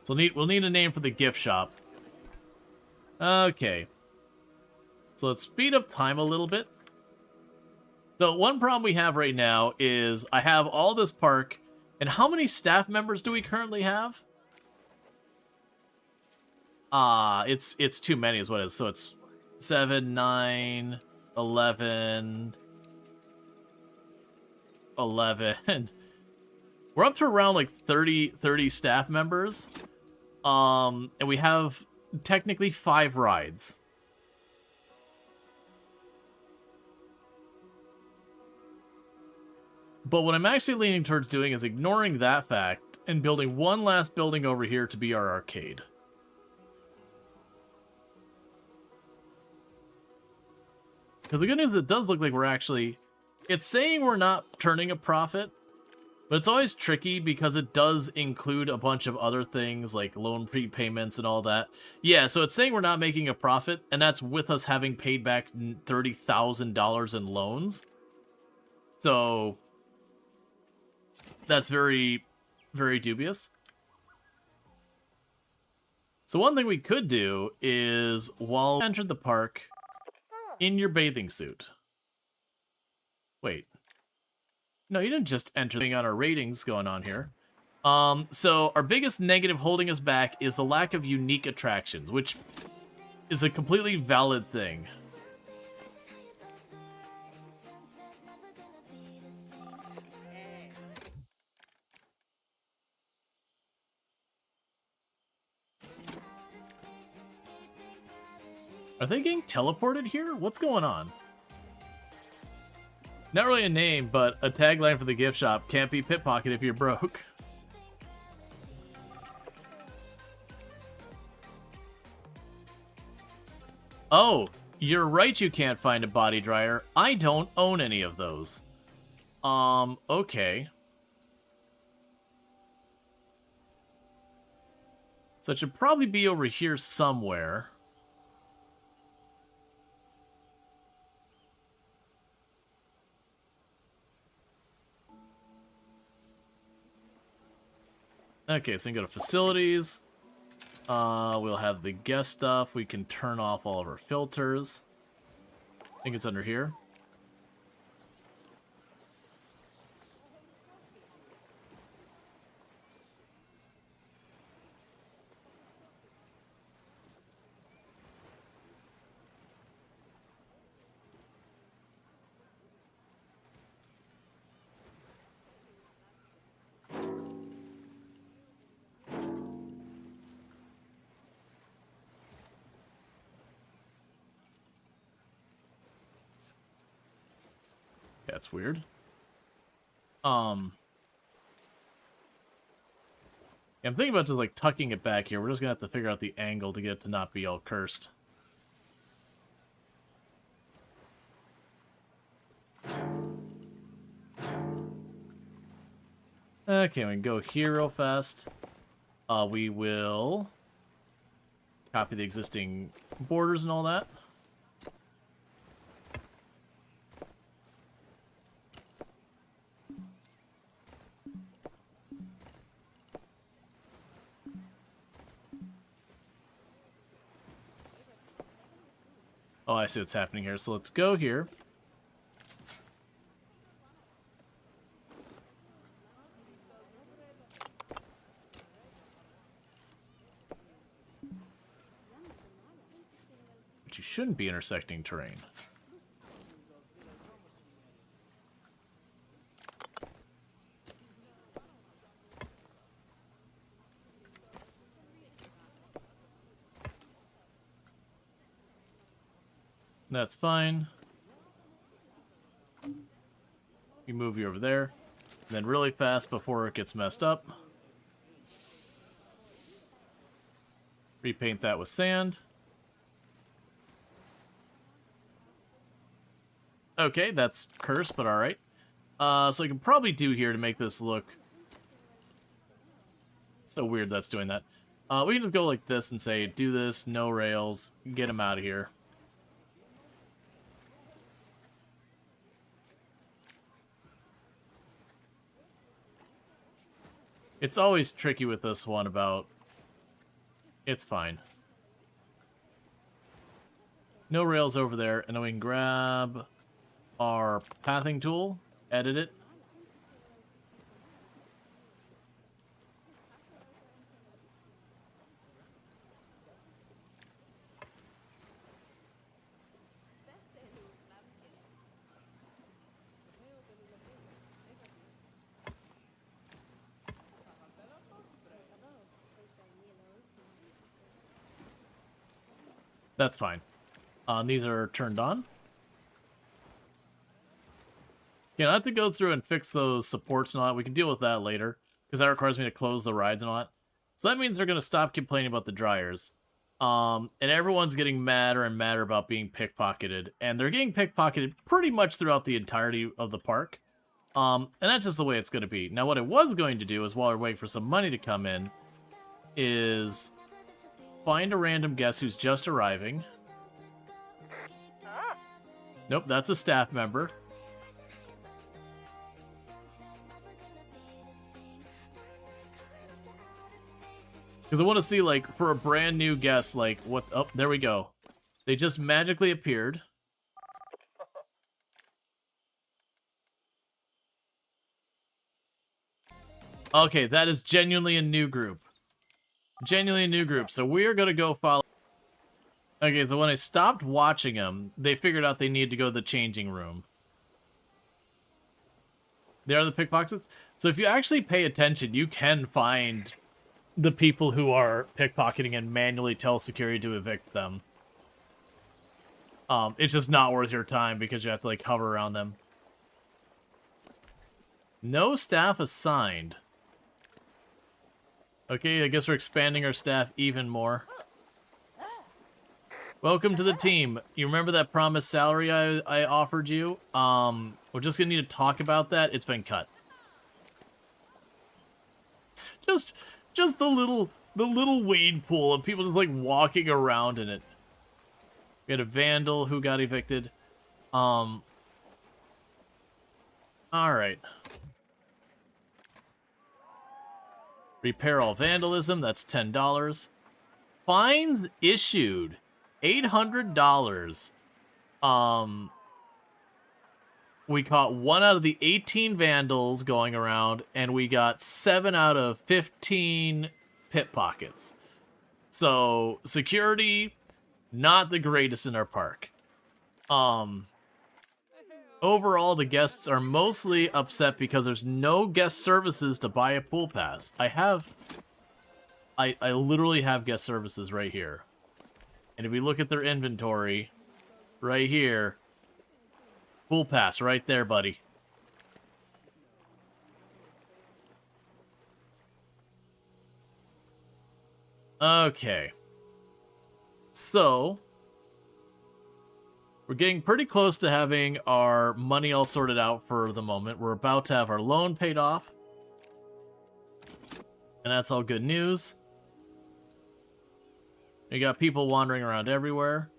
So we'll need a name for the gift shop. Okay. So let's speed up time a little bit. The one problem we have right now is I have all this park, and how many staff members do we currently have? It's too many is what it is. So it's 7, 9, 11... 11. We're up to around like 30 staff members. And we have technically 5 rides. But what I'm actually leaning towards doing is ignoring that fact and building one last building over here to be our arcade. Because the good news, it does look like we're actually... It's saying we're not turning a profit, but it's always tricky because it does include a bunch of other things like loan prepayments and all that. Yeah, so it's saying we're not making a profit, and that's with us having paid back $30,000 in loans. So that's very, very dubious. So one thing we could do is, while you entered the park in your bathing suit... Wait. No, you didn't just enter on our ratings going on here. So our biggest negative holding us back is the lack of unique attractions, which is a completely valid thing. Are they getting teleported here? What's going on? Not really a name, but a tagline for the gift shop: can't be pickpocket if you're broke. Oh, you're right, you can't find a body dryer. I don't own any of those. Okay. So it should probably be over here somewhere. Okay, so we can go to facilities. We'll have the guest stuff. We can turn off all of our filters. I think it's under here. That's weird. Yeah, I'm thinking about just like tucking it back here. We're just gonna have to figure out the angle to get it to not be all cursed. Okay, we can go here real fast. We will copy the existing borders and all that. Oh, I see what's happening here. So let's go here. But you shouldn't be intersecting terrain. That's fine. You move you over there. And then really fast before it gets messed up. Repaint that with sand. Okay, that's cursed, but alright. So I can probably do here to make this look... So weird that's doing that. We can just go like this and say, do this, no rails, get him out of here. It's always tricky with this one about... It's fine. No rails over there, and then we can grab our pathing tool, edit it. That's fine. These are turned on. Yeah, I have to go through and fix those supports and all that. We can deal with that later, because that requires me to close the rides and all that. So that means they're going to stop complaining about the dryers. And everyone's getting madder and madder about being pickpocketed. And they're getting pickpocketed pretty much throughout the entirety of the park. And that's just the way it's going to be. Now, what I was going to do is, while we're waiting for some money to come in, is find a random guest who's just arriving. Nope, that's a staff member. Because I want to see, like, for a brand new guest, like, what... Oh, there we go. They just magically appeared. Okay, that is genuinely a new group. Genuinely a new group. So we are going to go follow... Okay, so when I stopped watching them, they figured out they needed to go to the changing room. There are the pickpockets. So if you actually pay attention, you can find the people who are pickpocketing and manually tell security to evict them. It's just not worth your time because you have to, like, hover around them. No staff assigned. Okay, I guess we're expanding our staff even more. Welcome to the team. You remember that promised salary I offered you? We're just gonna need to talk about that. It's been cut. Just the little wade pool of people just, like, walking around in it. We had a vandal who got evicted. Alright. Repair all vandalism, that's $10. Fines issued, $800. We caught 1 out of the 18 vandals going around, and we got 7 out of 15 pickpockets. So, security, not the greatest in our park. Overall, the guests are mostly upset because there's no guest services to buy a pool pass. I literally have guest services right here. And if we look at their inventory, right here, pool pass right there, buddy. Okay. So, we're getting pretty close to having our money all sorted out for the moment. We're about to have our loan paid off. And that's all good news. We got people wandering around everywhere.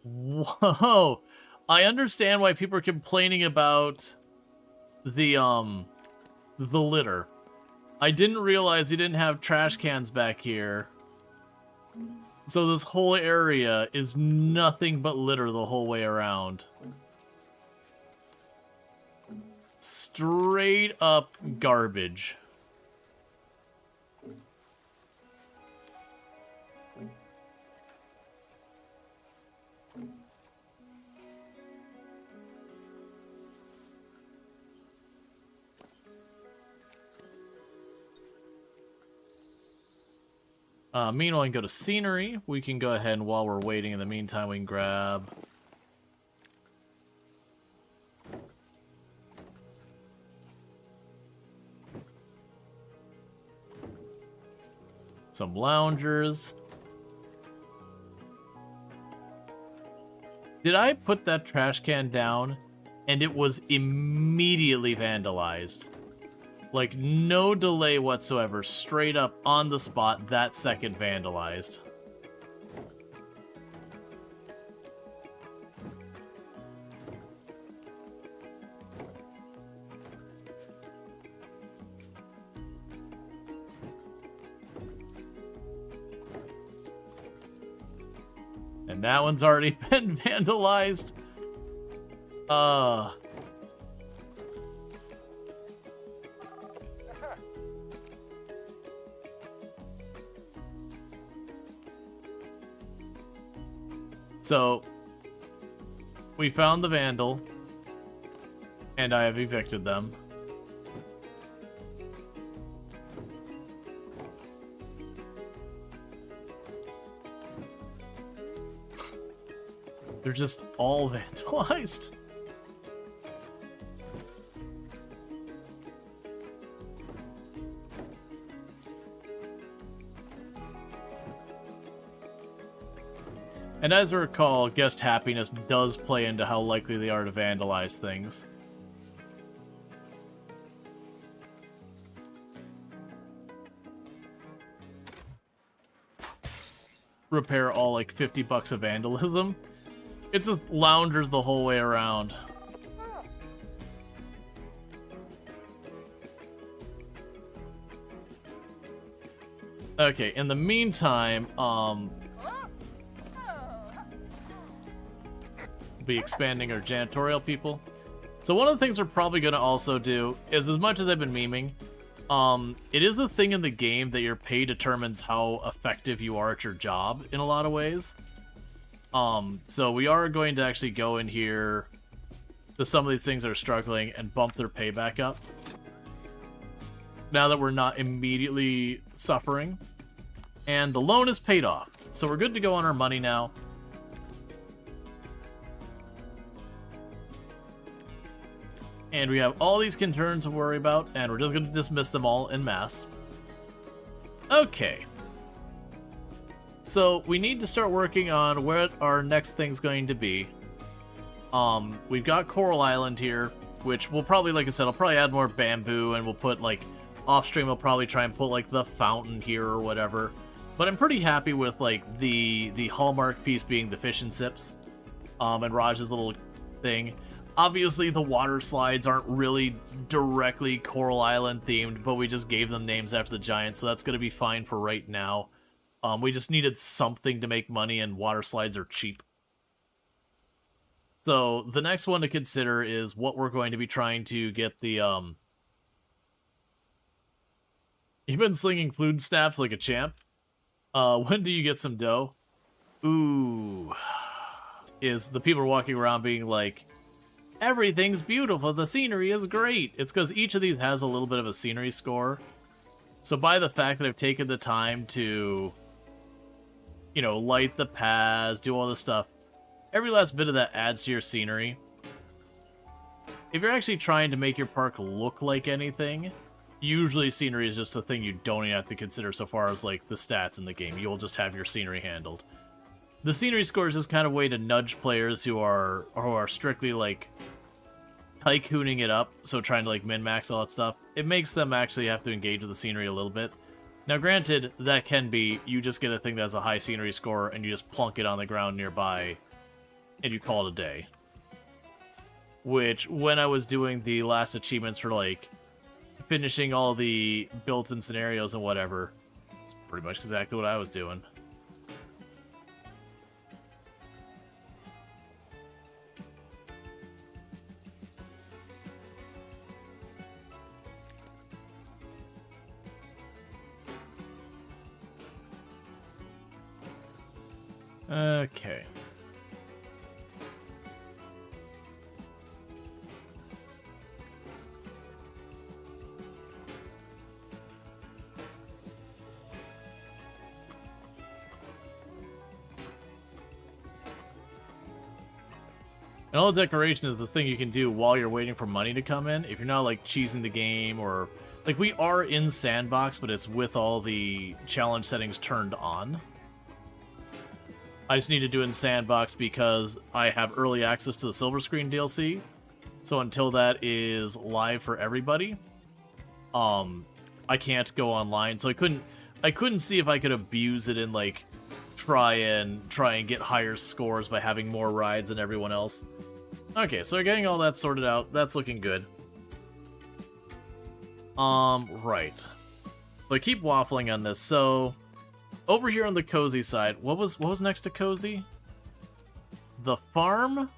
Whoa! I understand why people are complaining about the litter. I didn't realize we didn't have trash cans back here. So this whole area is nothing but litter the whole way around. Straight up garbage. Meanwhile, we can go to scenery. We can go ahead and while we're waiting, in the meantime, we can grab some loungers. Did I put that trash can down and it was immediately vandalized? Like, no delay whatsoever, straight up on the spot, that second vandalized. And that one's already been vandalized. So, we found the vandal, and I have evicted them. They're just all vandalized. And as I recall, guest happiness does play into how likely they are to vandalize things. Repair all like 50 bucks of vandalism. It's just loungers the whole way around. Okay, in the meantime, be expanding our janitorial people. So one of the things we're probably going to also do is, as much as I've been memeing, it is a thing in the game that your pay determines how effective you are at your job in a lot of ways. So we are going to actually go in here to some of these things that are struggling and bump their pay back up. Now that we're not immediately suffering. And the loan is paid off. So we're good to go on our money now. And we have all these concerns to worry about, and we're just going to dismiss them all en masse. Okay. So we need to start working on where our next thing's going to be. We've got Coral Island here, which we'll probably, like I said, I'll probably add more bamboo, and we'll put, like, off-stream, we'll probably try and put, like, the fountain here or whatever. But I'm pretty happy with, like, the hallmark piece being the fish and sips, and Raj's little thing. Obviously, the water slides aren't really directly Coral Island themed, but we just gave them names after the giants, so that's going to be fine for right now. We just needed something to make money, and water slides are cheap. So the next one to consider is what we're going to be trying to get the... You've been slinging food snaps like a champ. When do you get some dough? Ooh. Is the people walking around being like, everything's beautiful, the scenery is great. It's because each of these has a little bit of a scenery score. So by the fact that I've taken the time to, you know, light the paths, do all this stuff, every last bit of that adds to your scenery. If you're actually trying to make your park look like anything, usually scenery is just a thing you don't even have to consider so far as, like, the stats in the game. You'll just have your scenery handled. The scenery score is just kind of a way to nudge players who are strictly, like, tycooning it up, so trying to, like, min-max all that stuff. It makes them actually have to engage with the scenery a little bit. Now, granted, that can be, you just get a thing that has a high scenery score, and you just plunk it on the ground nearby, and you call it a day. Which, when I was doing the last achievements for, like, finishing all the built-in scenarios and whatever, it's pretty much exactly what I was doing. Okay. And all the decoration is the thing you can do while you're waiting for money to come in. If you're not, like, cheesing the game or... Like, we are in Sandbox, but it's with all the challenge settings turned on. I just need to do it in Sandbox because I have early access to the Silver Screen DLC. So until that is live for everybody, I can't go online. So I couldn't see if I could abuse it and, like, try and get higher scores by having more rides than everyone else. Okay, so we're getting all that sorted out. That's looking good. Right. So I keep waffling on this. So over here on the cozy side, what was next to cozy? The farm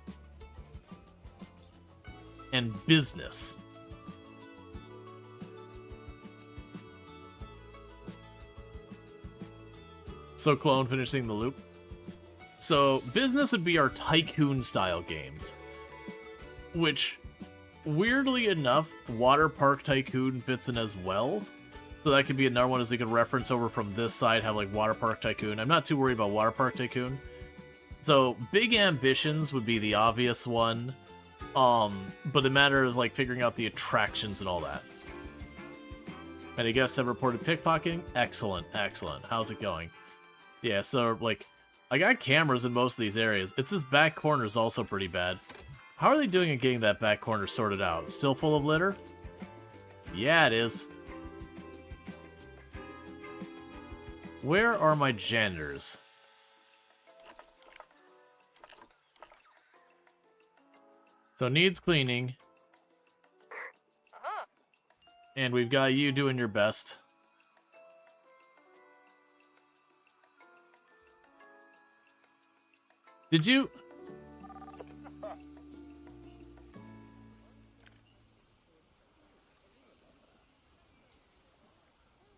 and business. So Clone finishing the loop. So business would be our tycoon style games, which weirdly enough, Water Park Tycoon fits in as well. So that could be another one as we could reference over from this side, have like Water Park Tycoon. I'm not too worried about Water Park Tycoon. So Big Ambitions would be the obvious one. But the matter of like figuring out the attractions and all that. And I guess I've reported pickpocketing. Excellent, excellent. How's it going? Yeah, so like I got cameras in most of these areas. It's this back corner is also pretty bad. How are they doing at getting that back corner sorted out? Still full of litter? Yeah, it is. Where are my janitors? So needs cleaning. And we've got you doing your best. Did you...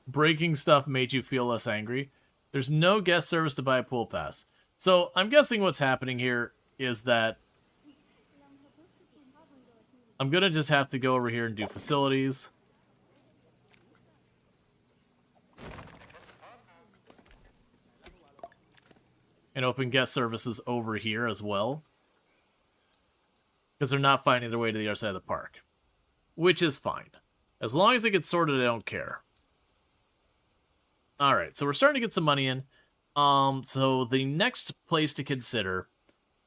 Breaking stuff made you feel less angry? There's no guest service to buy a pool pass. So I'm guessing what's happening here is that I'm gonna just have to go over here and do facilities. And open guest services over here as well. Because they're not finding their way to the other side of the park. Which is fine. As long as it gets sorted, I don't care. Alright, so we're starting to get some money in. So the next place to consider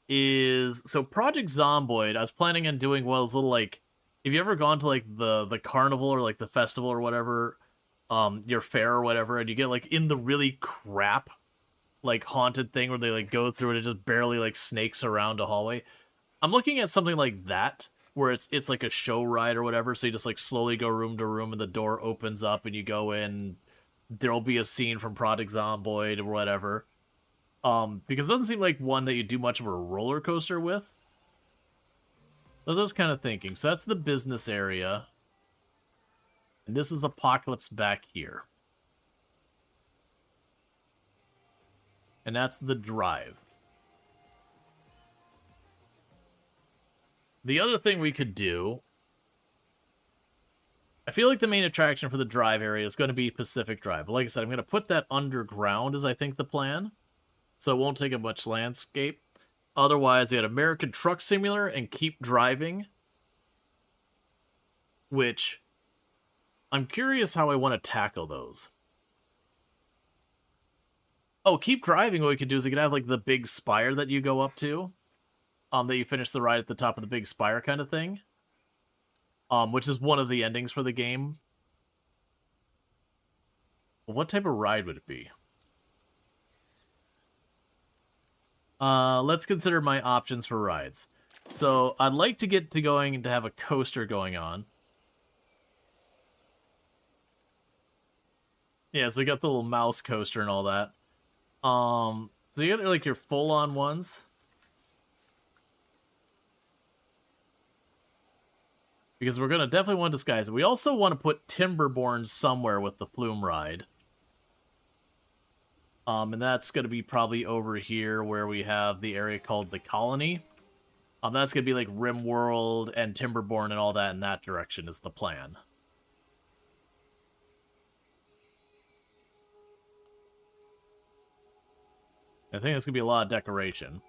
is... So Project Zomboid, I was planning on doing one of those little, like... Have you ever gone to, like, the carnival or, like, the festival or whatever? Your fair or whatever, and you get, like, in the really crap... like haunted thing where they like go through it and just barely like snakes around a hallway. I'm looking at something like that where it's like a show ride or whatever, so you just like slowly go room to room and the door opens up and you go in. There'll be a scene from Project Zomboid or whatever. Because it doesn't seem like one that you do much of a roller coaster with. So I was kind of thinking. So that's the business area. And this is Apocalypse back here. And that's the drive. The other thing we could do... I feel like the main attraction for the drive area is going to be Pacific Drive. But like I said, I'm going to put that underground is I think the plan. So it won't take up much landscape. Otherwise, we had American Truck Simulator and Keep Driving. Which... I'm curious how I want to tackle those. Oh, Keep Driving, what we could do is we could have, like, the big spire that you go up to. That you finish the ride at the top of the big spire kind of thing. Which is one of the endings for the game. What type of ride would it be? Let's consider my options for rides. So, I'd like to get to going and to have a coaster going on. Yeah, so we got the little mouse coaster and all that. So you got like your full-on ones. Because we're gonna definitely want to disguise it. We also want to put Timberborn somewhere with the Flume ride. And that's gonna be probably over here where we have the area called the Colony. That's gonna be like Rimworld and Timberborn and all that in that direction is the plan. I think it's going to be a lot of decoration.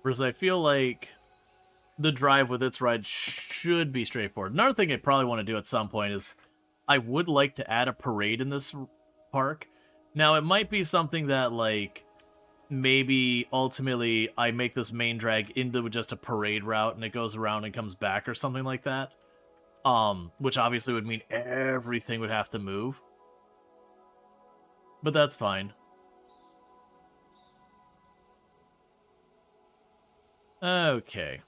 Whereas I feel like the drive with its ride should be straightforward. Another thing I probably want to do at some point is I would like to add a parade in this park. Now, it might be something that, like, maybe ultimately I make this main drag into just a parade route and it goes around and comes back or something like that. Which obviously would mean everything would have to move. But that's fine. Okay.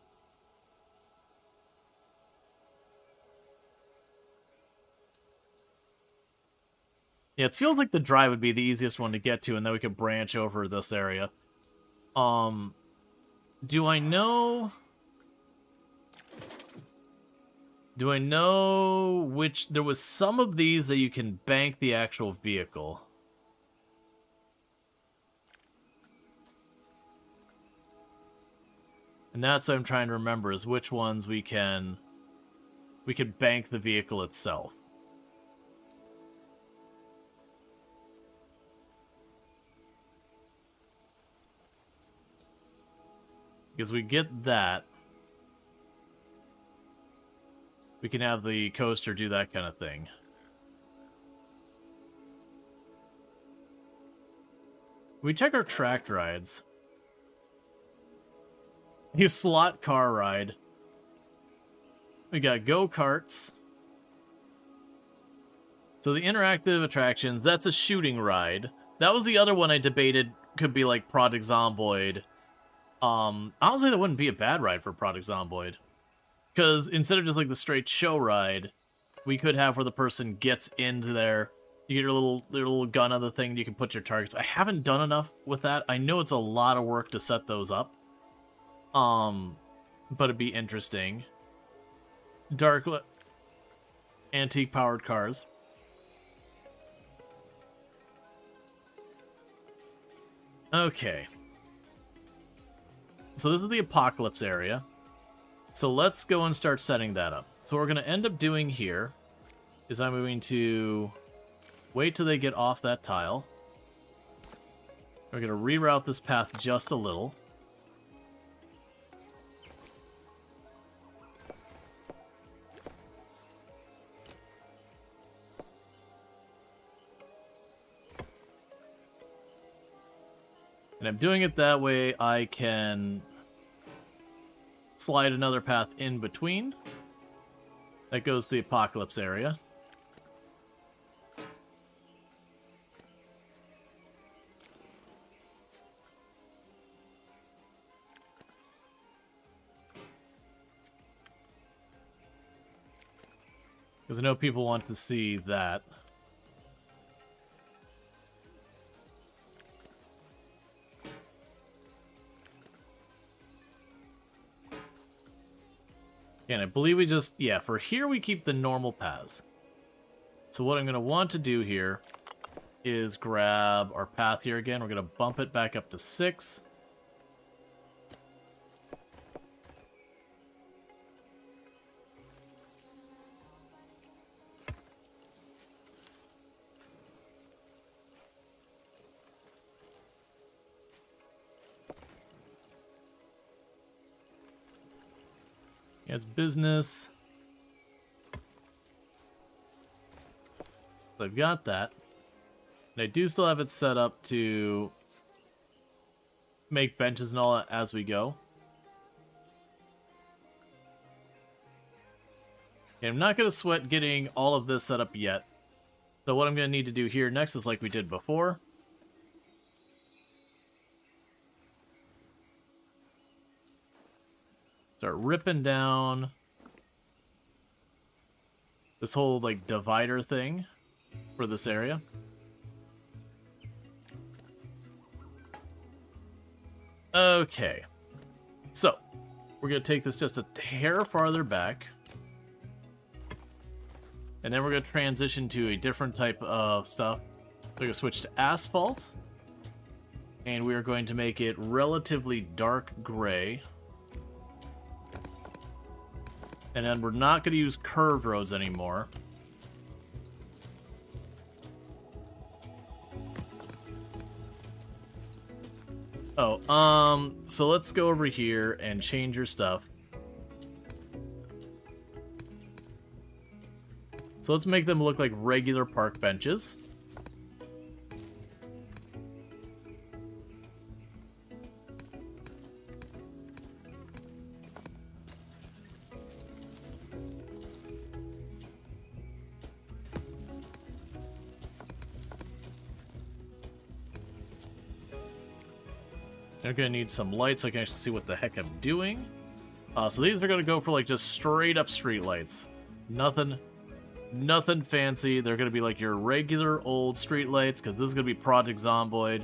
Yeah, it feels like the drive would be the easiest one to get to, and then we could branch over this area. Do I know... Do I know which... There was some of these that you can bank the actual vehicle. And that's what I'm trying to remember, is which ones we can bank the vehicle itself. Because we get that, we can have the coaster do that kind of thing. We check our tracked rides. A slot car ride. We got go-karts. So the interactive attractions, that's a shooting ride. That was the other one I debated could be like Project Zomboid. Honestly, that wouldn't be a bad ride for Project Zomboid. Because instead of just like the straight show ride, we could have where the person gets into there, you get your little gun on the thing, you can put your targets. I haven't done enough with that. I know it's a lot of work to set those up. But it'd be interesting. Dark antique powered cars. Okay. So this is the apocalypse area. So let's go and start setting that up. So what we're going to end up doing here is I'm going to wait till they get off that tile. We're going to reroute this path just a little. And I'm doing it that way I can slide another path in between. That goes to the apocalypse area. Because I know people want to see that. And I believe we just, yeah, for here we keep the normal paths. So what I'm going to want to do here is grab our path here again. We're going to bump it back up to 6. Yeah, it's business. So I've got that. And I do still have it set up to make benches and all that as we go. Okay, I'm not going to sweat getting all of this set up yet. So what I'm going to need to do here next is like we did before. Start ripping down this whole like divider thing for this area. Okay, so we're gonna take this just a hair farther back, and then we're gonna transition to a different type of stuff. We're gonna switch to asphalt, and we are going to make it relatively dark gray. And then we're not going to use curved roads anymore. Oh, so let's go over here and change your stuff. So let's make them look like regular park benches. They're gonna need some lights so I can actually see what the heck I'm doing. So these are gonna go for like just straight up street lights. Nothing fancy. They're gonna be like your regular old street lights because this is gonna be Project Zomboid.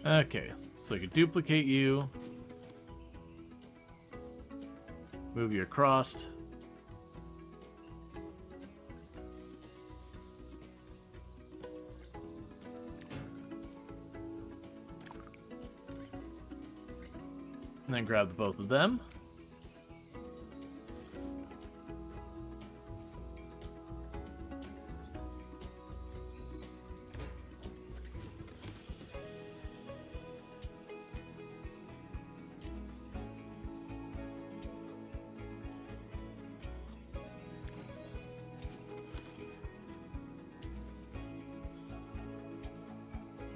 Okay, so I can duplicate you. Move you across. And then grab both of them.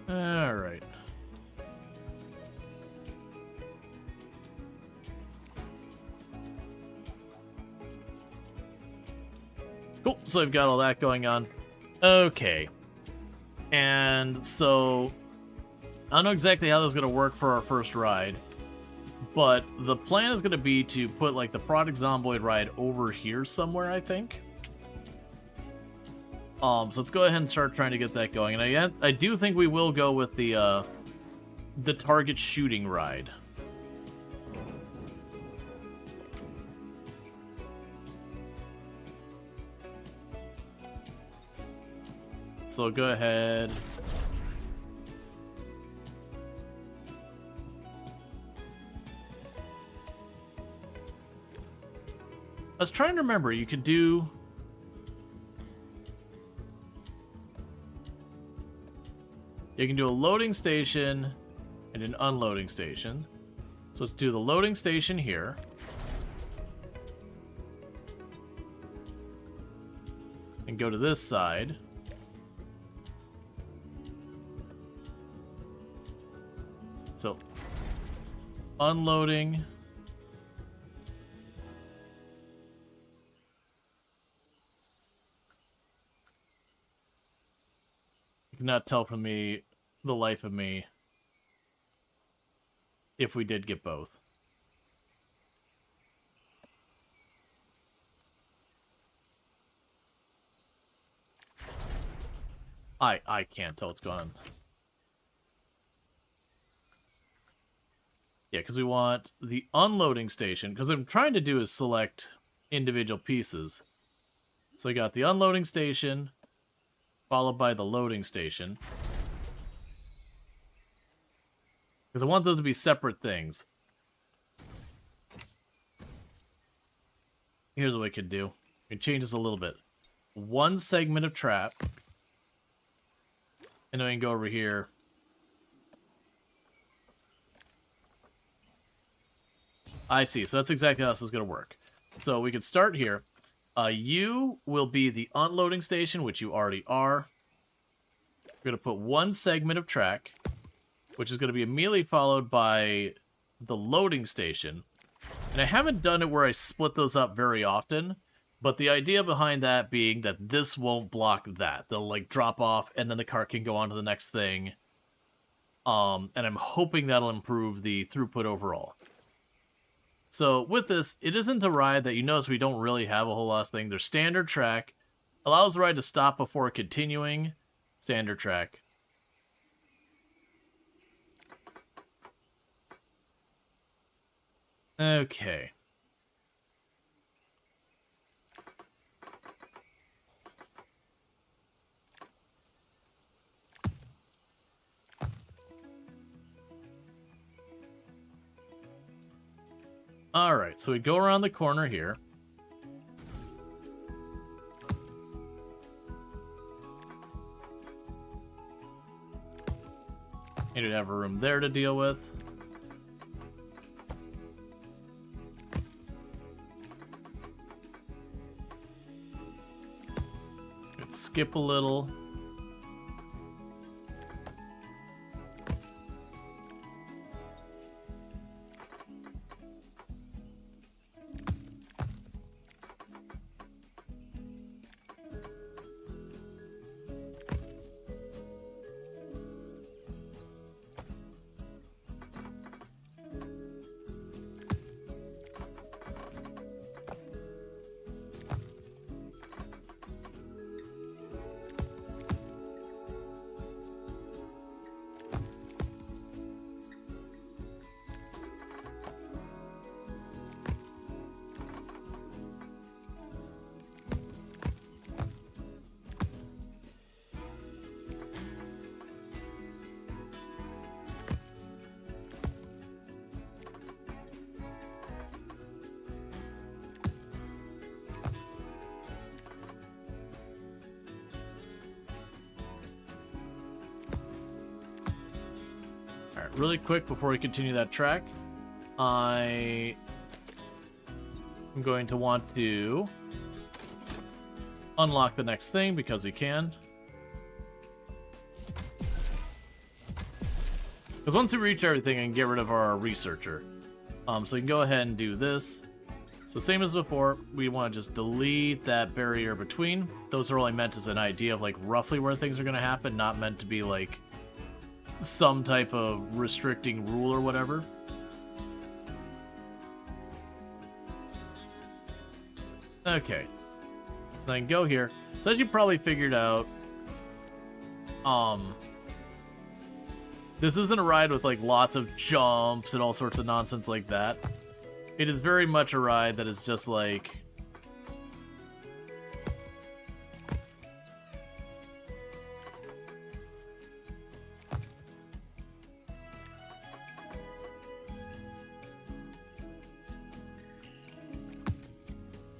Alright. Cool, so I've got all that going on. Okay. And so, I don't know exactly how this is going to work for our first ride, but the plan is going to be to put, like, the Product Zomboid ride over here somewhere, I think. So let's go ahead and start trying to get that going. And I do think we will go with the target shooting ride. So go ahead. I was trying to remember, you could do... You can do a loading station and an unloading station. So let's do the loading station here. And go to this side. So, unloading. You cannot tell from me, the life of me, if we did get both. I can't tell what's going on. Yeah, because we want the unloading station, because what I'm trying to do is select individual pieces. So I got the unloading station, followed by the loading station. Because I want those to be separate things. Here's what we could do. We can change this a little bit. One segment of trap. And then we can go over here. I see. So that's exactly how this is going to work. So we could start here. You will be the unloading station, which you already are. We're going to put one segment of track, which is going to be immediately followed by the loading station. And I haven't done it where I split those up very often, but the idea behind that being that this won't block that. They'll like drop off and then the car can go on to the next thing. And I'm hoping that'll improve the throughput overall. So with this, it isn't a ride that you notice we don't really have a whole lot of things. There's standard track, allows the ride to stop before continuing, standard track. Okay. Alright, so we go around the corner here. You don't have a room there to deal with. Let's skip a little. Really quick before we continue that track, I am going to want to unlock the next thing because we can. Because once we reach everything, I can get rid of our researcher. So we can go ahead and do this. So same as before, we want to just delete that barrier between. Those are only meant as an idea of like roughly where things are going to happen, not meant to be like some type of restricting rule or whatever. Okay. Then I can go here. So as you probably figured out, this isn't a ride with like lots of jumps and all sorts of nonsense like that. It is very much a ride that is just like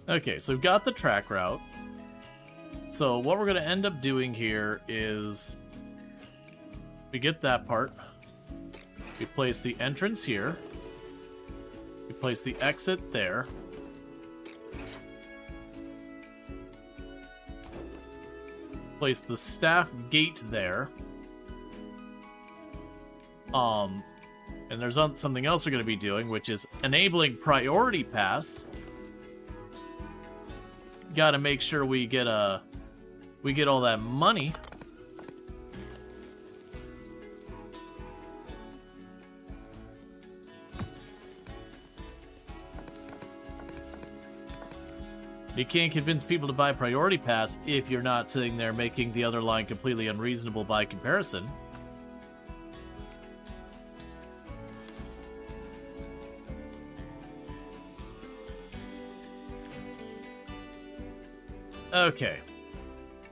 okay, so we've got the track route. So what we're going to end up doing here is we get that part. We place the entrance here. We place the exit there. Place the staff gate there. And there's something else we're going to be doing, which is enabling priority pass. Got to make sure we get all that money. You can't convince people to buy priority pass if you're not sitting there making the other line completely unreasonable by comparison. Okay.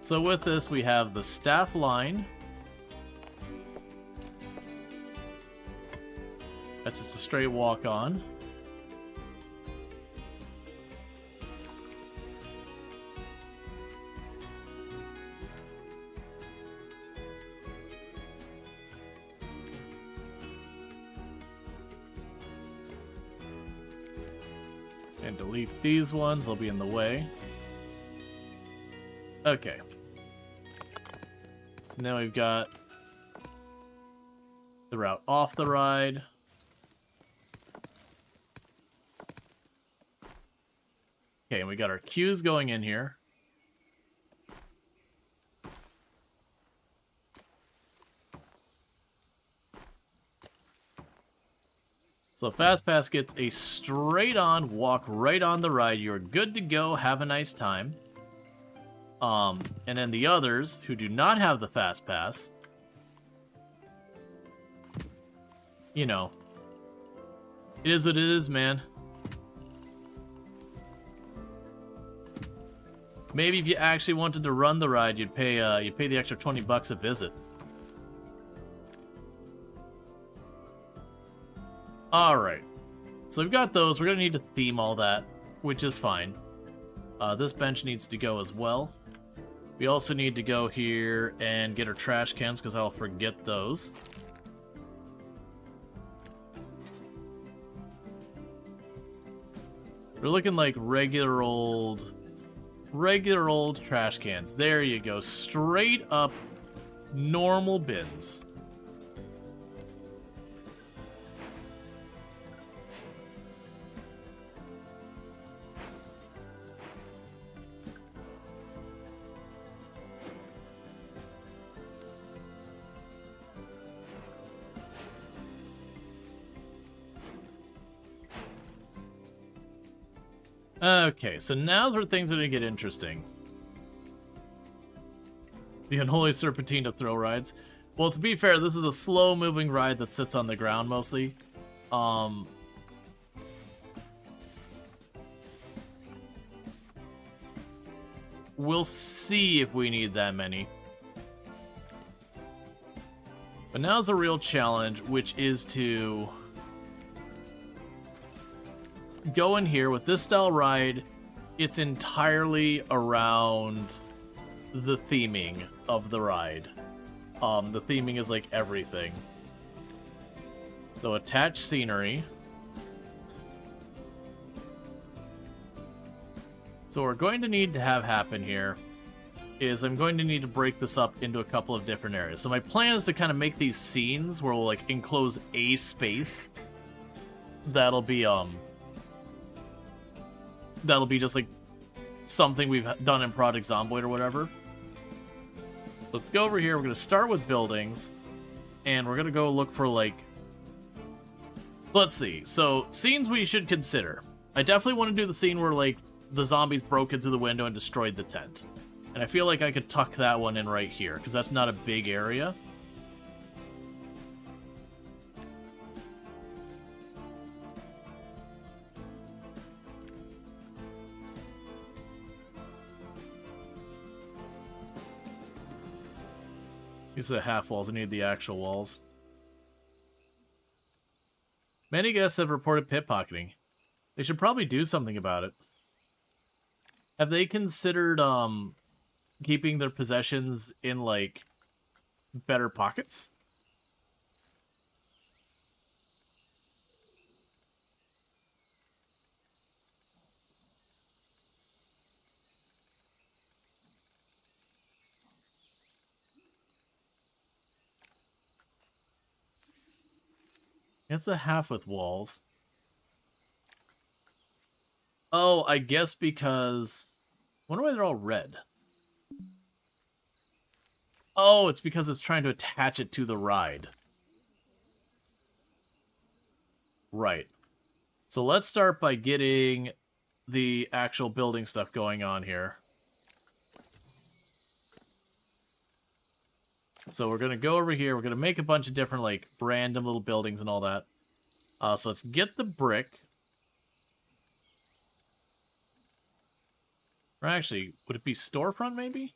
So with this, we have the staff line. That's just a straight walk on. And delete these ones, they'll be in the way. Okay. Now we've got the route off the ride. Okay, and we got our queues going in here. So Fast Pass gets a straight on walk right on the ride. You're good to go. Have a nice time. And then the others who do not have the Fast Pass, you know, it is what it is, man. Maybe if you actually wanted to run the ride, you'd pay the extra $20 a visit. All right, so we've got those. We're gonna need to theme all that, which is fine. This bench needs to go as well. We also need to go here and get our trash cans because I'll forget those. We're looking like regular old trash cans. There you go. Straight up normal bins. Okay, so now's where things are gonna get interesting. The unholy serpentine of thrill rides. Well, to be fair, this is a slow-moving ride that sits on the ground mostly. We'll see if we need that many. But now's a real challenge, which is to go in here with this style ride. It's entirely around the theming of the ride. The theming is like everything. So attach scenery. So what we're going to need to have happen here is I'm going to need to break this up into a couple of different areas. So my plan is to kind of make these scenes where we'll like enclose a space. That'll be just like something we've done in Project Zomboid or whatever. Let's go over here. We're going to start with buildings, and we're going to go look for like, let's see. So scenes we should consider. I definitely want to do the scene where like the zombies broke into the window and destroyed the tent. And I feel like I could tuck that one in right here, because that's not a big area. These are the half walls. I need the actual walls. Many guests have reported pickpocketing. They should probably do something about it. Have they considered keeping their possessions in like better pockets? It's a half with walls. Oh, I guess because... I wonder why they're all red. Oh, it's because it's trying to attach it to the ride. Right. So let's start by getting the actual building stuff going on here. So we're going to go over here. We're going to make a bunch of different, like, random little buildings and all that. So let's get the brick. Or actually, would it be storefront, maybe?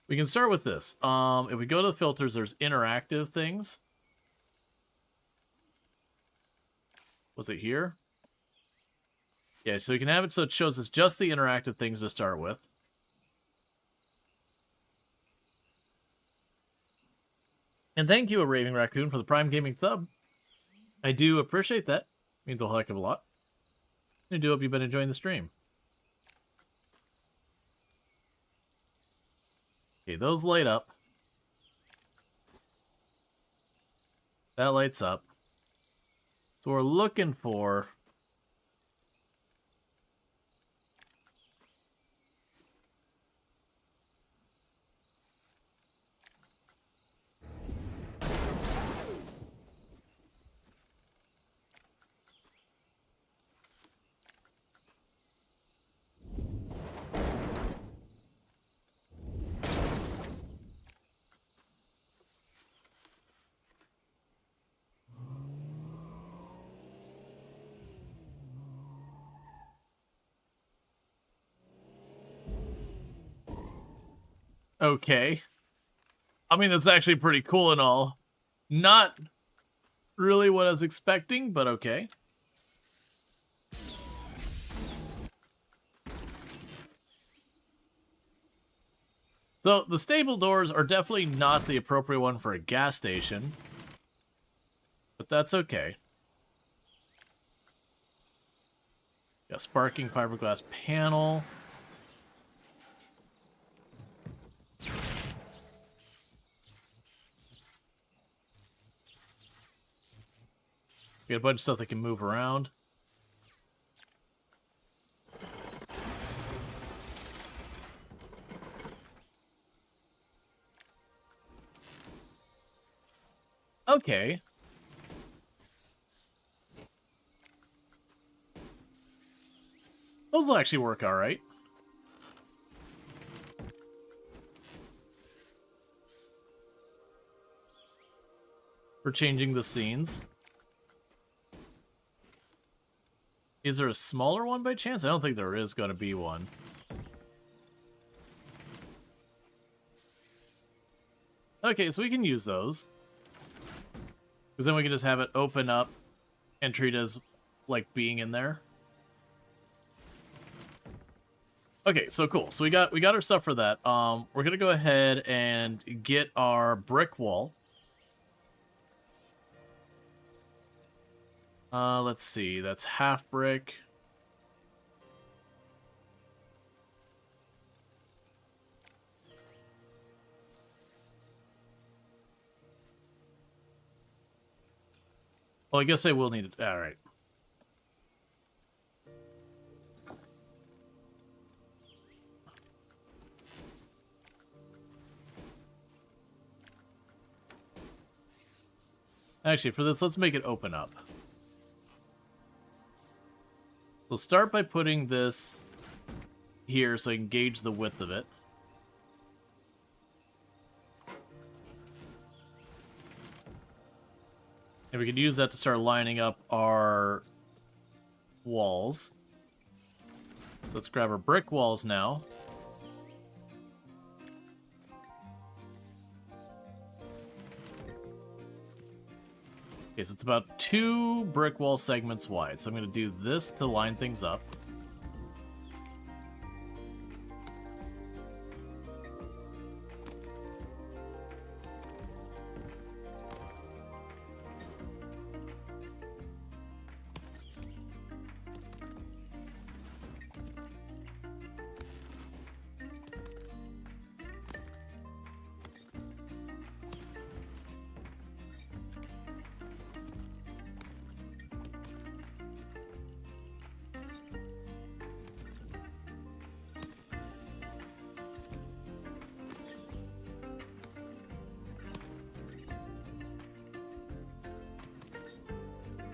We can start with this. If we go to the filters, there's interactive things. Was it here? Yeah, so you can have it so it shows us just the interactive things to start with. And thank you, A Raving Raccoon, for the Prime Gaming sub. I do appreciate that. Means a heck of a lot. I do hope you've been enjoying the stream. Okay, those light up. That lights up. So we're looking for... Okay. I mean, that's actually pretty cool and all. Not really what I was expecting, but okay. So, the stable doors are definitely not the appropriate one for a gas station. But that's okay. Got sparking fiberglass panel. We got a bunch of stuff that can move around. Okay. Those will actually work all right. For changing the scenes. Is there a smaller one by chance? I don't think there is going to be one. Okay, so we can use those. Because then we can just have it open up and treat it as, like, being in there. Okay, so cool. So we got our stuff for that. We're gonna go ahead and get our brick wall. Let's see. That's half brick. Well, I guess I will need it. All right. Actually, for this, let's make it open up. We'll start by putting this here so I can gauge the width of it. And we can use that to start lining up our walls. Let's grab our brick walls now. Okay, so it's about 2 brick wall segments wide. So I'm going to do this to line things up.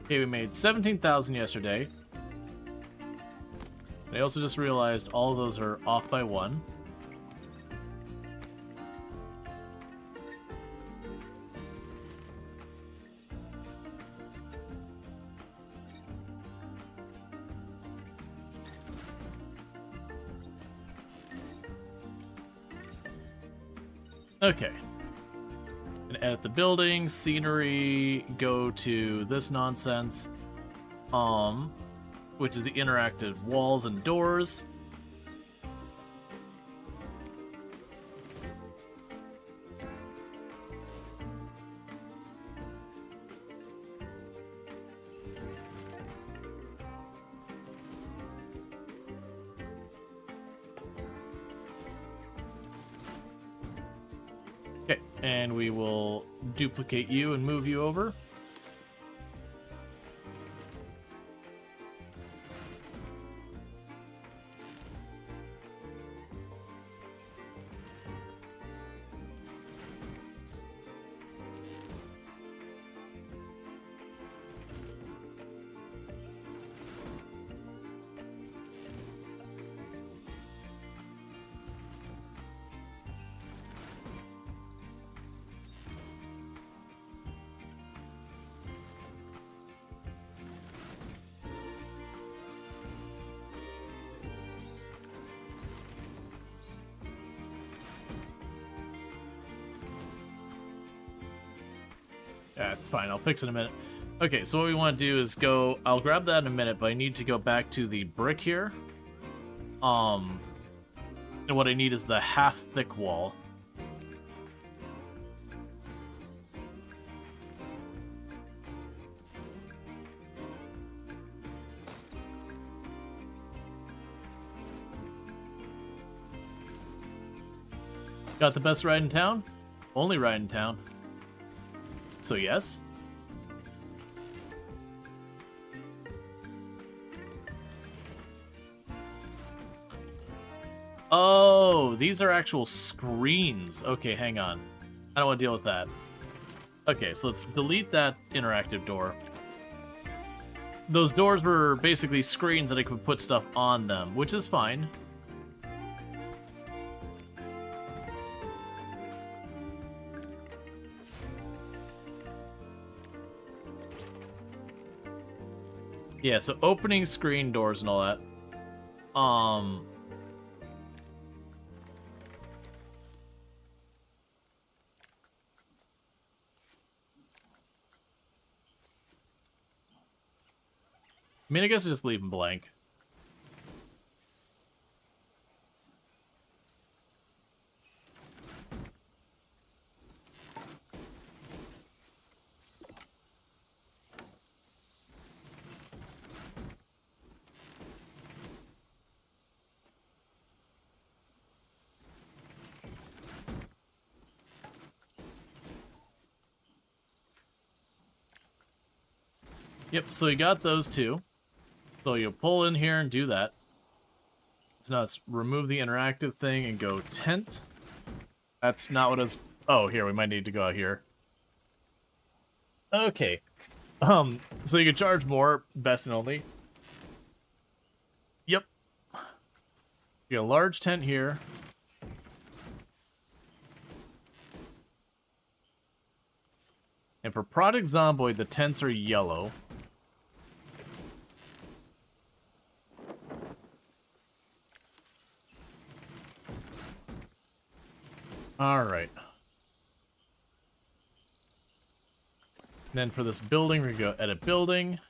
Okay, we made 17,000 yesterday. I also just realized all of those are off by 1. Okay. And edit the building, scenery, go to this nonsense, which is the interactive walls and doors. Okay, and we will duplicate you and move you over. Yeah, it's fine. I'll fix it in a minute. Okay, so what we want to do is go... I'll grab that in a minute, but I need to go back to the brick here. And what I need is the half-thick wall. Got the best ride in town? Only ride in town. So yes. Oh, these are actual screens. Okay, hang on. I don't want to deal with that. Okay, so let's delete that interactive door. Those doors were basically screens that I could put stuff on them, which is fine. Yeah, so opening screen doors and all that. I mean, I guess I just leave them blank. Yep, so you got those two. So you pull in here and do that. So now let's remove the interactive thing and go tent. That's not what it's... Oh, here, we might need to go out here. Okay. So you can charge more, best and only. Yep. You got a large tent here. And for Project Zomboid, the tents are yellow. Alright. Then for this building, we're going to go edit building.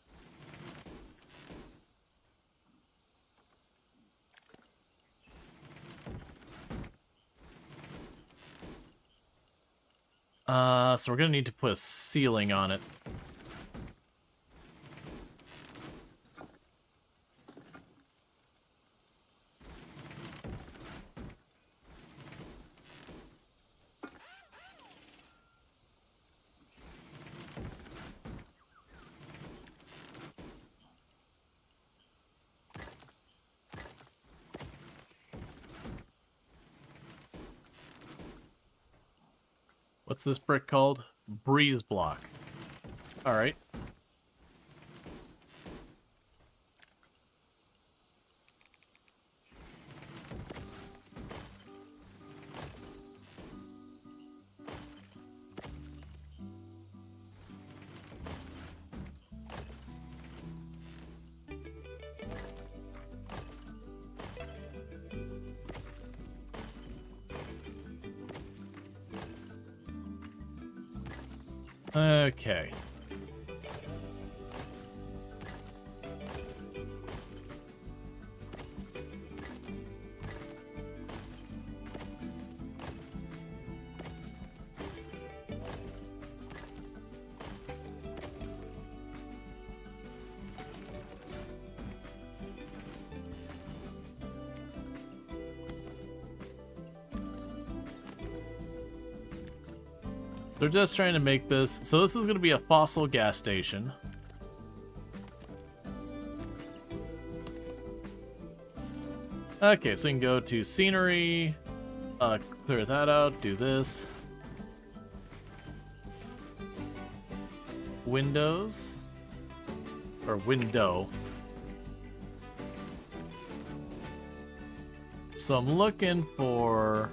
So we're going to need to put a ceiling on it. What's this brick called? Breeze block. Alright. Okay. They're just trying to make this... So this is going to be a fossil gas station. Okay, so you can go to scenery, clear that out, do this. Windows. Or window. So I'm looking for...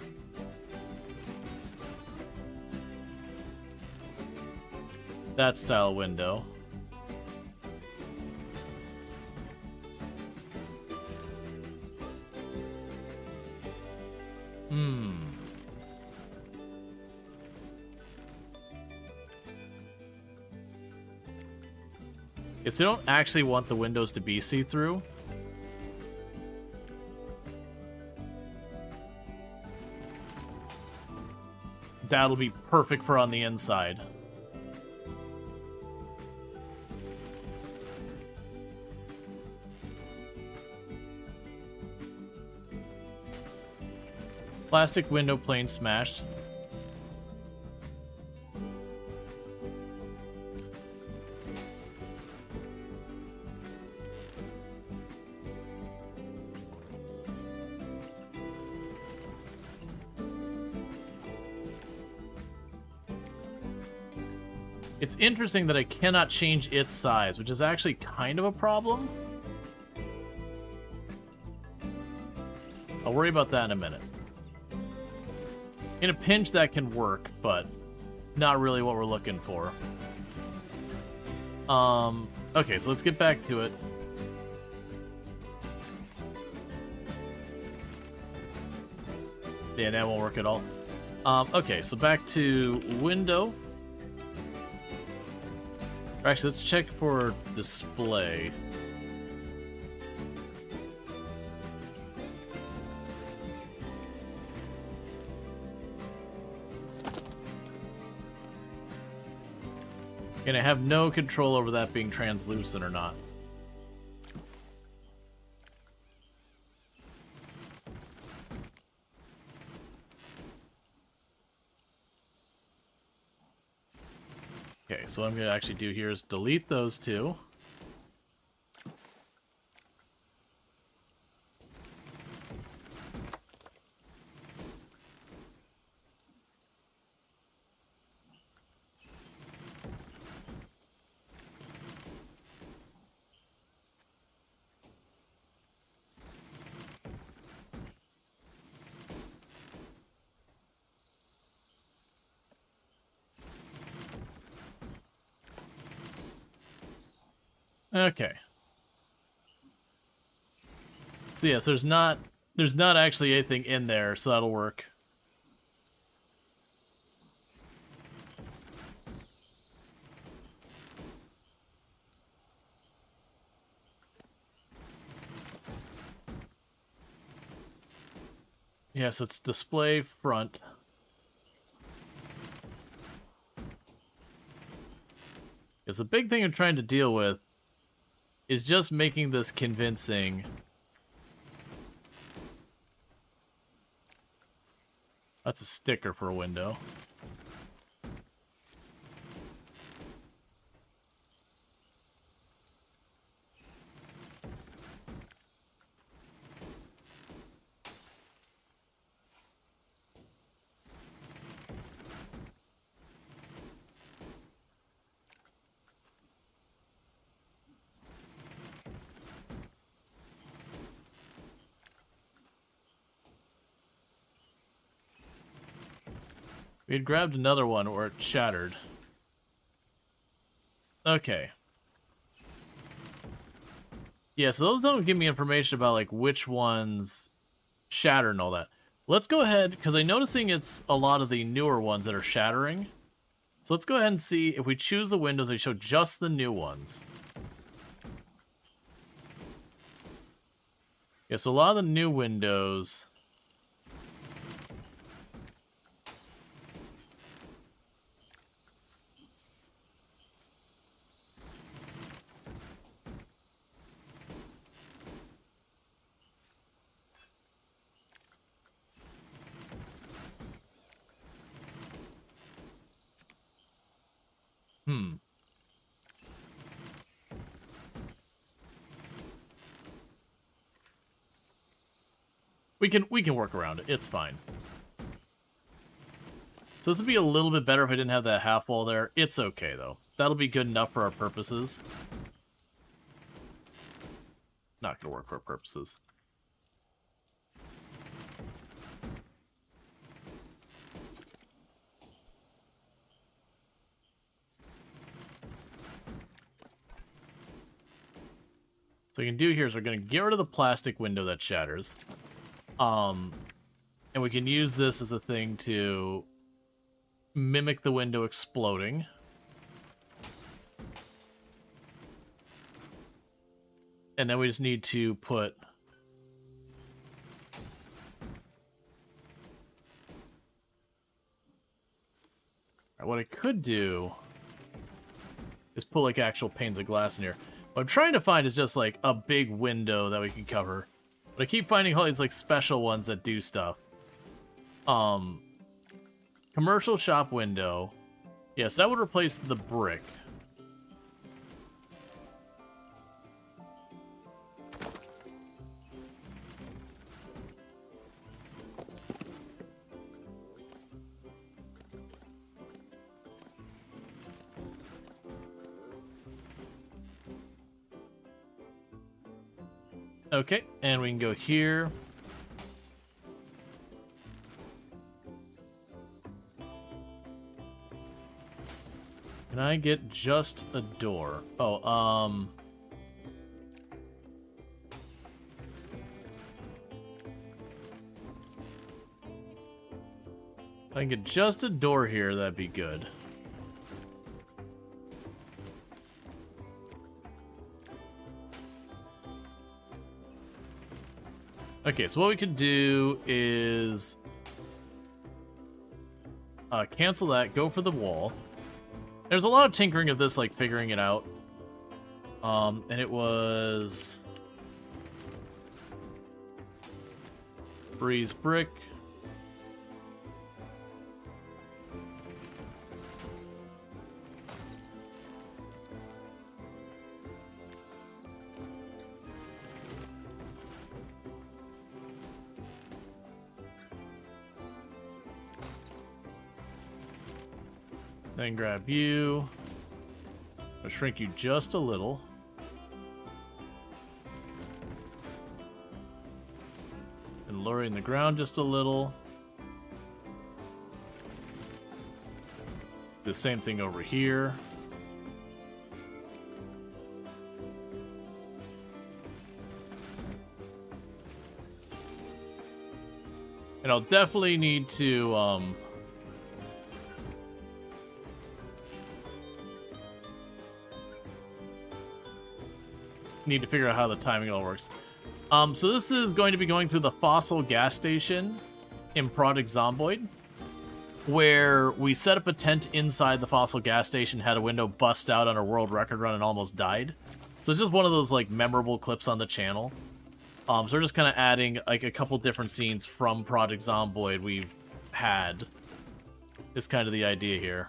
that style window. Guess they don't actually want the windows to be see-through. That'll be perfect for on the inside. Plastic window pane smashed. It's interesting that I cannot change its size, which is actually kind of a problem. I'll worry about that in a minute. In a pinch, that can work, but not really what we're looking for. Okay, so let's get back to it. Yeah, that won't work at all. Okay, so back to window. Actually, let's check for display. And I have no control over that being translucent or not. Okay, so what I'm going to actually do here is delete those two. Okay. So yes, there's not actually anything in there, so that'll work. Yes, it's display front. Because the big thing I'm trying to deal with is just making this convincing. That's a sticker for a window. We had grabbed another one or it shattered. Okay. Yeah, so those don't give me information about like which ones shatter and all that. Let's go ahead, because I'm noticing it's a lot of the newer ones that are shattering. So let's go ahead and see if we choose the windows, they show just the new ones. Yeah, so a lot of the new windows. We can work around it. It's fine. So this would be a little bit better if I didn't have that half wall there. It's okay though. That'll be good enough for our purposes. Not gonna work for our purposes. So what we can do here is we're gonna get rid of the plastic window that shatters. And we can use this as a thing to mimic the window exploding. And then we just need to put what I could do is put like actual panes of glass in here. What I'm trying to find is just like a big window that we can cover. But I keep finding all these like special ones that do stuff. Commercial shop window. Yes, that would replace the brick. Okay, and we can go here. Can I get just a door? Oh, if I can get just a door here, that'd be good. Okay, so what we could do is cancel that, go for the wall. There's a lot of tinkering of this, like figuring it out. And it was Breeze brick. Then grab you. I'll shrink you just a little. And lowering the ground just a little. The same thing over here. And I'll definitely need to, figure out how the timing all works. So this is going to be going through the Fossil gas station in Project Zomboid, where we set up a tent inside the Fossil gas station, had a window bust out on a world record run and almost died. So it's just one of those, like, memorable clips on the channel. So we're just kind of adding, like, a couple different scenes from Project Zomboid we've had. Is kind of the idea here.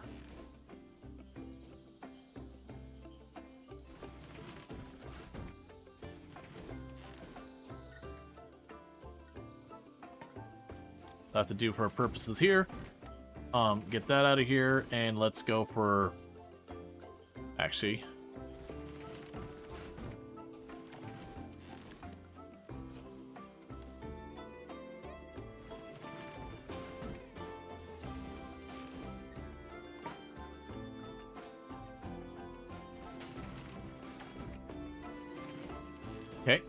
I have to do for our purposes here. Get that out of here, and let's go for... Actually... Okay.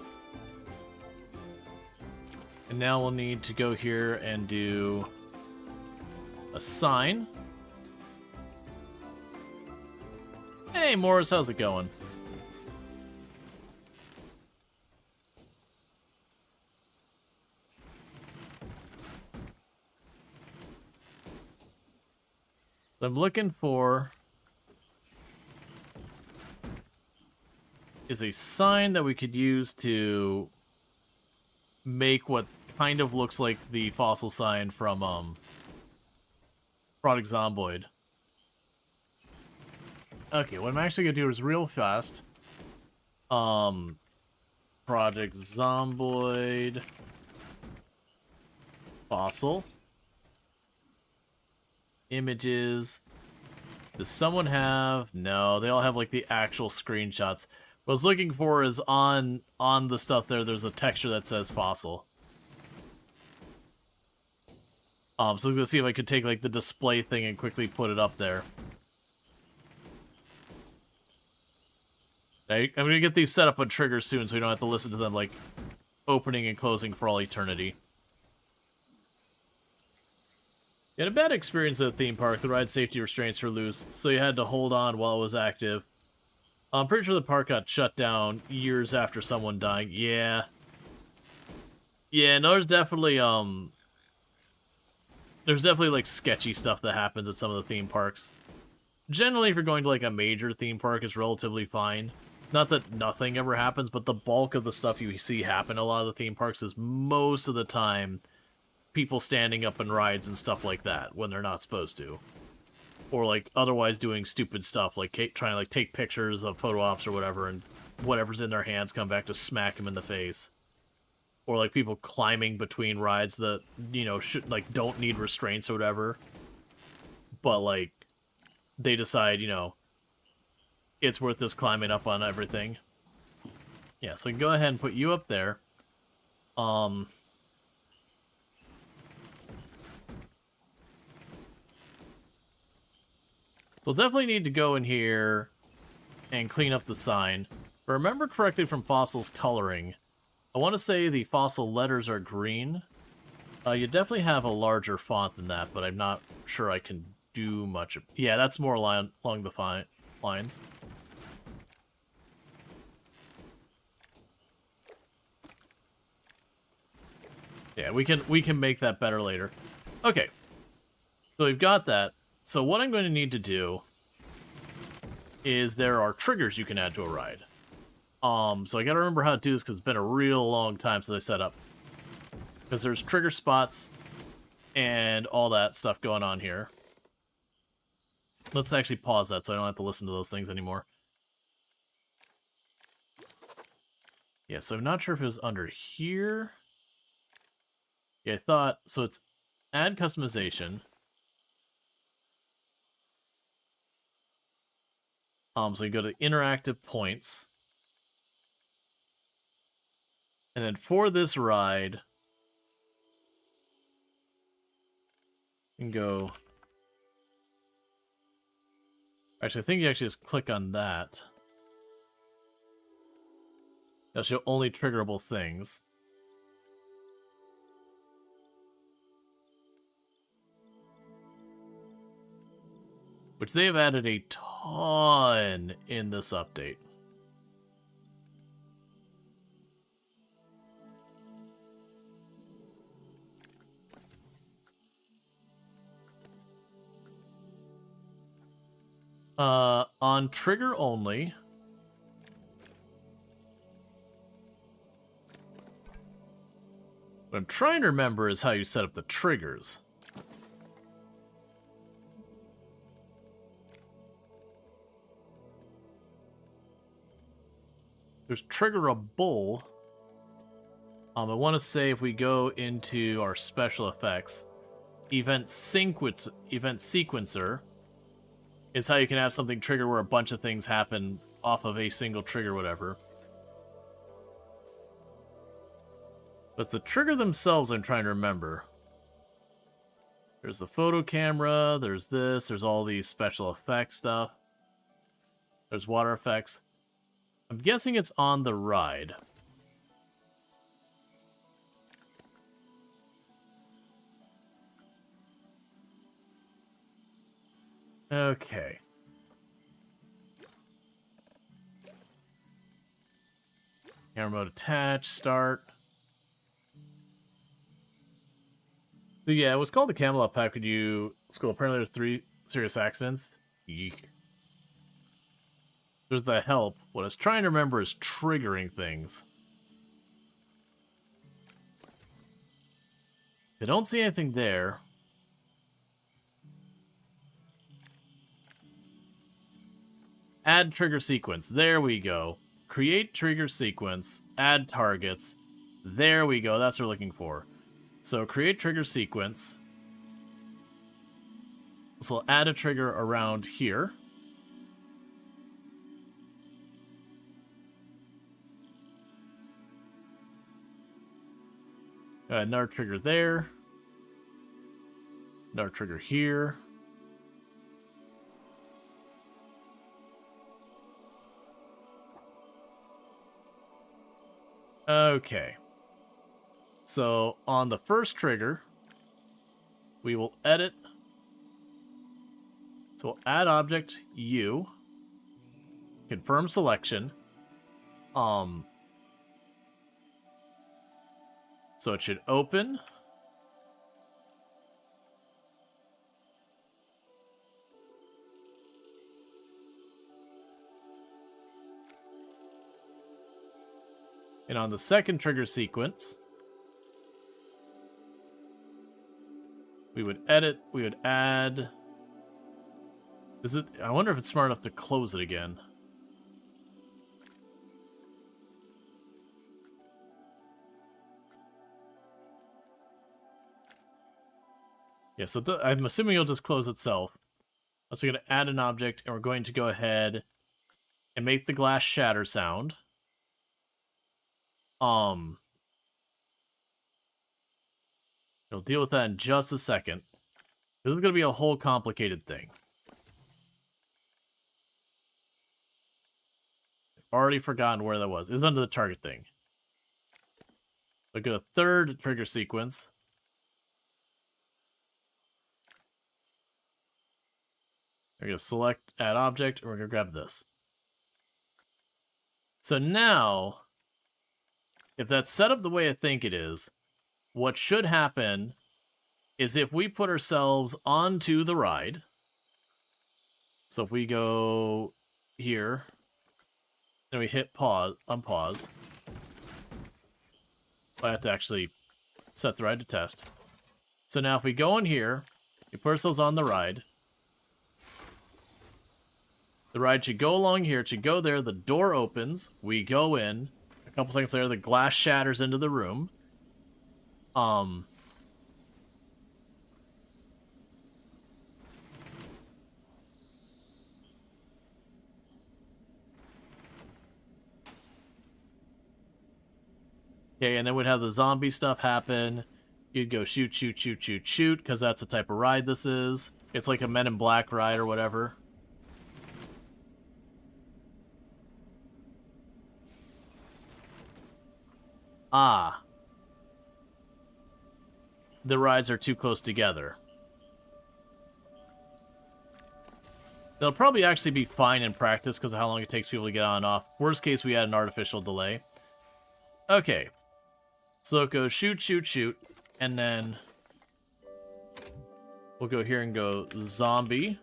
And now we'll need to go here and do a sign. Hey, Morris, how's it going? What I'm looking for is a sign that we could use to make what kind of looks like the fossil sign from Project Zomboid. Okay, what I'm actually gonna do is real fast. Project Zomboid fossil images. Does someone have? No, they all have like the actual screenshots. What I was looking for is on the stuff there, there's a texture that says fossil. So I was gonna see if I could take like the display thing and quickly put it up there. I'm gonna get these set up on triggers soon so we don't have to listen to them like opening and closing for all eternity. You had a bad experience at the theme park. The ride safety restraints were loose, so you had to hold on while it was active. I'm pretty sure the park got shut down years after someone dying. Yeah. Yeah, no, there's definitely like sketchy stuff that happens at some of the theme parks. Generally, if you're going to like a major theme park, it's relatively fine. Not that nothing ever happens, but the bulk of the stuff you see happen at a lot of the theme parks is most of the time people standing up in rides and stuff like that when they're not supposed to. Or like otherwise doing stupid stuff like trying to like take pictures of photo ops or whatever, and whatever's in their hands come back to smack them in the face. Or like people climbing between rides that, you know, don't need restraints or whatever. But like they decide, you know, it's worth this climbing up on everything. Yeah, so we can go ahead and put you up there. We'll definitely need to go in here and clean up the sign. If I remember correctly from Fossil's coloring, I want to say the Fossil letters are green. You definitely have a larger font than that, but I'm not sure I can do much. Yeah, that's more along the lines. Yeah, we can make that better later. Okay, so we've got that. So what I'm going to need to do is there are triggers you can add to a ride. So I gotta remember how to do this because it's been a real long time since I set up. Because there's trigger spots and all that stuff going on here. Let's actually pause that so I don't have to listen to those things anymore. Yeah, so I'm not sure if it was under here. Yeah, I thought, so it's add customization. So you go to interactive points. And then for this ride, you can go... Actually, I think you actually just click on that. That'll show only triggerable things. which they have added a ton in this update. On trigger only. What I'm trying to remember is how you set up the triggers. There's triggerable. I want to say if we go into our special effects, event sequencer is how you can have something trigger where a bunch of things happen off of a single trigger, whatever. But the trigger themselves, I'm trying to remember. There's the photo camera, there's this, there's all these special effects stuff. There's water effects. I'm guessing it's on the ride. Okay. Camera mode attached, start. So yeah, it was called the Camelot Pack when you school. Apparently there's 3 serious accidents. Yeek. There's the help. What I was trying to remember is triggering things. I don't see anything there. Add trigger sequence. There we go. Create trigger sequence. Add targets. There we go. That's what we're looking for. So create trigger sequence. So we'll add a trigger around here. Another trigger there. Another trigger here. Okay. So on the first trigger, we will edit. So we'll add object U. Confirm selection. So it should open. And on the second trigger sequence, we would edit, we would add. Is it? I wonder if it's smart enough to close it again. Yeah, so I'm assuming it'll just close itself. So we're going to add an object, and we're going to go ahead and make the glass shatter sound. We'll deal with that in just a second. This is going to be a whole complicated thing. I've already forgotten where that was. It was under the target thing. Look at a third trigger sequence. We're going to select add object, and we're going to grab this. So now, if that's set up the way I think it is, what should happen is if we put ourselves onto the ride, so if we go here, then we hit pause, unpause. I have to actually set the ride to test. So now if we go in here, we put ourselves on the ride should go along here, it should go there, the door opens, we go in, a couple seconds later the glass shatters into the room. Okay, and then we'd have the zombie stuff happen. You'd go shoot, shoot, shoot, shoot, shoot, because that's the type of ride this is. It's like a Men in Black ride or whatever. Ah. The rides are too close together. They'll probably actually be fine in practice because of how long it takes people to get on and off. Worst case, we add an artificial delay. Okay. So it goes shoot, shoot, shoot. And then we'll go here and go zombie.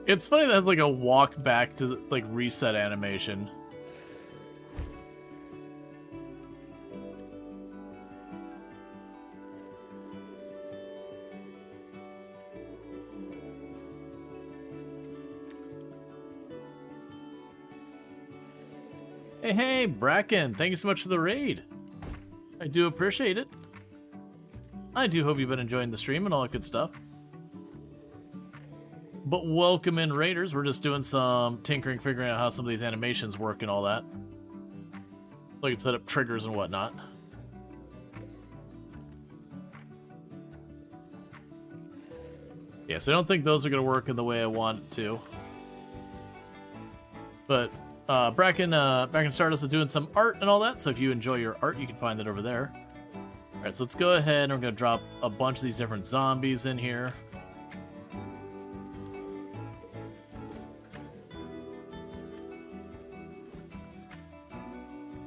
It's funny that it has like a walk back to like reset animation. Hey, Bracken, thank you so much for the raid. I do appreciate it. I do hope you've been enjoying the stream and all that good stuff. But welcome in, Raiders. We're just doing some tinkering, figuring out how some of these animations work and all that. So I can set up triggers and whatnot. Yeah, so I don't think those are going to work in the way I want it to. But Bracken Stardust is doing some art and all that, so if you enjoy your art, you can find it over there. Alright, so let's go ahead and we're going to drop a bunch of these different zombies in here.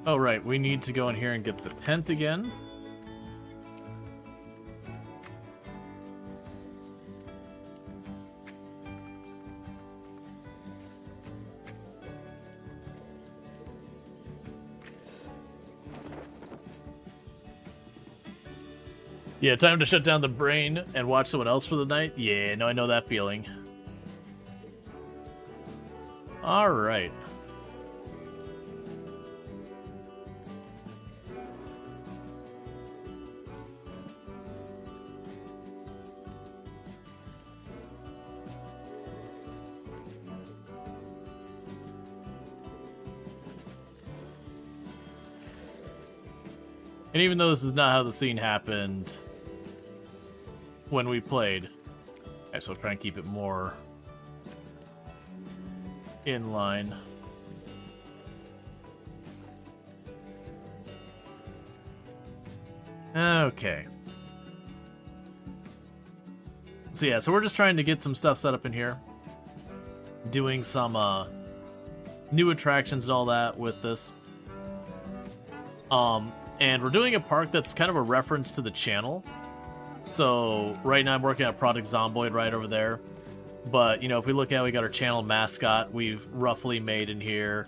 Oh, right, we need to go in here and get the tent again. Yeah, time to shut down the brain and watch someone else for the night? Yeah, no, I know that feeling. Alright. And even though this is not how the scene happened when we played, okay, so I'll try and keep it more in line. Okay. So yeah, so we're just trying to get some stuff set up in here. Doing some new attractions and all that with this. And we're doing a park that's kind of a reference to the channel. So right now I'm working on Project Zomboid right over there. But, you know, if we look at it, we got our channel mascot we've roughly made in here.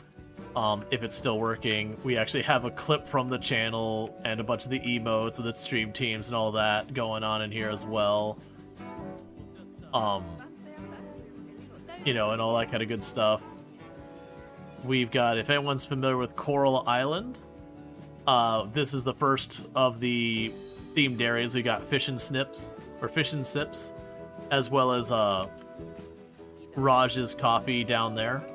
If it's still working, we actually have a clip from the channel and a bunch of the emotes of the stream teams and all that going on in here as well. You know, and all that kind of good stuff. We've got, if anyone's familiar with Coral Island, this is the first of the themed areas. We got Fish and Snips, or Fish and Sips, as well as Raj's Coffee down there.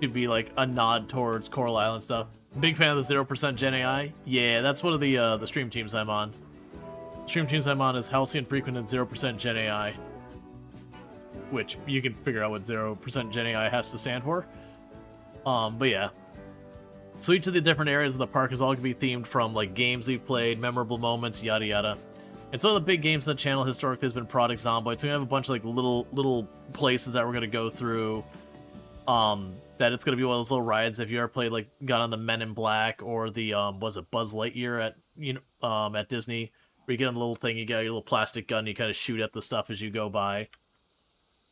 Could be like a nod towards Coral Island stuff. Big fan of the 0% Gen AI. Yeah, that's one of the stream teams I'm on. Stream teams I'm on is Halcyon Frequent and 0% Gen AI, which you can figure out what 0% Gen AI has to stand for. But yeah. So each of the different areas of the park is all going to be themed from like games we've played, memorable moments, yada yada. And some of the big games on the channel historically has been Project Zomboid. So we have a bunch of like little places that we're going to go through. That it's going to be one of those little rides. If you ever played like got on the Men in Black or the was it Buzz Lightyear at at Disney, where you get on a little thing, you got your little plastic gun, you kind of shoot at the stuff as you go by.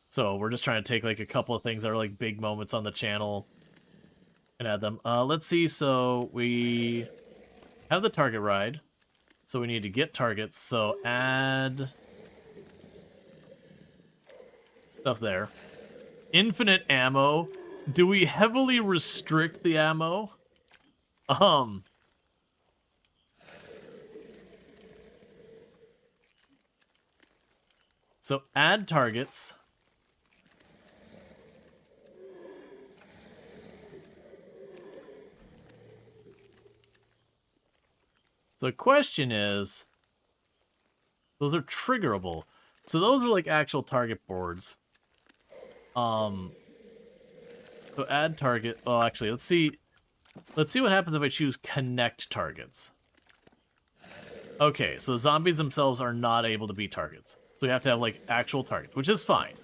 So we're just trying to take like a couple of things that are like big moments on the channel and add them. Let's see, so we have the target ride. So we need to get targets, so add stuff there. Infinite ammo. Do we heavily restrict the ammo? So add targets. So the question is, those are triggerable. So those are like actual target boards. So add target. Well, actually, let's see what happens if I choose connect targets. Okay, so the zombies themselves are not able to be targets. So we have to have like actual targets, which is fine.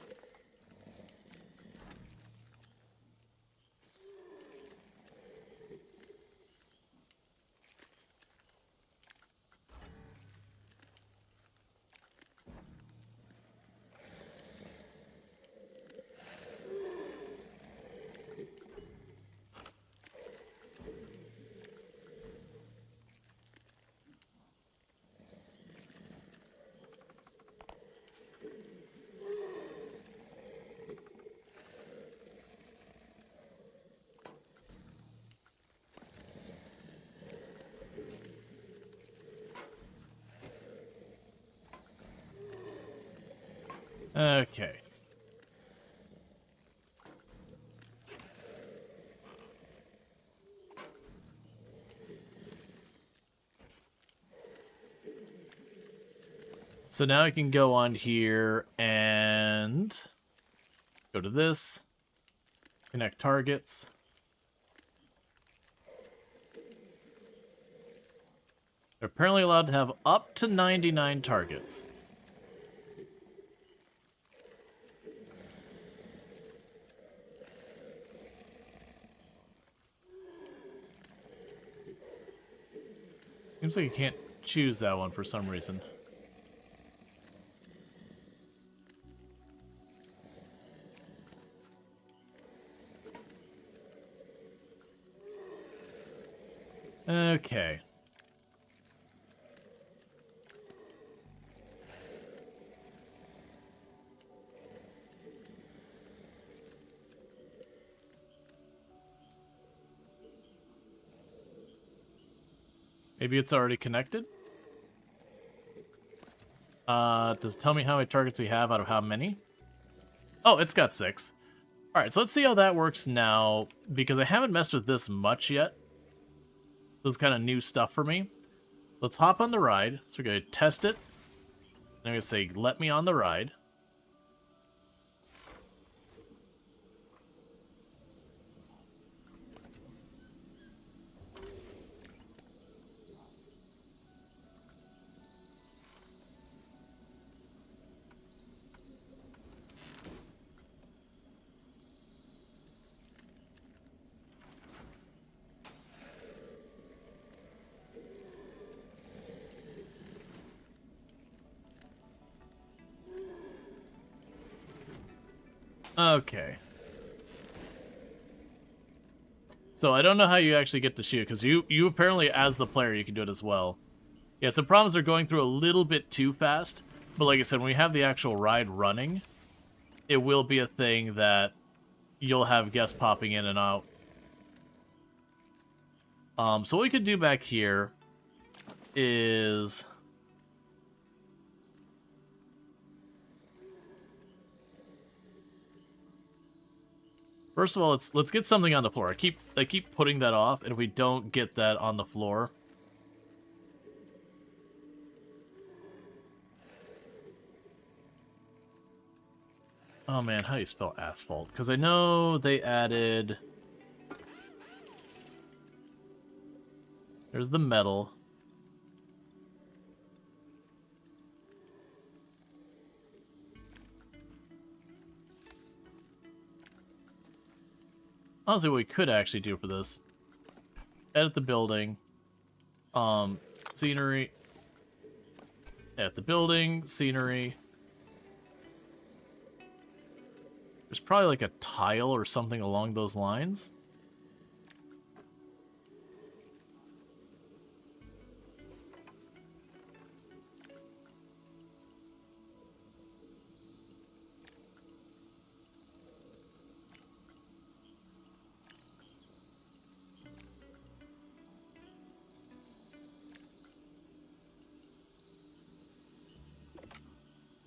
Okay. So now I can go on here and go to this, connect targets. They're apparently allowed to have up to 99 targets. Seems like you can't choose that one for some reason. Okay. Maybe it's already connected? Does it tell me how many targets we have out of how many? Oh, it's got 6. Alright, so let's see how that works now, because I haven't messed with this much yet. This is kind of new stuff for me. Let's hop on the ride. So we're going to test it. And I'm going to say, let me on the ride. Okay. So I don't know how you actually get to shoot, because you apparently, as the player, you can do it as well. Yeah, so problems are going through a little bit too fast, but like I said, when we have the actual ride running, it will be a thing that you'll have guests popping in and out. So what we could do back here is... First of all, let's get something on the floor. I keep putting that off, and if we don't get that on the floor... Oh man, how do you spell asphalt? Because I know they added... There's the metal. Honestly, what we could actually do for this, edit the building, scenery, At the building, scenery. There's probably like a tile or something along those lines.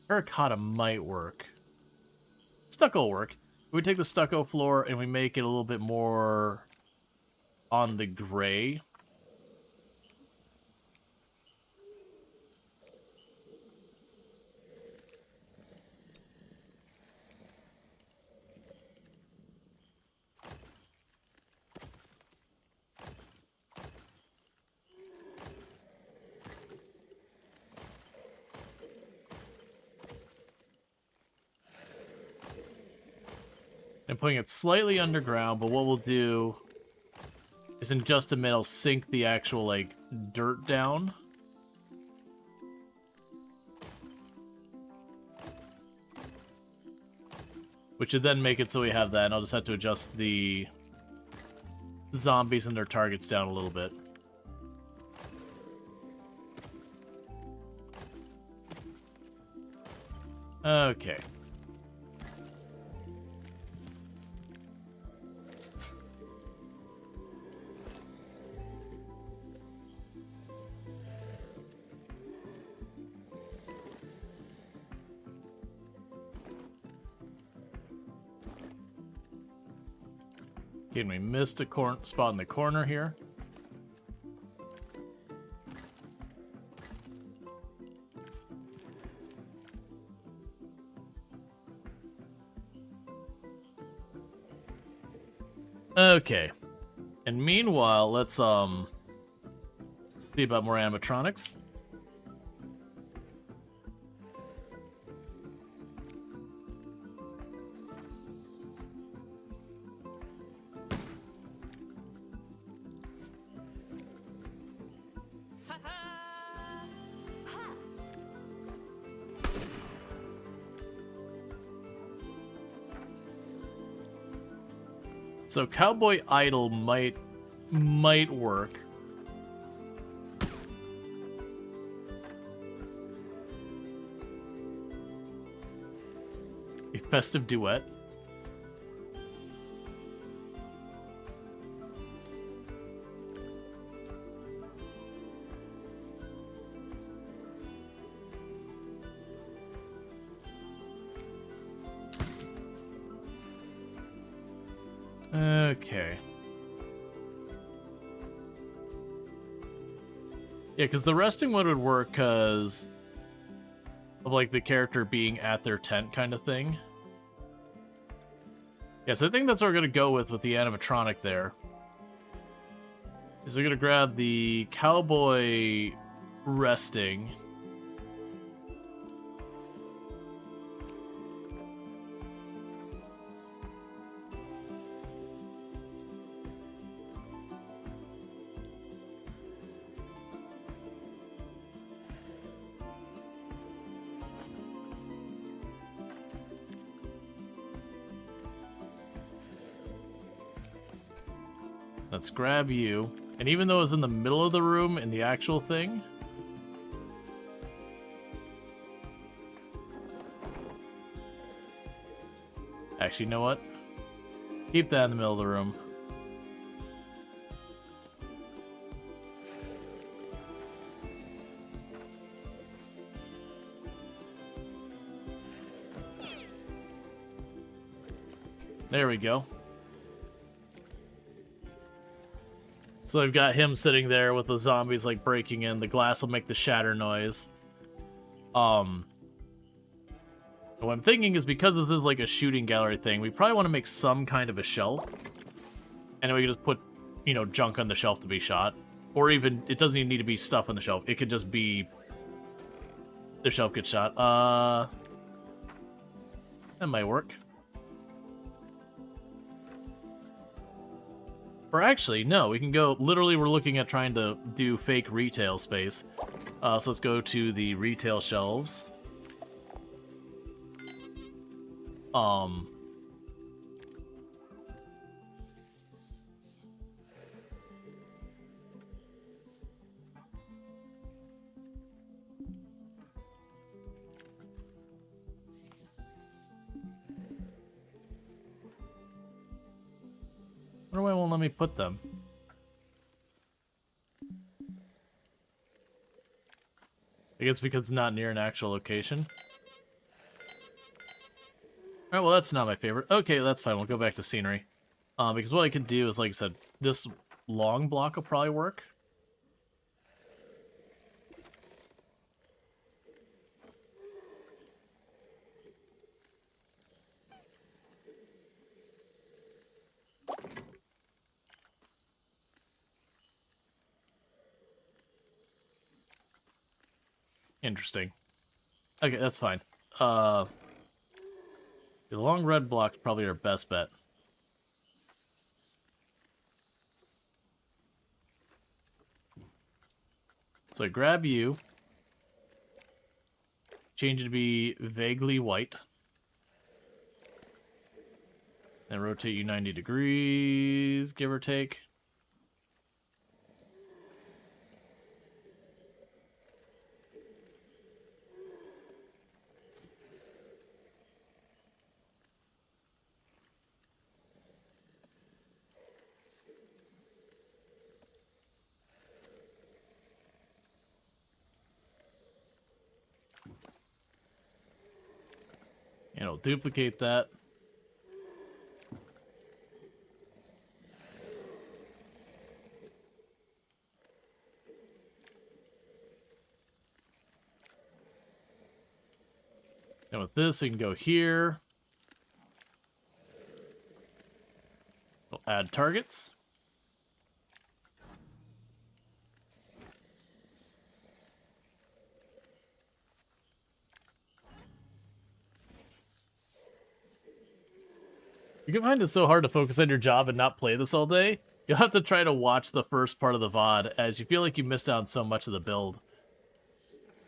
Terracotta might work. Stucco will work. We take the stucco floor and we make it a little bit more on the gray. And putting it slightly underground, but what we'll do is in just a minute I'll sink the actual, like, dirt down. Which would then make it so we have that, and I'll just have to adjust the zombies and their targets down a little bit. Okay. And we missed a spot in the corner here. Okay. And meanwhile, let's see about more animatronics. So Cowboy Idol might work. A festive duet. Okay. Yeah, because the resting one would work because of, like, the character being at their tent kind of thing. Yeah, so I think that's what we're going to go with the animatronic there. Is we're going to grab the cowboy resting. Let's grab you. And even though it's in the middle of the room in the actual thing... Actually, you know what? Keep that in the middle of the room. There we go. So I've got him sitting there with the zombies, like, breaking in. The glass will make the shatter noise. What I'm thinking is, because this is like a shooting gallery thing, we probably want to make some kind of a shelf. And then we can just put, you know, junk on the shelf to be shot. Or even, it doesn't even need to be stuff on the shelf. It could just be the shelf gets shot. That might work. Or actually, no, we can go, literally we're looking at trying to do fake retail space. So let's go to the retail shelves. Why won't let me put them? I guess because it's not near an actual location. Alright, well that's not my favorite. Okay, that's fine. We'll go back to scenery. Because what I can do is, like I said, this long block will probably work. Interesting. Okay, that's fine. The long red block's probably our best bet. So I grab you, change it to be vaguely white, and rotate you 90 degrees, give or take. And it'll duplicate that. And with this, we can go here. We'll add targets. You can find it so hard to focus on your job and not play this all day. You'll have to try to watch the first part of the VOD, as you feel like you missed out on so much of the build.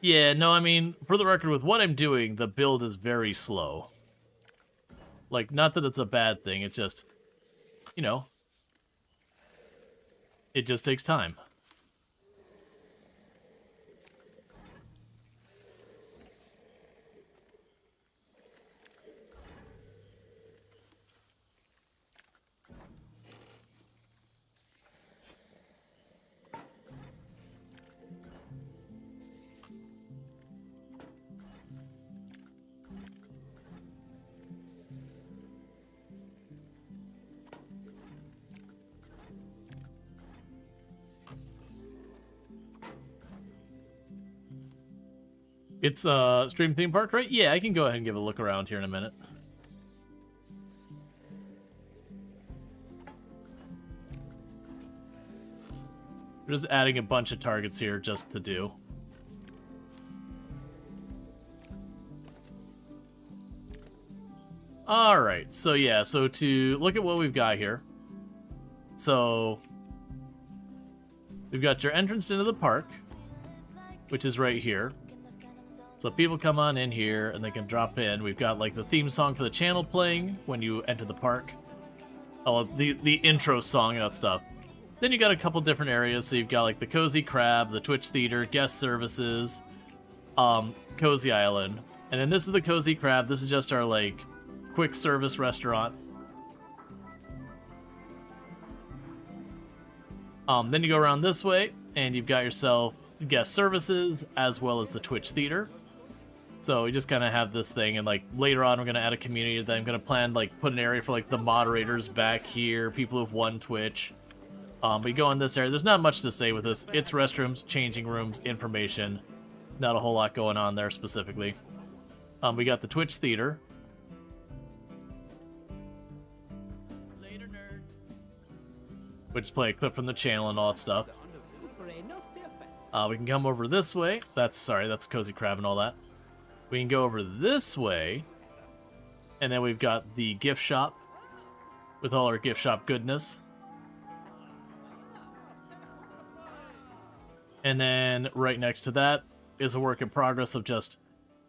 Yeah, no, I mean, for the record, with what I'm doing, the build is very slow. Like, not that it's a bad thing, it's just, you know, it just takes time. It's Stream Theme Park, right? Yeah, I can go ahead and give a look around here in a minute. We're just adding a bunch of targets here just to do. Alright, so yeah, so to look at what we've got here. So, we've got your entrance into the park, which is right here. So people come on in here and they can drop in. We've got like the theme song for the channel playing when you enter the park. Oh, the intro song and that stuff. Then you got a couple different areas. So you've got like the Cozy Crab, the Twitch Theater, guest services, Cozy Island. And then this is the Cozy Crab. This is just our like quick service restaurant. Then you go around this way and you've got yourself guest services as well as the Twitch Theater. So we just kind of have this thing, and like later on we're going to add a community that I'm going to plan, like put an area for like the moderators back here, people who've won Twitch. We go in this area. There's not much to say with this. It's restrooms, changing rooms, information. Not a whole lot going on there specifically. We got the Twitch Theater. Later, nerd. Which play a clip from the channel and all that stuff. We can come over this way. That's Cozy Crab and all that. We can go over this way. And then we've got the gift shop with all our gift shop goodness. And then right next to that is a work in progress of just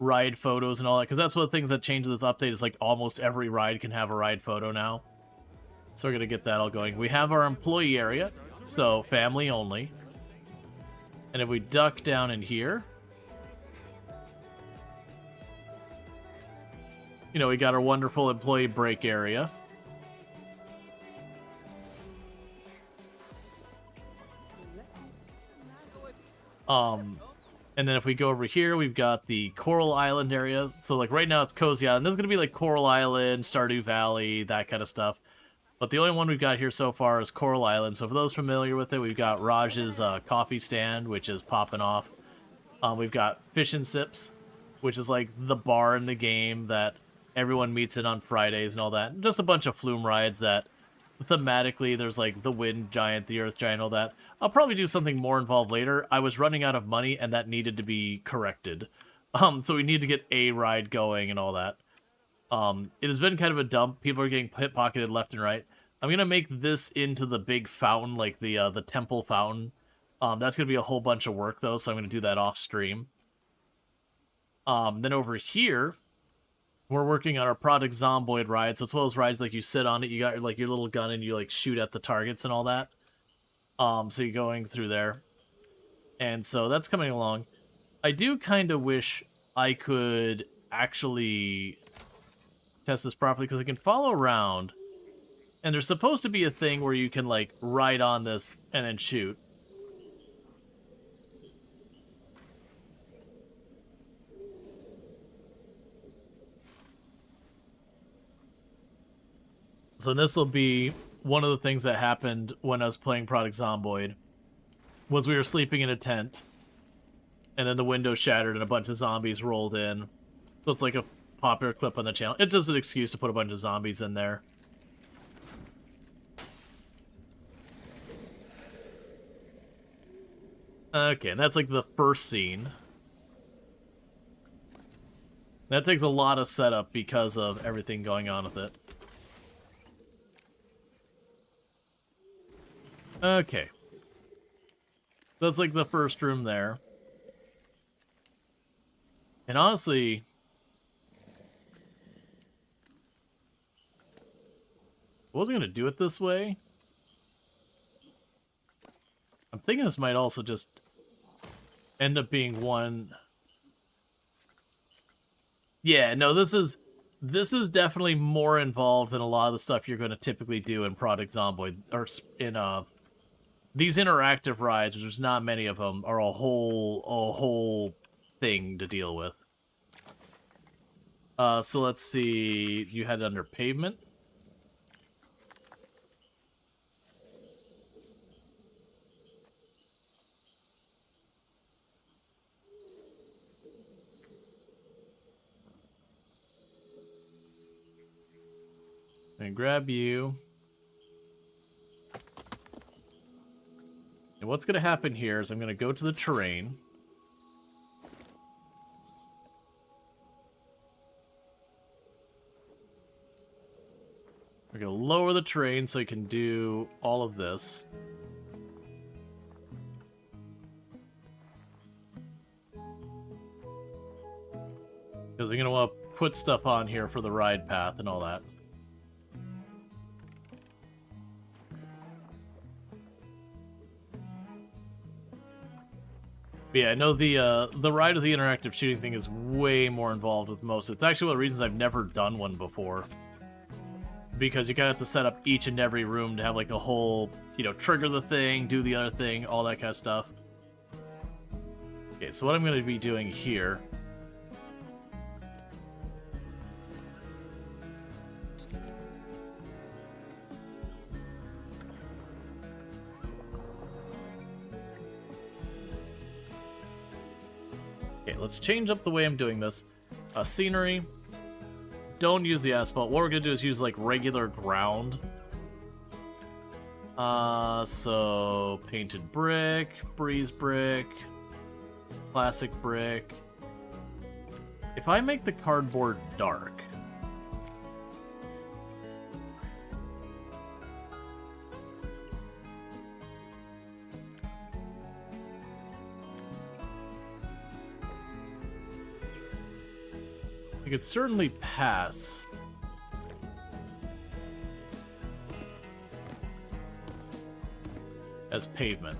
ride photos and all that, because that's one of the things that changed this update is like almost every ride can have a ride photo now. So we're going to get that all going. We have our employee area, so family only. And if we duck down in here, you know, we got our wonderful employee break area. And then if we go over here, we've got the Coral Island area. So like right now it's Cozy Island. This is going to be like Coral Island, Stardew Valley, that kind of stuff. But the only one we've got here so far is Coral Island. So for those familiar with it, we've got Raj's coffee stand, which is popping off. We've got Fish and Sips, which is like the bar in the game that everyone meets in on Fridays and all that. Just a bunch of flume rides that thematically there's like the Wind Giant, the Earth Giant, all that. I'll probably do something more involved later. I was running out of money and that needed to be corrected. So we need to get a ride going and all that. It has been kind of a dump. People are getting pocketed left and right. I'm gonna make this into the big fountain, like the temple fountain. That's gonna be a whole bunch of work though, so I'm gonna do that off stream. Then over here, we're working on our Product Zomboid ride. So it's one of those rides like you sit on it, you got like your little gun and you like shoot at the targets and all that. So you're going through there. And so that's coming along. I do kind of wish I could actually test this properly, because I can follow around. And there's supposed to be a thing where you can, like, ride on this and then shoot. So this will be one of the things that happened when I was playing Product Zomboid, was we were sleeping in a tent, and then the window shattered and a bunch of zombies rolled in. So it's like a popular clip on the channel. It's just an excuse to put a bunch of zombies in there. Okay, and that's like the first scene. That takes a lot of setup because of everything going on with it. Okay. That's like the first room there. And honestly, I wasn't going to do it this way. I'm thinking this might also just end up being one. Yeah, no, this is definitely more involved than a lot of the stuff you're going to typically do in Product Zomboid, or in these interactive rides, which there's not many of them, are a whole thing to deal with. So let's see. You had it under pavement. And grab you. And what's going to happen here is I'm going to go to the terrain. We're going to lower the terrain so you can do all of this. Because we're going to want to put stuff on here for the ride path and all that. But yeah, I know the ride of the interactive shooting thing is way more involved with most. It's actually one of the reasons I've never done one before. Because you kind of have to set up each and every room to have like a whole, you know, trigger the thing, do the other thing, all that kind of stuff. Okay, so what I'm going to be doing here... Okay, let's change up the way I'm doing this. Scenery. Don't use the asphalt. What we're going to do is use, like, regular ground. So... painted brick, breeze brick, classic brick. If I make the cardboard dark... You could certainly pass. As pavement.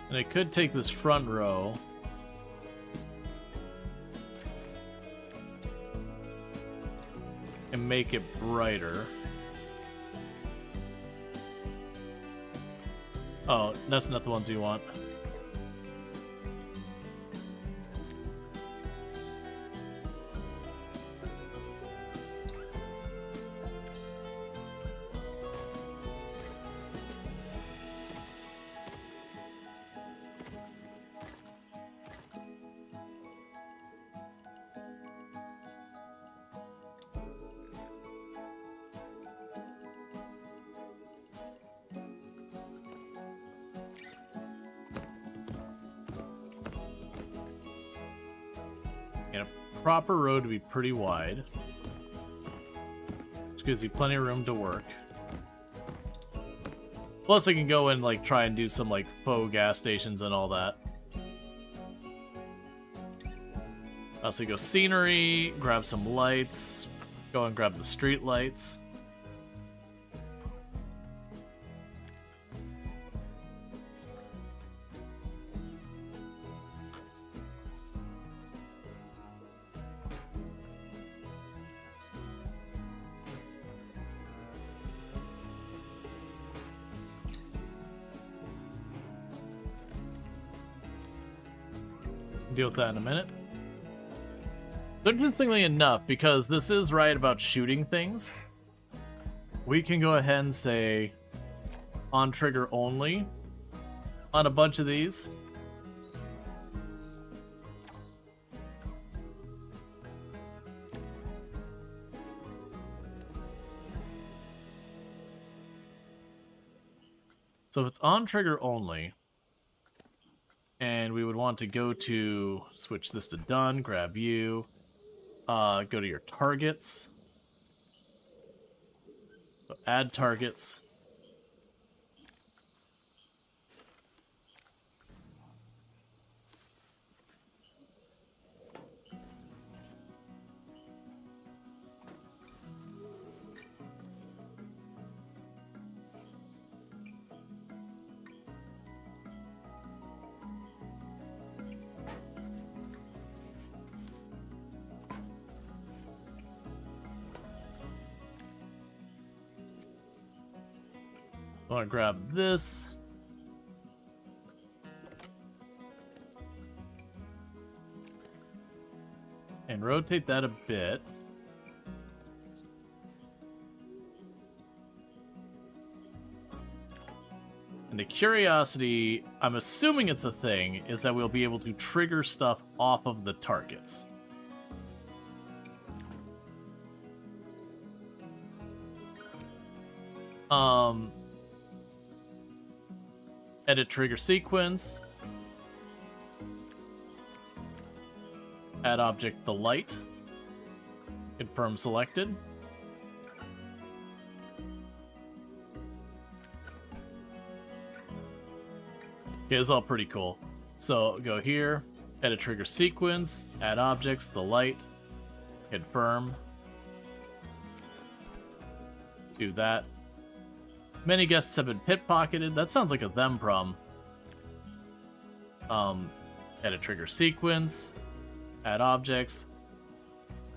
And I could take this front row. And make it brighter. Oh, that's not the ones you want. And a proper road to be pretty wide. Which gives you plenty of room to work. Plus I can go and like try and do some like faux gas stations and all that. So you go scenery, grab some lights, go and grab the street lights. Deal with that in a minute. Interestingly enough, because this is right about shooting things, we can go ahead and say on trigger only on a bunch of these. So if it's on trigger only, and we would want to go to, switch this to done, grab you, go to your targets, so add targets, I want to grab this. And rotate that a bit. And the curiosity, I'm assuming it's a thing, is that we'll be able to trigger stuff off of the targets. Edit trigger sequence. Add object the light. Confirm selected. Okay, it's all pretty cool. So go here, edit trigger sequence, add objects, the light, confirm. Do that. Many guests have been pickpocketed. That sounds like a them problem. Edit trigger sequence, add objects,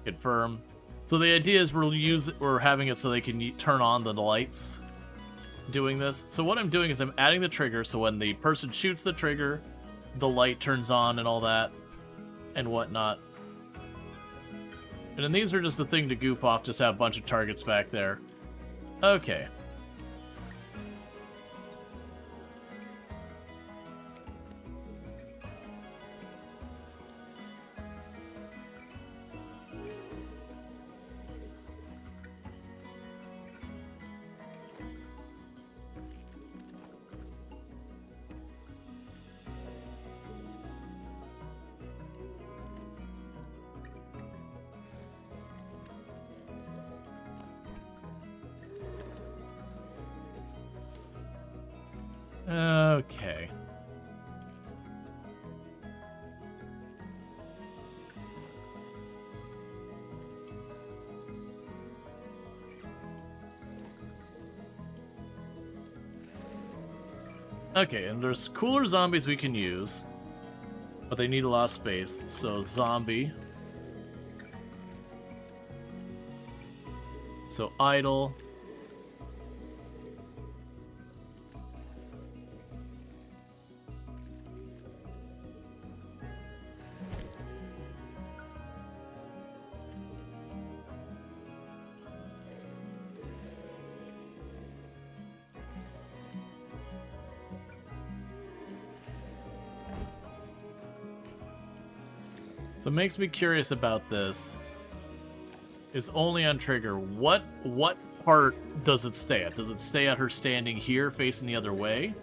confirm. So the idea is we're having it so they can turn on the lights doing this. So what I'm doing is I'm adding the trigger, so when the person shoots the trigger, the light turns on and all that and whatnot. And then these are just a thing to goof off, just have a bunch of targets back there. Okay. Okay. Okay, and there's cooler zombies we can use, but they need a lot of space. So zombie. So idle. So it makes me curious about this. Is only on trigger. What part does it stay at? Does it stay at her standing here facing the other way?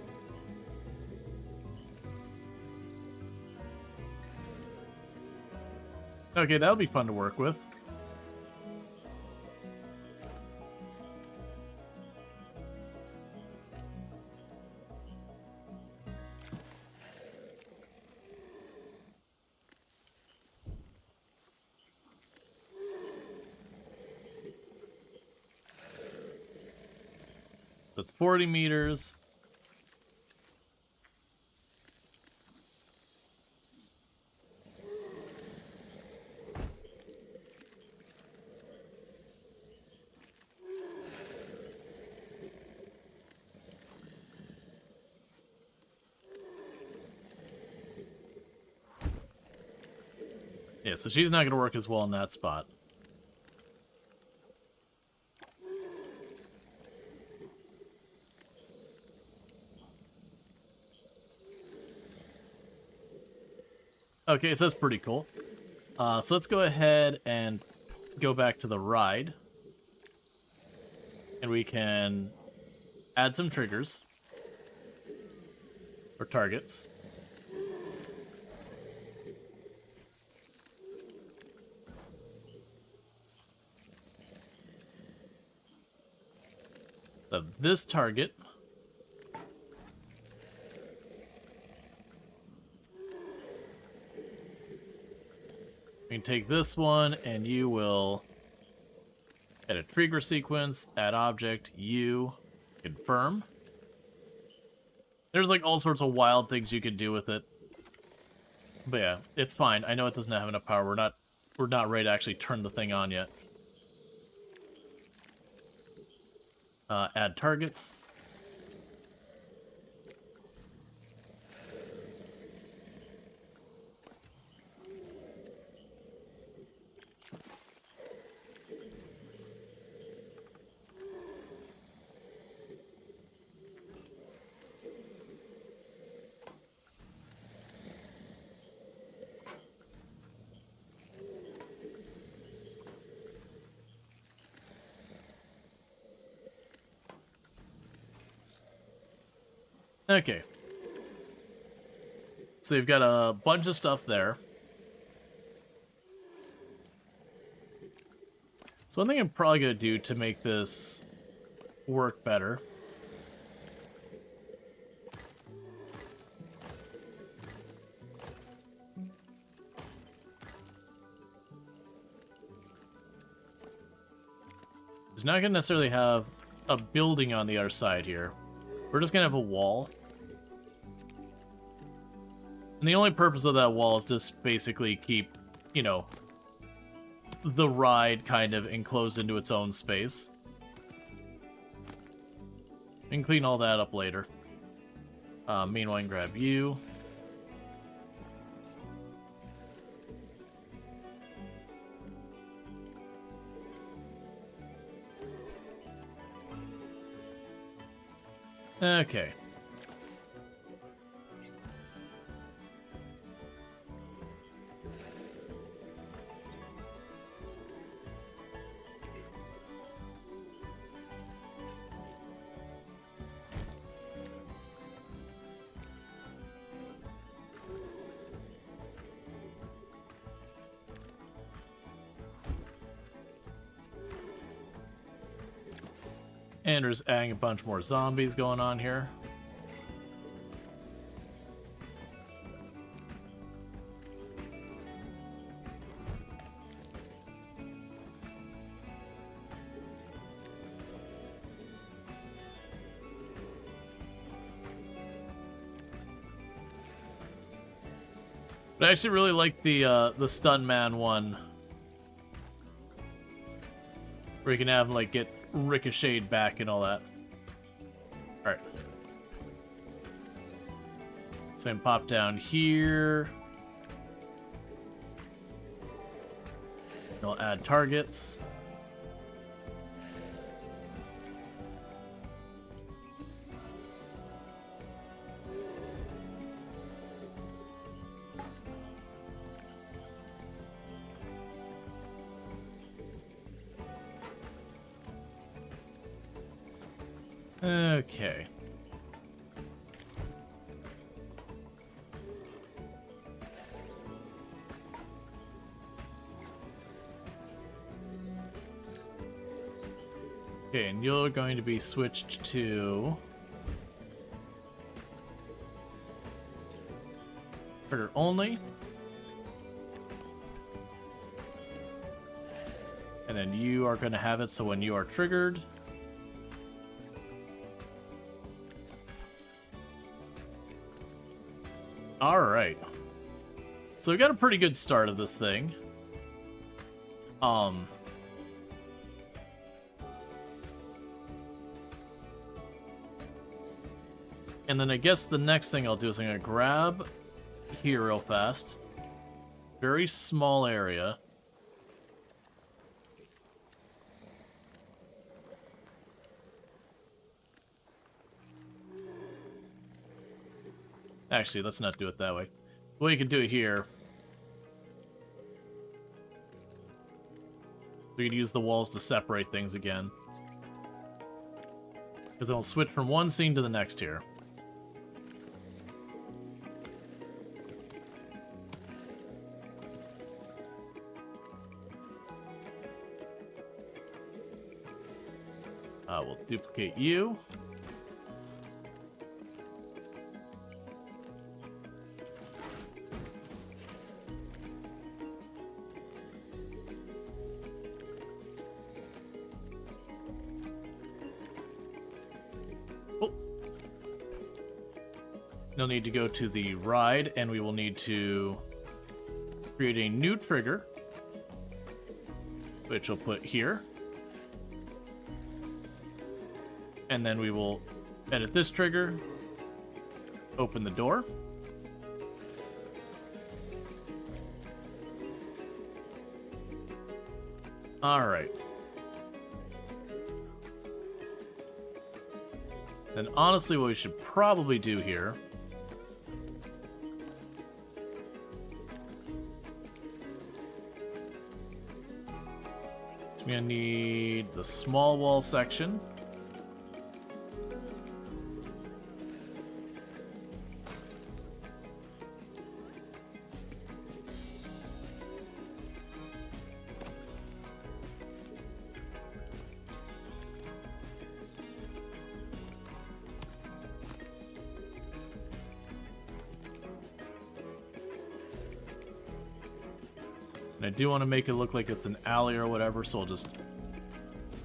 Okay, that would be fun to work with. That's 40 meters. Yeah, so she's not going to work as well in that spot. Okay, so that's pretty cool. So let's go ahead and go back to the ride. And we can add some triggers. Or targets. So this target we can take this one and you will edit trigger sequence, add object, you confirm. There's like all sorts of wild things you can do with it. But yeah, it's fine. I know it doesn't have enough power. We're not ready to actually turn the thing on yet. Add targets. Okay. So you've got a bunch of stuff there. So one thing I'm probably going to do to make this work better is not going to necessarily have a building on the other side here. We're just going to have a wall. And the only purpose of that wall is just basically keep, you know, the ride kind of enclosed into its own space. We can clean all that up later. Meanwhile, I can grab you. Okay. And there's adding a bunch more zombies going on here. But I actually really like the stun man one, where you can have him like get ricocheted back and all that. All right. So I can pop down here. I'll add targets. Okay. Okay, and you're going to be switched to trigger only. And then you are going to have it so when you are triggered, alright. So we got a pretty good start of this thing. And then I guess the next thing I'll do is I'm going to grab here real fast. Very small area. Actually, let's not do it that way. Well, you can do it here. We could use the walls to separate things again. Because it'll switch from one scene to the next here. We'll duplicate you. You'll need to go to the ride, and we will need to create a new trigger, which we'll put here. And then we will edit this trigger, open the door. All right. Then honestly, what we should probably do here is we're gonna need the small wall section. And I do want to make it look like it's an alley or whatever, so I'll just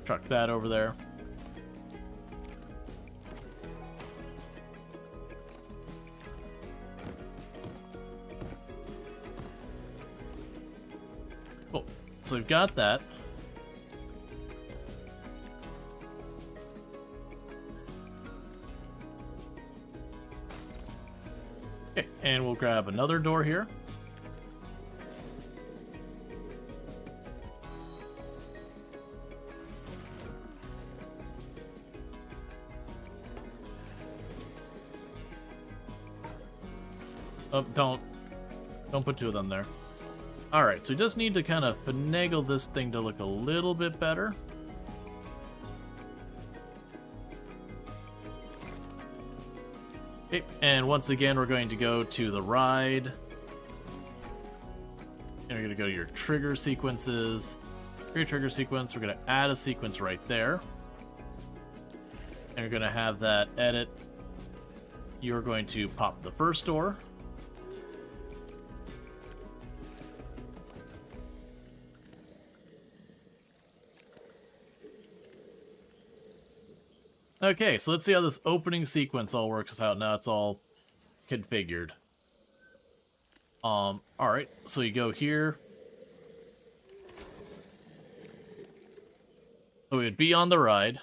truck that over there. Cool. So we've got that. Okay, and we'll grab another door here. Oh, don't put two of them there. Alright, so we just need to kind of finagle this thing to look a little bit better. Okay, and once again, we're going to go to the ride. And we're going to go to your trigger sequences. Create trigger sequence, we're going to add a sequence right there. And we're going to have that edit. You're going to pop the first door. Okay, so let's see how this opening sequence all works out now it's all configured. Alright, so you go here. So we'd be on the ride.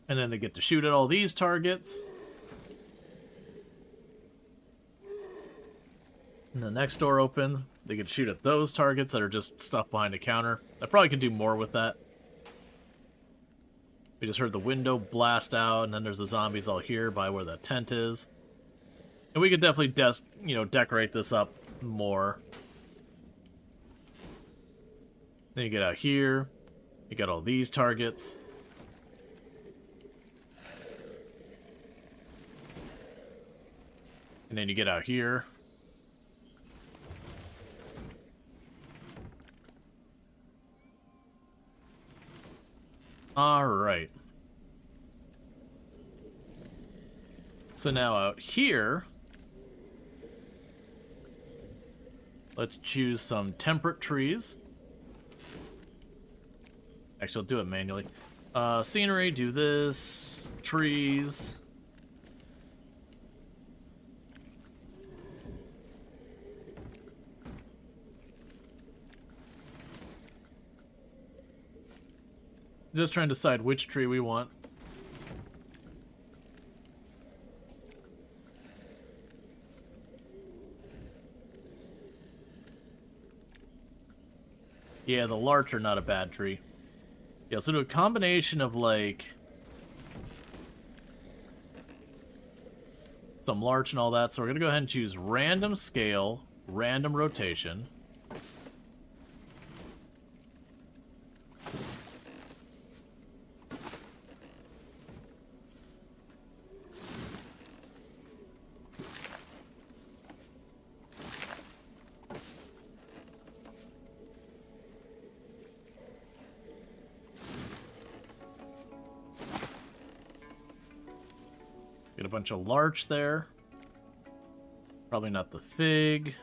And then they get to shoot at all these targets. And the next door opens. They get to shoot at those targets that are just stuck behind a counter. I probably could do more with that. We just heard the window blast out, and then there's the zombies all here by where the tent is. And we could definitely decorate this up more. Then you get out here. You got all these targets. And then you get out here. Alright. So now out here, let's choose some temperate trees. Actually, I'll do it manually. Scenery, do this. Trees. Just trying to decide which tree we want. Yeah, the larch are not a bad tree. Yeah, so do a combination of, like, some larch and all that. So we're going to go ahead and choose random scale, random rotation. Get a bunch of larch there. Probably not the fig.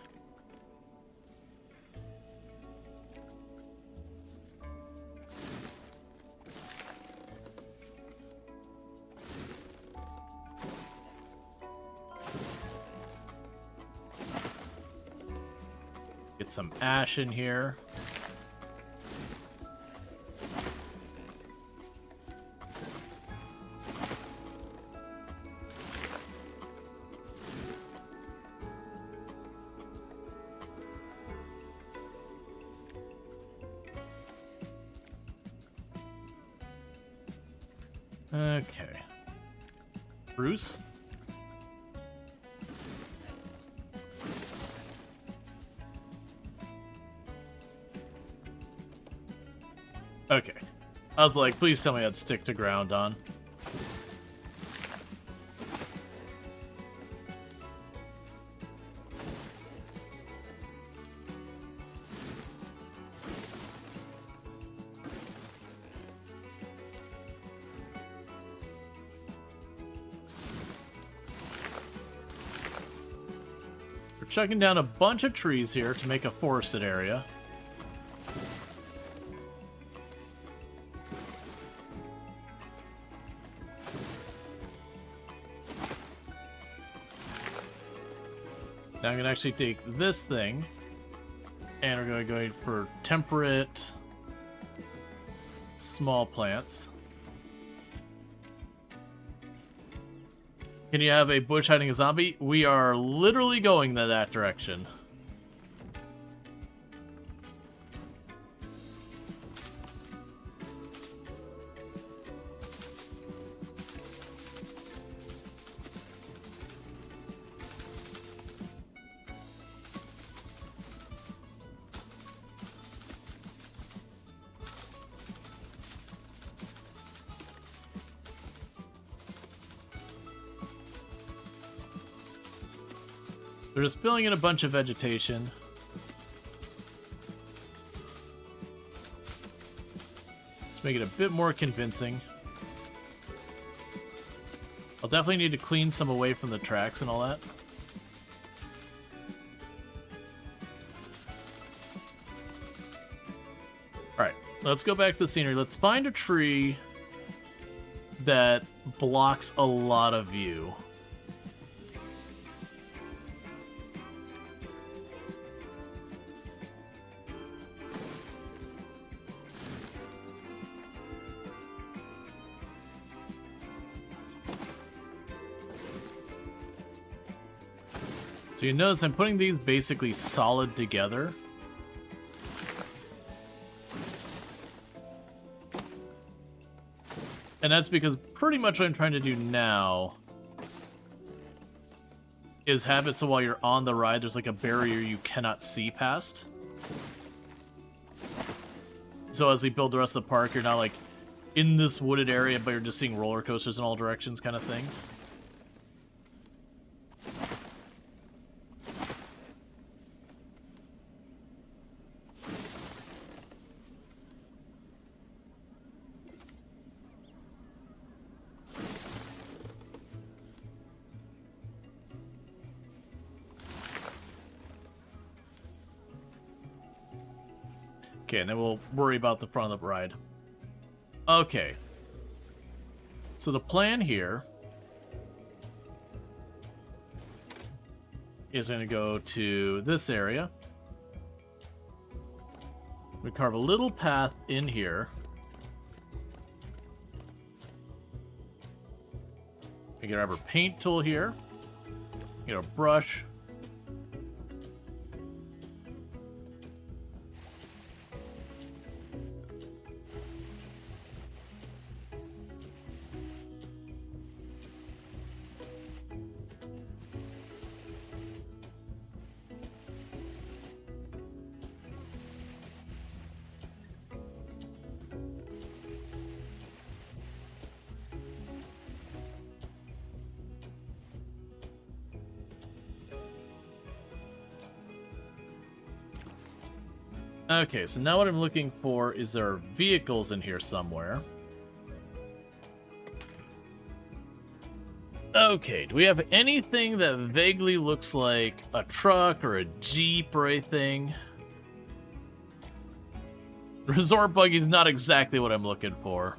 Get some ash in here. Okay. Bruce? Okay. I was like, please tell me I'd stick to ground on. We're chucking down a bunch of trees here to make a forested area. Now I'm going to actually take this thing, and we're going to go for temperate small plants. Can you have a bush hiding a zombie? We are literally going in that direction. They're just filling in a bunch of vegetation. Just make it a bit more convincing. I'll definitely need to clean some away from the tracks and all that. Alright, let's go back to the scenery. Let's find a tree that blocks a lot of view. So you notice I'm putting these basically solid together. And that's because pretty much what I'm trying to do now is have it so while you're on the ride, there's like a barrier you cannot see past. So as we build the rest of the park, you're not like in this wooded area, but you're just seeing roller coasters in all directions kind of thing. Okay, and then we'll worry about the front of the ride. Okay. So the plan here is going to go to this area. We carve a little path in here. We grab our paint tool here. Get a brush. Okay, so now what I'm looking for is there are vehicles in here somewhere. Okay, do we have anything that vaguely looks like a truck or a jeep or anything? Resort buggy is not exactly what I'm looking for.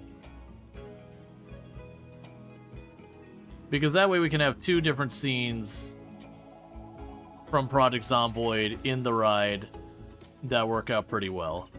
Because that way we can have two different scenes from Project Zomboid in the ride that work out pretty well.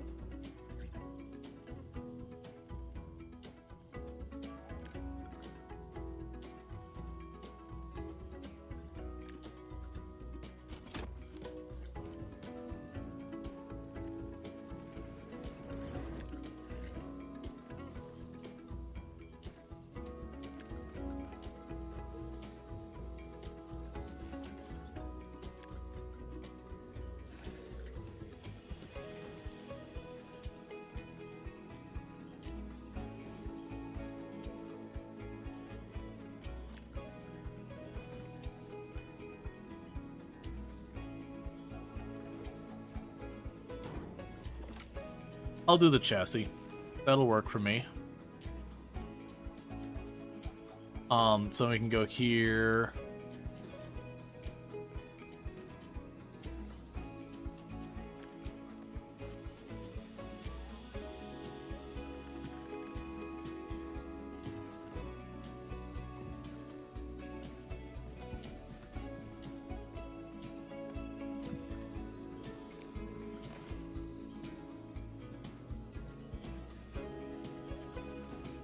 I'll do the chassis. That'll work for me. So we can go here.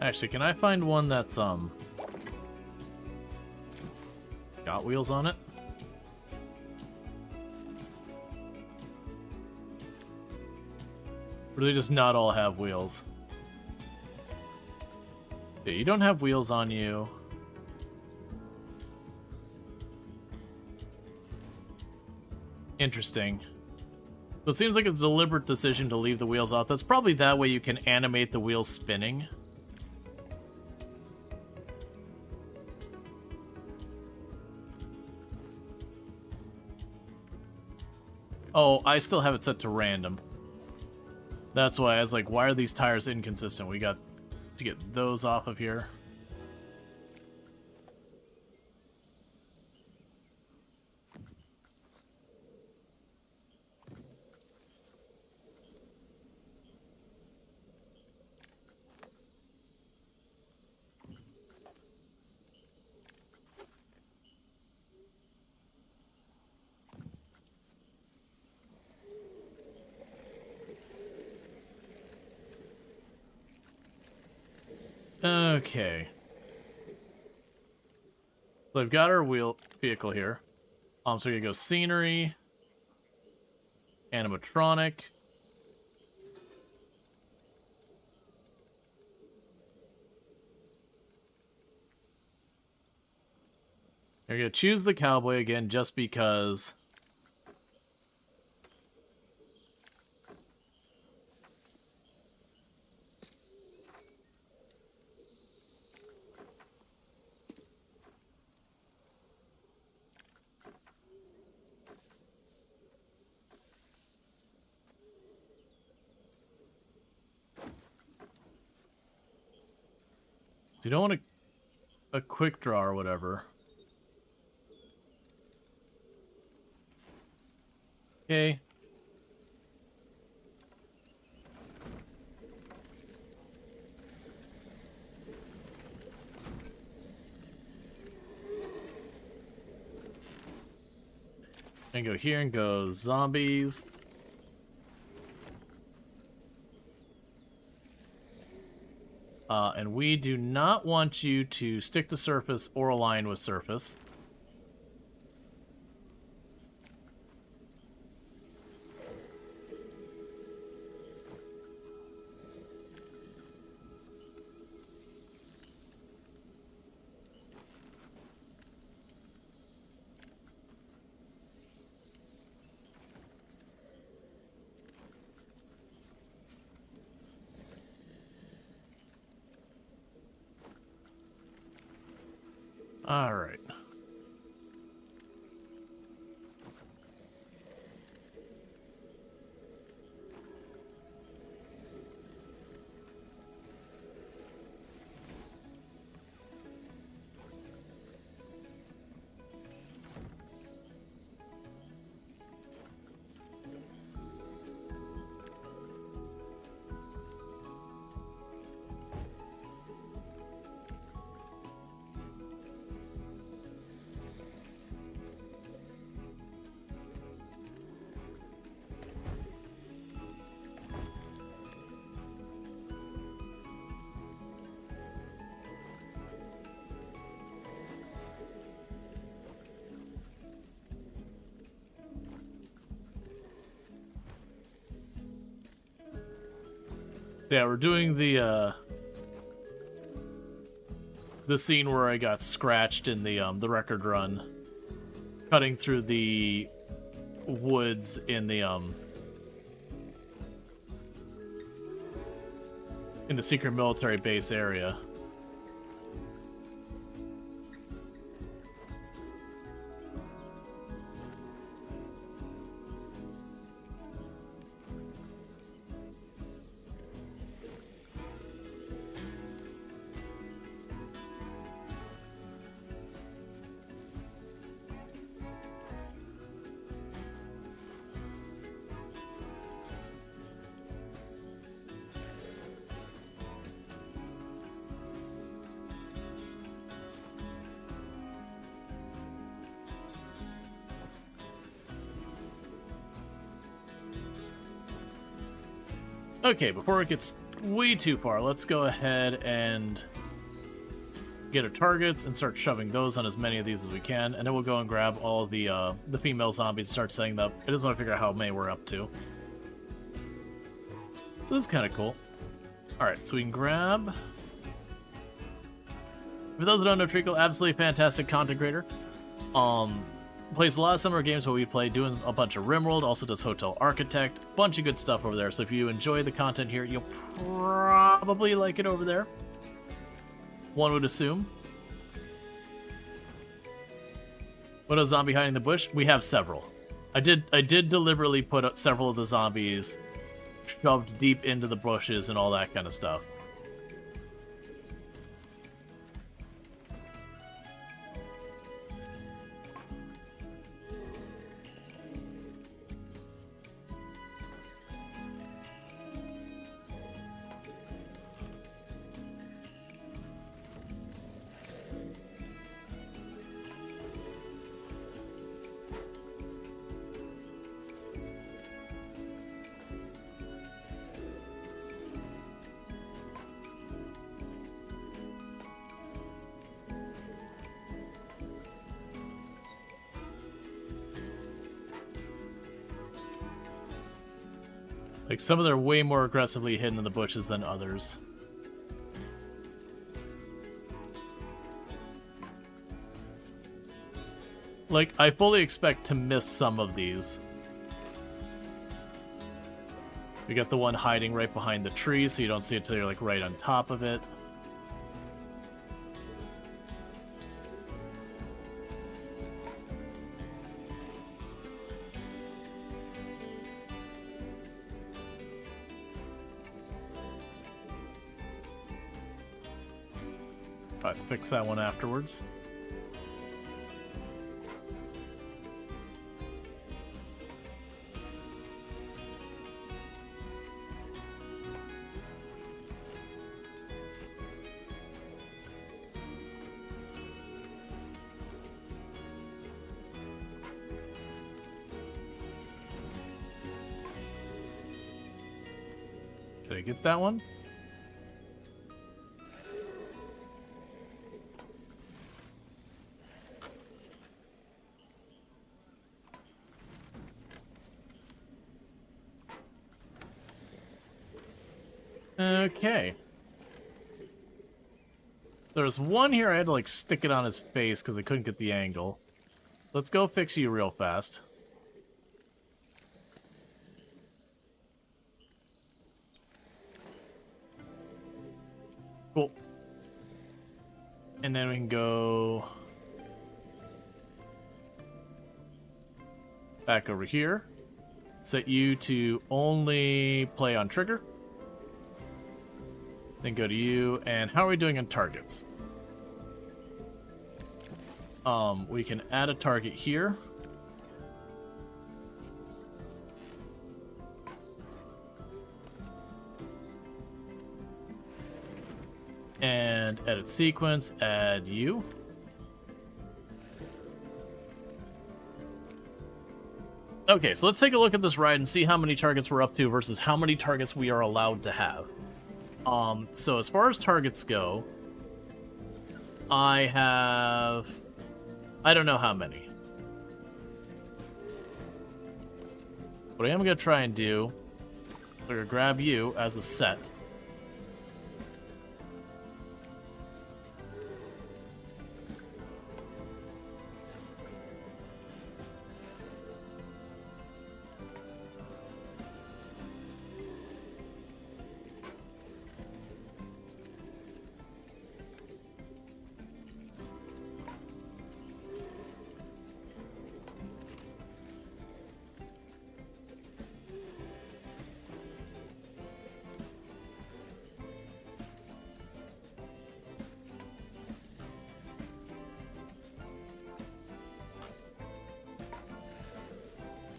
Actually, can I find one that's, got wheels on it? Or do they just not all have wheels? Yeah, you don't have wheels on you. Interesting. So it seems like it's a deliberate decision to leave the wheels off. That's probably that way you can animate the wheels spinning. Oh, I still have it set to random. That's why I was like, why are these tires inconsistent? We got to get those off of here. Okay. So I've got our vehicle here. So we're gonna go scenery, animatronic. We're gonna choose the cowboy again just because. So you don't want a quick draw or whatever. Okay. And go here and go zombies. And we do not want you to stick to surface or align with surface. All right. Yeah, we're doing the scene where I got scratched in the record run, cutting through the woods in the secret military base area. Okay, before it gets way too far, let's go ahead and get our targets and start shoving those on as many of these as we can, and then we'll go and grab all the female zombies and start setting them up. I just want to figure out how many we're up to. So this is kind of cool. Alright, so we can grab... For those that don't know, Treacle, absolutely fantastic content creator. Plays a lot of similar games what we play, doing a bunch of RimWorld, also does Hotel Architect, bunch of good stuff over there. So if you enjoy the content here, you'll probably like it over there. One would assume. What a zombie hiding in the bush? We have several. I did deliberately put several of the zombies shoved deep into the bushes and all that kind of stuff. Like, some of them are way more aggressively hidden in the bushes than others. Like, I fully expect to miss some of these. We got the one hiding right behind the tree, so you don't see it till you're, like, right on top of it. I'll fix that one afterwards. Did I get that one? Okay. There's one here I had to, like, stick it on his face because I couldn't get the angle. Let's go fix you real fast. Cool. And then we can go back over here. Set you to only play on trigger. Then go to you, and how are we doing on targets? We can add a target here. And edit sequence, add you. Okay, so let's take a look at this ride and see how many targets we're up to versus how many targets we are allowed to have. So as far as targets go, I don't know how many. What I am going to try and do, we're going to grab you as a set.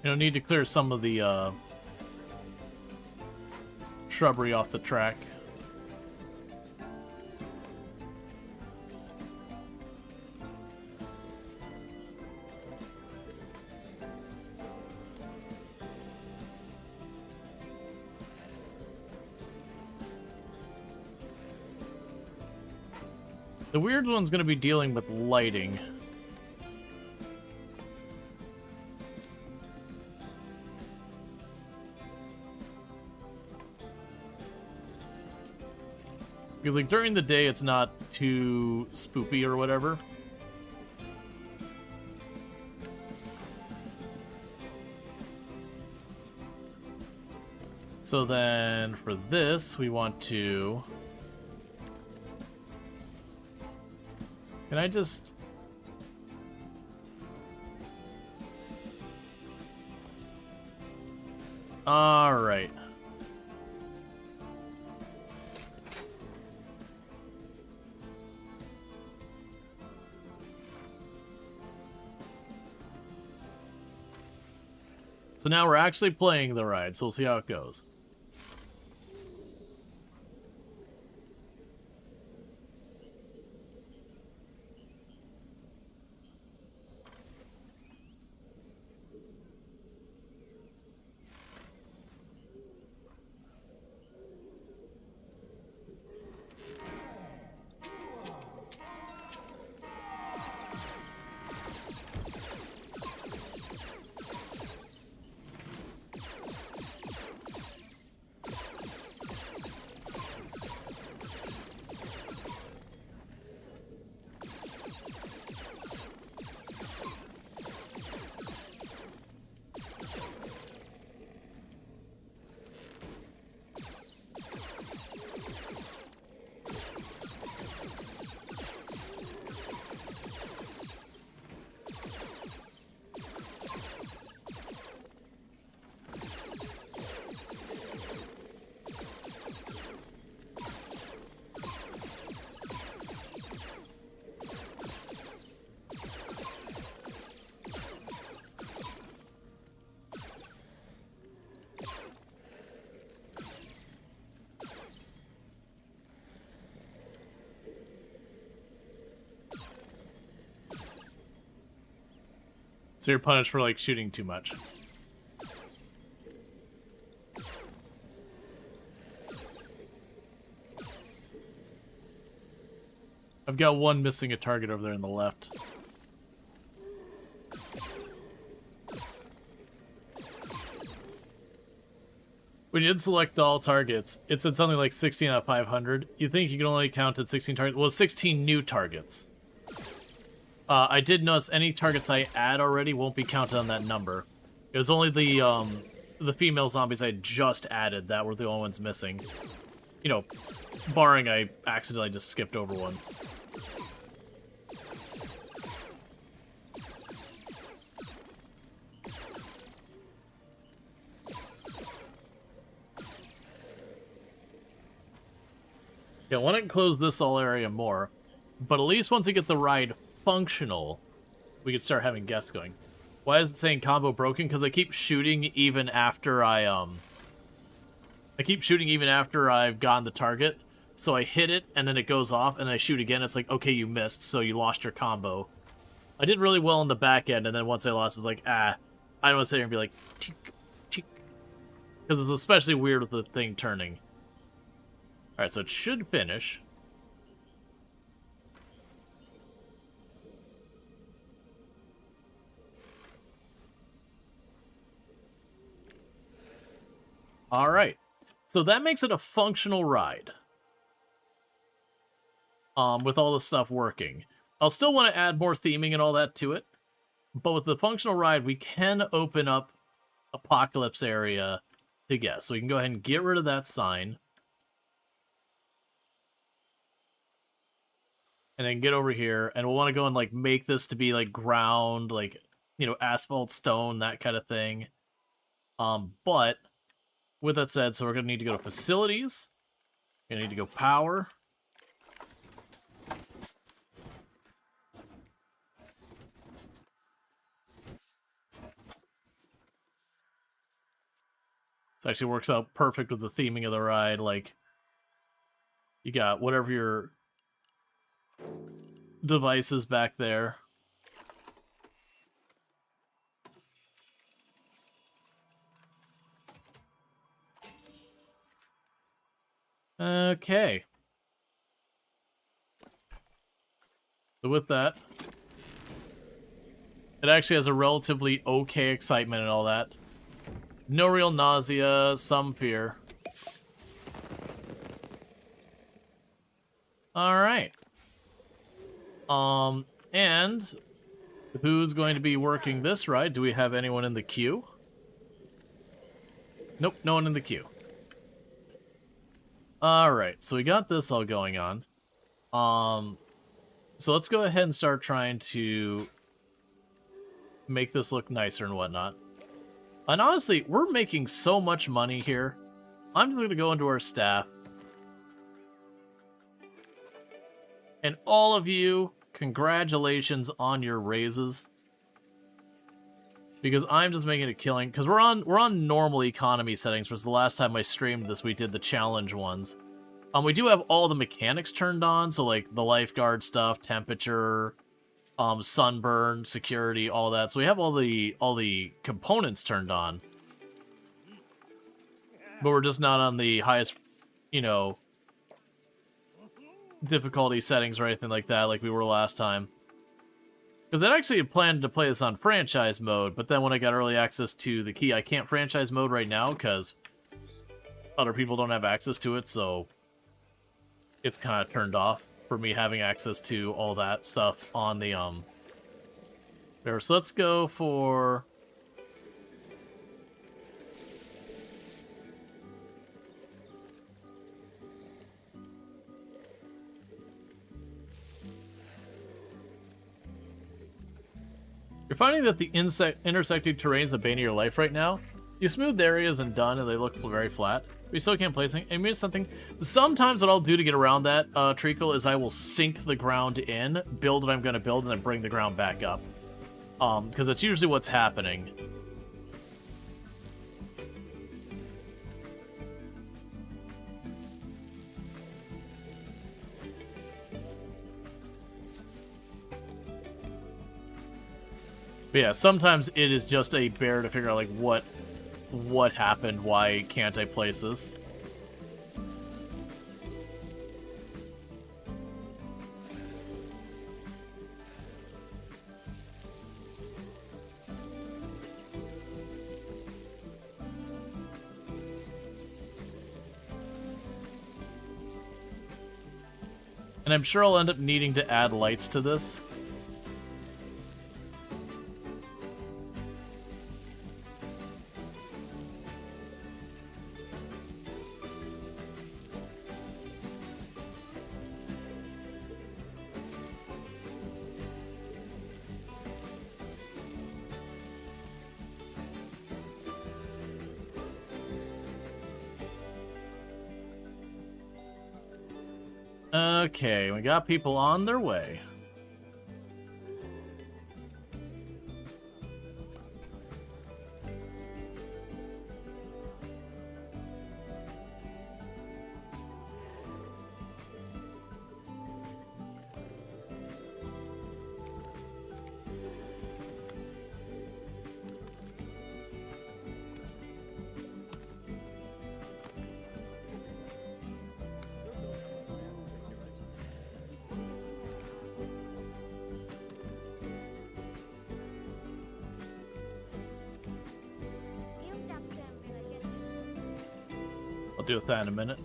You know, need to clear some of the shrubbery off the track. The weird one's going to be dealing with lighting. Because, like, during the day, it's not too spoopy or whatever. So then, for this, we want to... Can I just... Alright. So now we're actually playing the ride, so we'll see how it goes. So you're punished for, like, shooting too much. I've got one missing a target over there on the left. When you did select all targets, it said something like 16 out of 500. You think you can only count at 16 targets? Well, 16 new targets. I did notice any targets I add already won't be counted on that number. It was only the female zombies I just added that were the only ones missing. You know, barring I accidentally just skipped over one. Yeah, I want to close this all area more, but at least once we get the ride functional, we could start having guests going. Why is it saying combo broken? Because I keep shooting even after I keep shooting even after I've gotten the target. So I hit it, and then it goes off, and I shoot again. It's like, okay, you missed, so you lost your combo. I did really well in the back end, and then once I lost, it's like, I don't want to sit here and be like, tick, tick. Because it's especially weird with the thing turning. Alright, so it should finish. Alright. So that makes it a functional ride. With all the stuff working. I'll still want to add more theming and all that to it. But with the functional ride, we can open up Apocalypse area to guests. So we can go ahead and get rid of that sign. And then get over here, and we'll want to go and, like, make this to be, like, ground, like, you know, asphalt, stone, that kind of thing. But, with that said, so we're going to need to go to facilities. We're going to need to go power. This actually works out perfect with the theming of the ride, like, you got whatever your devices back there. Okay. So with that, it actually has a relatively okay excitement and all that. No real nausea, some fear. Alright. And who's going to be working this ride? Do we have anyone in the queue? Nope, no one in the queue. Alright, so we got this all going on. So let's go ahead and start trying to make this look nicer and whatnot. And honestly, we're making so much money here. I'm just going to go into our staff. And all of you, congratulations on your raises. Because I'm just making a killing. Because we're on normal economy settings, whereas the last time I streamed this, we did the challenge ones. We do have all the mechanics turned on, so like the lifeguard stuff, temperature, sunburn, security, all that. So we have all the components turned on. But we're just not on the highest, you know, difficulty settings or anything like that, like we were last time. Because I actually had planned to play this on franchise mode, but then when I got early access to the key, I can't franchise mode right now because other people don't have access to it, so it's kind of turned off for me having access to all that stuff on the there. So let's go for you're finding that the intersecting terrain is the bane of your life right now. You smooth areas and done, and they look very flat. But you still can't place anything. And maybe something. Sometimes what I'll do to get around that, Treacle, is I will sink the ground in, build what I'm going to build, and then bring the ground back up. Because that's usually what's happening. But yeah, sometimes it is just a bear to figure out like what happened, why can't I place this? And I'm sure I'll end up needing to add lights to this. Okay, we got people on their way. I'll do that in a minute.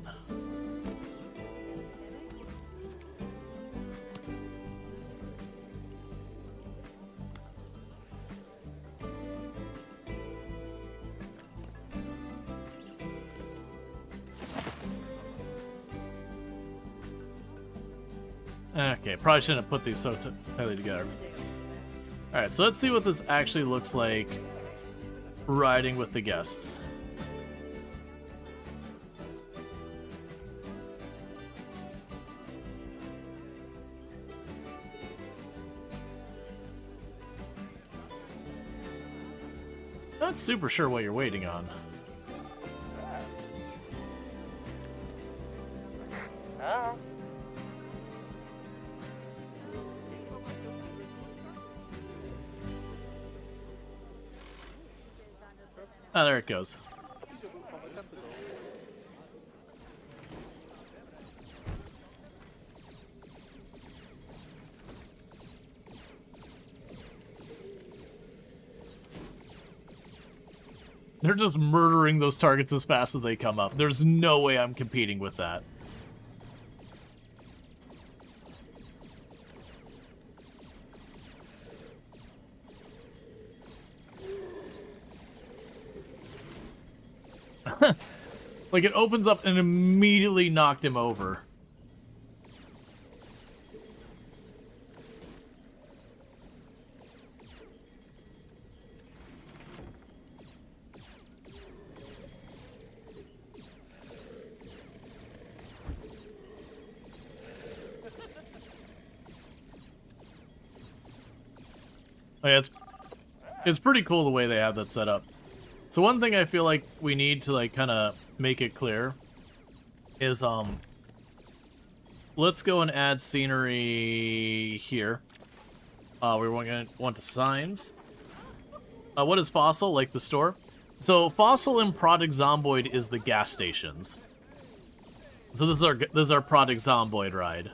Okay, probably shouldn't have put these so tightly together. Alright, so let's see what this actually looks like riding with the guests. Not super sure what you're waiting on. Ah, there it goes. They're just murdering those targets as fast as they come up. There's no way I'm competing with that. Like, it opens up and immediately knocked him over. Oh, yeah, it's pretty cool the way they have that set up. So one thing I feel like we need to like kind of make it clear is let's go and add scenery here. We're going to want the signs. What is Fossil? Like the store? So Fossil and Product Zomboid is the gas stations. So this is our Product Zomboid ride.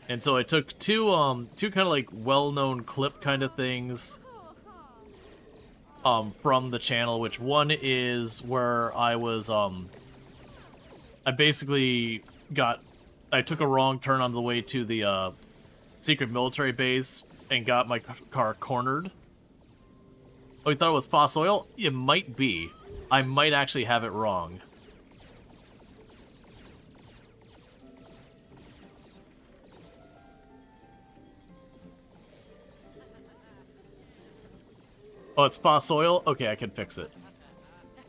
And so I took two kind of like well-known clip kind of things from the channel, which one is where I was I basically I took a wrong turn on the way to the secret military base and got my car cornered. Oh, you thought it was fossil oil? It might be. I might actually have it wrong. Oh, it's fossil oil? Okay, I can fix it.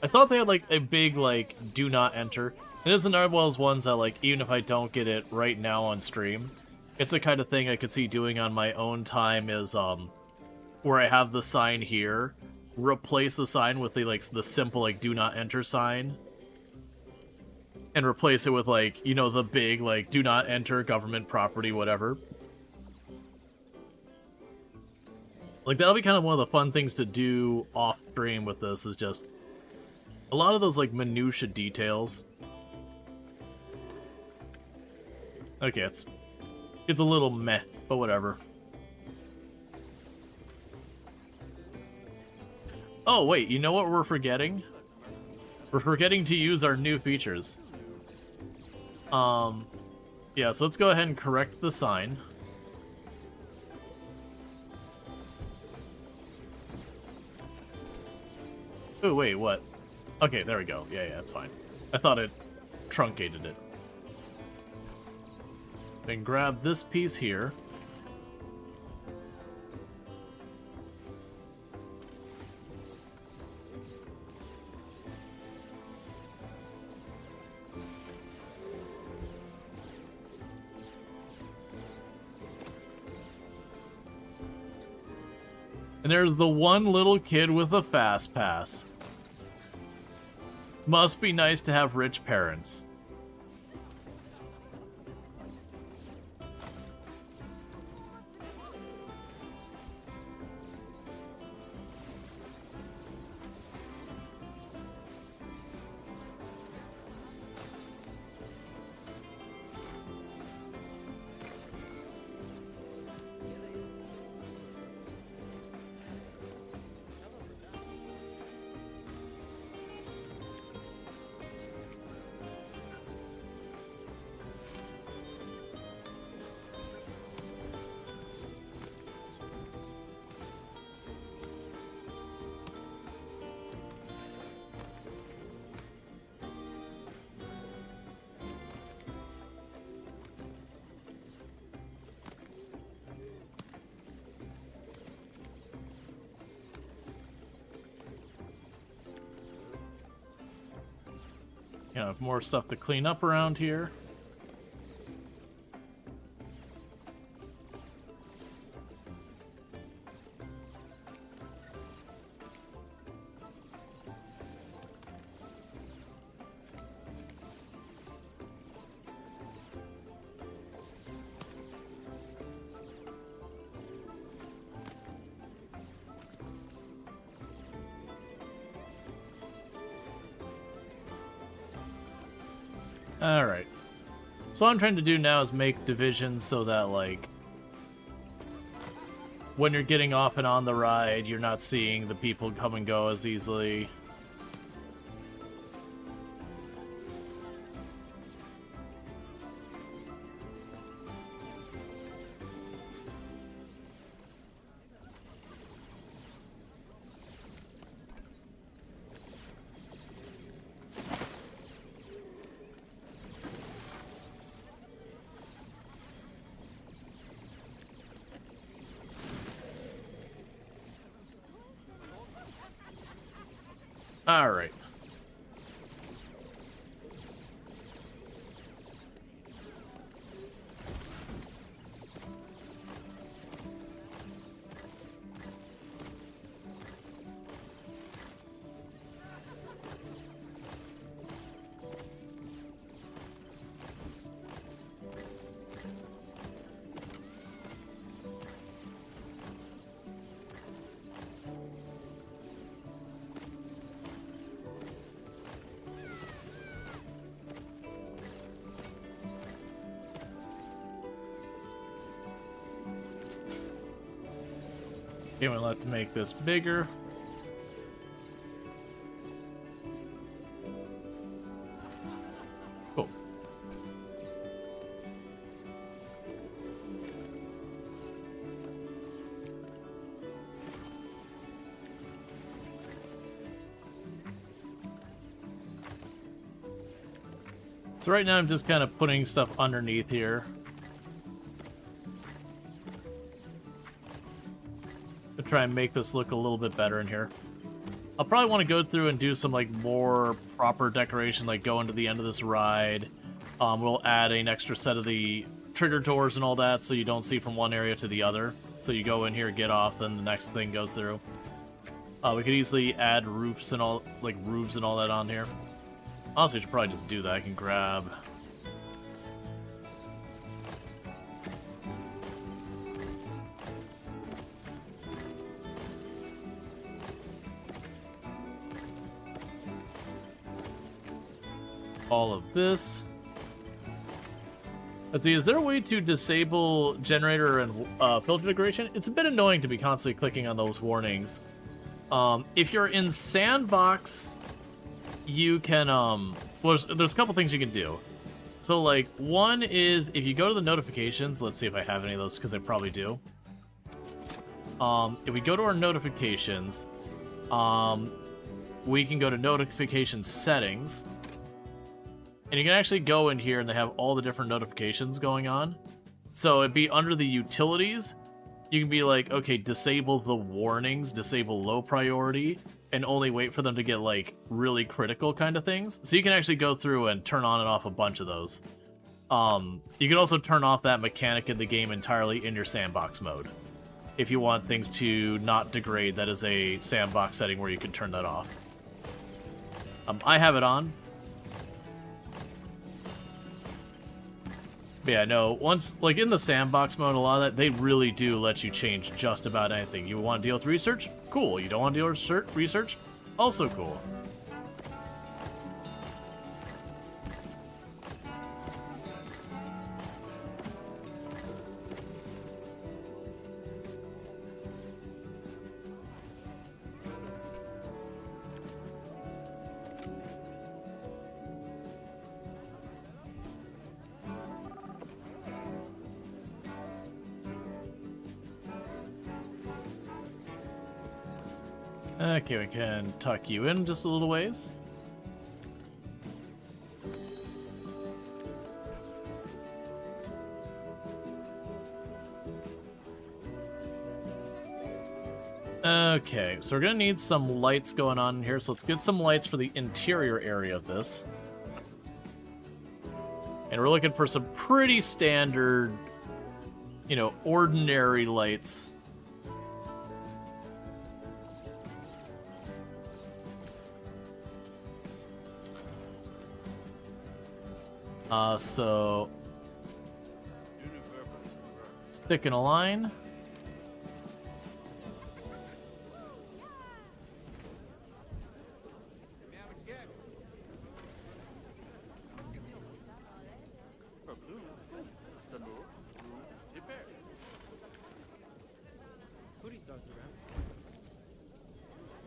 I thought they had, like, a big, like, do not enter. It is another one of those ones that, like, even if I don't get it right now on stream, it's the kind of thing I could see doing on my own time is, where I have the sign here, replace the sign with the, like, the simple, like, do not enter sign, and replace it with, like, you know, the big, like, do not enter government property, whatever. Like, that'll be kind of one of the fun things to do off stream with this, is just a lot of those, like, minutia details. Okay, it's a little meh, but whatever. Oh, wait, you know what we're forgetting? We're forgetting to use our new features. Yeah, so let's go ahead and correct the sign. Oh, wait, what? Okay, there we go. Yeah, that's fine. I thought it truncated it. Then grab this piece here. And there's the one little kid with a fast pass. Must be nice to have rich parents. Got more stuff to clean up around here. Alright. So what I'm trying to do now is make divisions so that, like, when you're getting off and on the ride, you're not seeing the people come and go as easily. Alright. Okay, we'll have to make this bigger. Cool. So right now I'm just kind of putting stuff underneath here. To try and make this look a little bit better in here. I'll probably want to go through and do some like more proper decoration, like go into the end of this ride. We'll add an extra set of the trigger doors and all that so you don't see from one area to the other. So you go in here, get off, then the next thing goes through. We could easily add roofs and all, like roofs and all that on here. Honestly, I should probably just do that. I can grab... all of this. Let's see, is there a way to disable generator and filter degradation? It's a bit annoying to be constantly clicking on those warnings. If you're in sandbox, you can, well, there's a couple things you can do. So, like, one is if you go to the notifications, let's see if I have any of those, because I probably do. If we go to our notifications, we can go to notification settings. And you can actually go in here and they have all the different notifications going on. So it'd be under the utilities. You can be like, okay, disable the warnings, disable low priority, and only wait for them to get like really critical kind of things. So you can actually go through and turn on and off a bunch of those. You can also turn off that mechanic in the game entirely in your sandbox mode. If you want things to not degrade, that is a sandbox setting where you can turn that off. I have it on. But yeah, no, once, like, in the sandbox mode, a lot of that, they really do let you change just about anything. You want to deal with research? Cool. You don't want to deal with research? Also cool. Okay, we can tuck you in just a little ways. Okay, so we're gonna need some lights going on in here, so let's get some lights for the interior area of this. And we're looking for some pretty standard, you know, ordinary lights. So stick in a line.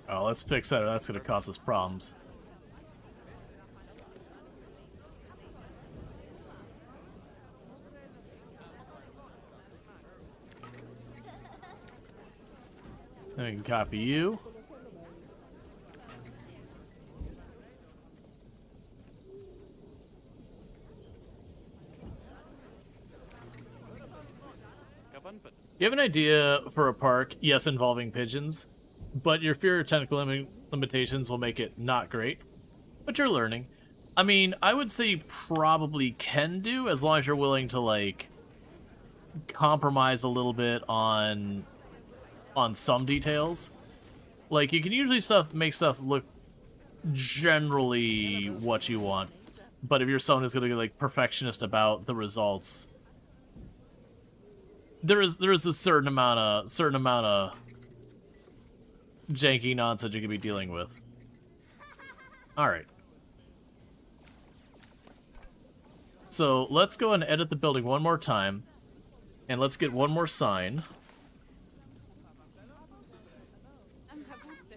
Oh, let's fix that or that's going to cause us problems. Then we can copy you. You have an idea for a park, yes, involving pigeons, but your fear of technical limitations will make it not great. But you're learning. I mean, I would say probably can do, as long as you're willing to, like, compromise a little bit on some details. Like, you can usually make stuff look generally what you want, but if you're someone who's gonna be like perfectionist about the results, there is a certain amount of janky nonsense you could be dealing with. All right. So let's go and edit the building one more time, and let's get one more sign.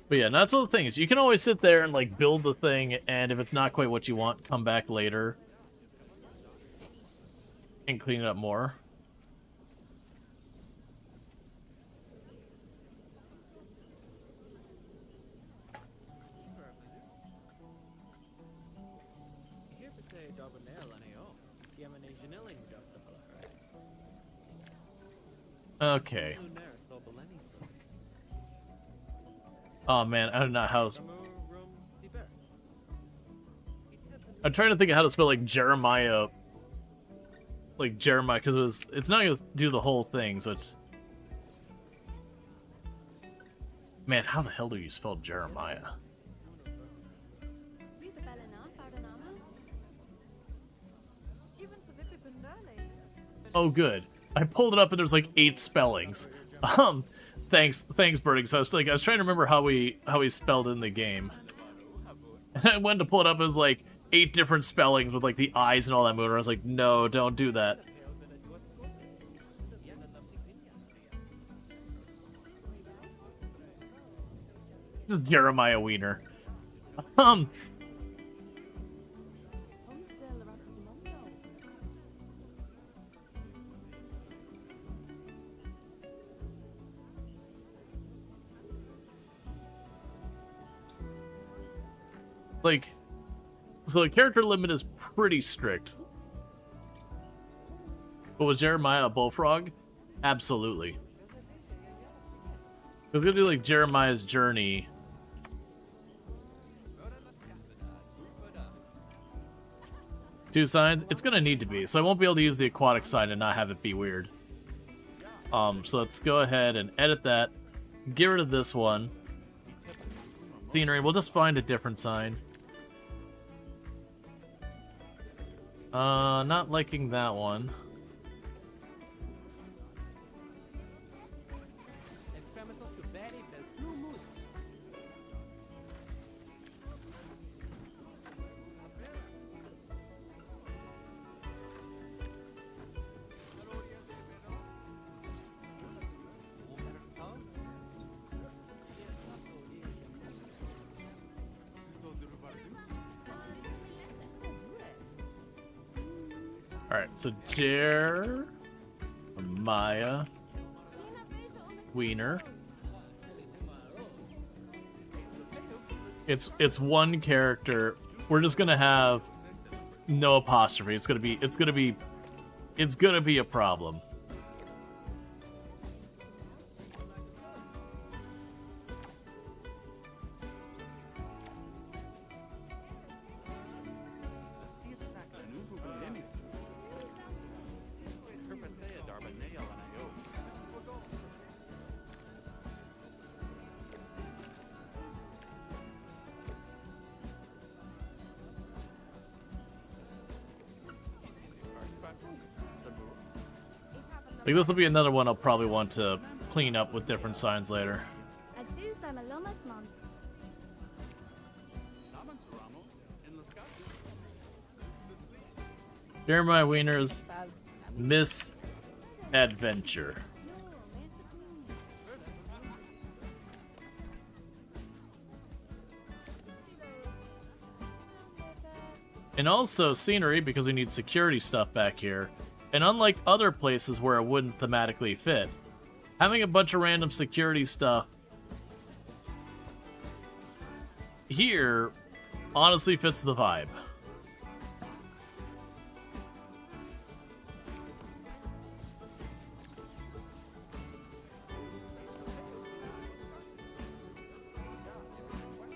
But yeah, and that's all the thing is you can always sit there and like build the thing, and if it's not quite what you want, come back later and clean it up more. Okay. Oh man, I don't know how to... I'm trying to think of how to spell like Jeremiah. Like Jeremiah, because it's not going to do the whole thing, so it's... Man, how the hell do you spell Jeremiah? Oh good. I pulled it up and there's like 8 spellings. Thanks, Birding. So I was trying to remember how we spelled in the game. And I went to pull it up, it was like 8 different spellings with like the eyes and all that moving. I was like, no, don't do that. Just Jeremiah Wiener. Like, so the character limit is pretty strict. But was Jeremiah a bullfrog? Absolutely. I was gonna do like Jeremiah's journey. Two signs? It's gonna need to be, so I won't be able to use the aquatic sign and not have it be weird. So let's go ahead and edit that. Get rid of this one. Scenery, we'll just find a different sign. Not liking that one. Alright, so Jeremiah Wiener. It's one character. We're just gonna have no apostrophe. It's gonna be a problem. Like, this will be another one I'll probably want to clean up with different signs later. Jeremiah Wiener's Misadventure. And also scenery, because we need security stuff back here. And unlike other places where it wouldn't thematically fit, having a bunch of random security stuff here honestly fits the vibe.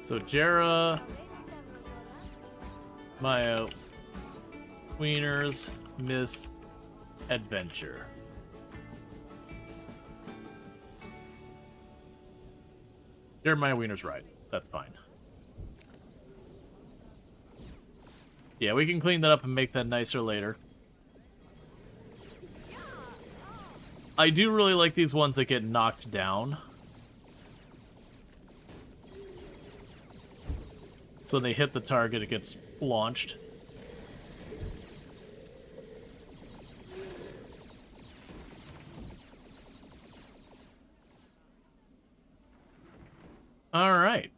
So Jeremiah Wiener's Misadventure. Jeremiah Wiener's right. That's fine. Yeah, we can clean that up and make that nicer later. I do really like these ones that get knocked down. So when they hit the target, it gets launched. Alright.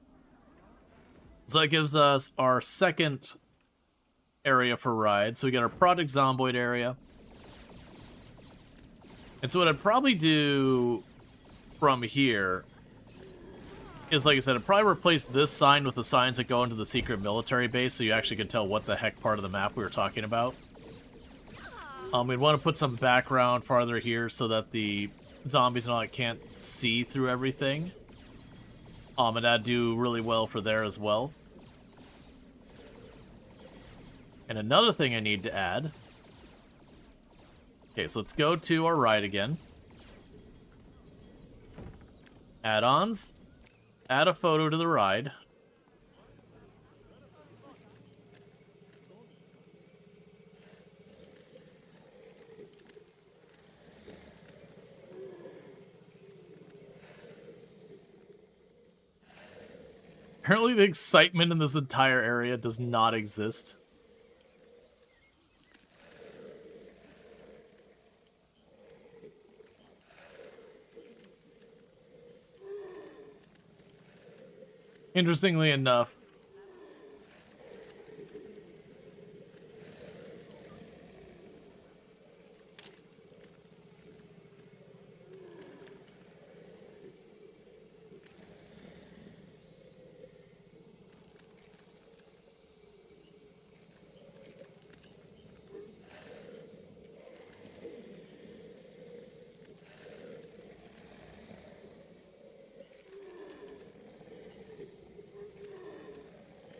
So that gives us our second area for ride. So we got our Project Zomboid area. And so what I'd probably do from here is, like I said, I'd probably replace this sign with the signs that go into the secret military base so you actually can tell what the heck part of the map we were talking about. We'd want to put some background farther here so that the zombies and all that can't see through everything. And that'd do really well for there as well. And another thing I need to add. Okay, so let's go to our ride again. Add-ons. Add a photo to the ride. Apparently the excitement in this entire area does not exist. Interestingly enough.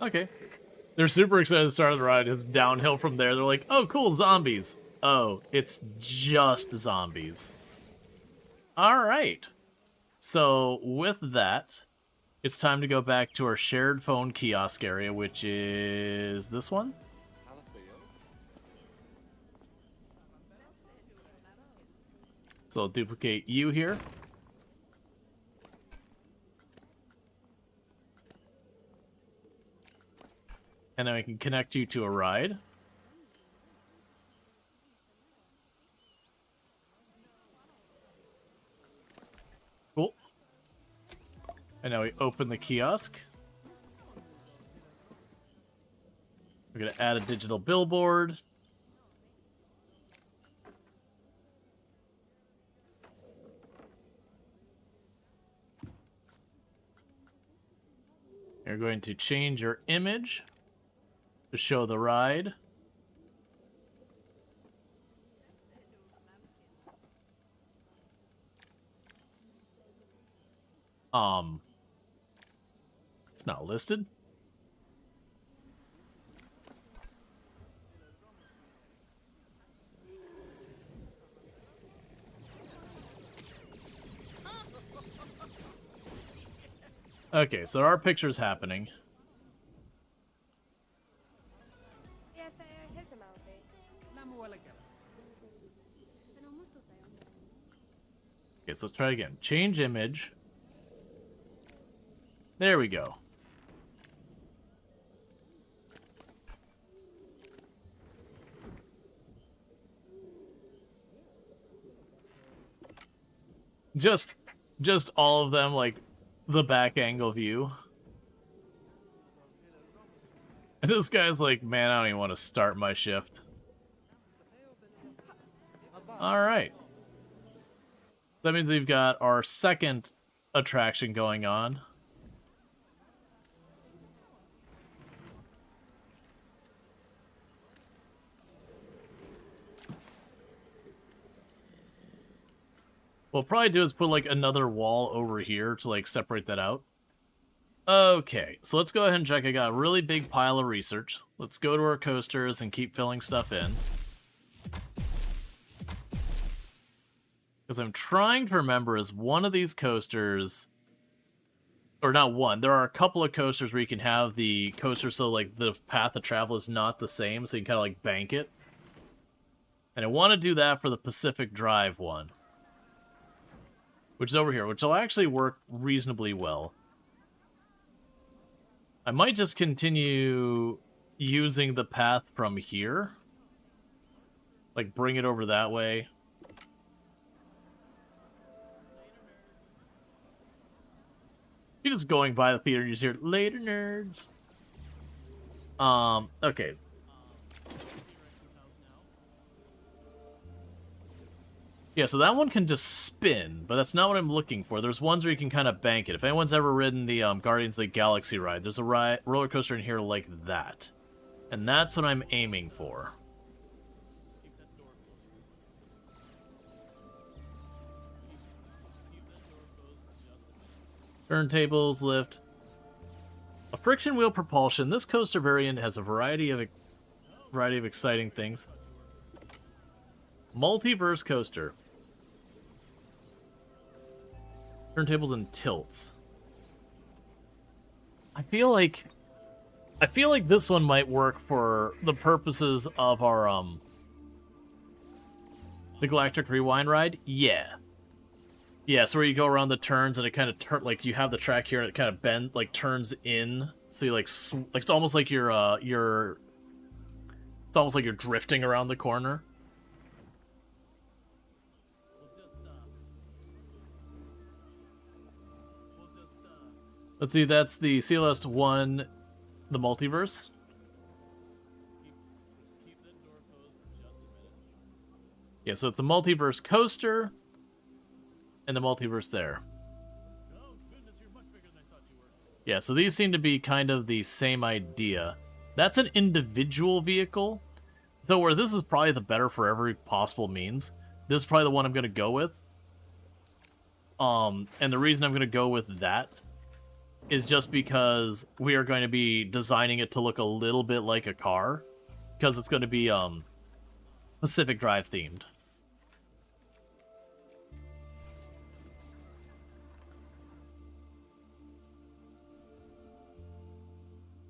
Okay. They're super excited to start the ride. It's downhill from there. They're like, oh, cool, zombies. Oh, it's just zombies. All right. So with that, it's time to go back to our shared phone kiosk area, which is this one. So I'll duplicate you here. And then we can connect you to a ride. Cool. And now we open the kiosk. We're going to add a digital billboard. You're going to change your image to show the ride. It's not listed. Okay, so our picture's happening. Okay, so let's try again. Change image. There we go. Just all of them, like, the back angle view. And this guy's like, man, I don't even want to start my shift. Alright. That means we've got our second attraction going on. What we'll probably do is put like another wall over here to like separate that out. Okay, so let's go ahead and check. I got a really big pile of research. Let's go to our coasters and keep filling stuff in. Because I'm trying to remember, is one of these coasters, or not one, there are a couple of coasters where you can have the coaster so like the path of travel is not the same, so you can kind of like bank it. And I want to do that for the Pacific Drive one, which is over here, which will actually work reasonably well. I might just continue using the path from here. Like, bring it over that way. You're just going by the theater and you just hear, later, nerds. Okay. Yeah, so that one can just spin, but that's not what I'm looking for. There's ones where you can kind of bank it. If anyone's ever ridden the Guardians of the Galaxy ride, there's a roller coaster in here like that. And that's what I'm aiming for. Turntables, lift. A friction wheel propulsion. This coaster variant has a variety of exciting things. Multiverse coaster. Turntables and tilts. I feel like this one might work for the purposes of our the Galactic Rewind ride. Yeah. Yeah, so where you go around the turns and it kind of like you have the track here and it kind of bends, like turns in, so you like it's almost like you're it's almost like you're drifting around the corner. Let's see, that's the CLS 1, the multiverse. Yeah, so it's a multiverse coaster and the multiverse there. Yeah, so these seem to be kind of the same idea. That's an individual vehicle. So where this is probably the better for every possible means, this is probably the one I'm going to go with. And the reason I'm going to go with that is just because we are going to be designing it to look a little bit like a car, because it's going to be Pacific Drive themed.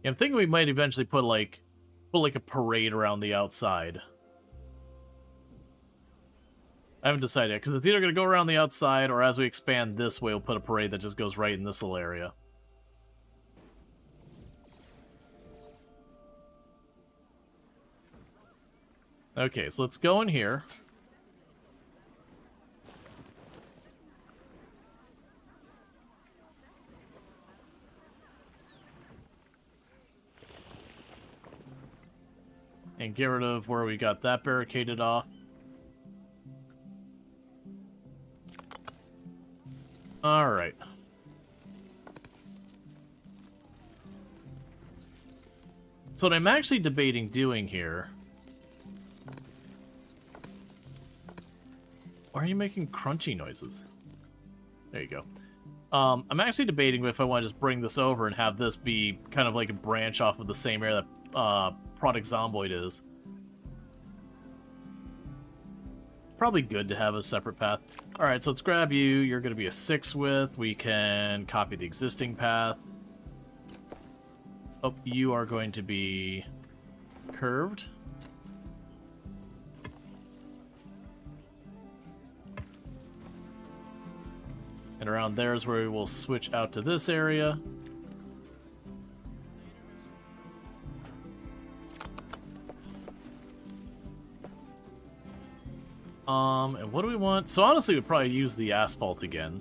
I'm thinking we might eventually put like a parade around the outside. I haven't decided yet, because it's either going to go around the outside, or as we expand this way, we'll put a parade that just goes right in this little area. Okay, so let's go in here. And get rid of where we got that barricaded off. Alright. So what I'm actually debating doing here... Why are you making crunchy noises? There you go. I'm actually debating if I want to just bring this over and have this be kind of like a branch off of the same area that Product Zomboid is. Probably good to have a separate path. Alright, so let's grab you. You're going to be a 6 width. We can copy the existing path. Oh, you are going to be curved. And around there is where we will switch out to this area. And what do we want? So honestly, we'd probably use the asphalt again.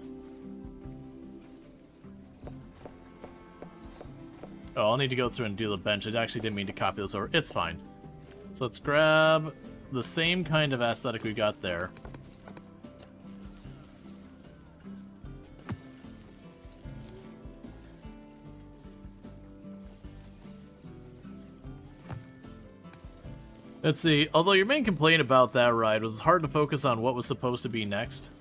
Oh, I'll need to go through and do the bench. I actually didn't mean to copy this over. It's fine. So let's grab the same kind of aesthetic we got there. Let's see. Although your main complaint about that ride was it's hard to focus on what was supposed to be next.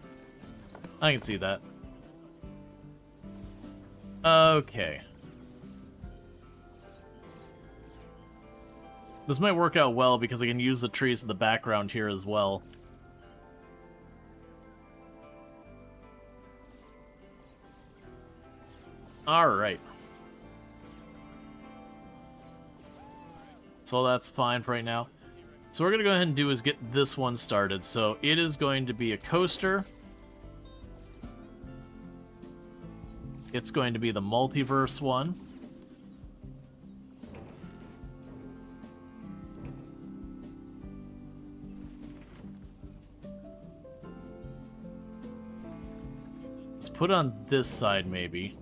I can see that. Okay. This might work out well because I can use the trees in the background here as well. Alright. So that's fine for right now. So what we're going to go ahead and do is get this one started. So it is going to be a coaster. It's going to be the multiverse one. Let's put it on this side maybe.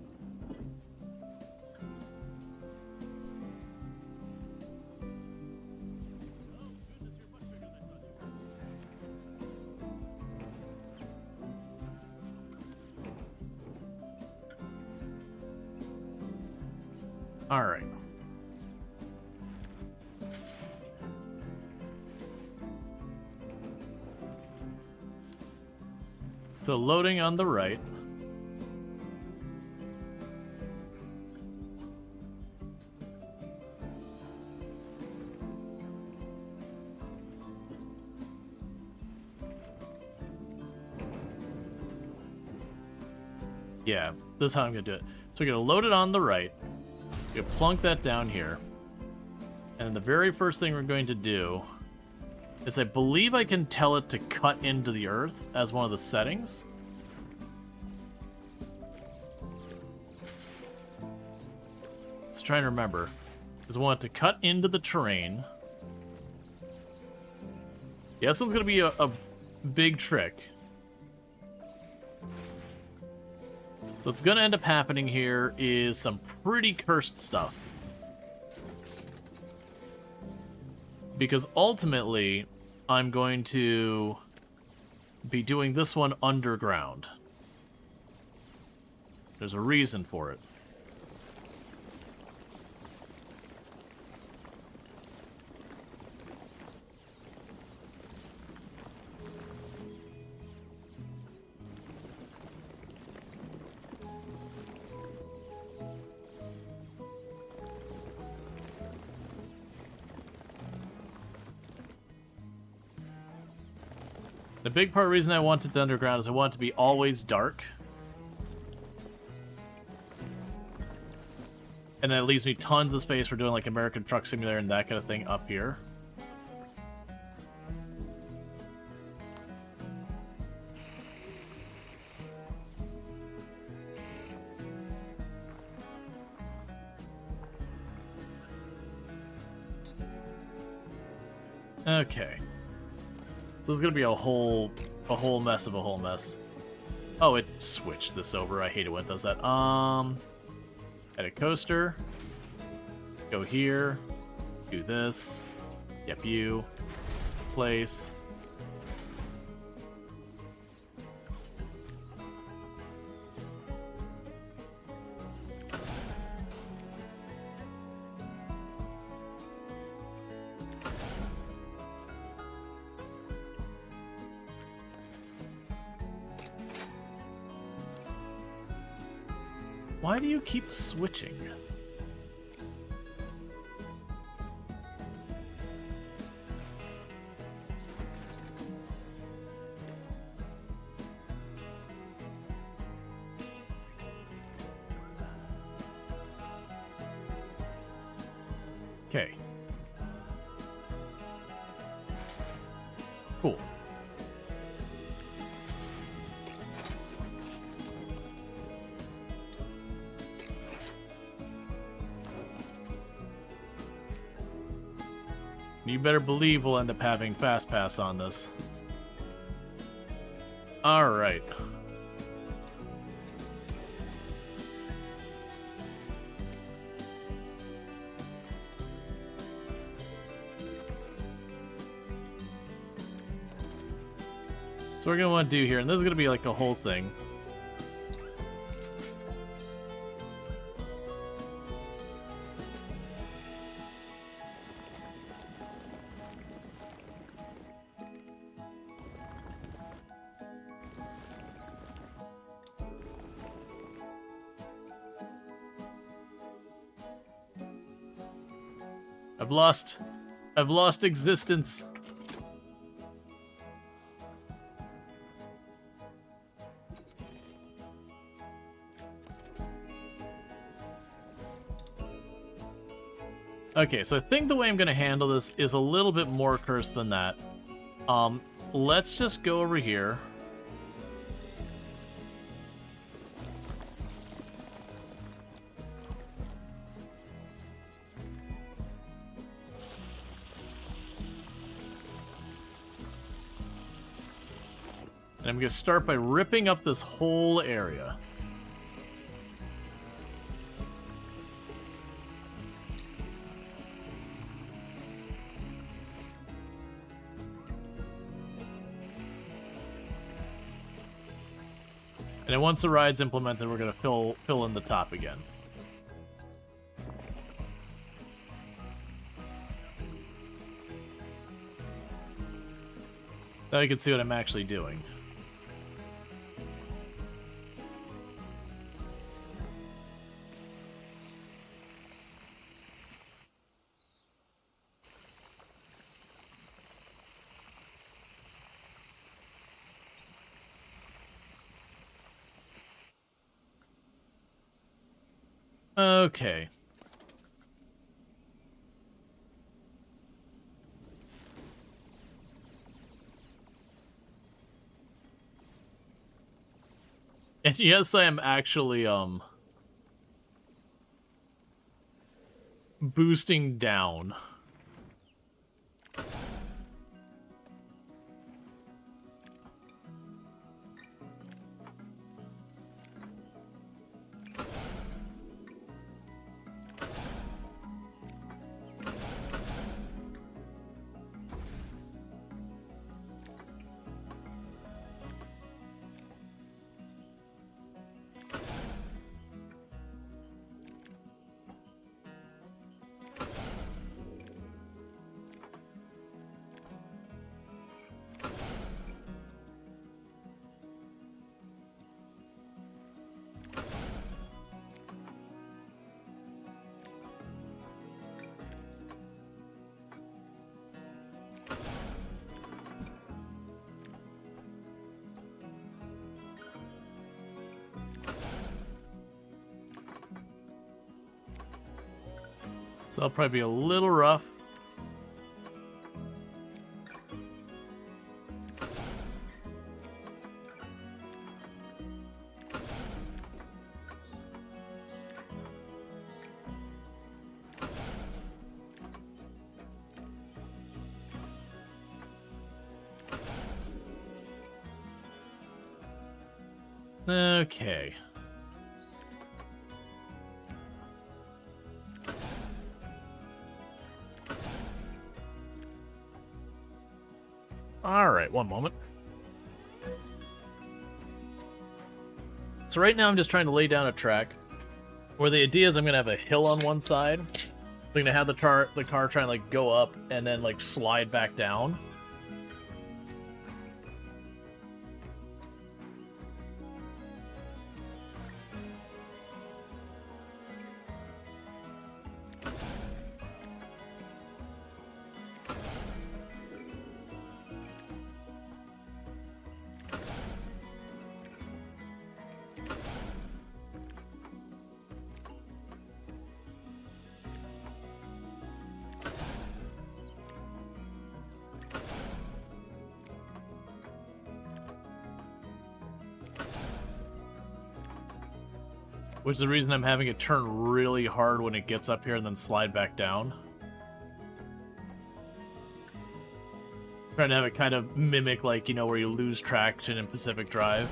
Alright. So loading on the right. Yeah, this is how I'm going to do it. So we're going to load it on the right. You plunk that down here. And the very first thing we're going to do is I believe I can tell it to cut into the earth as one of the settings. Let's try and remember. Because I want it to cut into the terrain. Yeah, this one's going to be a big trick. So what's going to end up happening here is some pretty cursed stuff. Because ultimately, I'm going to be doing this one underground. There's a reason for it. The big part reason I want it underground is I want it to be always dark. And then it leaves me tons of space for doing like American Truck Simulator and that kind of thing up here. Okay. So it's gonna be a whole mess of a whole mess. Oh, it switched this over. I hate it when it does that. Add a coaster. Go here. Do this. Yep, you. Place. Why do you keep switching? Okay. Cool. You better believe we'll end up having Fast Pass on this. Alright. So we're going to want to do here, and this is going to be like a whole thing. I've lost existence. Okay, so I think the way I'm gonna handle this is a little bit more cursed than that. Let's just go over here. And I'm going to start by ripping up this whole area. And then once the ride's implemented, we're going to fill in the top again. Now you can see what I'm actually doing. Okay. And yes, I am actually, boosting down. So that'll probably be a little rough. Okay. All right, one moment. So right now I'm just trying to lay down a track where the idea is I'm going to have a hill on one side. I'm going to have the car try and like go up and then like slide back down. Which is the reason I'm having it turn really hard when it gets up here and then slide back down. Trying to have it kind of mimic, like, you know, where you lose traction in Pacific Drive.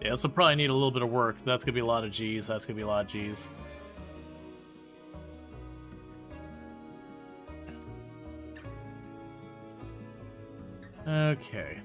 Yeah, this will probably need a little bit of work. That's going to be a lot of G's. That's going to be a lot of G's. Okay.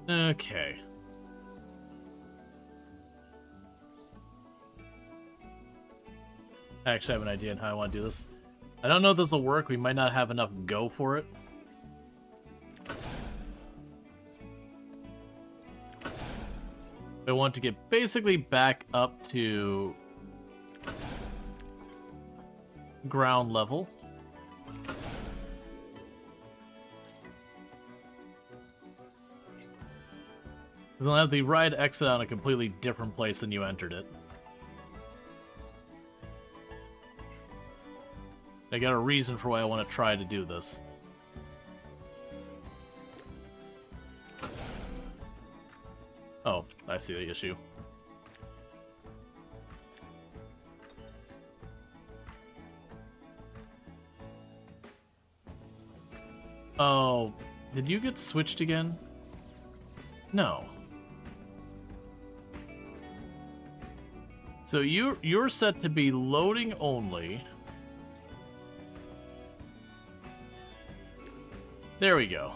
Okay. I actually have an idea on how I want to do this. I don't know if this will work. We might not have enough go for it. I want to get basically back up to ground level. Because I'll have the ride exit on a completely different place than you entered it. I got a reason for why I want to try to do this. Oh, I see the issue. Oh, did you get switched again? No. So you're set to be loading only. There we go.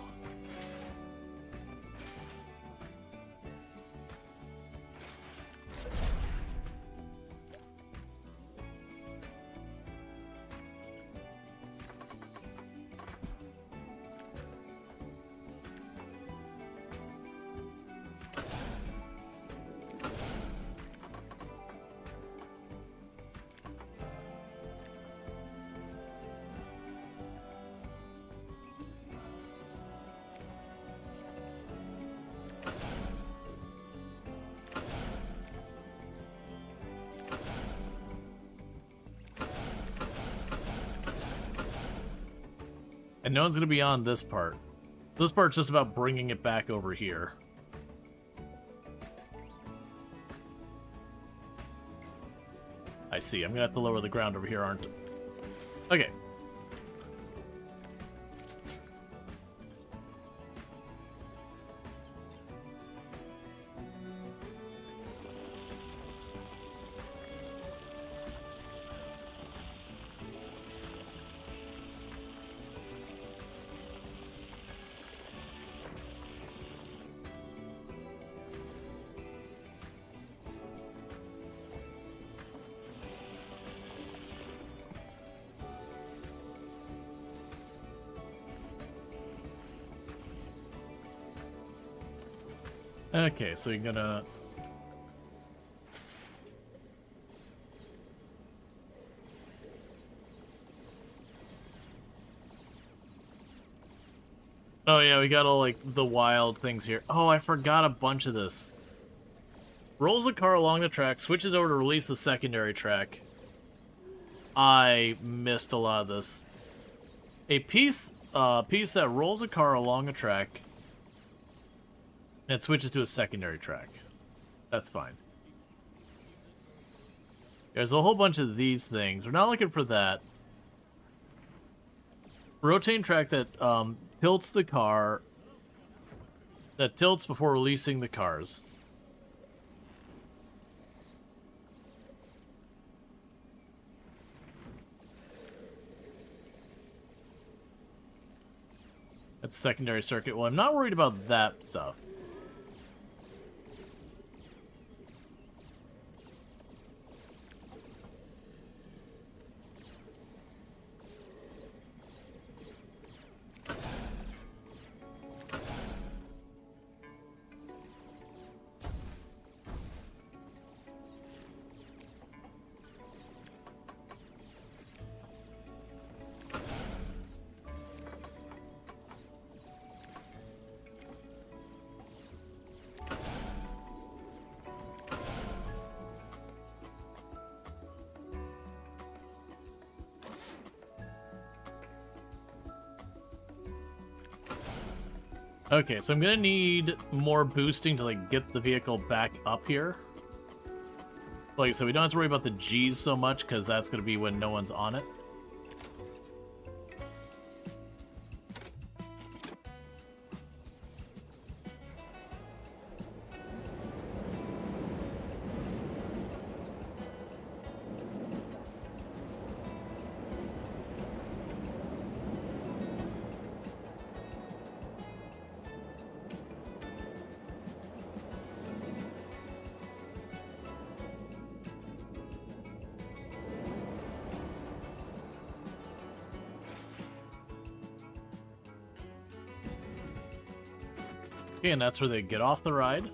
And no one's going to be on this part. This part's just about bringing it back over here. I see. I'm going to have to lower the ground over here, aren't I? Okay. Okay, so you're gonna... Oh yeah, we got all, like, the wild things here. Oh, I forgot a bunch of this. Rolls the car along the track, switches over to release the secondary track. I missed a lot of this. A piece that rolls a car along a track and switches to a secondary track. That's fine. There's a whole bunch of these things. We're not looking for that. Rotating track that tilts the car. That tilts before releasing the cars. That's secondary circuit. Well, I'm not worried about that stuff. Okay, so I'm gonna need more boosting to like get the vehicle back up here. Like I said, we don't have to worry about the G's so much because that's gonna be when no one's on it. Okay, and that's where they get off the ride.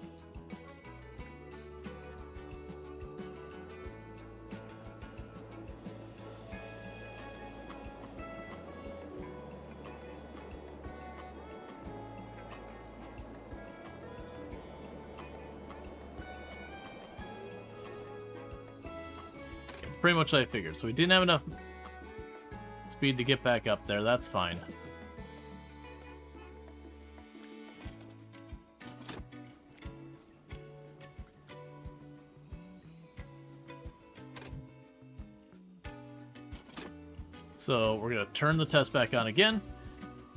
Pretty much what I figured. So we didn't have enough speed to get back up there. That's fine. So we're going to turn the test back on again.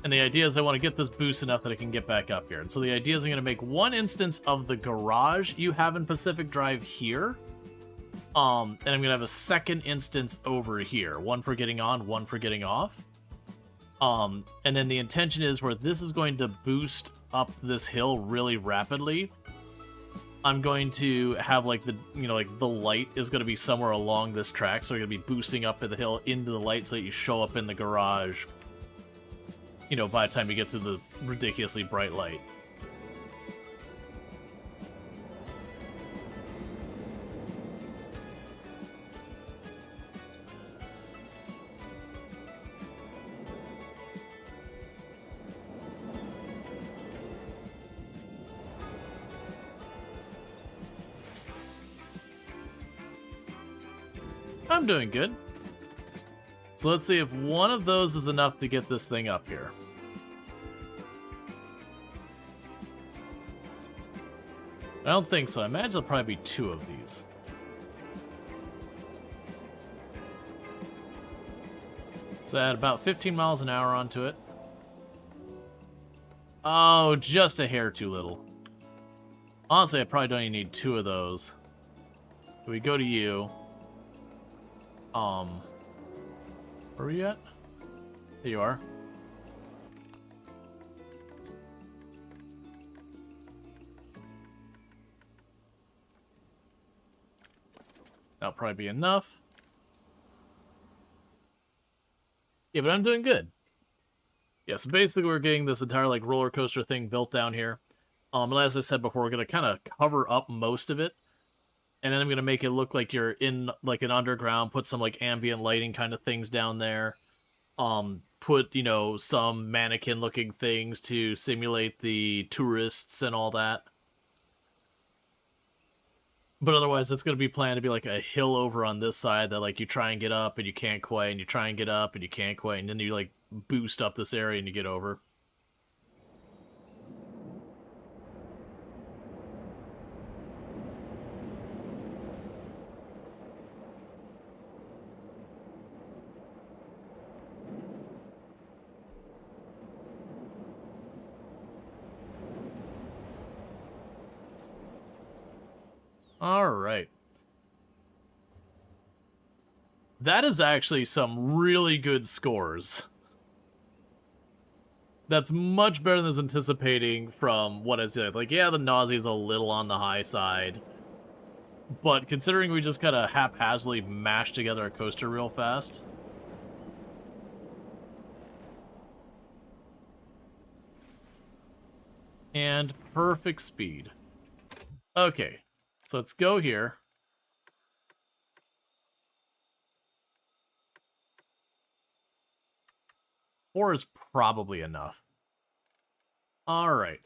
And the idea is I want to get this boost enough that I can get back up here. And so the idea is I'm going to make one instance of the garage you have in Pacific Drive here. And I'm going to have a second instance over here. One for getting on, one for getting off. And then the intention is where this is going to boost up this hill really rapidly. I'm going to have like the, like the light is going to be somewhere along this track. So you're going to be boosting up the hill into the light so that you show up in the garage, by the time you get through the ridiculously bright light. I'm doing good. So let's see if one of those is enough to get this thing up here. I don't think so. I imagine there'll probably be 2 of these. So add about 15 miles an hour onto it. Oh, just a hair too little. Honestly, I probably don't even need 2 of those. We go to you. Where are we at? There you are. That'll probably be enough. Yeah, but I'm doing good. Yeah, so basically we're getting this entire like roller coaster thing built down here. And as I said before, we're gonna kind of cover up most of it, and then I'm gonna make it look like you're in like an underground. Put some like ambient lighting kind of things down there. Put, you know, some mannequin-looking things to simulate the tourists and all that. But otherwise, it's going to be planned to be like a hill over on this side that, like, you try and get up and you can't quite, and you try and get up and you can't quite, and then you, like, boost up this area and you get over. Alright. That is actually some really good scores. That's much better than I was anticipating from what I said. Like, yeah, the nausea is a little on the high side. But considering we just kind of haphazardly mashed together a coaster real fast. And perfect speed. Okay. So let's go here. Four is probably enough. Alright.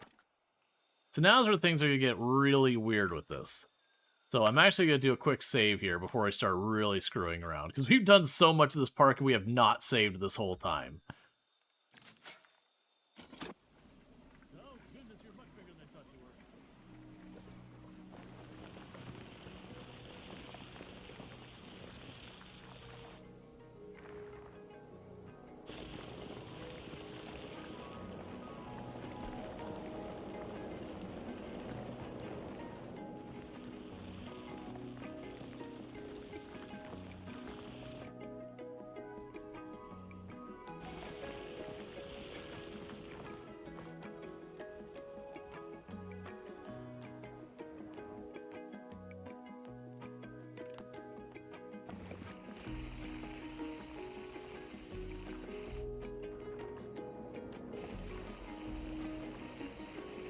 So now's where things are going to get really weird with this. So I'm actually going to do a quick save here before I start really screwing around. Because we've done so much of this park and we have not saved this whole time.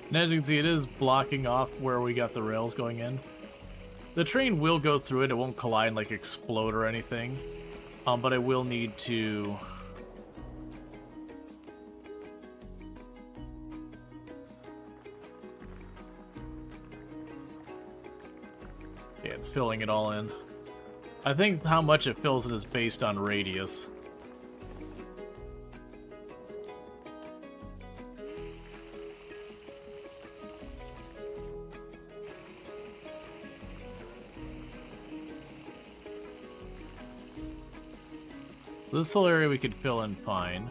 And as you can see, it is blocking off where we got the rails going in. The train will go through it. It won't collide and, like, explode or anything. But I will need to... Yeah, it's filling it all in. I think how much it fills it is based on radius. So this whole area we could fill in fine.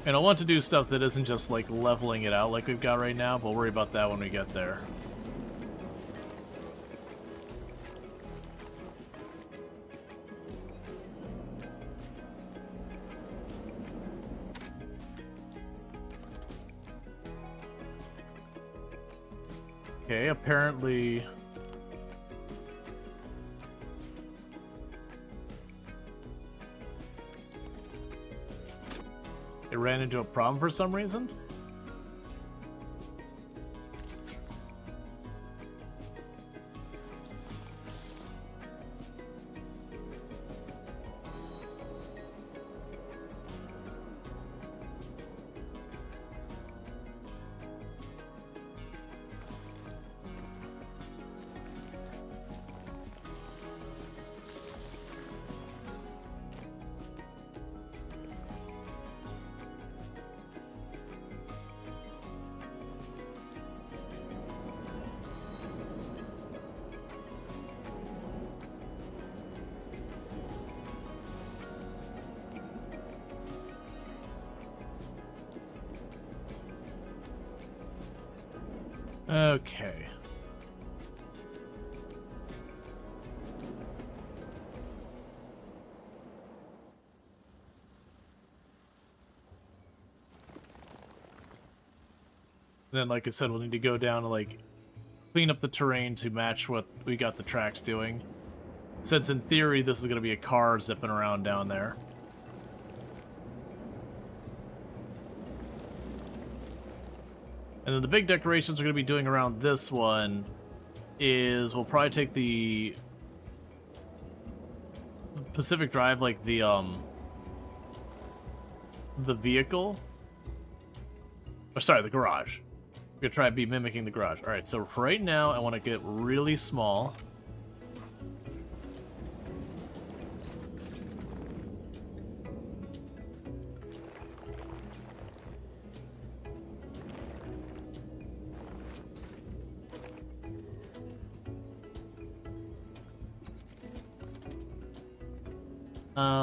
And I want to do stuff that isn't just like leveling it out like we've got right now, but we'll worry about that when we get there. Okay, apparently... it ran into a problem for some reason? Okay. Then, like I said, we'll need to go down and, like, clean up the terrain to match what we got the tracks doing. Since, in theory, this is going to be a car zipping around down there. And then the big decorations we're going to be doing around this one is we'll probably take the Pacific Drive, like the vehicle. Or sorry, the garage. We're gonna try to be mimicking the garage. Alright, so for right now I want to get really small.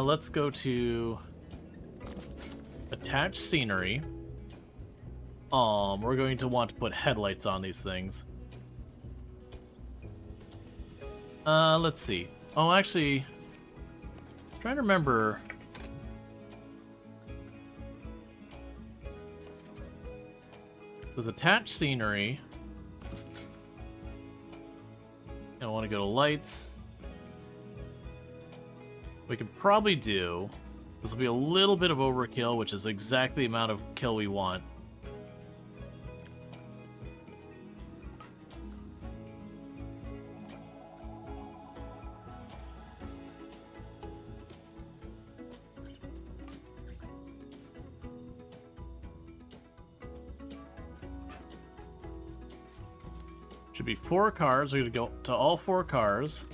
Let's go to attach scenery. We're going to want to put headlights on these things. Let's see. Oh, actually, I'm trying to remember. There's attached scenery. And I want to go to lights. We could probably do. This will be a little bit of overkill, which is exactly the amount of kill we want. Should be 4 cars. We're going to go to all 4 cars.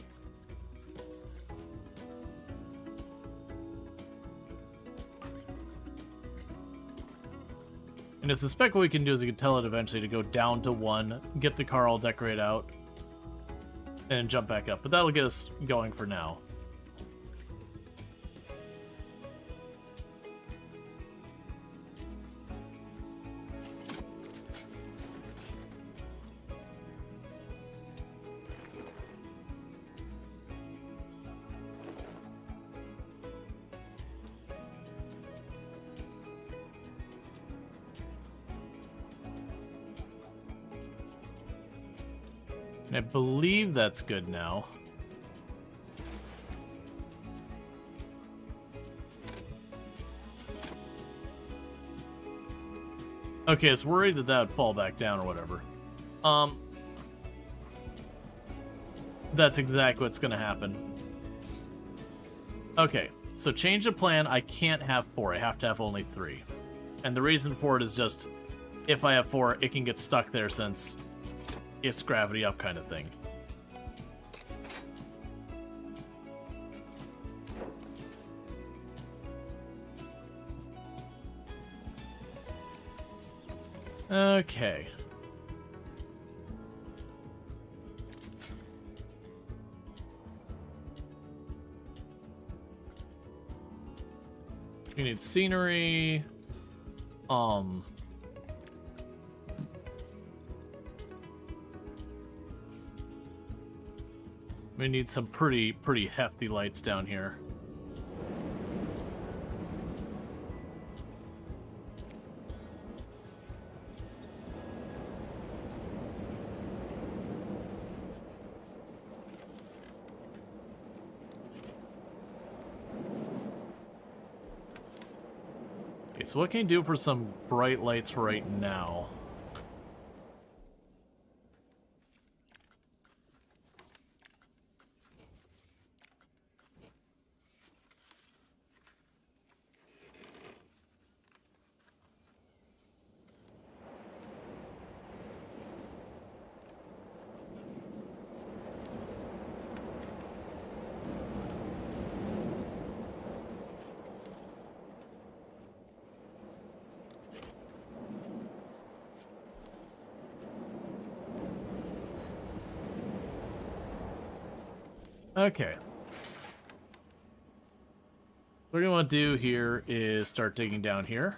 And I suspect what we can do is we can tell it eventually to go down to 1, get the car all decorated out, and jump back up. But that'll get us going for now. And I believe that's good now. Okay, I was worried that that would fall back down or whatever. That's exactly what's gonna happen. Okay, so change of plan, I can't have 4, I have to have only 3. And the reason for it is just, if I have 4, it can get stuck there since it's gravity up kind of thing. Okay. We need scenery. We need some pretty hefty lights down here. Okay, so what can you do for some bright lights for right now? Okay. What we want to do here is start digging down here.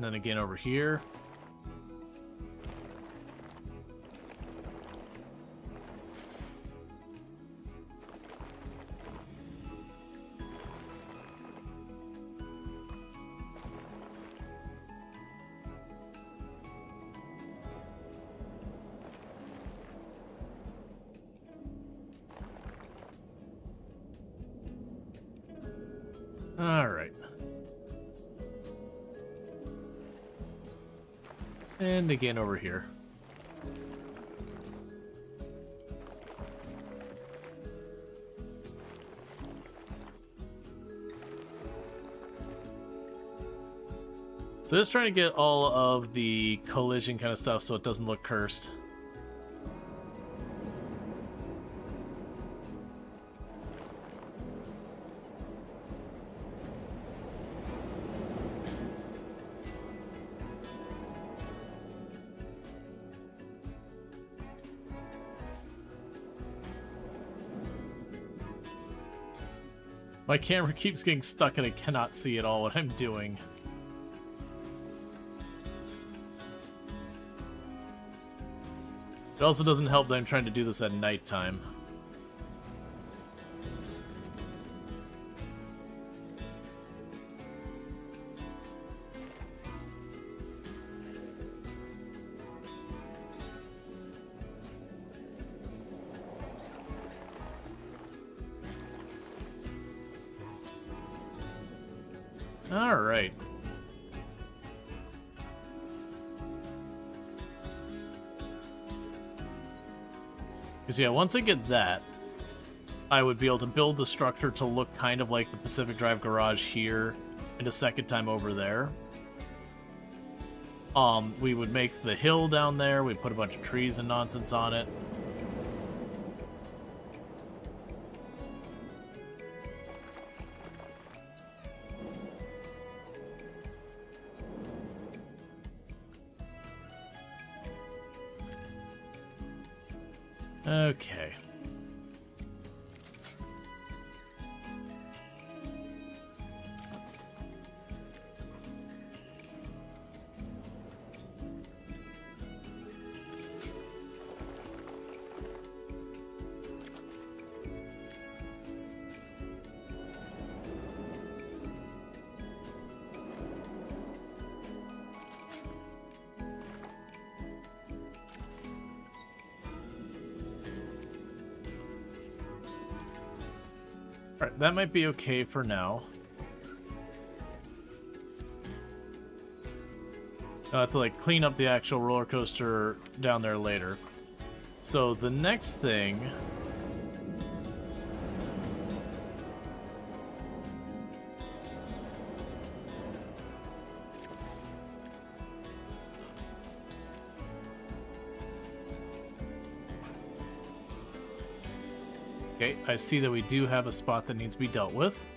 And then again over here. All right. And again over here. So just trying to get all of the collision kind of stuff so it doesn't look cursed. My camera keeps getting stuck and I cannot see at all what I'm doing. It also doesn't help that I'm trying to do this at nighttime. All right. Because yeah, once I get that, I would be able to build the structure to look kind of like the Pacific Drive garage here and a second time over there. We would make the hill down there, we'd put a bunch of trees and nonsense on it. Okay. Alright, that might be okay for now. I'll have to like clean up the actual roller coaster down there later. So the next thing... Okay, I see that we do have a spot that needs to be dealt with.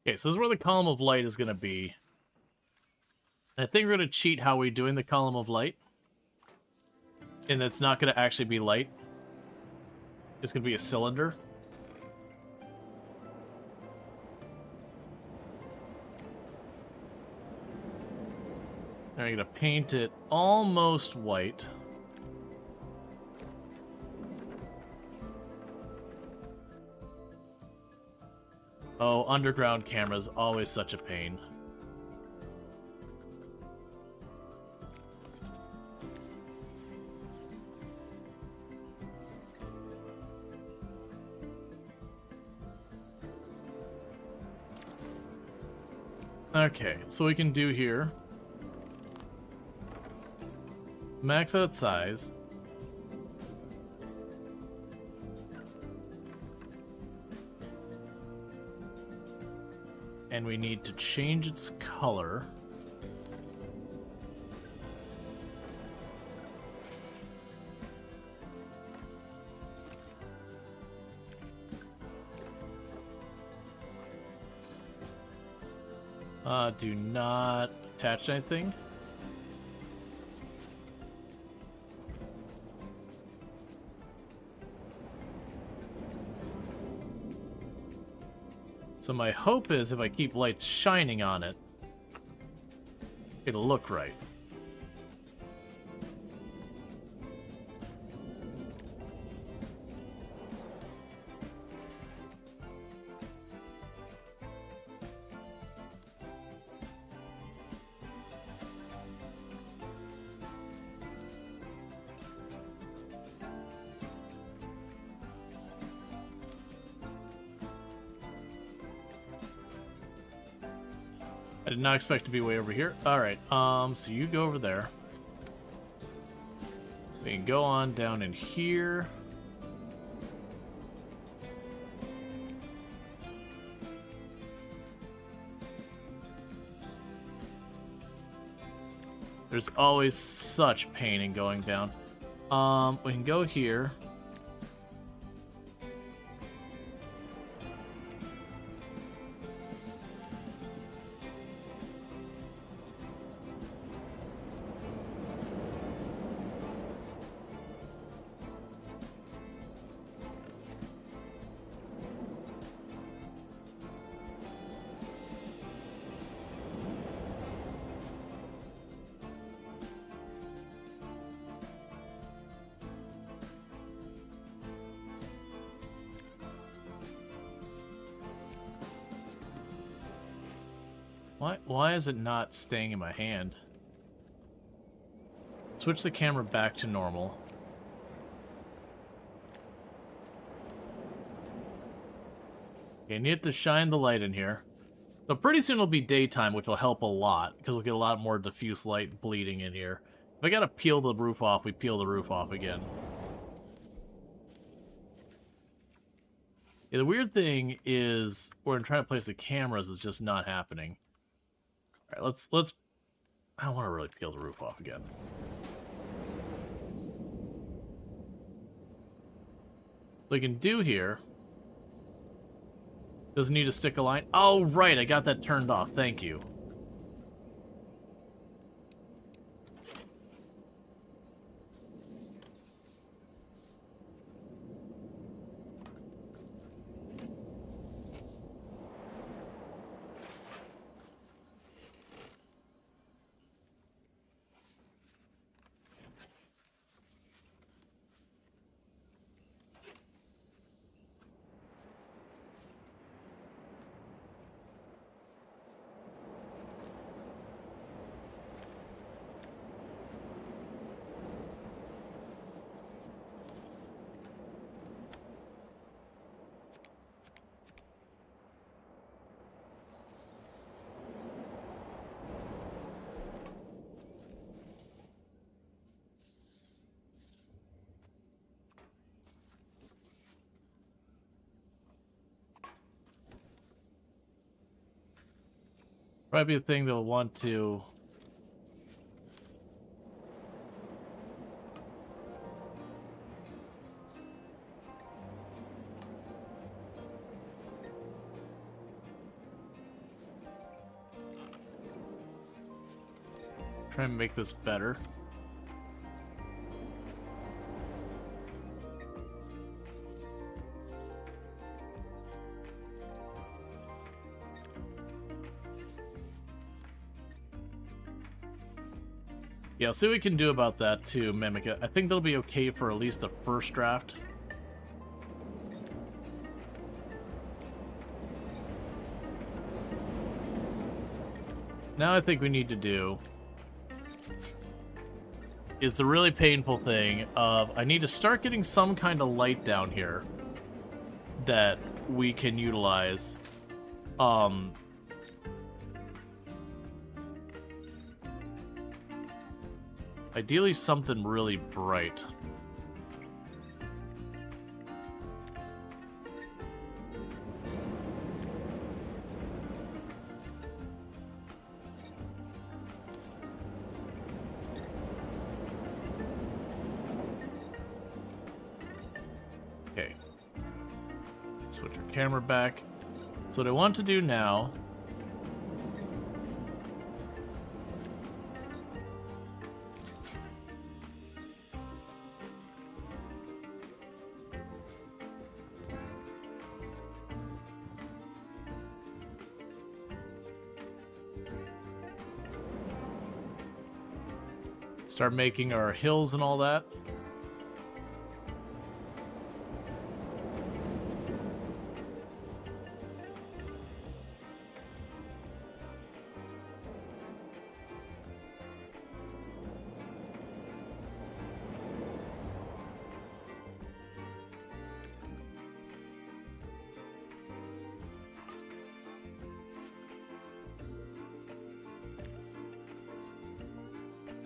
Okay, so this is where the column of light is going to be. And I think we're going to cheat how we're doing the column of light. And it's not going to actually be light. It's going to be a cylinder. And I'm going to paint it almost white. Oh, underground cameras, always such a pain. Okay, so we can do here. Max out size. And we need to change its color. Do not attach anything. So my hope is if I keep lights shining on it, it'll look right. I did not expect to be way over here. Alright, so you go over there. We can go on down in here. There's always such pain in going down. We can go here. Why is it not staying in my hand? Switch the camera back to normal. Okay, need to shine the light in here. So pretty soon it'll be daytime, which will help a lot, because we'll get a lot more diffuse light bleeding in here. If I gotta peel the roof off, we peel the roof off again. Yeah, the weird thing is, where I'm trying to place the cameras is just not happening. Alright, let's... I don't want to really peel the roof off again. What we can do here... Doesn't need to stick a line. Oh, right, I got that turned off. Thank you. Probably a thing they'll want to... Try and make this better. Yeah, I'll see what we can do about that to mimic it. I think that'll be okay for at least the first draft. Now I think we need to do is the really painful thing of I need to start getting some kind of light down here that we can utilize. Ideally something really bright. Switch our camera back. So what I want to do now... start making our hills and all that.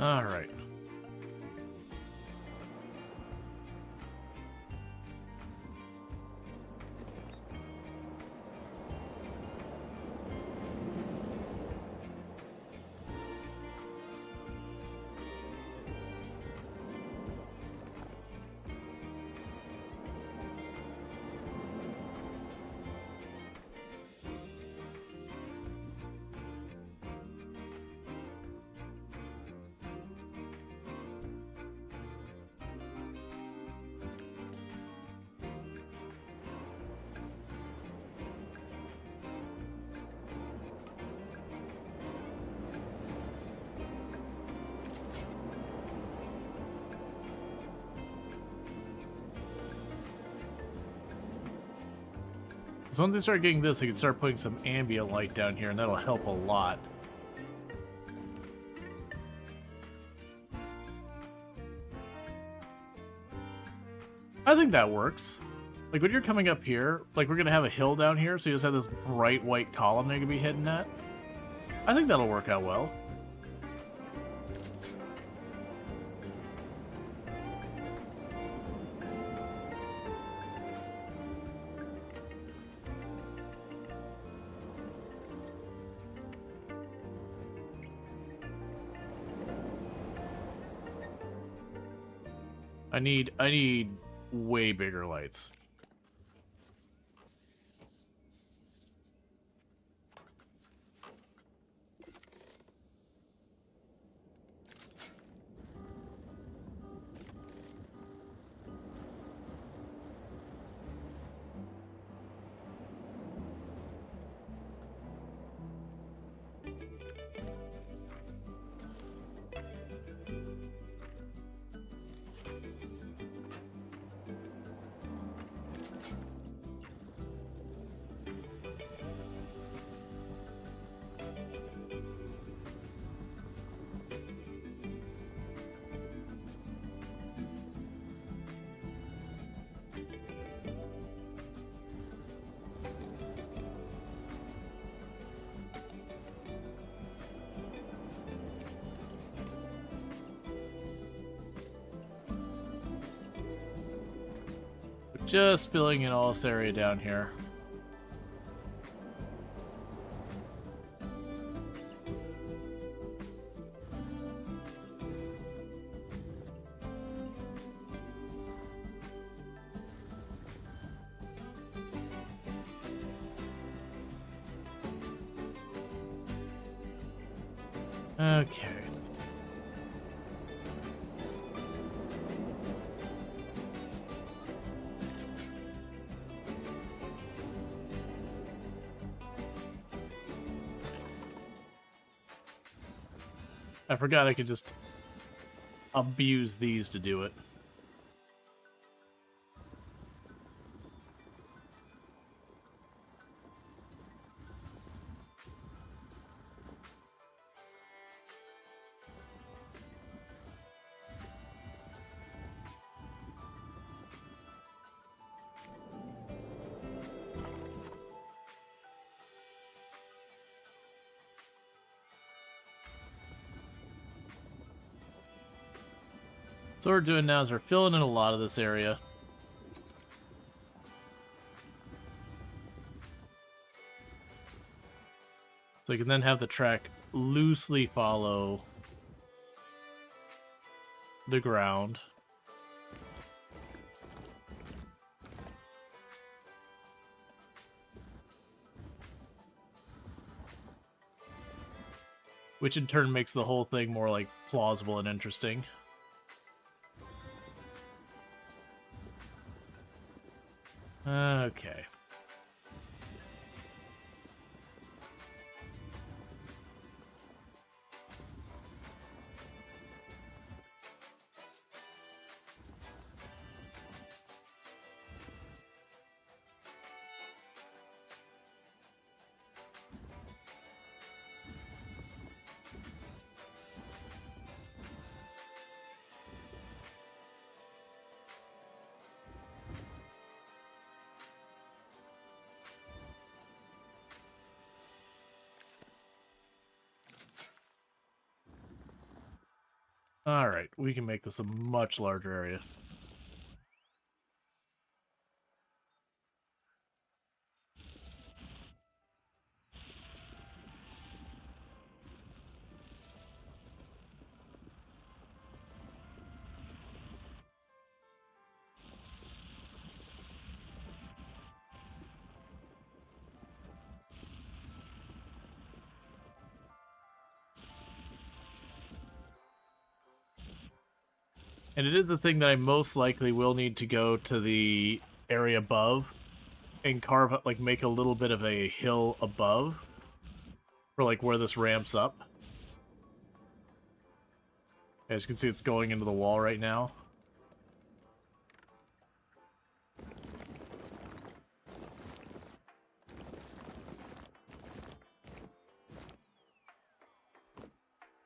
All right. So once I start getting this, I can start putting some ambient light down here, and that'll help a lot. I think that works. Like, when you're coming up here, like, we're gonna have a hill down here, so you just have this bright white column they're gonna be hitting at. I think that'll work out well. I need way bigger lights. Just filling in all this area down here. Okay. I forgot I could just abuse these to do it. So what we're doing now is we're filling in a lot of this area. So you can then have the track loosely follow the ground. which in turn makes the whole thing more like plausible and interesting. Okay. Alright, we can make this a much larger area. And it is a thing that I most likely will need to go to the area above and carve up, like, make a little bit of a hill above for, like, where this ramps up. As you can see, it's going into the wall right now.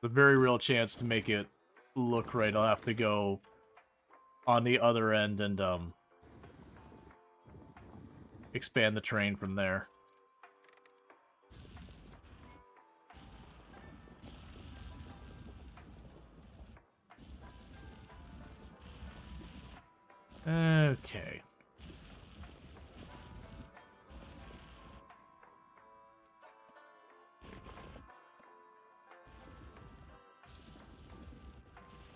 The very real chance to make it look right, I'll have to go on the other end and expand the terrain from there. Okay.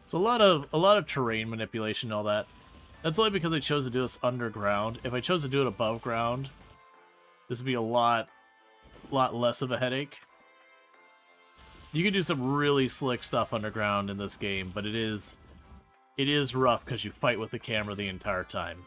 It's a lot of terrain manipulation and all that. That's only because I chose to do this underground. If I chose to do it above ground, this would be a lot less of a headache. You can do some really slick stuff underground in this game, but it is rough because you fight with the camera the entire time.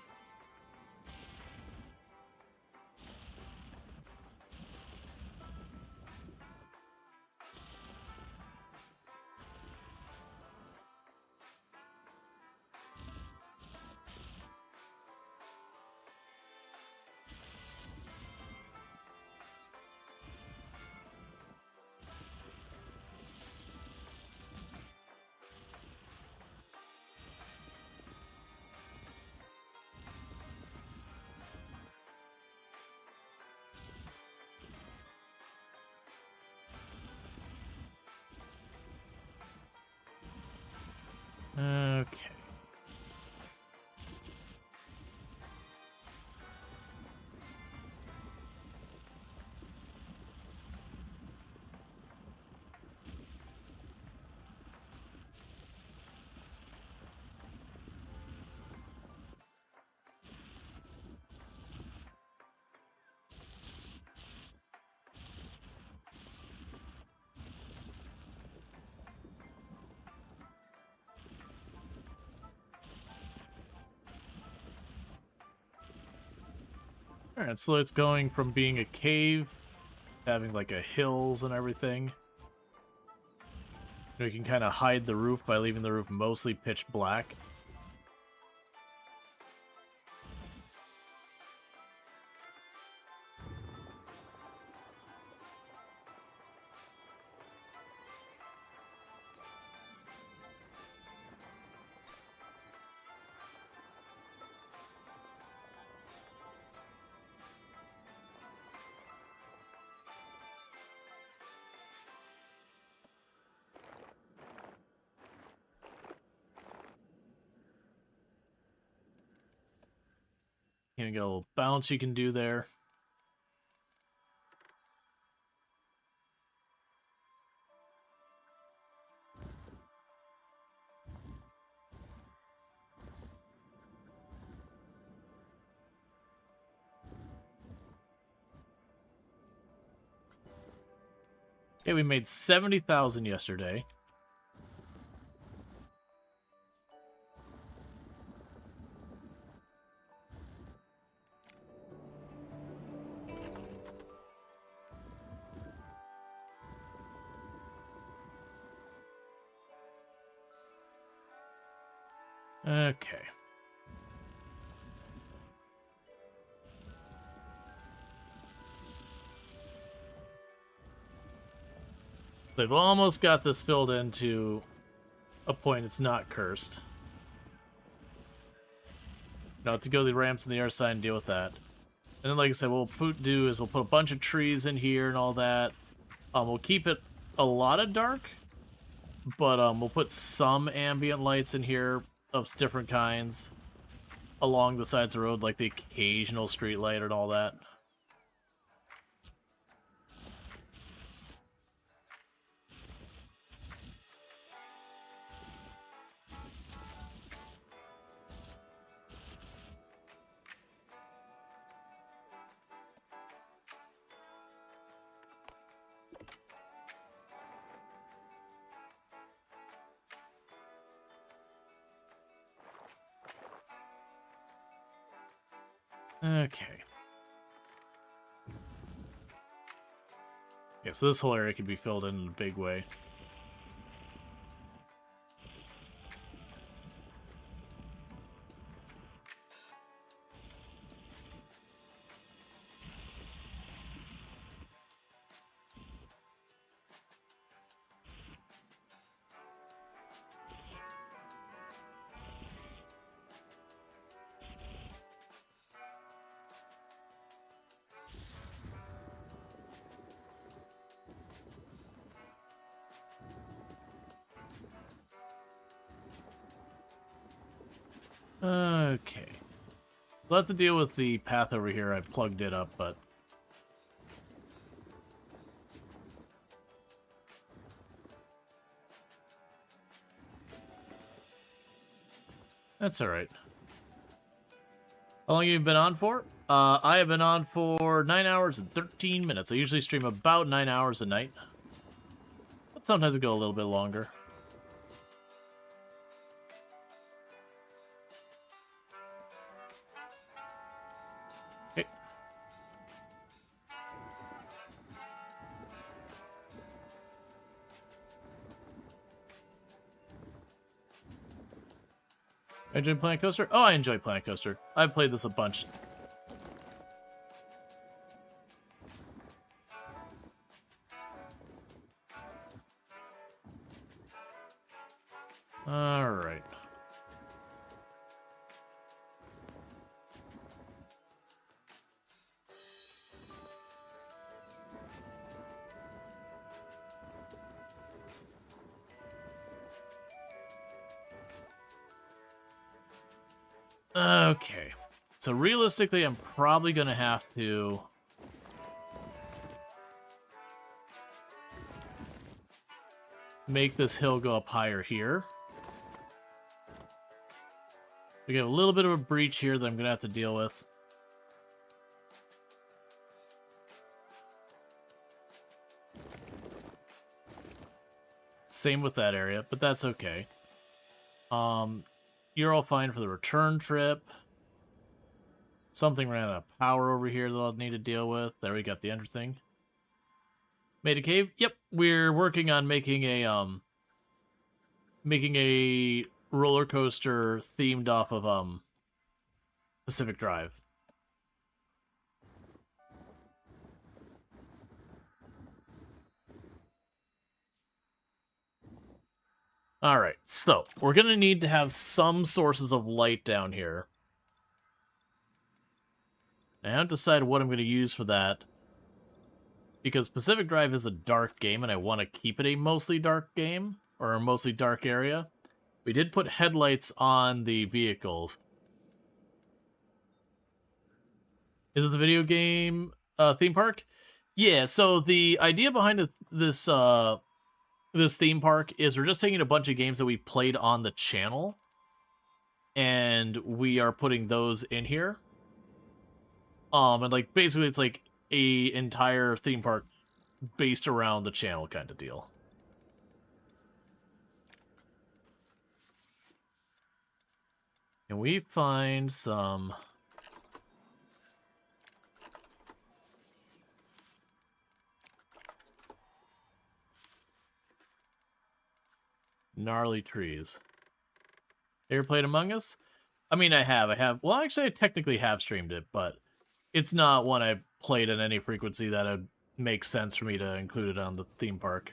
Okay. Alright, so it's going from being a cave, having like a hills and everything. We can kind of hide the roof by leaving the roof mostly pitch black. You got a little bounce you can do there. Okay, we made 70,000 yesterday. Okay. They've almost got this filled into a point it's not cursed. Now to go to the ramps and the air side and deal with that. And then, like I said, what we'll do is we'll put a bunch of trees in here and all that. We'll keep it a lot of dark, but we'll put some ambient lights in here of different kinds along the sides of the road, like the occasional street light and all that. Okay. Yeah, so this whole area can be filled in a big way. Okay. We'll have to deal with the path over here. I plugged it up, but... that's alright. How long have you been on for? I have been on for 9 hours and 13 minutes. I usually stream about 9 hours a night. But sometimes it go a little bit longer. Okay. Enjoy Planet Coaster? Oh, I enjoy Planet Coaster. I've played this a bunch. Alright. Okay. So realistically, I'm probably going to have to... make this hill go up higher here. We get a little bit of a breach here that I'm going to have to deal with. Same with that area, but that's okay. You're all fine for the return trip. Something ran out of power over here that I'll need to deal with. There, we got the enter thing. Made a cave? Yep, we're working on making a roller coaster themed off of Pacific Drive. Alright, so we're gonna need to have some sources of light down here. I haven't decided what I'm gonna use for that, because Pacific Drive is a dark game and I want to keep it a mostly dark game, or a mostly dark area. We did put headlights on the vehicles. Is it the video game theme park? Yeah, so the idea behind this theme park is we're just taking a bunch of games that we played on the channel, and we are putting those in here. And like basically it's like a entire theme park based around the channel kind of deal. Can we find some... gnarly trees? Ever played Among Us? I mean, I have. Well, actually, I technically have streamed it, but it's not one I played at any frequency that would make sense for me to include it on the theme park.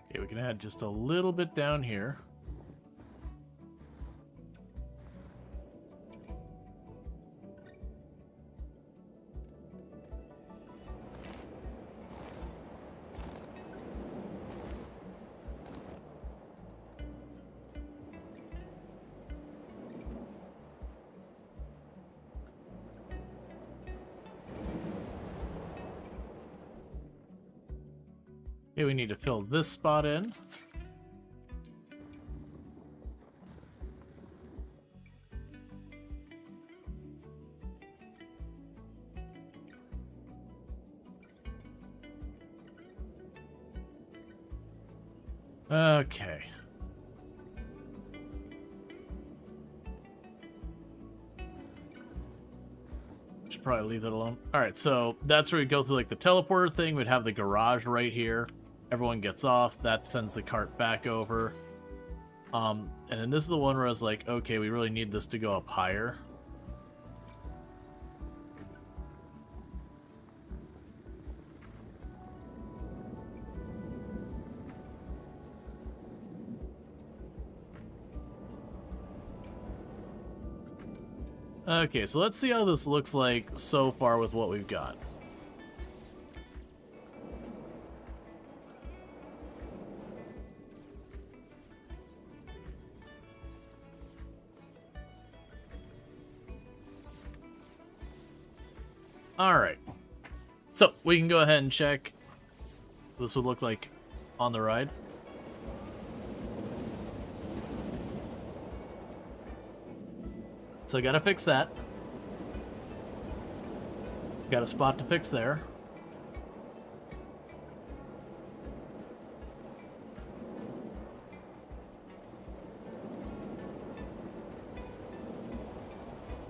Okay, we can add just a little bit down here. Okay, we need to fill this spot in. Okay. Should probably leave that alone. Alright, so that's where we go through like the teleporter thing. We'd have the garage right here. Everyone gets off. That sends the cart back over. And then this is the one where I was like, okay, we really need this to go up higher. Okay, so let's see how this looks like so far with what we've got. Alright. So, we can go ahead and check what this would look like on the ride. So I gotta fix that. Got a spot to fix there.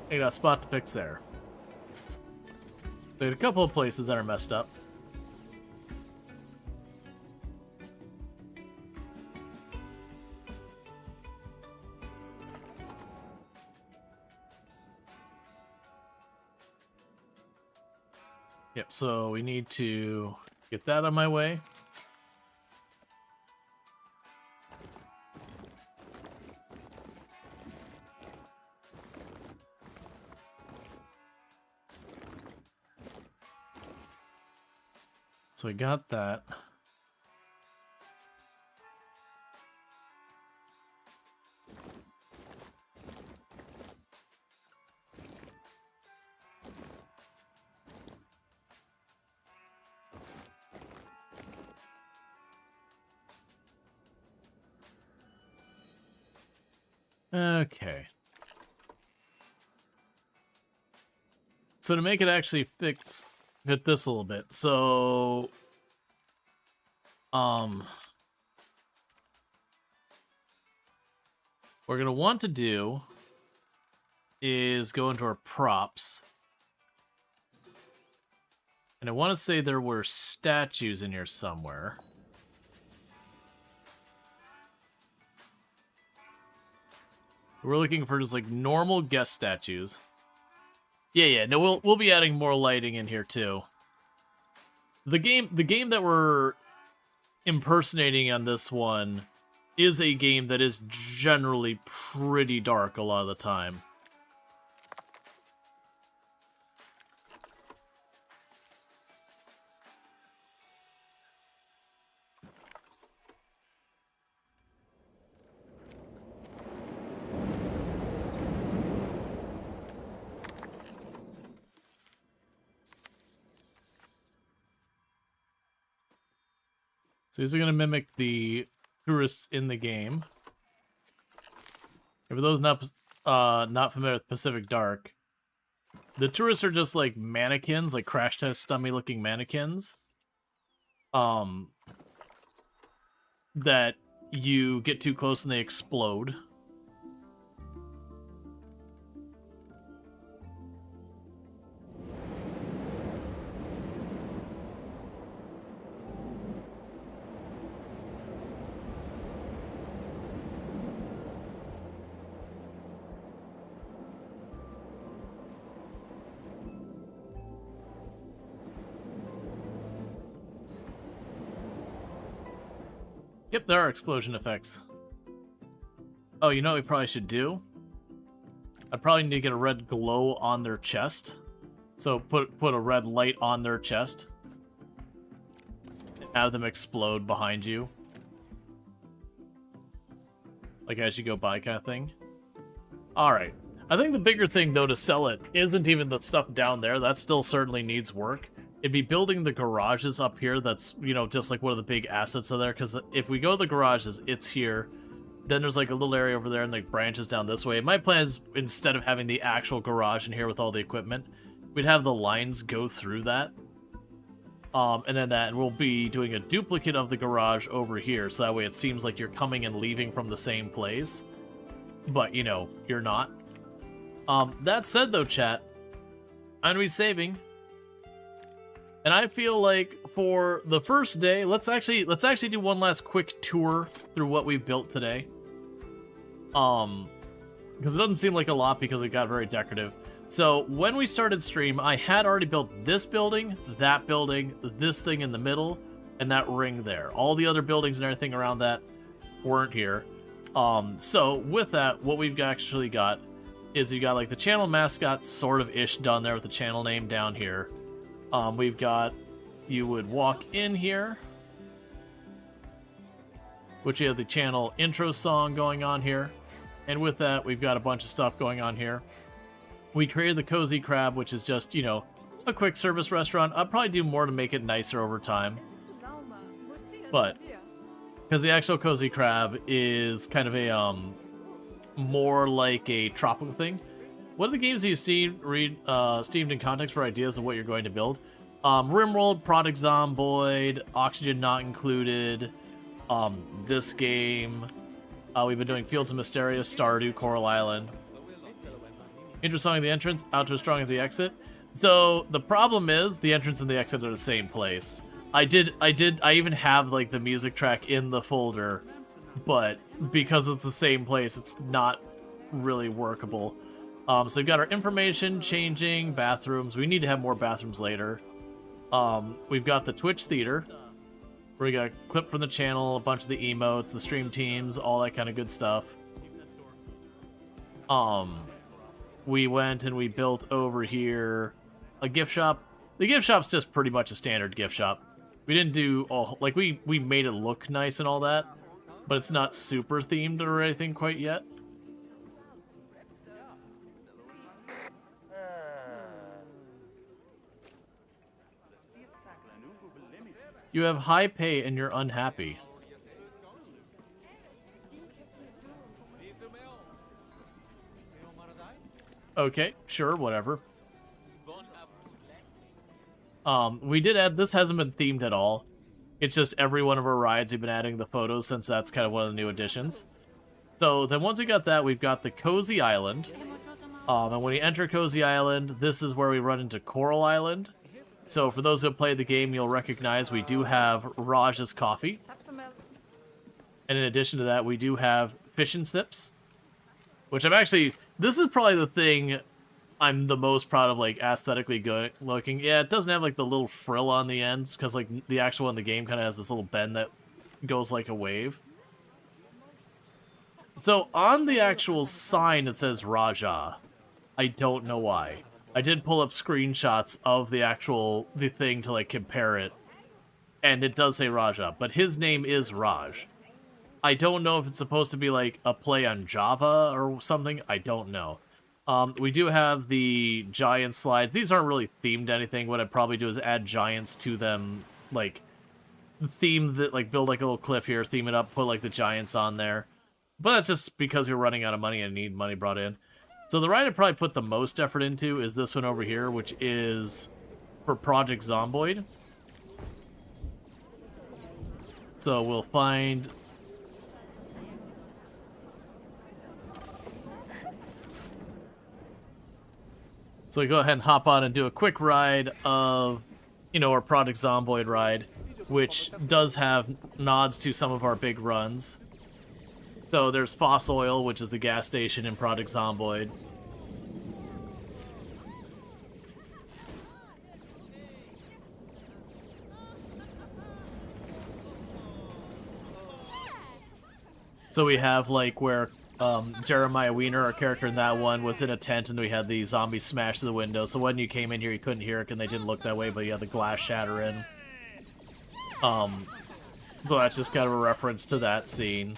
I got a spot to fix there. There's a couple of places that are messed up. Yep, so we need to get that on my way. So we got that. Okay. So to make it actually fit this a little bit, so what we're gonna want to do is go into our props. And I want to say there were statues in here somewhere. We're looking for just like normal guest statues. Yeah, no, we'll be adding more lighting in here too. The game that we're impersonating on this one is a game that is generally pretty dark a lot of the time. So these are going to mimic the tourists in the game. And for those not familiar with Pacific Dark, the tourists are just like mannequins, like crash test dummy looking mannequins. That you get too close and they explode. Yep, there are explosion effects. Oh, you know what we probably should do? I'd probably need to get a red glow on their chest. So put a red light on their chest. And have them explode behind you. Like as you go by kind of thing. Alright. I think the bigger thing, though, to sell it isn't even the stuff down there. That still certainly needs work. It'd be building the garages up here. That's, you know, just like one of the big assets of there. Because if we go to the garages, it's here. Then there's like a little area over there and like branches down this way. My plan is, instead of having the actual garage in here with all the equipment, we'd have the lines go through that. And then we'll be doing a duplicate of the garage over here. So that way it seems like you're coming and leaving from the same place. But, you know, you're not. That said, though, chat, I'm gonna be saving. And I feel like for the first day, let's actually do one last quick tour through what we built today. Because it doesn't seem like a lot because it got very decorative. So when we started stream, I had already built this building, this thing in the middle, and that ring there. All the other buildings and everything around that weren't here. So with that, what we've actually got is you got like the channel mascot sort of ish done there with the channel name down here. We've got, you would walk in here, which you have the channel intro song going on here. And with that, we've got a bunch of stuff going on here. We created the Cozy Crab, which is just, you know, a quick service restaurant. I'll probably do more to make it nicer over time. But, because the actual Cozy Crab is kind of a, more like a tropical thing. What are the games that you steamed in context for ideas of what you're going to build? Rimworld, Product Zomboid, Oxygen Not Included, this game. We've been doing Fields of Mysteria, Stardew, Coral Island. Intro song at the entrance, outro strong at the exit. So the problem is the entrance and the exit are the same place. I even have like the music track in the folder, but because it's the same place, it's not really workable. So we've got our information changing, bathrooms. We need to have more bathrooms later. We've got the Twitch Theater, where we got a clip from the channel, a bunch of the emotes, the stream teams, all that kind of good stuff. We went and we built over here a gift shop. The gift shop's just pretty much a standard gift shop. We didn't do all, like we made it look nice and all that, but it's not super themed or anything quite yet. You have high pay and you're unhappy. Okay, sure, whatever. We did add, this hasn't been themed at all. It's just every one of our rides we've been adding the photos since that's kind of one of the new additions. So then once we got that, we've got the Cozy Island. And when you enter Cozy Island, this is where we run into Coral Island. So for those who have played the game, you'll recognize we do have Raj's Coffee. And in addition to that, we do have Fish and Sips. Which I'm actually, this is probably the thing I'm the most proud of, like, aesthetically good looking. Yeah, it doesn't have, like, the little frill on the ends, because, like, the actual one in the game kind of has this little bend that goes like a wave. So on the actual sign, it says Raja. I don't know why. I did pull up screenshots of the thing to, like, compare it. And it does say Raja, but his name is Raj. I don't know if it's supposed to be, like, a play on Java or something. I don't know. We do have the giant slides. These aren't really themed to anything. What I'd probably do is add giants to them, like, theme that, like, build like a little cliff here, theme it up, put like the giants on there. But that's just because we're running out of money and need money brought in. So the ride I probably put the most effort into is this one over here, which is for Project Zomboid. So we'll find... So we go ahead and hop on and do a quick ride of, you know, our Project Zomboid ride, which does have nods to some of our big runs. So there's Foss Oil, which is the gas station in Project Zomboid. So we have, like, where Jeremiah Weiner, our character in that one, was in a tent and we had the zombies smash through the window. So when you came in here, you couldn't hear it and they didn't look that way, but you had the glass shatter in. So that's just kind of a reference to that scene.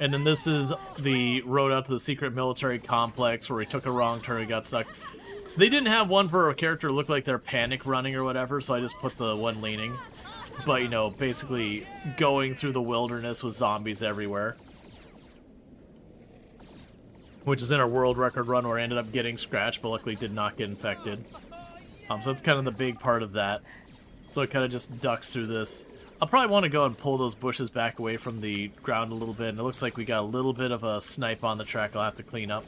And then this is the road out to the secret military complex where we took a wrong turn and got stuck. They didn't have one for a character look like they're panic running or whatever, so I just put the one leaning. But, you know, basically going through the wilderness with zombies everywhere. Which is in our world record run where I ended up getting scratched, but luckily did not get infected. So that's kind of the big part of that. So it kind of just ducks through this. I'll probably want to go and pull those bushes back away from the ground a little bit. And it looks like we got a little bit of a snipe on the track I'll have to clean up.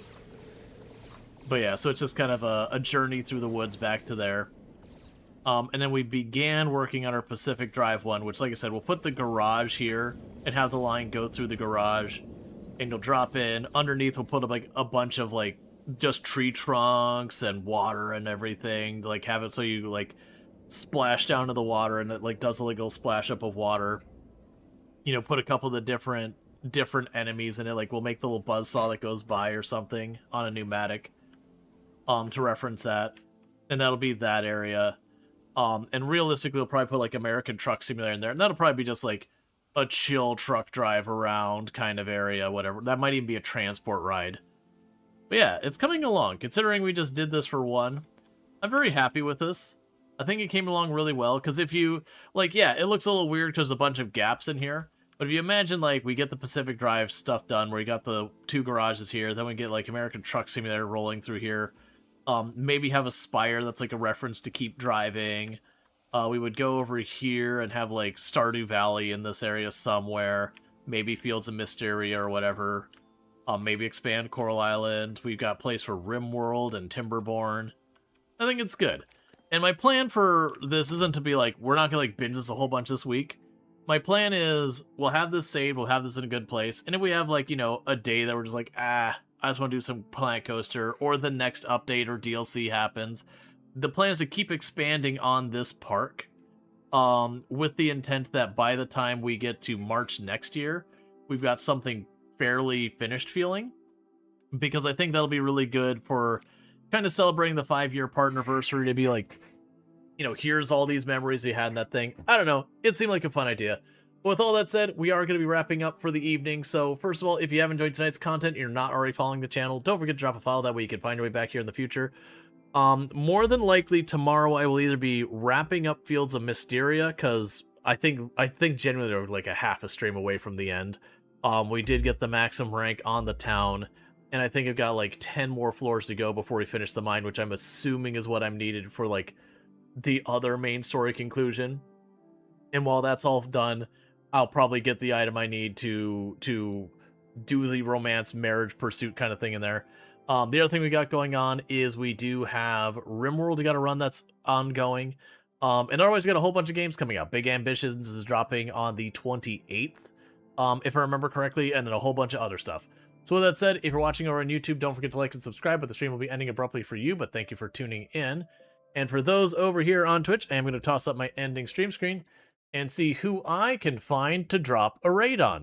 But yeah, so it's just kind of a journey through the woods back to there. And then we began working on our Pacific Drive one, which, like I said, we'll put the garage here and have the line go through the garage. And you'll drop in. Underneath, we'll put up, like, a bunch of, like, just tree trunks and water and everything. Like, have it so you, like, splash down to the water and it, like, does a little splash up of water. You know, put a couple of the different enemies in it. Like, we'll make the little buzzsaw that goes by or something on a pneumatic. To reference that. And that'll be that area. And realistically, we'll probably put, like, American Truck Simulator in there. And that'll probably be just, like, a chill truck drive around kind of area, whatever. That might even be a transport ride. But yeah, it's coming along. Considering we just did this for one, I'm very happy with this. I think it came along really well, because if you, like, yeah, it looks a little weird because there's a bunch of gaps in here. But if you imagine, like, we get the Pacific Drive stuff done, where you got the 2 garages here, then we get, like, American Truck Simulator rolling through here. Maybe have a spire that's like a reference to Keep Driving. We would go over here and have like Stardew Valley in this area somewhere. Maybe Fields of Mysteria or whatever. Maybe expand Coral Island. We've got place for Rimworld and Timberborn. I think it's good. And my plan for this isn't to be like, we're not gonna like binge this a whole bunch this week. My plan is, we'll have this saved, we'll have this in a good place, and if we have like, you know, a day that we're just like, I just want to do some Planet Coaster, or the next update or DLC happens, the plan is to keep expanding on this park, with the intent that by the time we get to March next year, we've got something fairly finished feeling, because I think that'll be really good for kind of celebrating the 5-year partnerversary, to be like, you know, here's all these memories we had in that thing. I don't know. It seemed like a fun idea. With all that said, we are going to be wrapping up for the evening. So first of all, if you have enjoyed tonight's content and you're not already following the channel, don't forget to drop a follow. That way you can find your way back here in the future. More than likely tomorrow I will either be wrapping up Fields of Mysteria, because I think genuinely we're like a half a stream away from the end. We did get the maximum rank on the town, and I think I've got like 10 more floors to go before we finish the mine, which I'm assuming is what I'm needed for like the other main story conclusion. And while that's all done, I'll probably get the item I need to do the romance marriage pursuit kind of thing in there. The other thing we got going on is we do have Rimworld we got to run that's ongoing. And otherwise we got a whole bunch of games coming out. Big Ambitions is dropping on the 28th, if I remember correctly, and then a whole bunch of other stuff. So with that said, if you're watching over on YouTube, don't forget to like and subscribe, but the stream will be ending abruptly for you, but thank you for tuning in. And for those over here on Twitch, I am going to toss up my ending stream screen and see who I can find to drop a raid on.